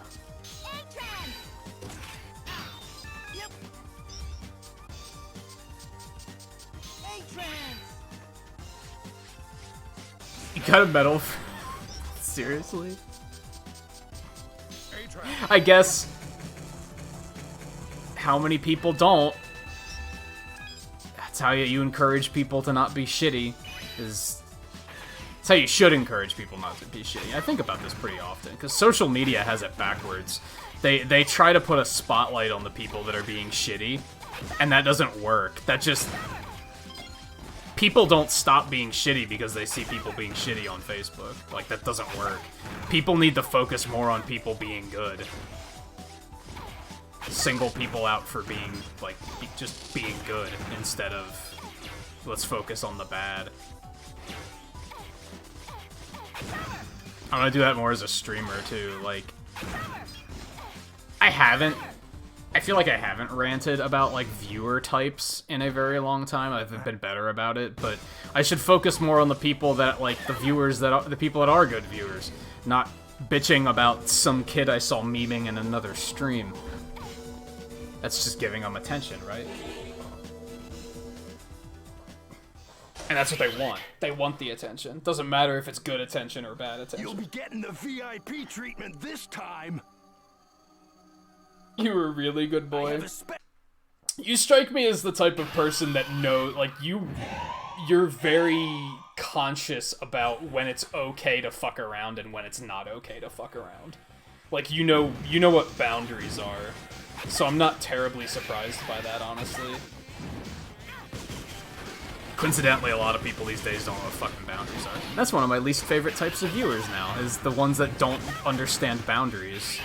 You got a medal? Seriously? I guess. How many people don't? That's how you encourage people to not be shitty. That's how you should encourage people not to be shitty. I think about this pretty often, because social media has it backwards. They try to put a spotlight on the people that are being shitty, and that doesn't work. That just... People don't stop being shitty because they see people being shitty on Facebook. Like, that doesn't work. People need to focus more on people being good. Single people out for being, like, just being good instead of, let's focus on the bad. I'm gonna do that more as a streamer, too. Like, I feel like I haven't ranted about, like, viewer types in a very long time. I've been better about it, but I should focus more on the people that, like, the people that are good viewers, not bitching about some kid I saw memeing in another stream. That's just giving them attention, right? And that's what they want. They want the attention. Doesn't matter if it's good attention or bad attention. You'll be getting the VIP treatment this time. You were a really good boy. You strike me as the type of person that like, you're very conscious about when it's okay to fuck around and when it's not okay to fuck around. Like, you know what boundaries are. So I'm not terribly surprised by that, honestly. Coincidentally, a lot of people these days don't know what fucking boundaries are. That's one of my least favorite types of viewers now, is the ones that don't understand boundaries.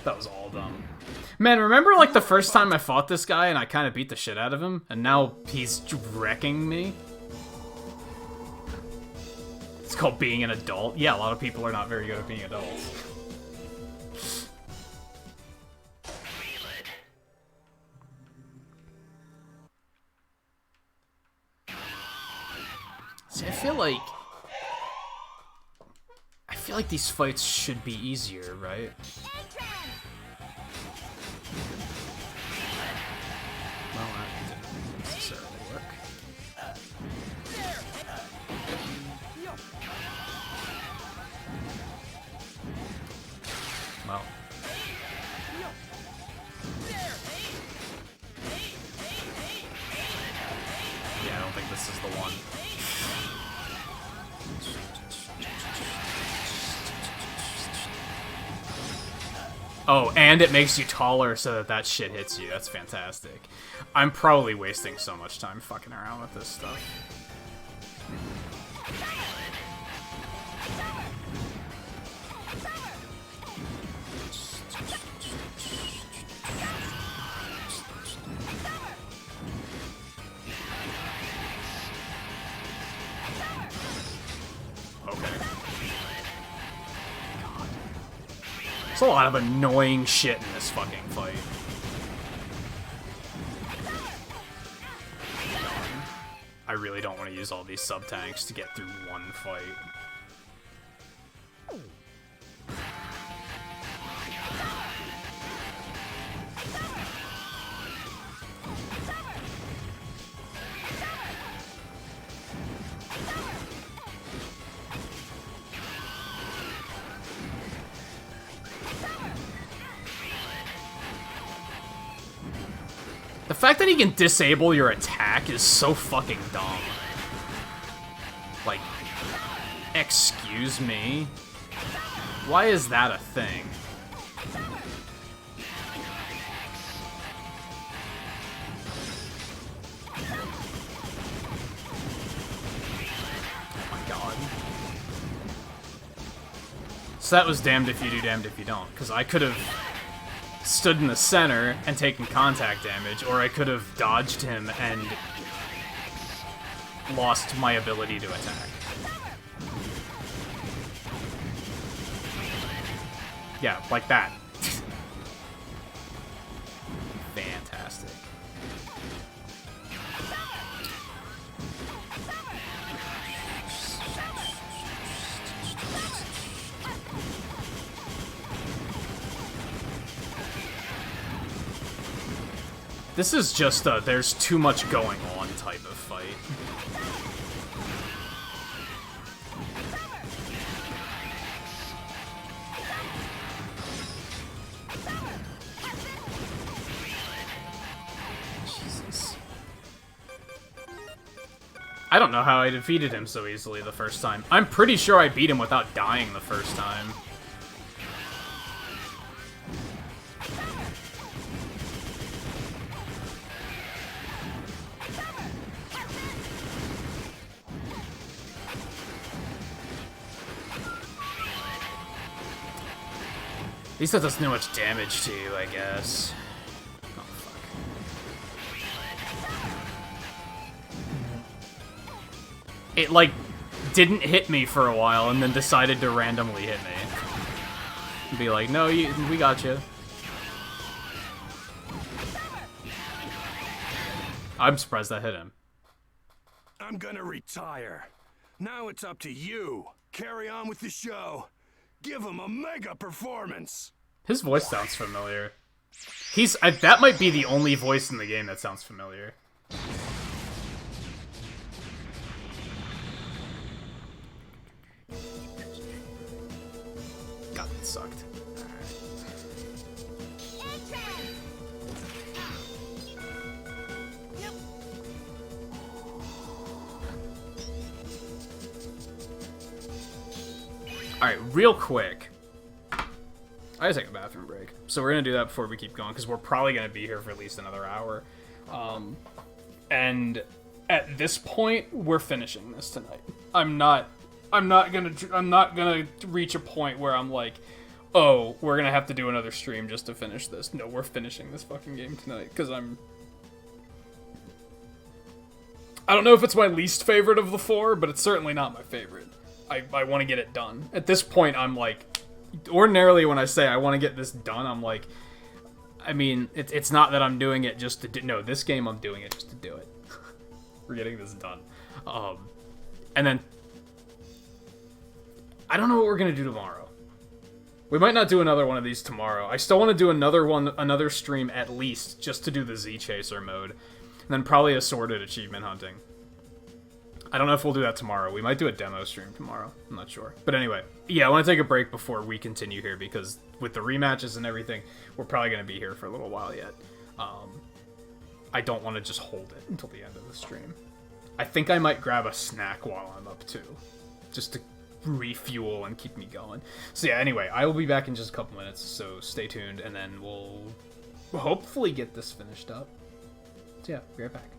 That was all dumb. Man, remember like the first time I fought this guy and I kind of beat the shit out of him? And now he's wrecking me? It's called being an adult. Yeah, a lot of people are not very good at being adults. See, I feel like these fights should be easier, right? Well, that didn't necessarily work. Well. Yeah, I don't think this is the one. Oh, and it makes you taller so that shit hits you. That's fantastic. I'm probably wasting so much time fucking around with this stuff. There's a lot of annoying shit in this fucking fight. I really don't want to use all these sub-tanks to get through one fight. fact that he can disable your attack is so fucking dumb. Like, excuse me? Why is that a thing? Oh my god. So that was damned if you do, damned if you don't. Because I could have stood in the center and taken contact damage, or I could have dodged him and lost my ability to attack. Yeah, like that. Fantastic. This is just a there's too much going on type of fight. Jesus. I don't know how I defeated him so easily the first time. I'm pretty sure I beat him without dying the first time. At least that doesn't do much damage to you, I guess. Oh, fuck. It, like, didn't hit me for a while and then decided to randomly hit me. And be like, no, we got you. I'm surprised that hit him. I'm gonna retire. Now it's up to you. Carry on with the show. Give him a mega performance. His voice sounds familiar. That might be the only voice in the game that sounds familiar. God, that sucked. Alright, real quick. I gotta take a bathroom break. So we're gonna do that before we keep going, because we're probably gonna be here for at least another hour. And at this point, we're finishing this tonight. I'm not gonna reach a point where I'm like, oh, we're gonna have to do another stream just to finish this. No, we're finishing this fucking game tonight, because I don't know if it's my least favorite of the four, but it's certainly not my favorite. I want to get it done. At this point, I'm like, ordinarily when I say I want to get this done, I'm like, I mean, it's not that I'm doing it just to do, no, this game I'm doing it just to do it. We're getting this done. And then, I don't know what we're going to do tomorrow. We might not do another one of these tomorrow. I still want to do another stream at least, just to do the Z-Chaser mode. And then probably assorted achievement hunting. I don't know if we'll do that tomorrow. We might do a demo stream tomorrow. I'm not sure. But anyway, yeah, I want to take a break before we continue here, because with the rematches and everything, we're probably going to be here for a little while yet. I don't want to just hold it until the end of the stream. I think I might grab a snack while I'm up too, just to refuel and keep me going. So yeah, anyway, I will be back in just a couple minutes, so stay tuned, and then we'll hopefully get this finished up. So yeah, be right back.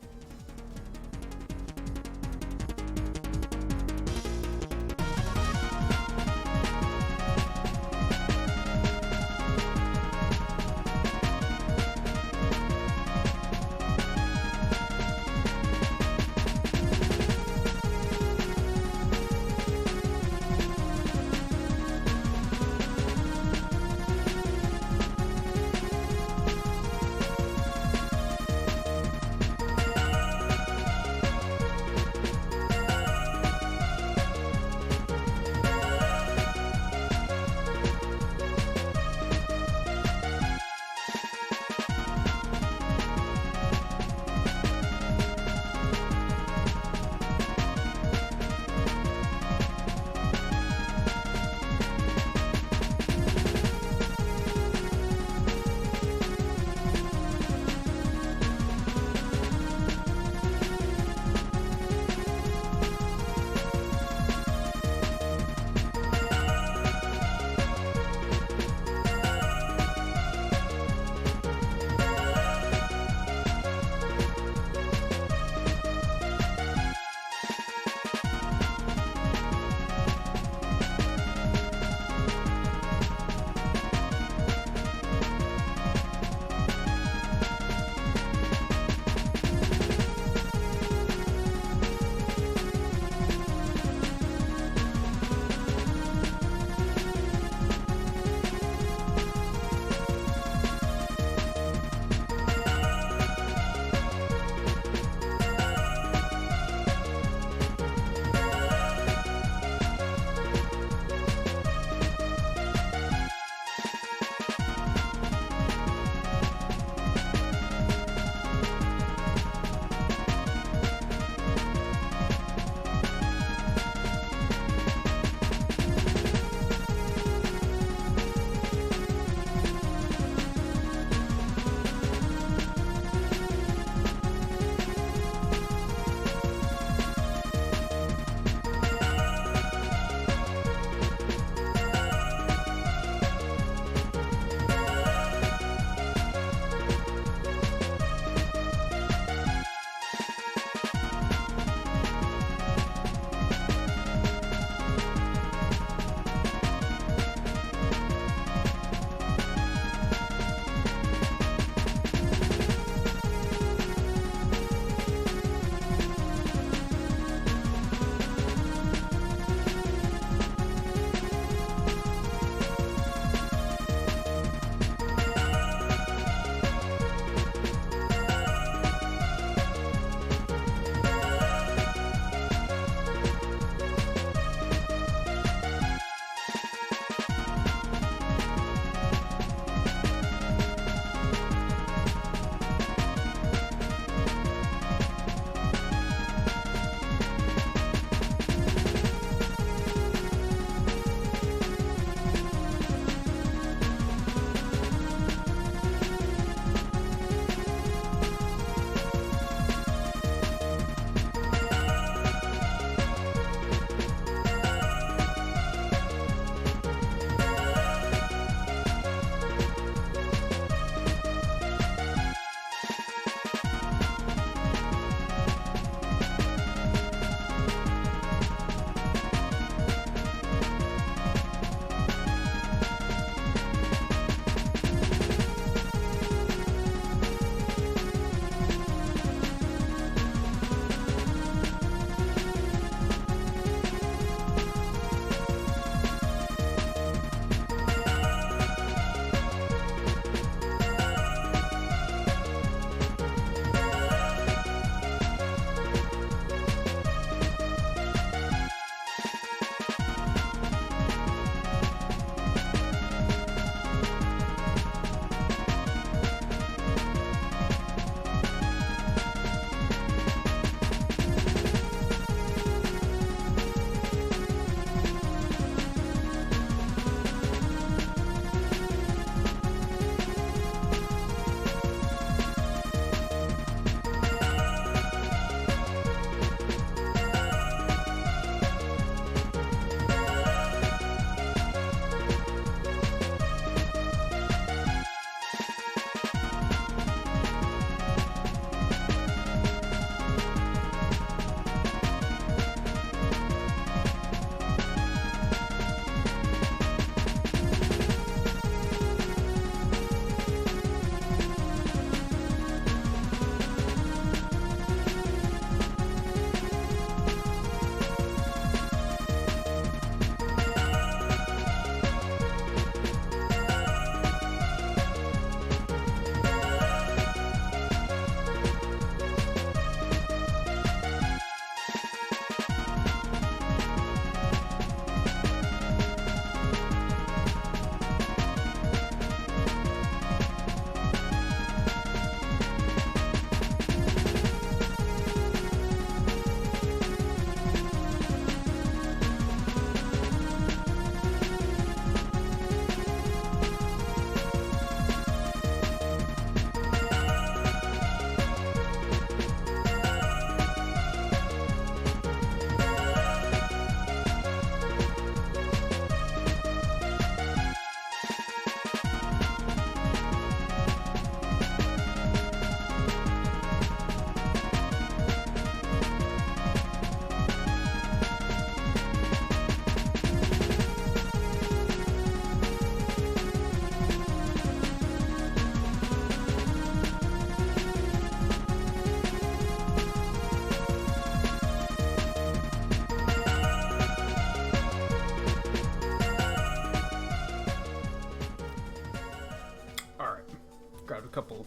couple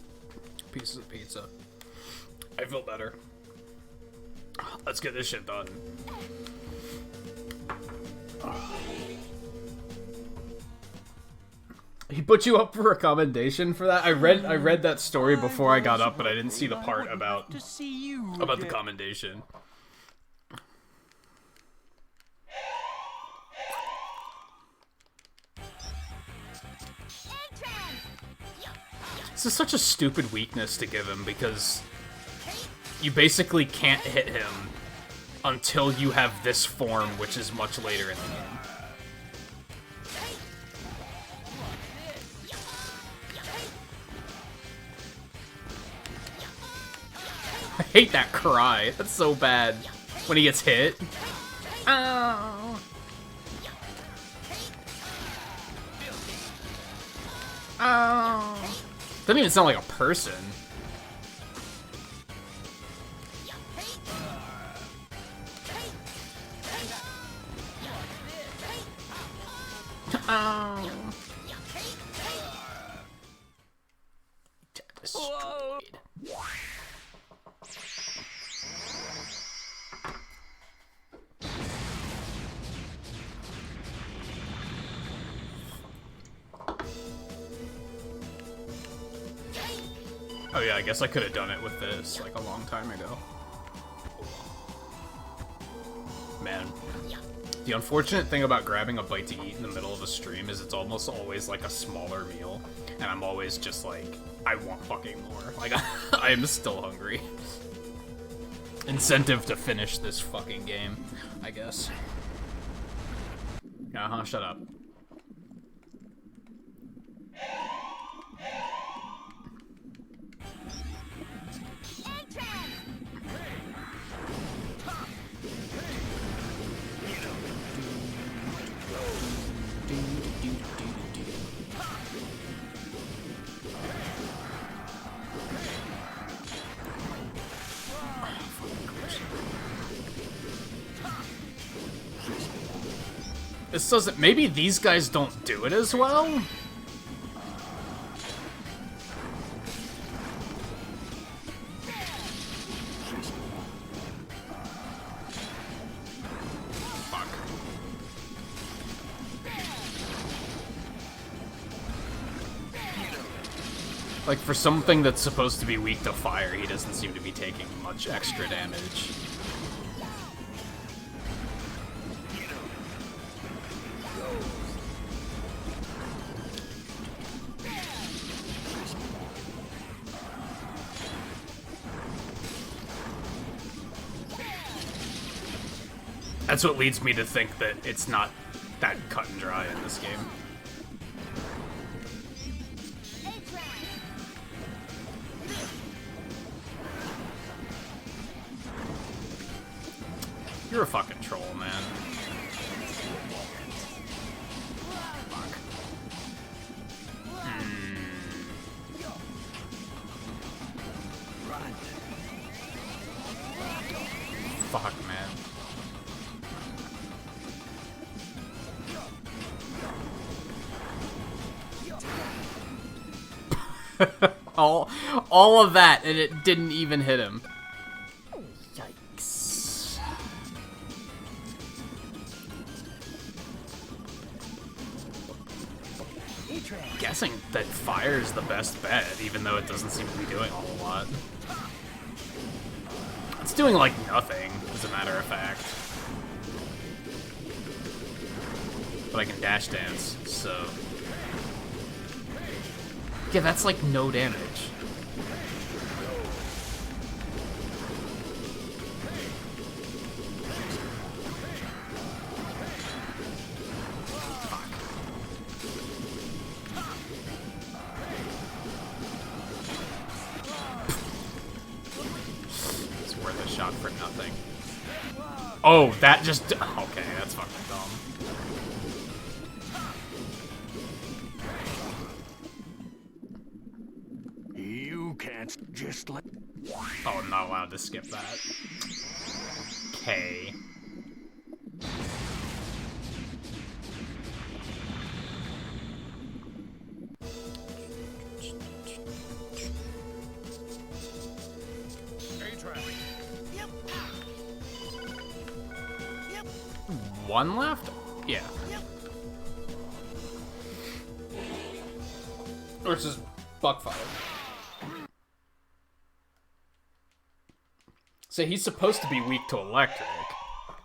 pieces of pizza. I feel better. Let's get this shit done. He put you up for a commendation for that? I read that story before I got up, but I didn't see the part about the commendation. This is such a stupid weakness to give him, because you basically can't hit him until you have this form, which is much later in the game. I hate that cry. That's so bad when he gets hit. Oh. Oh. Doesn't even sound like a person. Oh. Destroyed. Oh yeah, I guess I could have done it with this, like, a long time ago. Man. The unfortunate thing about grabbing a bite to eat in the middle of a stream is it's almost always, like, a smaller meal. And I'm always just like, I want fucking more. Like, I am still hungry. Incentive to finish this fucking game, I guess. Uh-huh, shut up. This doesn't... Maybe these guys don't do it as well? Fuck. Like, for something that's supposed to be weak to fire, he doesn't seem to be taking much extra damage. That's what leads me to think that it's not that cut and dry in this game. You're a fucking troll, man. Fuck. Fuck, man. all of that, and it didn't even hit him. Yikes. Guessing that fire is the best bet, even though it doesn't seem to be doing a whole lot. It's doing, like, nothing, as a matter of fact. But I can dash dance, so... Yeah, that's like no damage. Fuck. It's worth a shot for nothing. Oh, that just... Okay, that's fucking dumb. Just like... Oh, I'm not allowed to skip that. Okay. one left? Yeah. Or it's just Buckfire. So he's supposed to be weak to electric.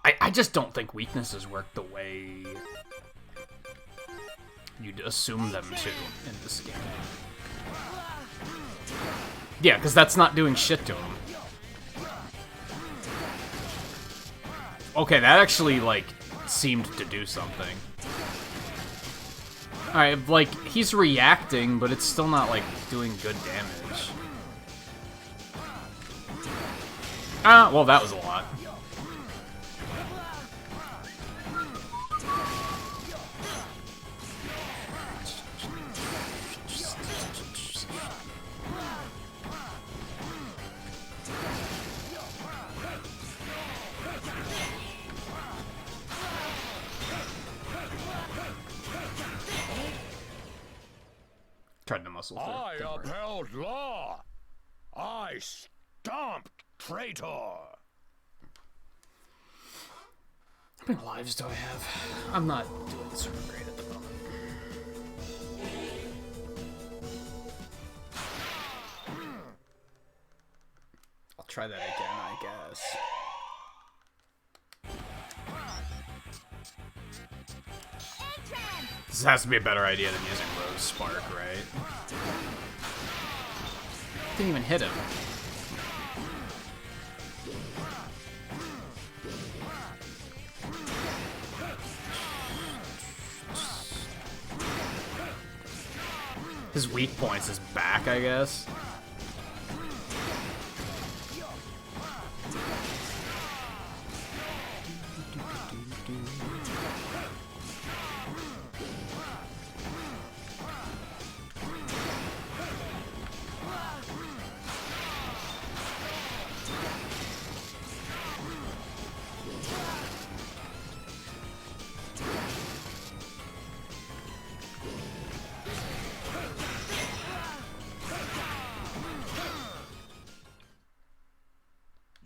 I just don't think weaknesses work the way you'd assume them to in this game. Yeah, because that's not doing shit to him. Okay, that actually, like, seemed to do something. Alright, like, he's reacting, but it's still not, like, doing good damage. Ah, well, that was a lot. Tried to muscle through. I upheld law. I stomped traitor. How many lives do I have? I'm not doing super great at the moment. I'll try that again, I guess. This has to be a better idea than using Rose Spark, right? Didn't even hit him. His weak points is back, I guess.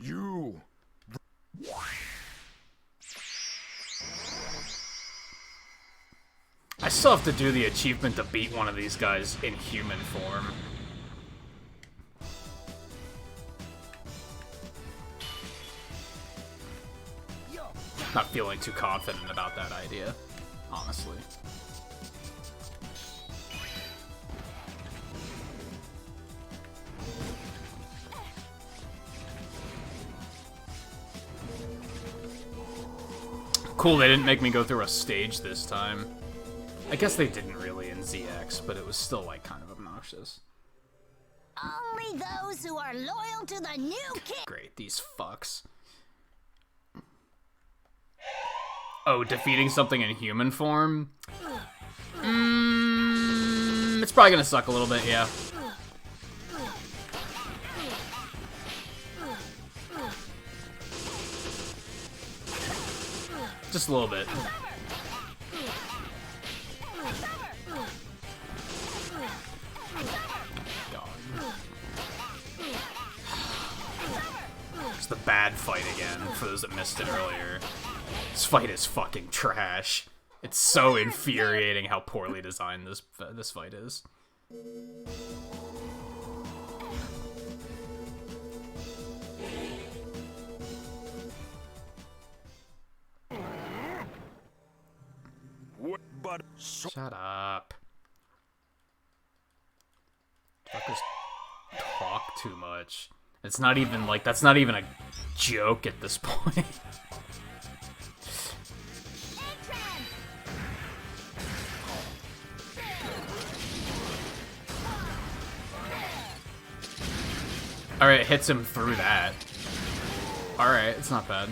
You. I still have to do the achievement to beat one of these guys in human form. Not feeling too confident about that idea, honestly. Cool, they didn't make me go through a stage this time. I guess they didn't really in ZX, but it was still, like, kind of obnoxious. Only those who are loyal to the new king. Great, these fucks. Oh, defeating something in human form? It's probably gonna suck a little bit, yeah. Just a little bit. It's the bad fight again, for those that missed it earlier. This fight is fucking trash. It's so infuriating how poorly designed this fight is. Shut up. Fuckers talk too much. It's not even like, that's not even a joke at this point. Alright, it hits him through that. Alright, it's not bad.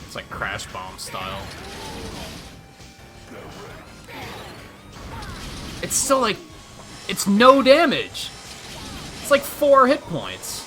It's like Crash Bomb style. It's still like, it's no damage. It's like 4 hit points.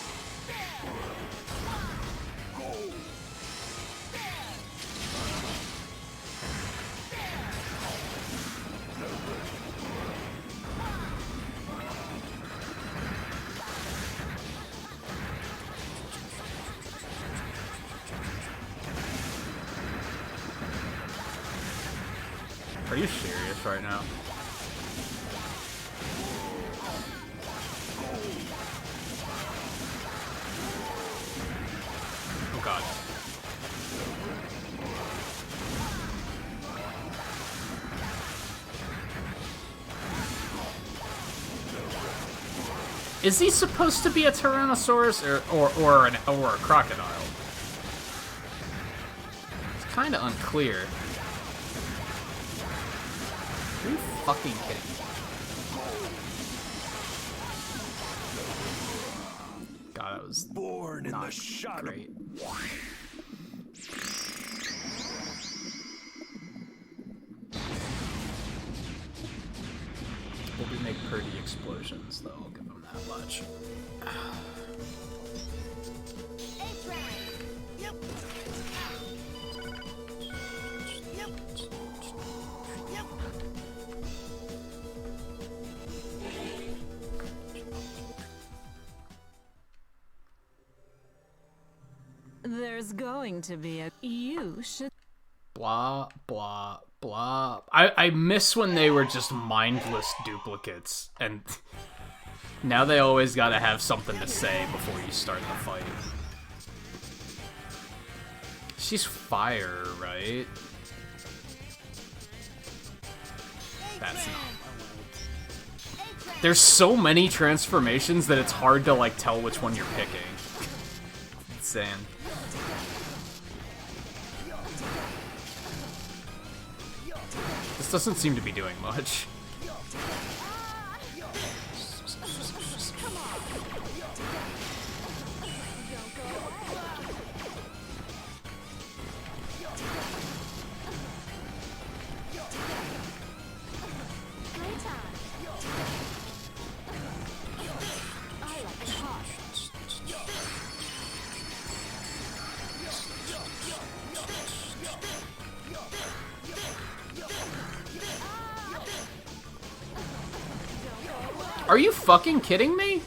you serious right now? Oh god. Is he supposed to be a Tyrannosaurus or a crocodile? It's kind of unclear. Are you fucking kidding me? God, that was born in the shadow. Great. Well, we make pretty explosions, though. I'll give them that much. There's going to be a... You should... Blah, blah, blah. I miss when they were just mindless duplicates, and now they always gotta have something to say before you start the fight. She's fire, right? That's not my word. There's so many transformations that it's hard to, like, tell which one you're picking. Insane. This doesn't seem to be doing much. Are you fucking kidding me?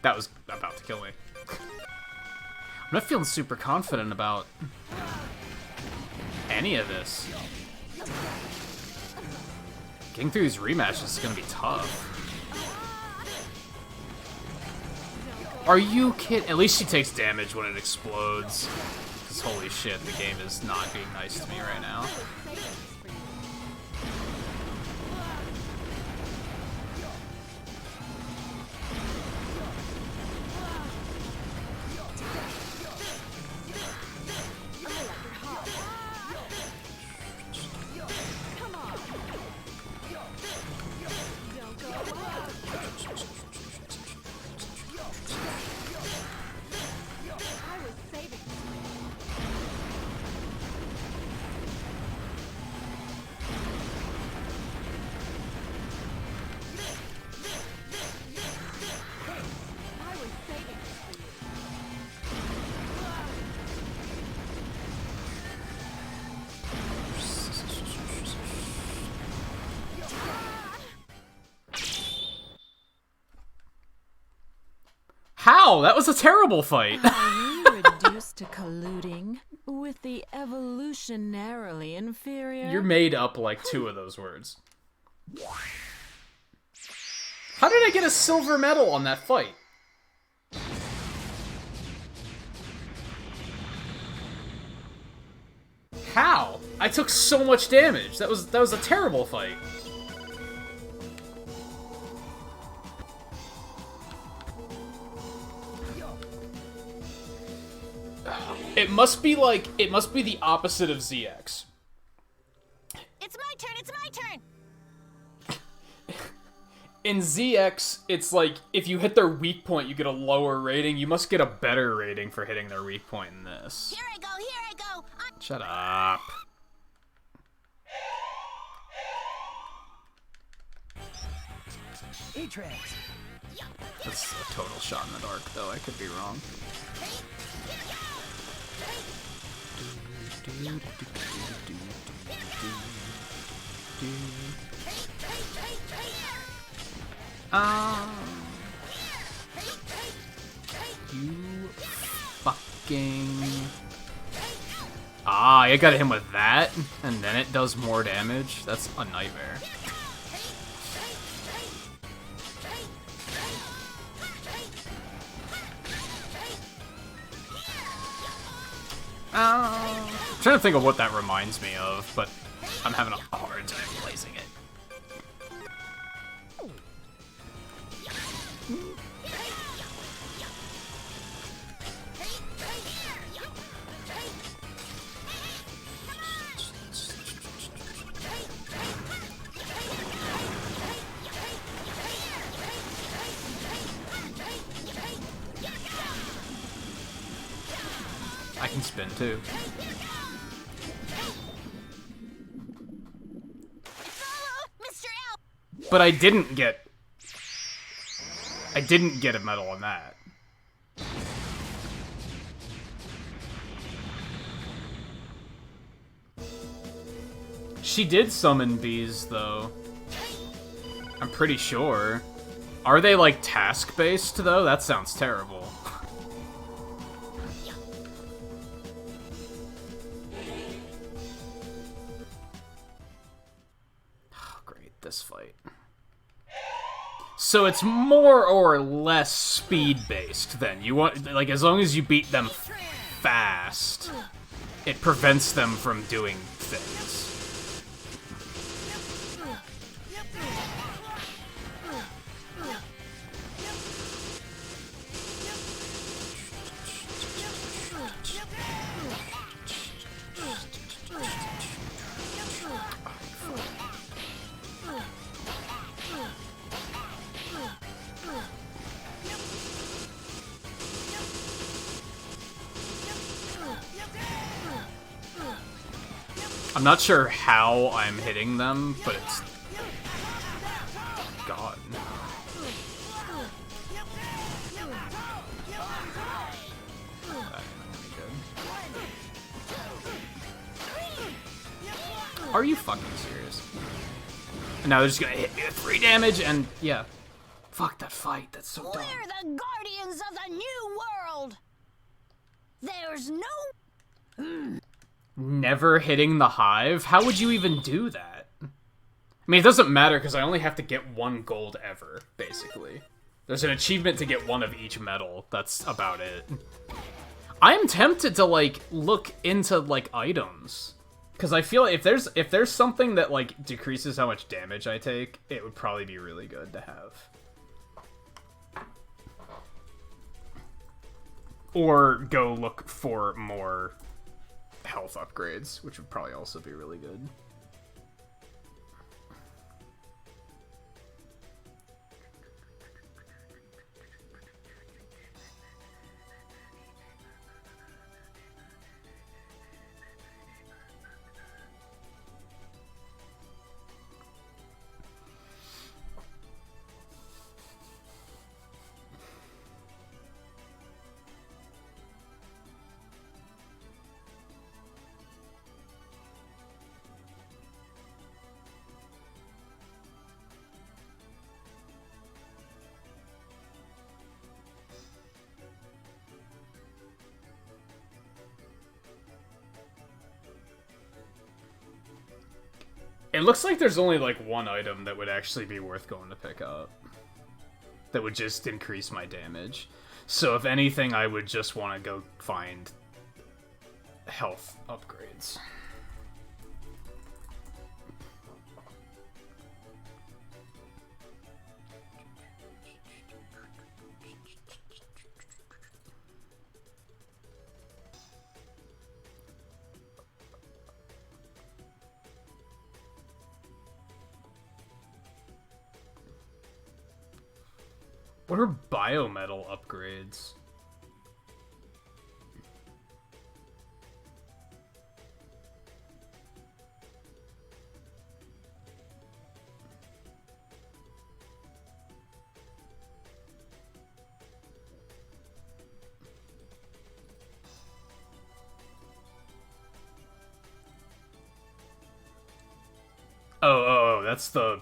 That was about to kill me. I'm not feeling super confident about any of this. Getting through these rematches is gonna be tough. Are you kidding? At least she takes damage when it explodes. Because holy shit, the game is not being nice to me right now. How? That was a terrible fight. Are you reduced to colluding with the evolutionarily inferior? You're made up like 2 of those words. How did I get a silver medal on that fight? How? I took so much damage. That was a terrible fight. It must be the opposite of ZX. It's my turn, it's my turn! In ZX, it's like, if you hit their weak point, you get a lower rating. You must get a better rating for hitting their weak point in this. Here I go, here I go! Shut up. That's a total shot in the dark, though. I could be wrong. You you fucking... Ah, you gotta hit him with that, and then it does more damage? That's a nightmare. I'm trying to think of what that reminds me of, but I'm having a hard time placing it. I can spin too. But I didn't get a medal on that. She did summon bees though. I'm pretty sure. Are they like task-based though? That sounds terrible. This fight. So it's more or less speed-based then. You want, like, as long as you beat them fast, it prevents them from doing things. I'm not sure how I'm hitting them, but it's... God. Are you fucking serious? And now they're just gonna hit me with 3 damage and... yeah. Fuck that fight, that's so dumb. We're the guardians of the new world! There's no... Never hitting the hive? How would you even do that? I mean, it doesn't matter because I only have to get 1 gold ever, basically. There's an achievement to get 1 of each medal. That's about it. I'm tempted to, like, look into, like, items. Because I feel if there's something that, like, decreases how much damage I take, it would probably be really good to have. Or go look for more health upgrades, which would probably also be really good. It looks like there's only, like, 1 item that would actually be worth going to pick up. That would just increase my damage. So if anything, I would just want to go find health upgrades. What are biometal upgrades? Oh, that's the...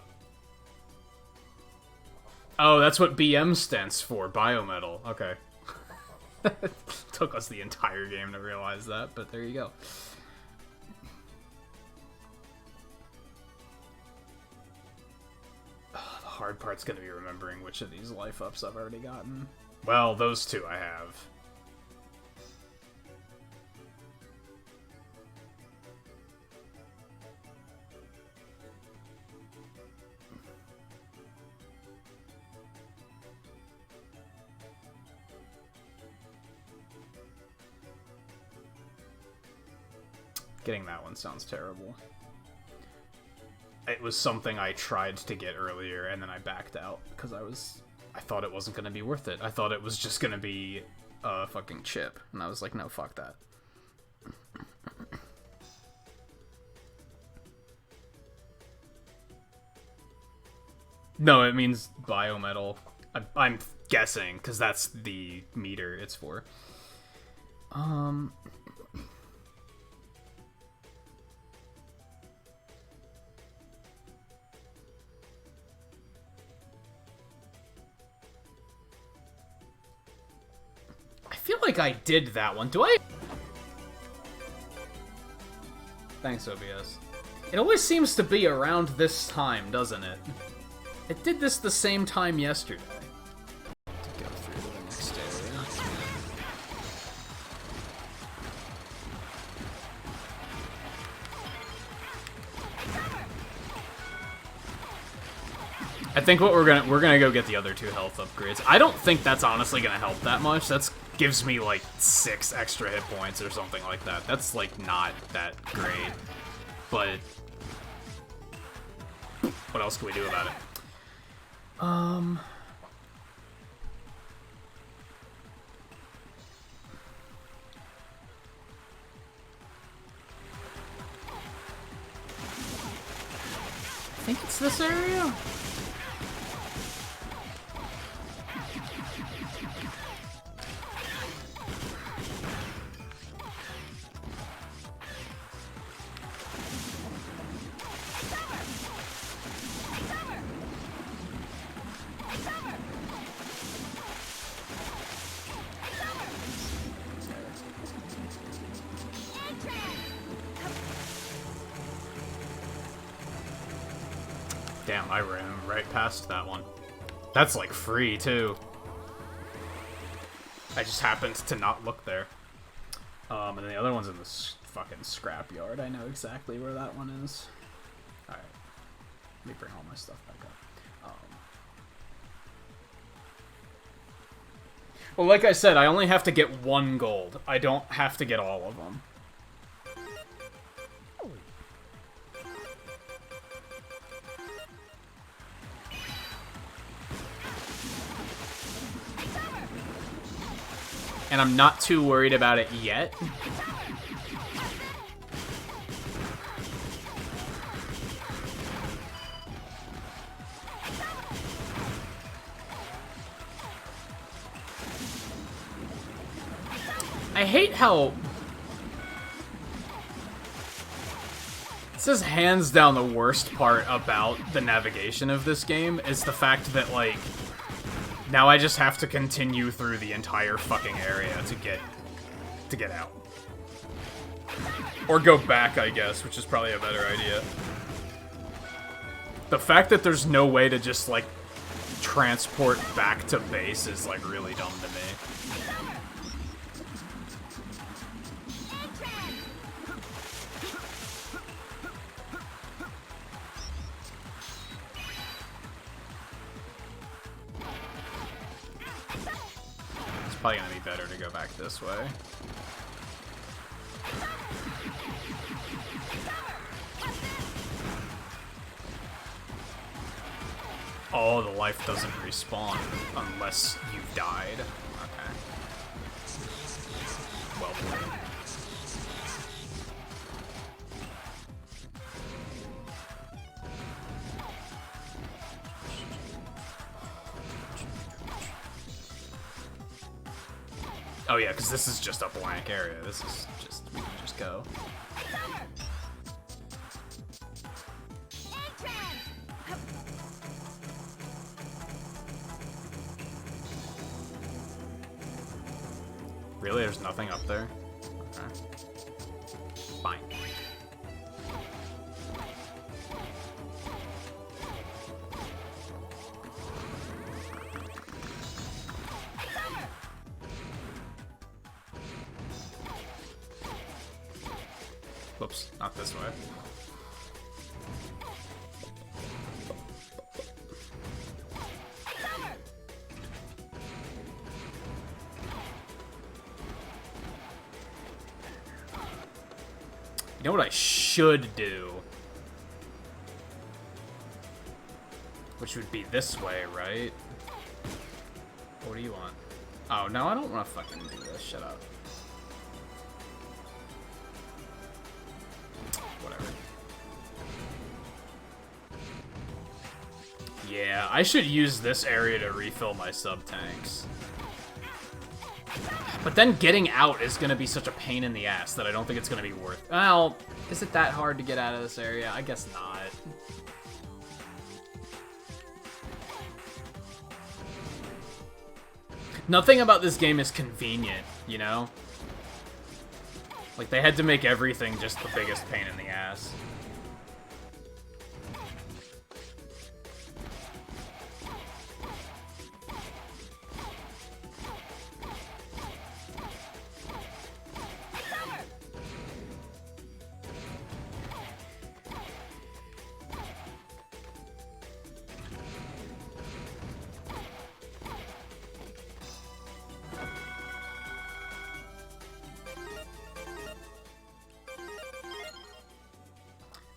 Oh, that's what BM stands for, biometal. Okay. Took us the entire game to realize that, but there you go. The hard part's gonna be remembering which of these life ups I've already gotten. Well, those two I have. Getting that one sounds terrible. It was something I tried to get earlier, and then I backed out, because I thought it wasn't going to be worth it. I thought it was just going to be a fucking chip, and I was like, no, fuck that. No, it means biometal. I'm guessing, because that's the meter it's for. I feel like I did that one. Do I? Thanks, OBS. It always seems to be around this time, doesn't it? It did this the same time yesterday. To go through to the next area. I think what we're gonna go get the other 2 health upgrades. I don't think that's honestly gonna help that much. That's gives me like 6 extra hit points or something like that. That's like not that great. But what else can we do about it? I think it's this area? Damn, I ran right past that one. That's like free too. I just happened to not look there. And then the other one's in this fucking scrapyard. I know exactly where that one is. Alright. Let me bring all my stuff back up. Well, like I said, I only have to get 1 gold. I don't have to get all of them. And I'm not too worried about it yet. I hate how... This is hands down the worst part about the navigation of this game, is the fact that, like, now I just have to continue through the entire fucking area to get out. Or go back, I guess, which is probably a better idea. The fact that there's no way to just, like, transport back to base is, like, really dumb to me. Probably gonna be better to go back this way. Oh, the life doesn't respawn unless you've died. Okay. Well played. Oh yeah, because this is just a blank area. This is just, we can just go. Really? There's nothing up there? Okay. Fine. Whoops, not this way. You know what I should do? Which would be this way, right? What do you want? Oh, no, I don't want to fucking do this. Shut up. Whatever. Yeah, I should use this area to refill my sub-tanks. But then getting out is gonna be such a pain in the ass that I don't think it's gonna be worth. Well, is it that hard to get out of this area? I guess not. Nothing about this game is convenient, you know? Like, they had to make everything just the biggest pain in the ass.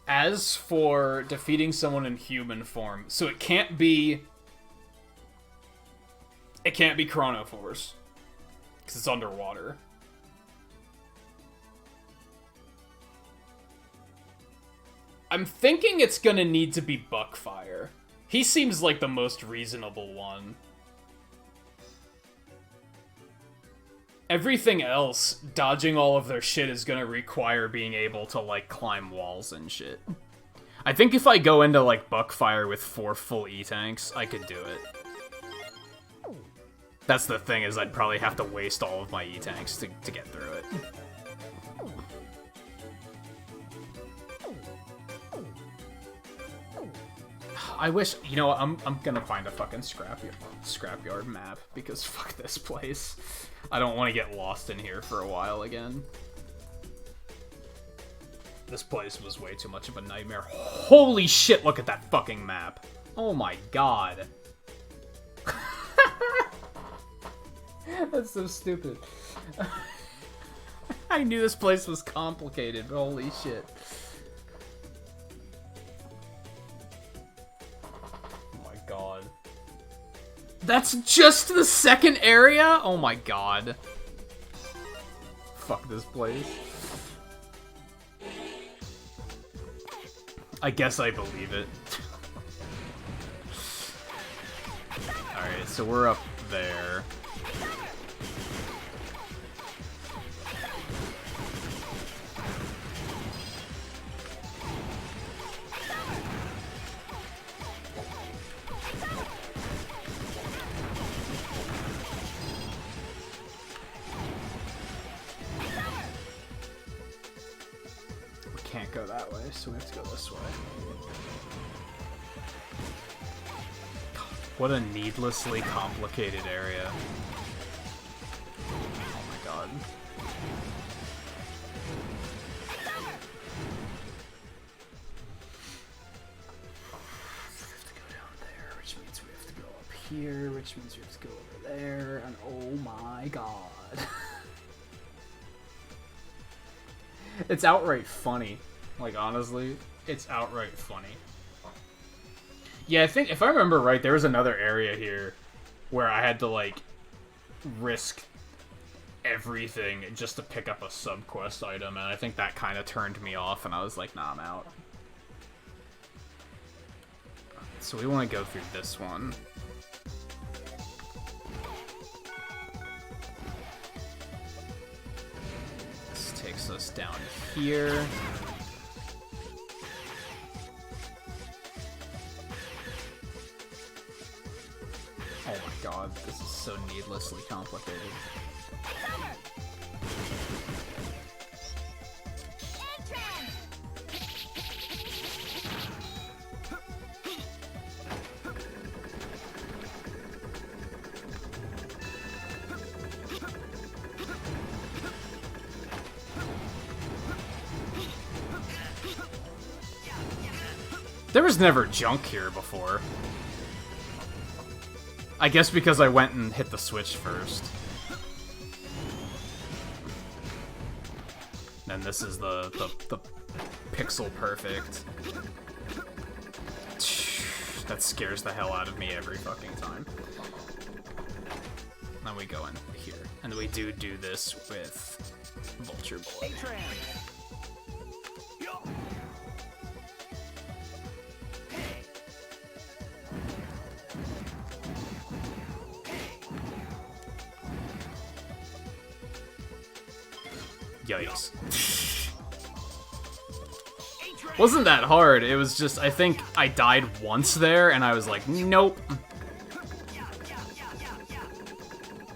As for defeating someone in human form, so it can't be Chrono Force, because it's underwater. I'm thinking it's gonna need to be Buckfire. He seems like the most reasonable one. Everything else, dodging all of their shit is gonna require being able to, like, climb walls and shit. I think if I go into, like, Buckfire with 4 full E-tanks, I could do it. That's the thing, is I'd probably have to waste all of my E-tanks to get through it. I wish, you know what, I'm gonna find a fucking scrapyard map, because fuck this place. I don't want to get lost in here for a while again. This place was way too much of a nightmare. Holy shit, look at that fucking map. Oh my god. That's so stupid. I knew this place was complicated, but holy shit. God. That's just the second area? Oh my god. Fuck this place. I guess I believe it. Alright, so we're up there. Can't go that way, so we have to go this way. God, what a needlessly complicated area. Oh my god. We have to go down there, which means we have to go up here, which means we have to go over there, and oh my god. It's outright funny. Like, honestly, it's outright funny. Yeah, I think, if I remember right, there was another area here where I had to, like, risk everything just to pick up a sub-quest item, and I think that kind of turned me off, and I was like, nah, I'm out. So we want to go through this one. Takes us down here. Oh my god, this is so needlessly complicated. There was never junk here before. I guess because I went and hit the switch first. And this is the pixel perfect. That scares the hell out of me every fucking time. Then we go in here. And we do this with Vulture Boy. Yikes. Wasn't that hard, it was just, I think I died once there, and I was like, nope.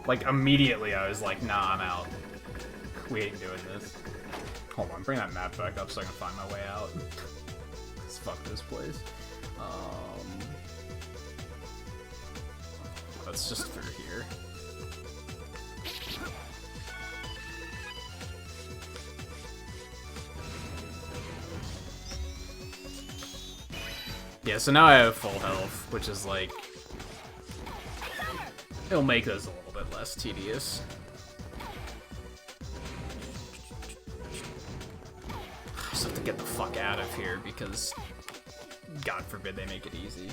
Like, immediately I was like, nah, I'm out. We ain't doing this. Hold on, bring that map back up so I can find my way out. Cause fuck this place. Let's just through here. Yeah, so now I have full health, which is like... It'll make this a little bit less tedious. I just have to get the fuck out of here because... God forbid they make it easy.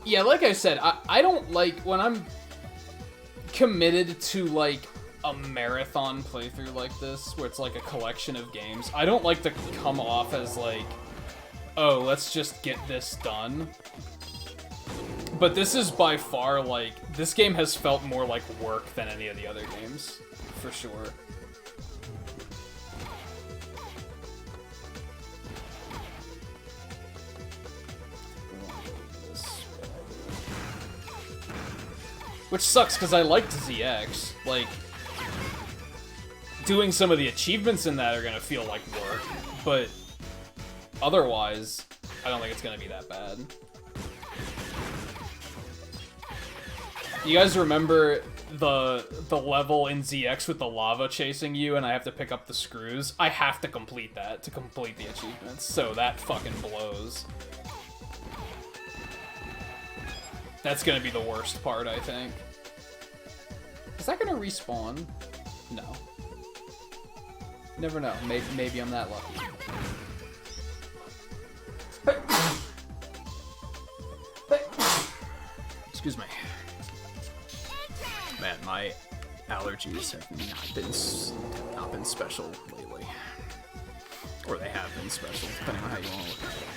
Yeah, like I said, I don't like when I'm committed to like a marathon playthrough like this, where it's like a collection of games. I don't like to come off as like, oh, let's just get this done. But this is by far like, this game has felt more like work than any of the other games, for sure. Which sucks, because I liked ZX. Like, doing some of the achievements in that are gonna feel like work, but otherwise, I don't think it's gonna be that bad. You guys remember the level in ZX with the lava chasing you and I have to pick up the screws? I have to complete that to complete the achievements, so that fucking blows. That's gonna be the worst part, I think. Is that gonna respawn? No. Never know. Maybe I'm that lucky. Excuse me. Man, my allergies have not been special lately. Or they have been special, depending on how you want to look at it.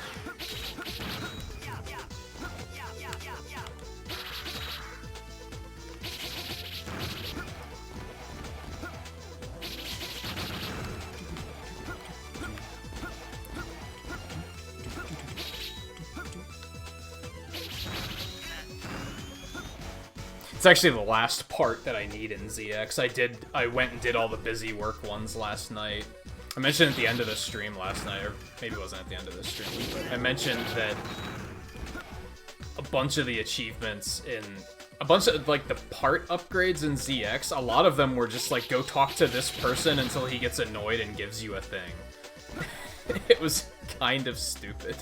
It's actually the last part that I need in ZX. I went and did all the busy work ones last night. I mentioned at the end of the stream last night, or maybe it wasn't at the end of the stream, but I mentioned that a bunch of the achievements in... A bunch of, like, the part upgrades in ZX, a lot of them were just like, go talk to this person until he gets annoyed and gives you a thing. It was kind of stupid.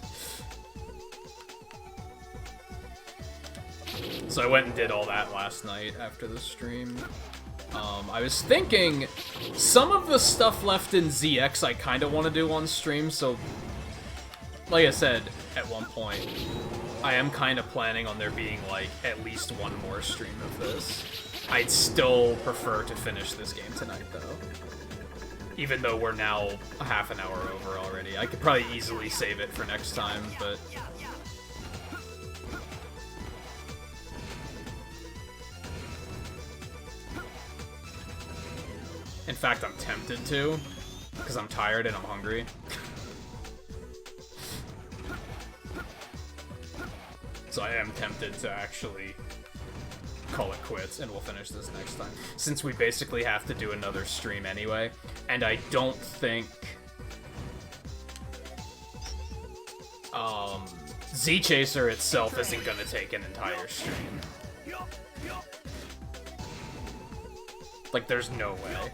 So I went and did all that last night after the stream. I was thinking, some of the stuff left in ZX I kind of want to do on stream, so... Like I said, at one point, I am kind of planning on there being, like, at least one more stream of this. I'd still prefer to finish this game tonight, though. Even though we're now a half an hour over already. I could probably easily save it for next time, but... In fact, I'm tempted to, because I'm tired and I'm hungry. So I am tempted to actually call it quits, and we'll finish this next time. Since we basically have to do another stream anyway, and I don't think... Z-Chaser itself isn't gonna take an entire stream. Like, there's no way.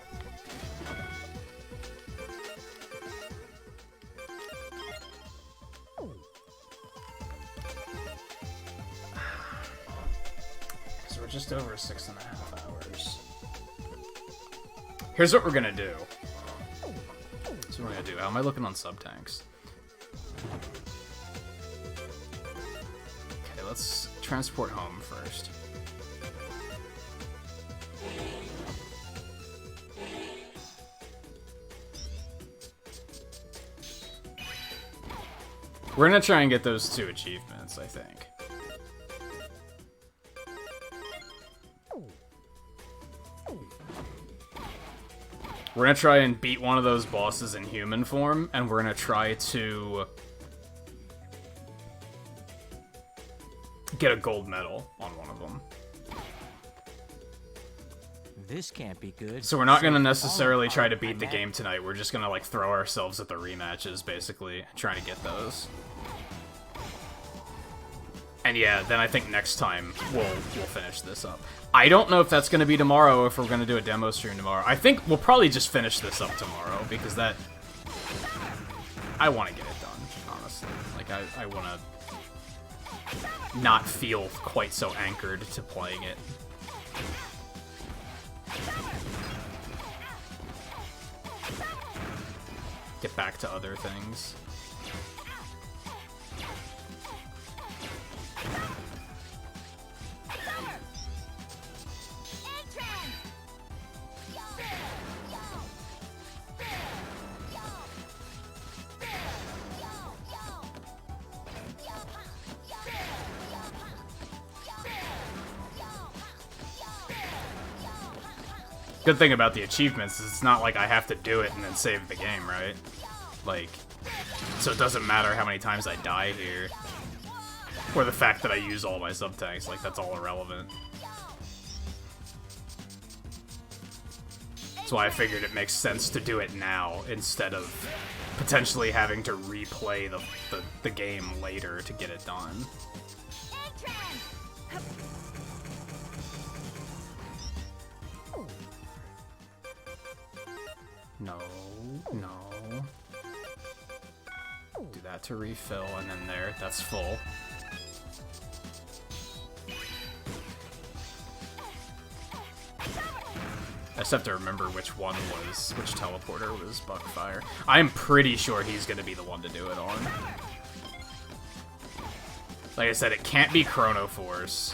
So we're just over 6.5 hours. Here's what we're gonna do. Here's what we're gonna do. How am I looking on sub-tanks? Okay, let's transport home first. We're gonna try and get those 2 achievements, I think. We're gonna try and beat one of those bosses in human form, and we're gonna try to get a gold medal on one of them. This can't be good. So we're not gonna necessarily try to beat the game tonight. We're just gonna like throw ourselves at the rematches, basically, trying to get those. And yeah, then I think next time we'll finish this up. I don't know if that's gonna be tomorrow or if we're gonna do a demo stream tomorrow. I think we'll probably just finish this up tomorrow because that I want to get it done, honestly. Like I want to not feel quite so anchored to playing it. Get back to other things. Good thing about the achievements is it's not like I have to do it and then save the game, right? Like, so it doesn't matter how many times I die here. Or the fact that I use all my sub-tanks, like, that's all irrelevant. That's why I figured it makes sense to do it now, instead of potentially having to replay the game later to get it done. No, no. Do that to refill, and then there, that's full. I just have to remember which teleporter was Buckfire. I'm pretty sure he's gonna be the one to do it on. Like I said, it can't be Chrono Force.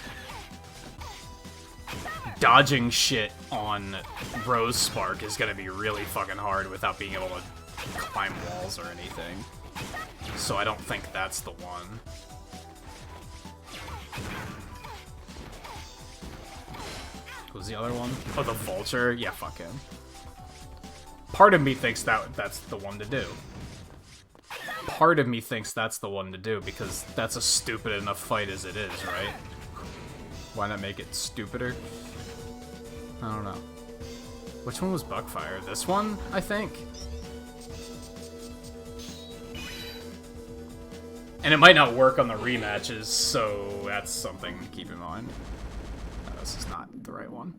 Dodging shit on Rose Spark is gonna be really fucking hard without being able to climb walls or anything. So I don't think that's the one. What was the other one? Oh, the Vulture? Yeah, fuck him. Part of me thinks that's the one to do. Part of me thinks that's the one to do, because that's a stupid enough fight as it is, right? Why not make it stupider? I don't know. Which one was Buckfire? This one, I think? And it might not work on the rematches, so that's something to keep in mind. No, this is not the right one.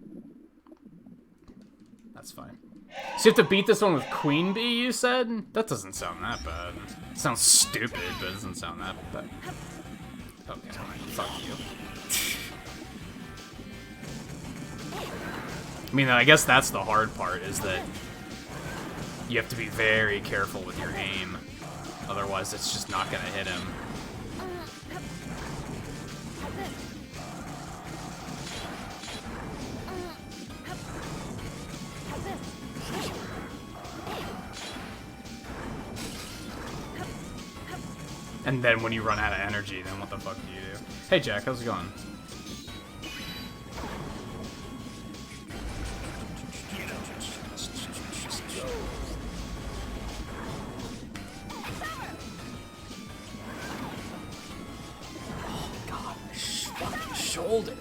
That's fine. So you have to beat this one with Queen Bee, you said? That doesn't sound that bad. It sounds stupid, but it doesn't sound that bad. Okay, fuck you. I mean, I guess that's the hard part, is that you have to be very careful with your aim. Otherwise, it's just not gonna hit him. And then when you run out of energy, then what the fuck do you do? Hey Jack, how's it going? Shoulder.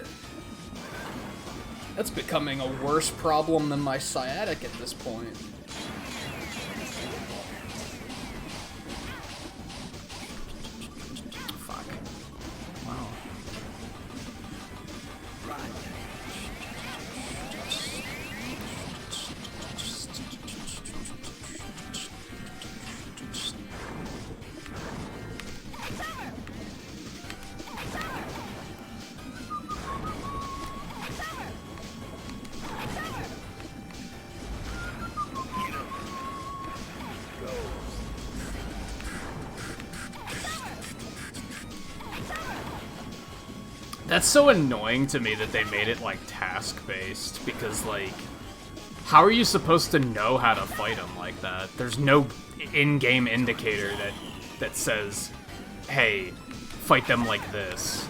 That's becoming a worse problem than my sciatic at this point. Fuck. Wow. That's so annoying to me that they made it, like, task-based, because, like, how are you supposed to know how to fight them like that? There's no in-game indicator that says, hey, fight them like this,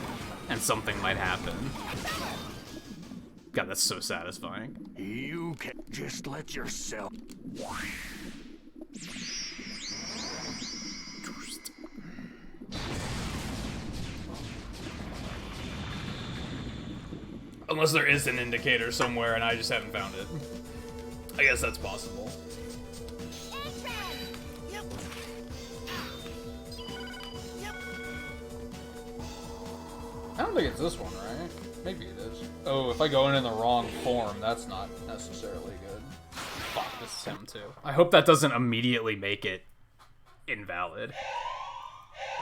and something might happen. God, that's so satisfying. You can just let yourself... Unless there is an indicator somewhere and I just haven't found it. I guess that's possible. I don't think it's this one, right? Maybe it is. Oh, if I go in the wrong form, that's not necessarily good. Fuck, this is him too. I hope that doesn't immediately make it invalid.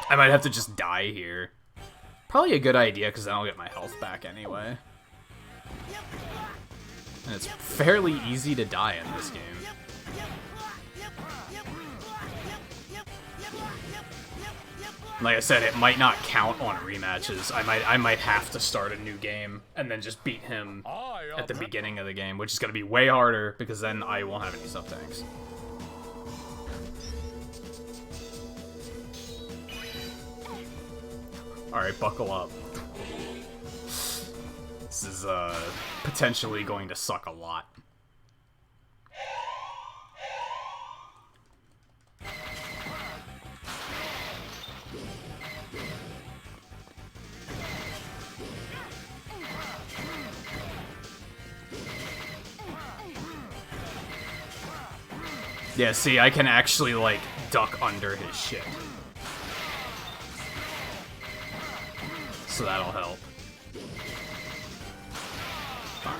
I might have to just die here. Probably a good idea, because then I'll get my health back anyway. And it's fairly easy to die in this game. Like I said, it might not count on rematches. I might have to start a new game and then just beat him at the beginning of the game, which is going to be way harder because then I won't have any sub-tanks. Alright, buckle up. This is potentially going to suck a lot. Yeah, see, I can actually, like, duck under his shit. So that'll help. Fuck.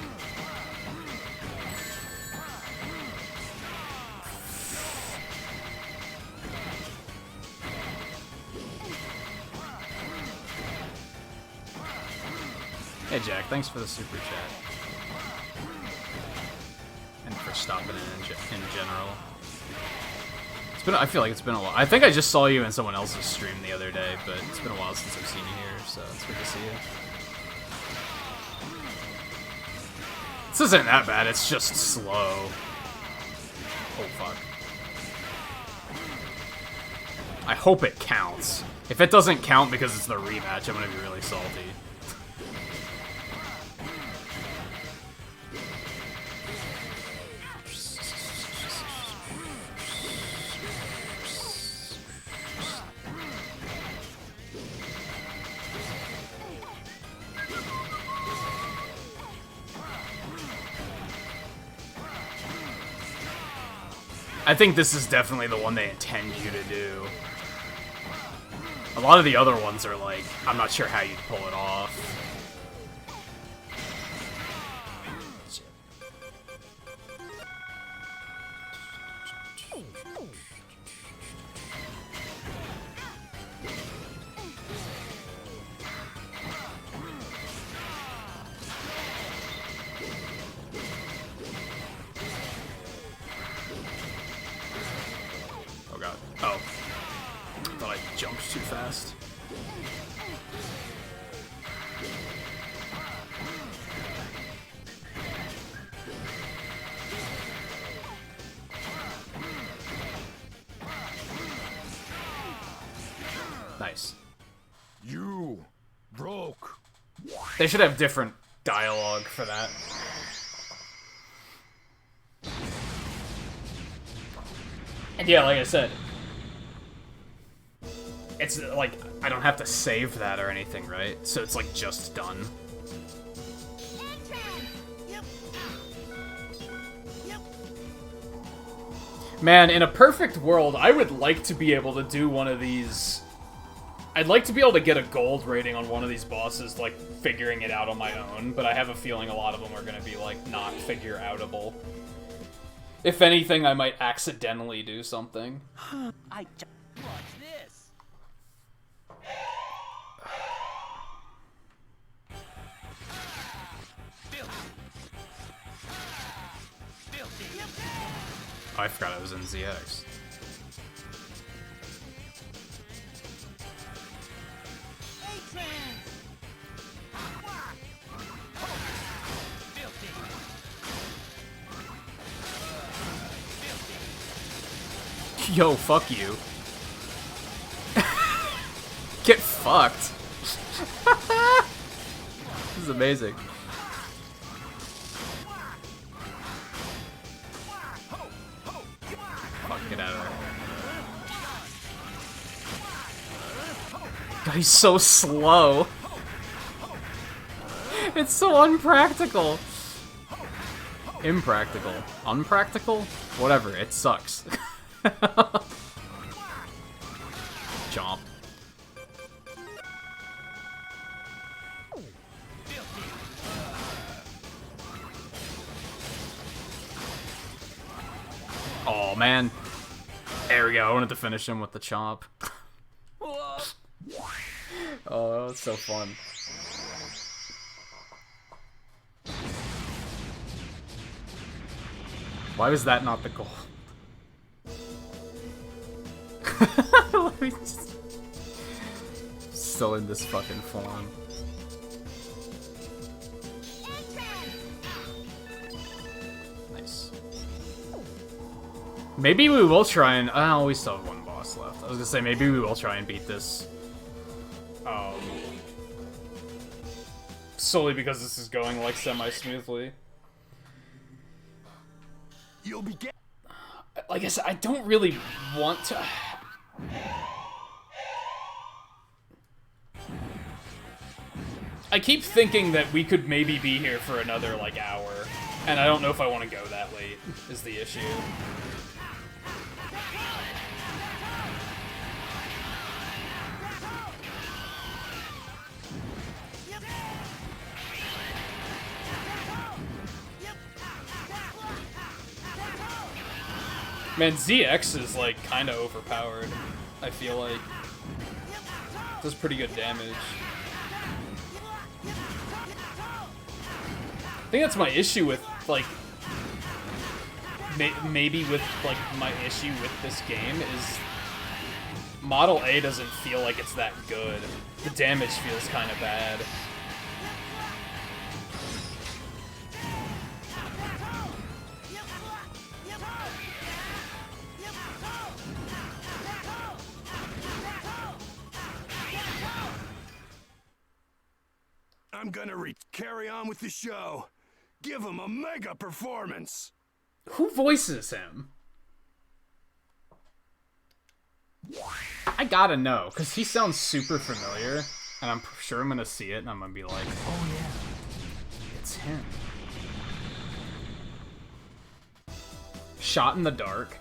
Hey Jack, thanks for the super chat. And for stopping in general. It's been, I feel like it's been a while. I think I just saw you in someone else's stream the other day, but it's been a while since I've seen you here, so it's good to see you. This isn't that bad, it's just slow. Oh fuck. I hope it counts. If it doesn't count because it's the rematch, I'm gonna be really salty. I think this is definitely the one they intend you to do. A lot of the other ones are like, I'm not sure how you'd pull it off. Too fast. Nice. You broke. They should have different dialogue for that. And yeah, like I said, it's like, I don't have to save that or anything, right? So it's like just done. Man, in a perfect world, I would like to be able to do one of these. I'd like to be able to get a gold rating on one of these bosses, like, figuring it out on my own, but I have a feeling a lot of them are going to be, like, not figure-outable. If anything, I might accidentally do something. I just watch this. Oh, I forgot I was in ZX. Yo, fuck you. Get fucked. This is amazing. Fuck, get out of there. God, he's so slow. It's so unpractical. Impractical. Unpractical? Whatever, it sucks. Chomp. Oh man. There we go. I wanted to finish him with the chomp. Oh, that was so fun. Why was that not the goal? Let me just... Still in this fucking form. Nice. Maybe we will try and... Oh, we still have one boss left. I was gonna say, maybe we will try and beat this. Solely because this is going, like, semi-smoothly. You'll be Like I said, I don't really want to... I keep thinking that we could maybe be here for another, like, hour. And I don't know if I want to go that late, is the issue. Man, ZX is, like, kind of overpowered, I feel like. Does pretty good damage. I think that's my issue with, like... maybe with, like, my issue with this game is... Model A doesn't feel like it's that good. The damage feels kind of bad. I'm gonna carry on with the show. Give him a mega performance. Who voices him? I gotta know, because he sounds super familiar, and I'm sure I'm gonna see it, and I'm gonna be like, oh yeah, it's him. Shot in the Dark.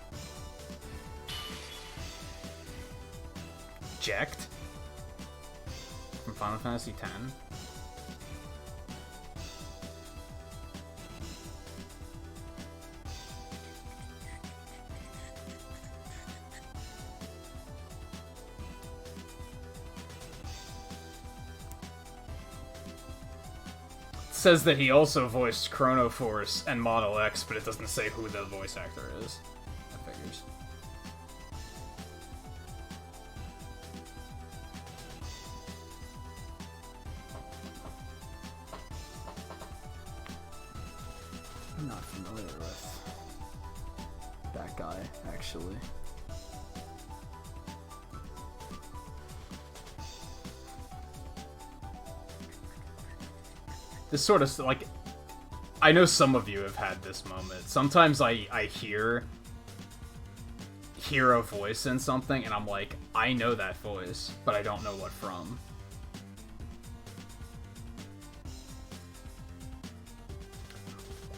Jacked. From Final Fantasy X. Says that he also voiced Chrono Force and Model X, but it doesn't say who the voice actor is. That figures. I'm not familiar with that guy, actually. This sort of, like, I know some of you have had this moment. Sometimes I hear a voice in something, and I'm like, I know that voice, but I don't know what from.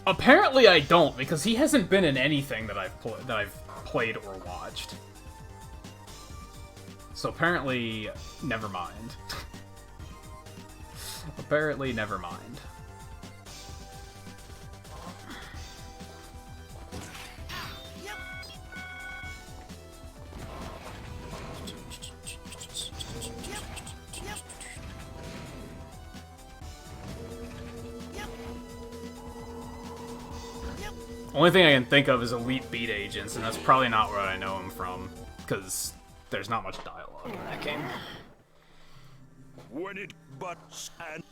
Apparently I don't, because he hasn't been in anything that I've played or watched. So apparently, never mind. Apparently, never mind. Only thing I can think of is Elite Beat Agents, and that's probably not where I know him from, because there's not much dialogue in that game. When it butts and...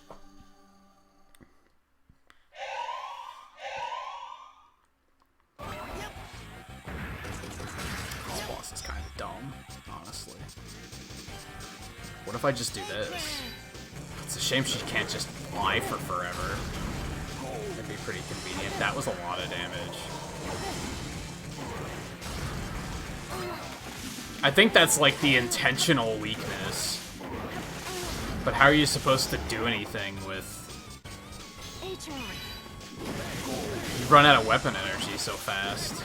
This boss if I just do this? It's a shame she can't just fly for forever. That'd be pretty convenient. That was a lot of damage. I think that's like the intentional weakness. But how are you supposed to do anything with... You run out of weapon energy so fast.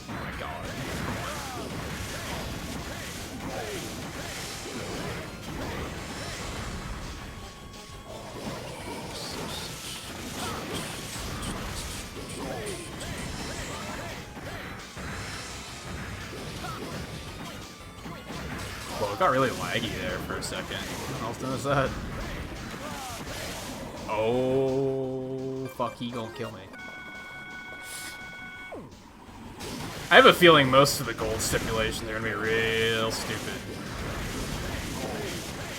Oh my god. Well, it got really laggy there for a second. What else was that? Oh, fuck, he gonna kill me. I have a feeling most of the gold stipulations are gonna be real stupid.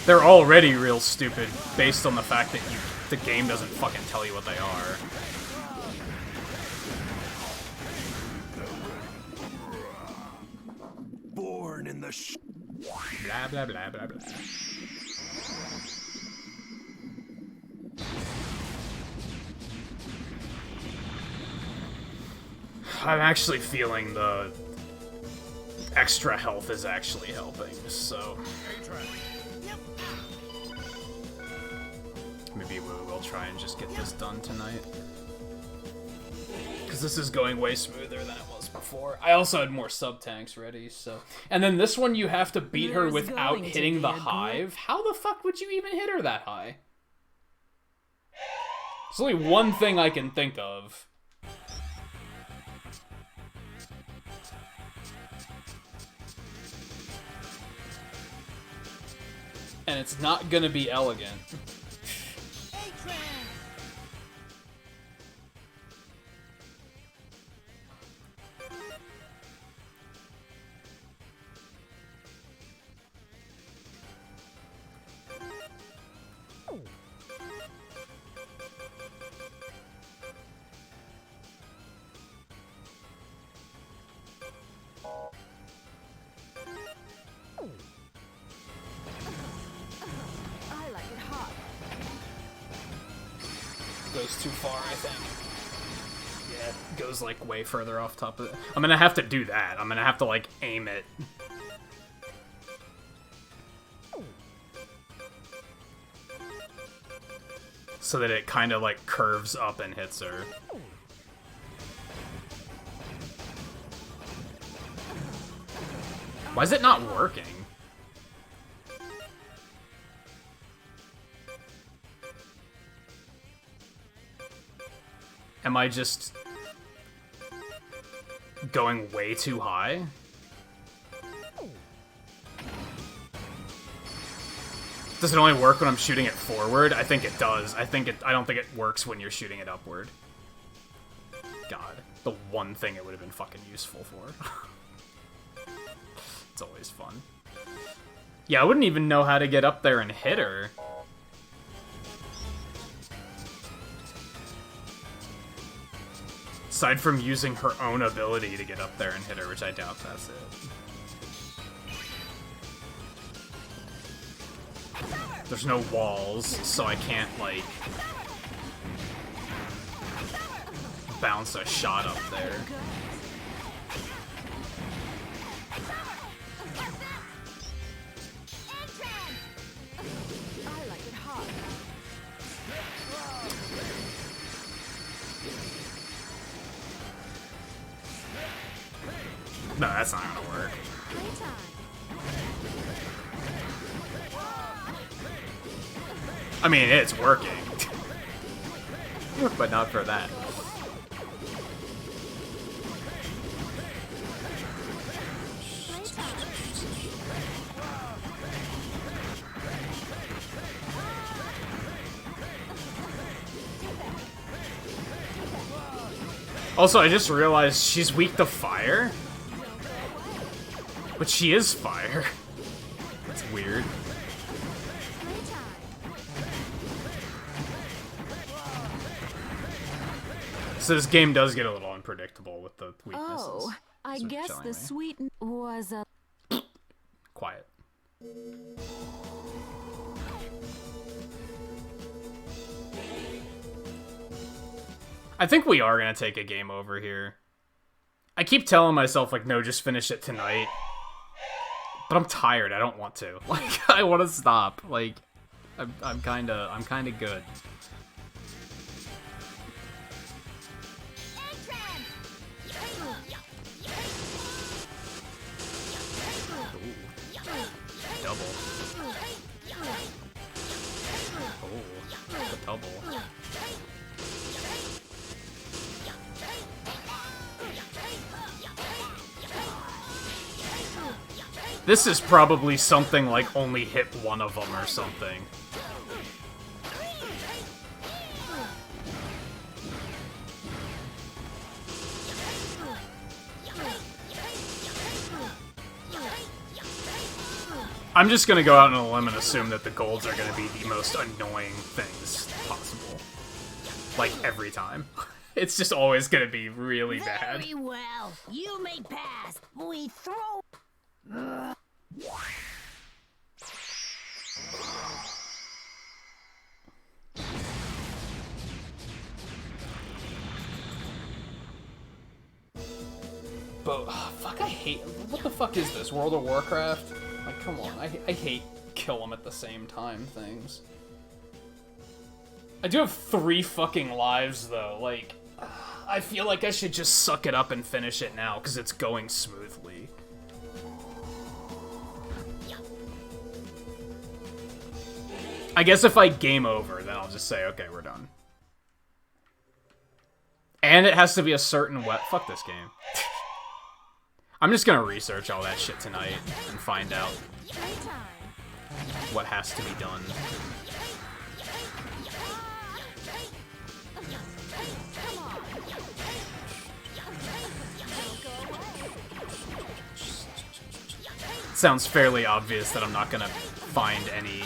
They're already real stupid based on the fact that the game doesn't fucking tell you what they are. Born in the Blah, blah, blah, blah, blah. I'm actually feeling the extra health is actually helping, so... Maybe we'll try and just get this done tonight. Because this is going way smoother than it was before. I also had more sub-tanks ready, so... And then this one you have to beat her without hitting the hive. How the fuck would you even hit her that high? There's only one thing I can think of. And it's not gonna be elegant. Goes too far, I think. Yeah, it goes like way further off top of it. I'm gonna have to do that. I'm gonna have to like aim it. So that it kind of like curves up and hits her. Why is it not working? Am I just going way too high? Does it only work when I'm shooting it forward? I think it does. I don't think it works when you're shooting it upward. God, the one thing it would have been fucking useful for. It's always fun. Yeah, I wouldn't even know how to get up there and hit her. Aside from using her own ability to get up there and hit her, which I doubt that's it. There's no walls, so I can't, like, bounce a shot up there. No, that's not gonna work. I mean, it's working. But not for that. Also, I just realized she's weak to fire. But she is fire. That's weird. So this game does get a little unpredictable with the weaknesses. Oh, I That's what you're guess telling the me. sweet was a. Quiet. I think we are gonna take a game over here. I keep telling myself, like, no, just finish it tonight. But I'm tired. I don't want to. Like, I want to stop. Like, I'm kind of good. Double. Oh, the double. This is probably something like only hit one of them or something. I'm just gonna go out on a limb and assume that the golds are gonna be the most annoying things possible. Like, every time. It's just always gonna be really bad. Very well. You may pass. We throw. But, fuck, I hate... What the fuck is this? World of Warcraft? Like, come on. I hate kill them at the same time things. I do have 3 fucking lives, though. Like, I feel like I should just suck it up and finish it now, because it's going smoothly. I guess if I game over, then I'll just say, okay, we're done. And it has to be a certain Fuck this game. I'm just gonna research all that shit tonight and find out what has to be done. Sounds fairly obvious that I'm not gonna find any...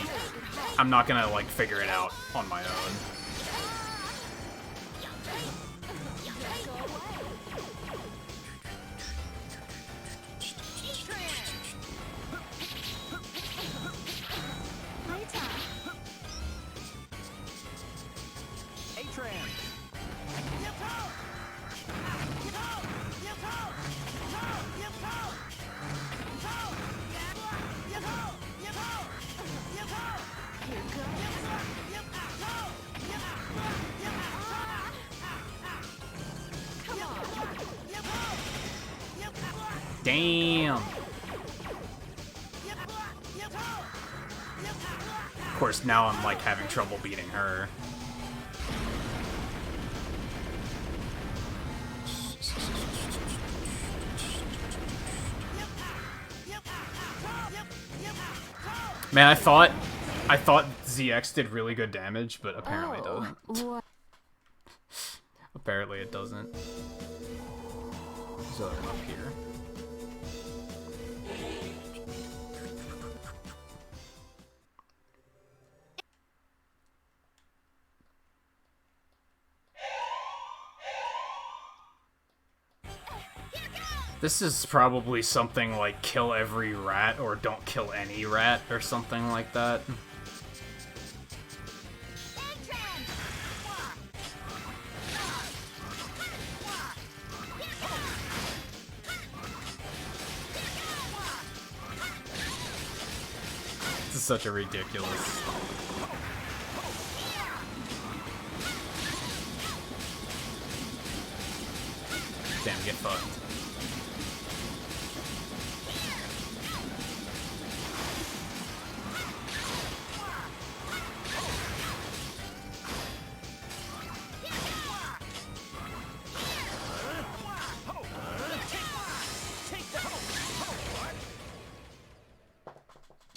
I'm not gonna, like, figure it out on my own. Damn. Of course, now I'm, like, having trouble beating her. Man, I thought ZX did really good damage, but apparently it doesn't. What? Apparently it doesn't. So they're up here. This is probably something like kill every rat or don't kill any rat or something like that. This is such a ridiculous... Damn, get fucked.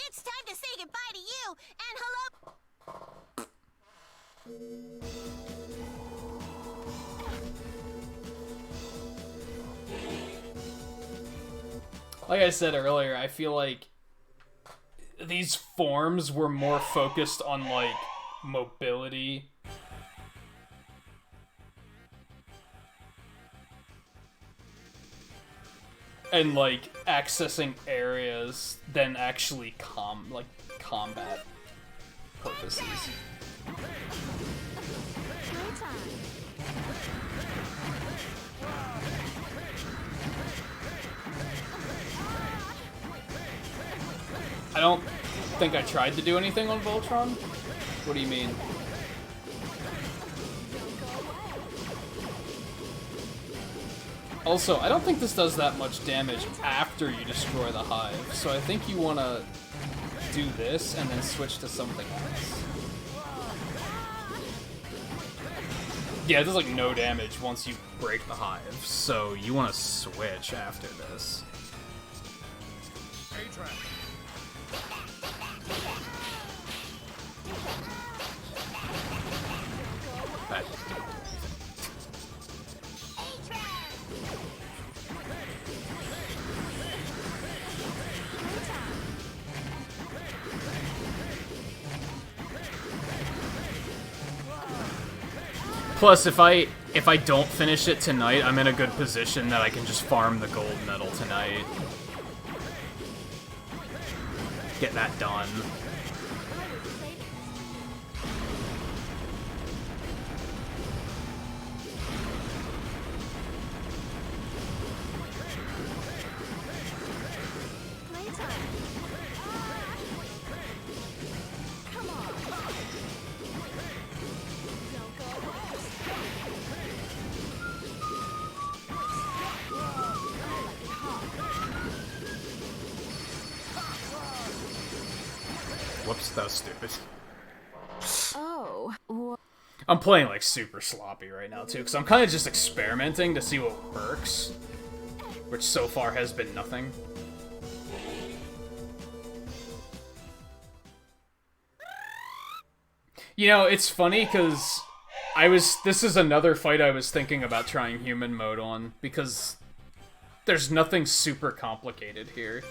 It's time to say goodbye to you and hello. Like I said earlier, I feel like these forms were more focused on, like, mobility. and like accessing areas than actually combat purposes. I don't think I tried to do anything on Voltron. What do you mean? Also, I don't think this does that much damage after you destroy the hive, so I think you want to do this and then switch to something else. Yeah, it does like no damage once you break the hive, so you want to switch after this. That Plus, if I don't finish it tonight, I'm in a good position that I can just farm the gold medal tonight. Get that done. Whoops, that was stupid. Oh. I'm playing like super sloppy right now too, because I'm kind of just experimenting to see what works, which so far has been nothing. You know, it's funny because this is another fight I was thinking about trying human mode on, because there's nothing super complicated here.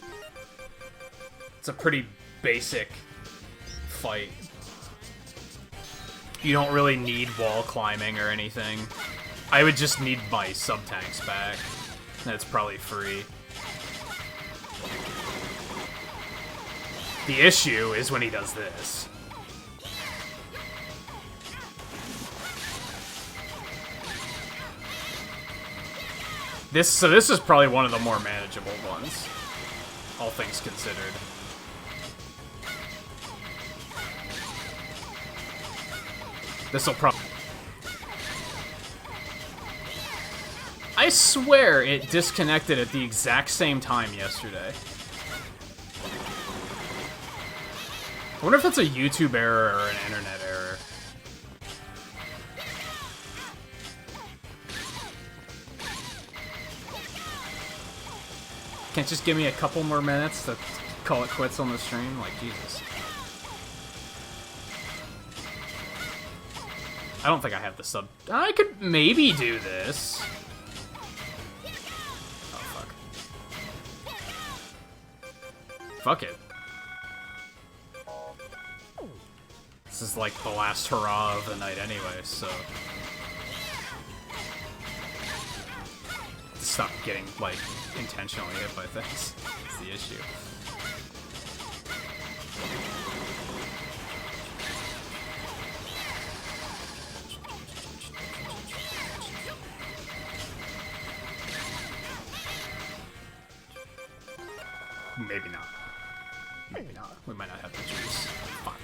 It's a pretty basic fight. You don't really need wall climbing or anything. I would just need my sub-tanks back. That's probably free. The issue is when he does this. So this is probably one of the more manageable ones, all things considered. This'll probably... I swear it disconnected at the exact same time yesterday. I wonder if that's a YouTube error or an internet error. Can't just give me a couple more minutes to call it quits on the stream? Like, Jesus. I don't think I have the sub... I could maybe do this. Oh, fuck. Fuck it. This is like the last hurrah of the night anyway, so... Stop getting, like, intentionally hit by things. That's the issue. Maybe not. Maybe not. We might not have the juice. Fuck.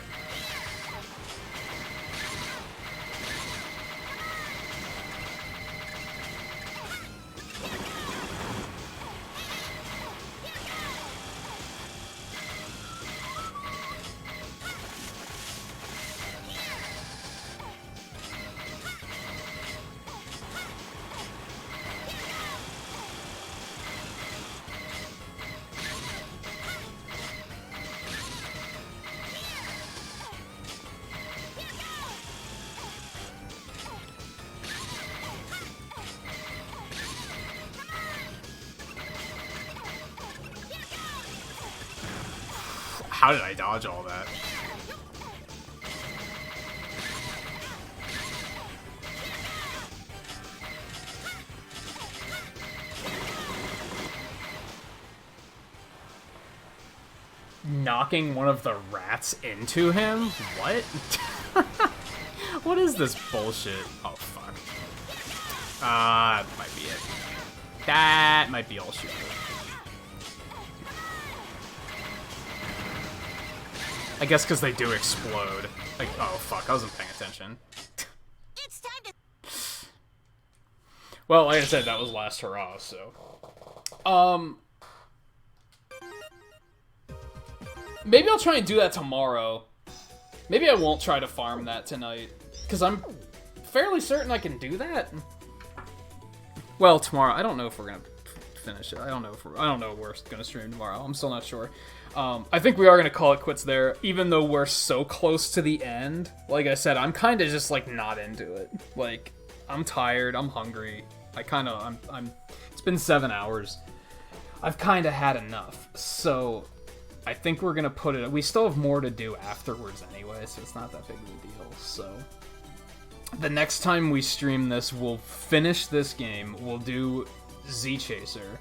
How did I dodge all that? knocking one of the rats into him? What? What is this bullshit? Oh, fuck. That might be it. That might be all shoot. I guess because they do explode. Like, oh, fuck, I wasn't paying attention. It's time to... Well, like I said, that was last hurrah, so... Maybe I'll try and do that tomorrow. Maybe I won't try to farm that tonight, because I'm fairly certain I can do that. Well, tomorrow. I don't know if we're gonna finish it. I don't know if we're gonna stream tomorrow. I'm still not sure. I think we are gonna call it quits there, even though we're so close to the end. Like I said, I'm kind of just like not into it. Like, I'm tired. I'm hungry. I'm. It's been 7 hours. I've kind of had enough. So. I think we're gonna put it... We still have more to do afterwards anyway, so it's not that big of a deal, so... The next time we stream this, we'll finish this game, we'll do Z-Chaser.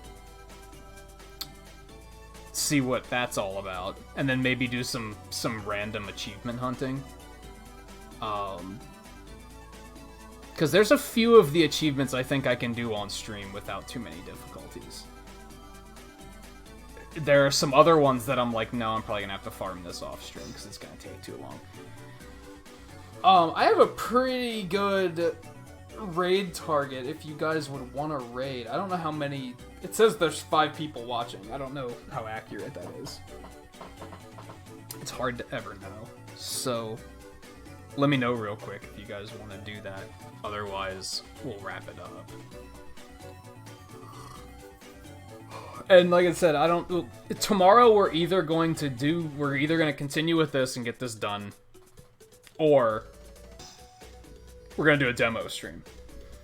See what that's all about, and then maybe do some random achievement hunting. Because there's a few of the achievements I think I can do on stream without too many difficulties. There are some other ones that I'm like, no, I'm probably gonna have to farm this off stream because it's gonna take too long. I have a pretty good raid target if you guys would want to raid. I don't know how many... It says there's 5 people watching. I don't know how accurate that is. It's hard to ever know. So, let me know real quick if you guys want to do that. Otherwise, we'll wrap it up. And like I said, tomorrow we're either going to continue with this and get this done, or we're going to do a demo stream.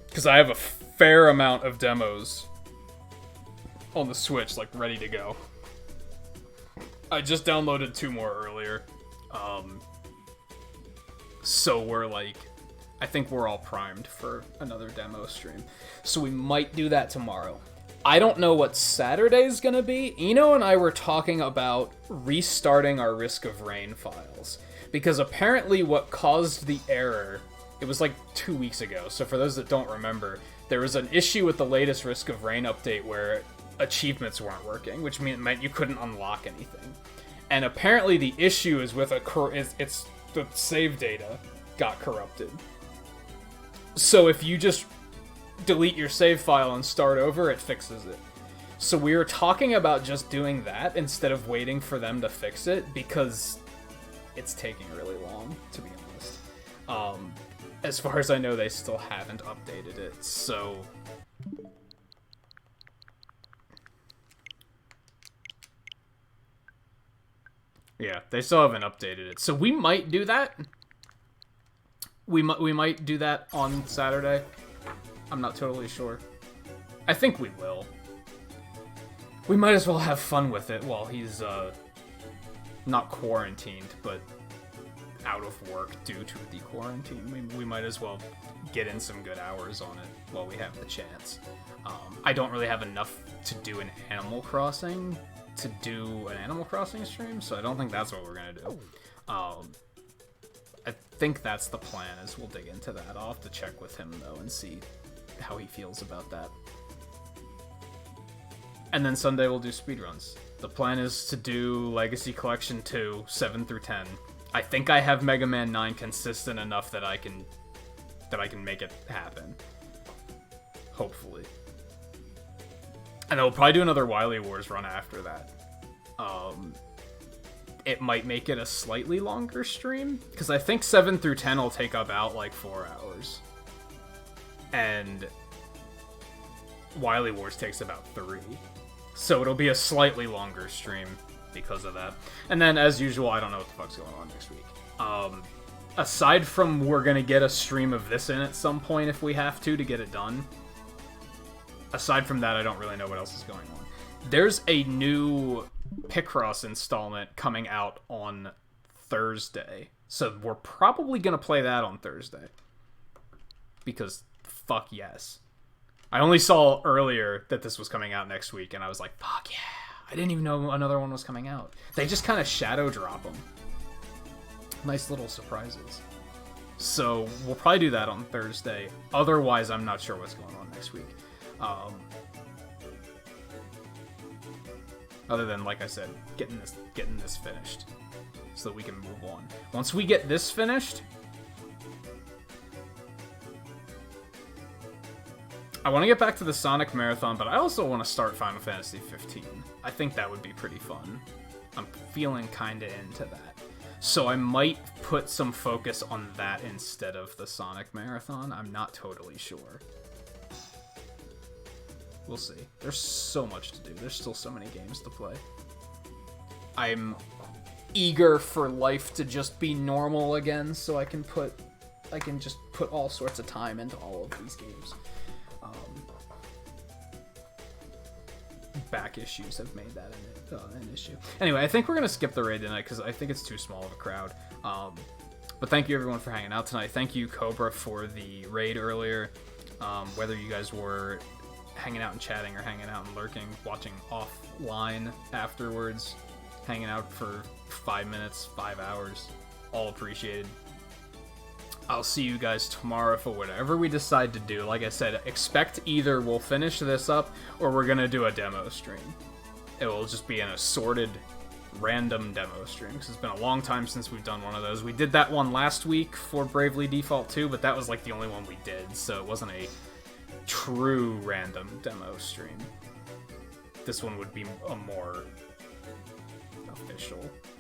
Because I have a fair amount of demos on the Switch, like, ready to go. I just downloaded 2 more earlier. So we're like, I think we're all primed for another demo stream. So we might do that tomorrow. I don't know what Saturday's gonna be. Eno and I were talking about restarting our Risk of Rain files. Because apparently what caused the error, it was like 2 weeks ago, so for those that don't remember, there was an issue with the latest Risk of Rain update where achievements weren't working, which meant you couldn't unlock anything. And apparently the issue is with it's the save data got corrupted. So if you just delete your save file and start over, it fixes it. So we were talking about just doing that instead of waiting for them to fix it, because it's taking really long, to be honest. As far as I know, they still haven't updated it, so... Yeah, they still haven't updated it. So we might do that. We might do that on Saturday. I'm not totally sure. I think we will. We might as well have fun with it while he's, not quarantined, but out of work due to the quarantine. We might as well get in some good hours on it while we have the chance. I don't really have enough to do an Animal Crossing stream, so I don't think that's what we're gonna do. I think that's the plan, is we'll dig into that. I'll have to check with him, though, and see how he feels about that. And then Sunday we'll do speedruns. The plan is to do Legacy Collection 2, 7 through 10. I think I have Mega Man 9 consistent enough that I can make it happen. Hopefully. And then we'll probably do another Wily Wars run after that. It might make it a slightly longer stream, because I think 7 through 10 will take about like 4 hours. And Wily Wars takes about 3. So it'll be a slightly longer stream because of that. And then, as usual, I don't know what the fuck's going on next week. Aside from we're gonna get a stream of this in at some point if we have to get it done. Aside from that, I don't really know what else is going on. There's a new Picross installment coming out on Thursday. So we're probably gonna play that on Thursday. Because fuck yes. I only saw earlier that this was coming out next week, and I was like, fuck yeah. I didn't even know another one was coming out. They just kind of shadow drop them. Nice little surprises. So we'll probably do that on Thursday. Otherwise, I'm not sure what's going on next week. Other than, like I said, getting this finished, so that we can move on. Once we get this finished, I want to get back to the Sonic Marathon, but I also want to start Final Fantasy 15. I think that would be pretty fun. I'm feeling kind of into that. So I might put some focus on that instead of the Sonic Marathon. I'm not totally sure. We'll see. There's so much to do. There's still so many games to play. I'm eager for life to just be normal again, so I can just put all sorts of time into all of these games. Back issues have made that an issue. Anyway, I think we're gonna skip the raid tonight because I think it's too small of a crowd. But thank you everyone for hanging out tonight. Thank you Cobra for the raid earlier. Whether you guys were hanging out and chatting or hanging out and lurking, watching offline afterwards, hanging out for 5 minutes, 5 hours, all appreciated. I'll see you guys tomorrow for whatever we decide to do. Like I said, expect either we'll finish this up or we're gonna do a demo stream. It will just be an assorted, random demo stream, because it's been a long time since we've done one of those. We did that one last week for Bravely Default 2, but that was like the only one we did, so it wasn't a true random demo stream. This one would be a more official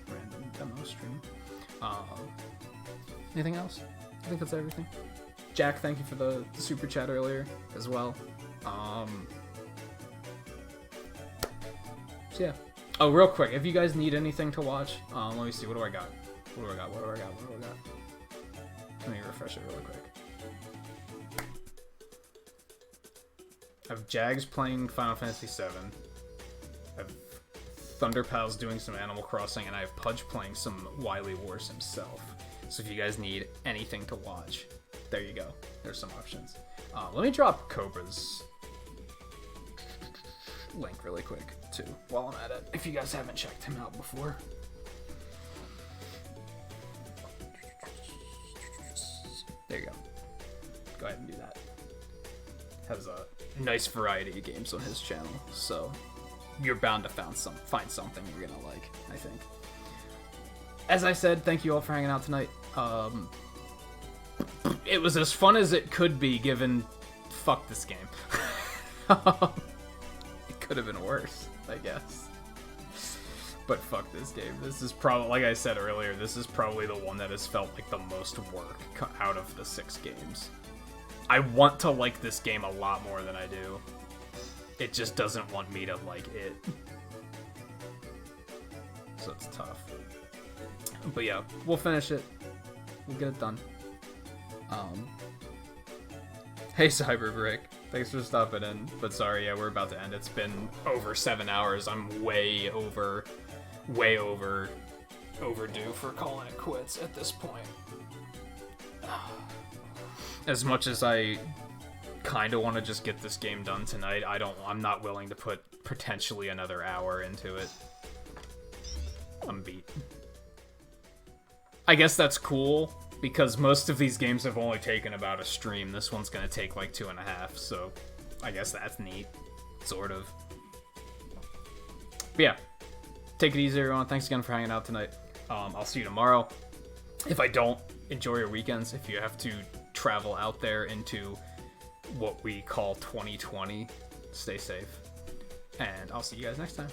random demo stream. Anything else? I think that's everything. Jack, thank you for the super chat earlier as well. So yeah. Oh, real quick, if you guys need anything to watch, let me see. What do I got? What do I got? Let me refresh it really quick. I have Jags playing Final Fantasy VII. I have Thunderpals doing some Animal Crossing, and I have Pudge playing some Wily Wars himself. So if you guys need anything to watch, there you go. There's some options. Let me drop Cobra's link really quick, too, while I'm at it, if you guys haven't checked him out before. There you go. Go ahead and do that. Has a nice variety of games on his channel, so you're bound to find something you're gonna like, I think. As I said, thank you all for hanging out tonight. It was as fun as it could be, given... Fuck this game. It could have been worse, I guess. But fuck this game. This is probably, like I said earlier, this is probably the one that has felt like the most work out of the 6 games. I want to like this game a lot more than I do. It just doesn't want me to like it. So it's tough. But yeah, we'll finish it. We'll get it done. Hey Cyberbreak, thanks for stopping in. But sorry, yeah, we're about to end. It's been over 7 hours. I'm way overdue for calling it quits at this point. As much as I kind of want to just get this game done tonight, I'm not willing to put potentially another hour into it. I'm beat. I guess that's cool, because most of these games have only taken about a stream. This one's gonna take like 2.5, so I guess that's neat. Sort of. But yeah, take it easy, everyone. Thanks again for hanging out tonight. I'll see you tomorrow. If I don't, enjoy your weekends. If you have to travel out there into what we call 2020, stay safe. And I'll see you guys next time.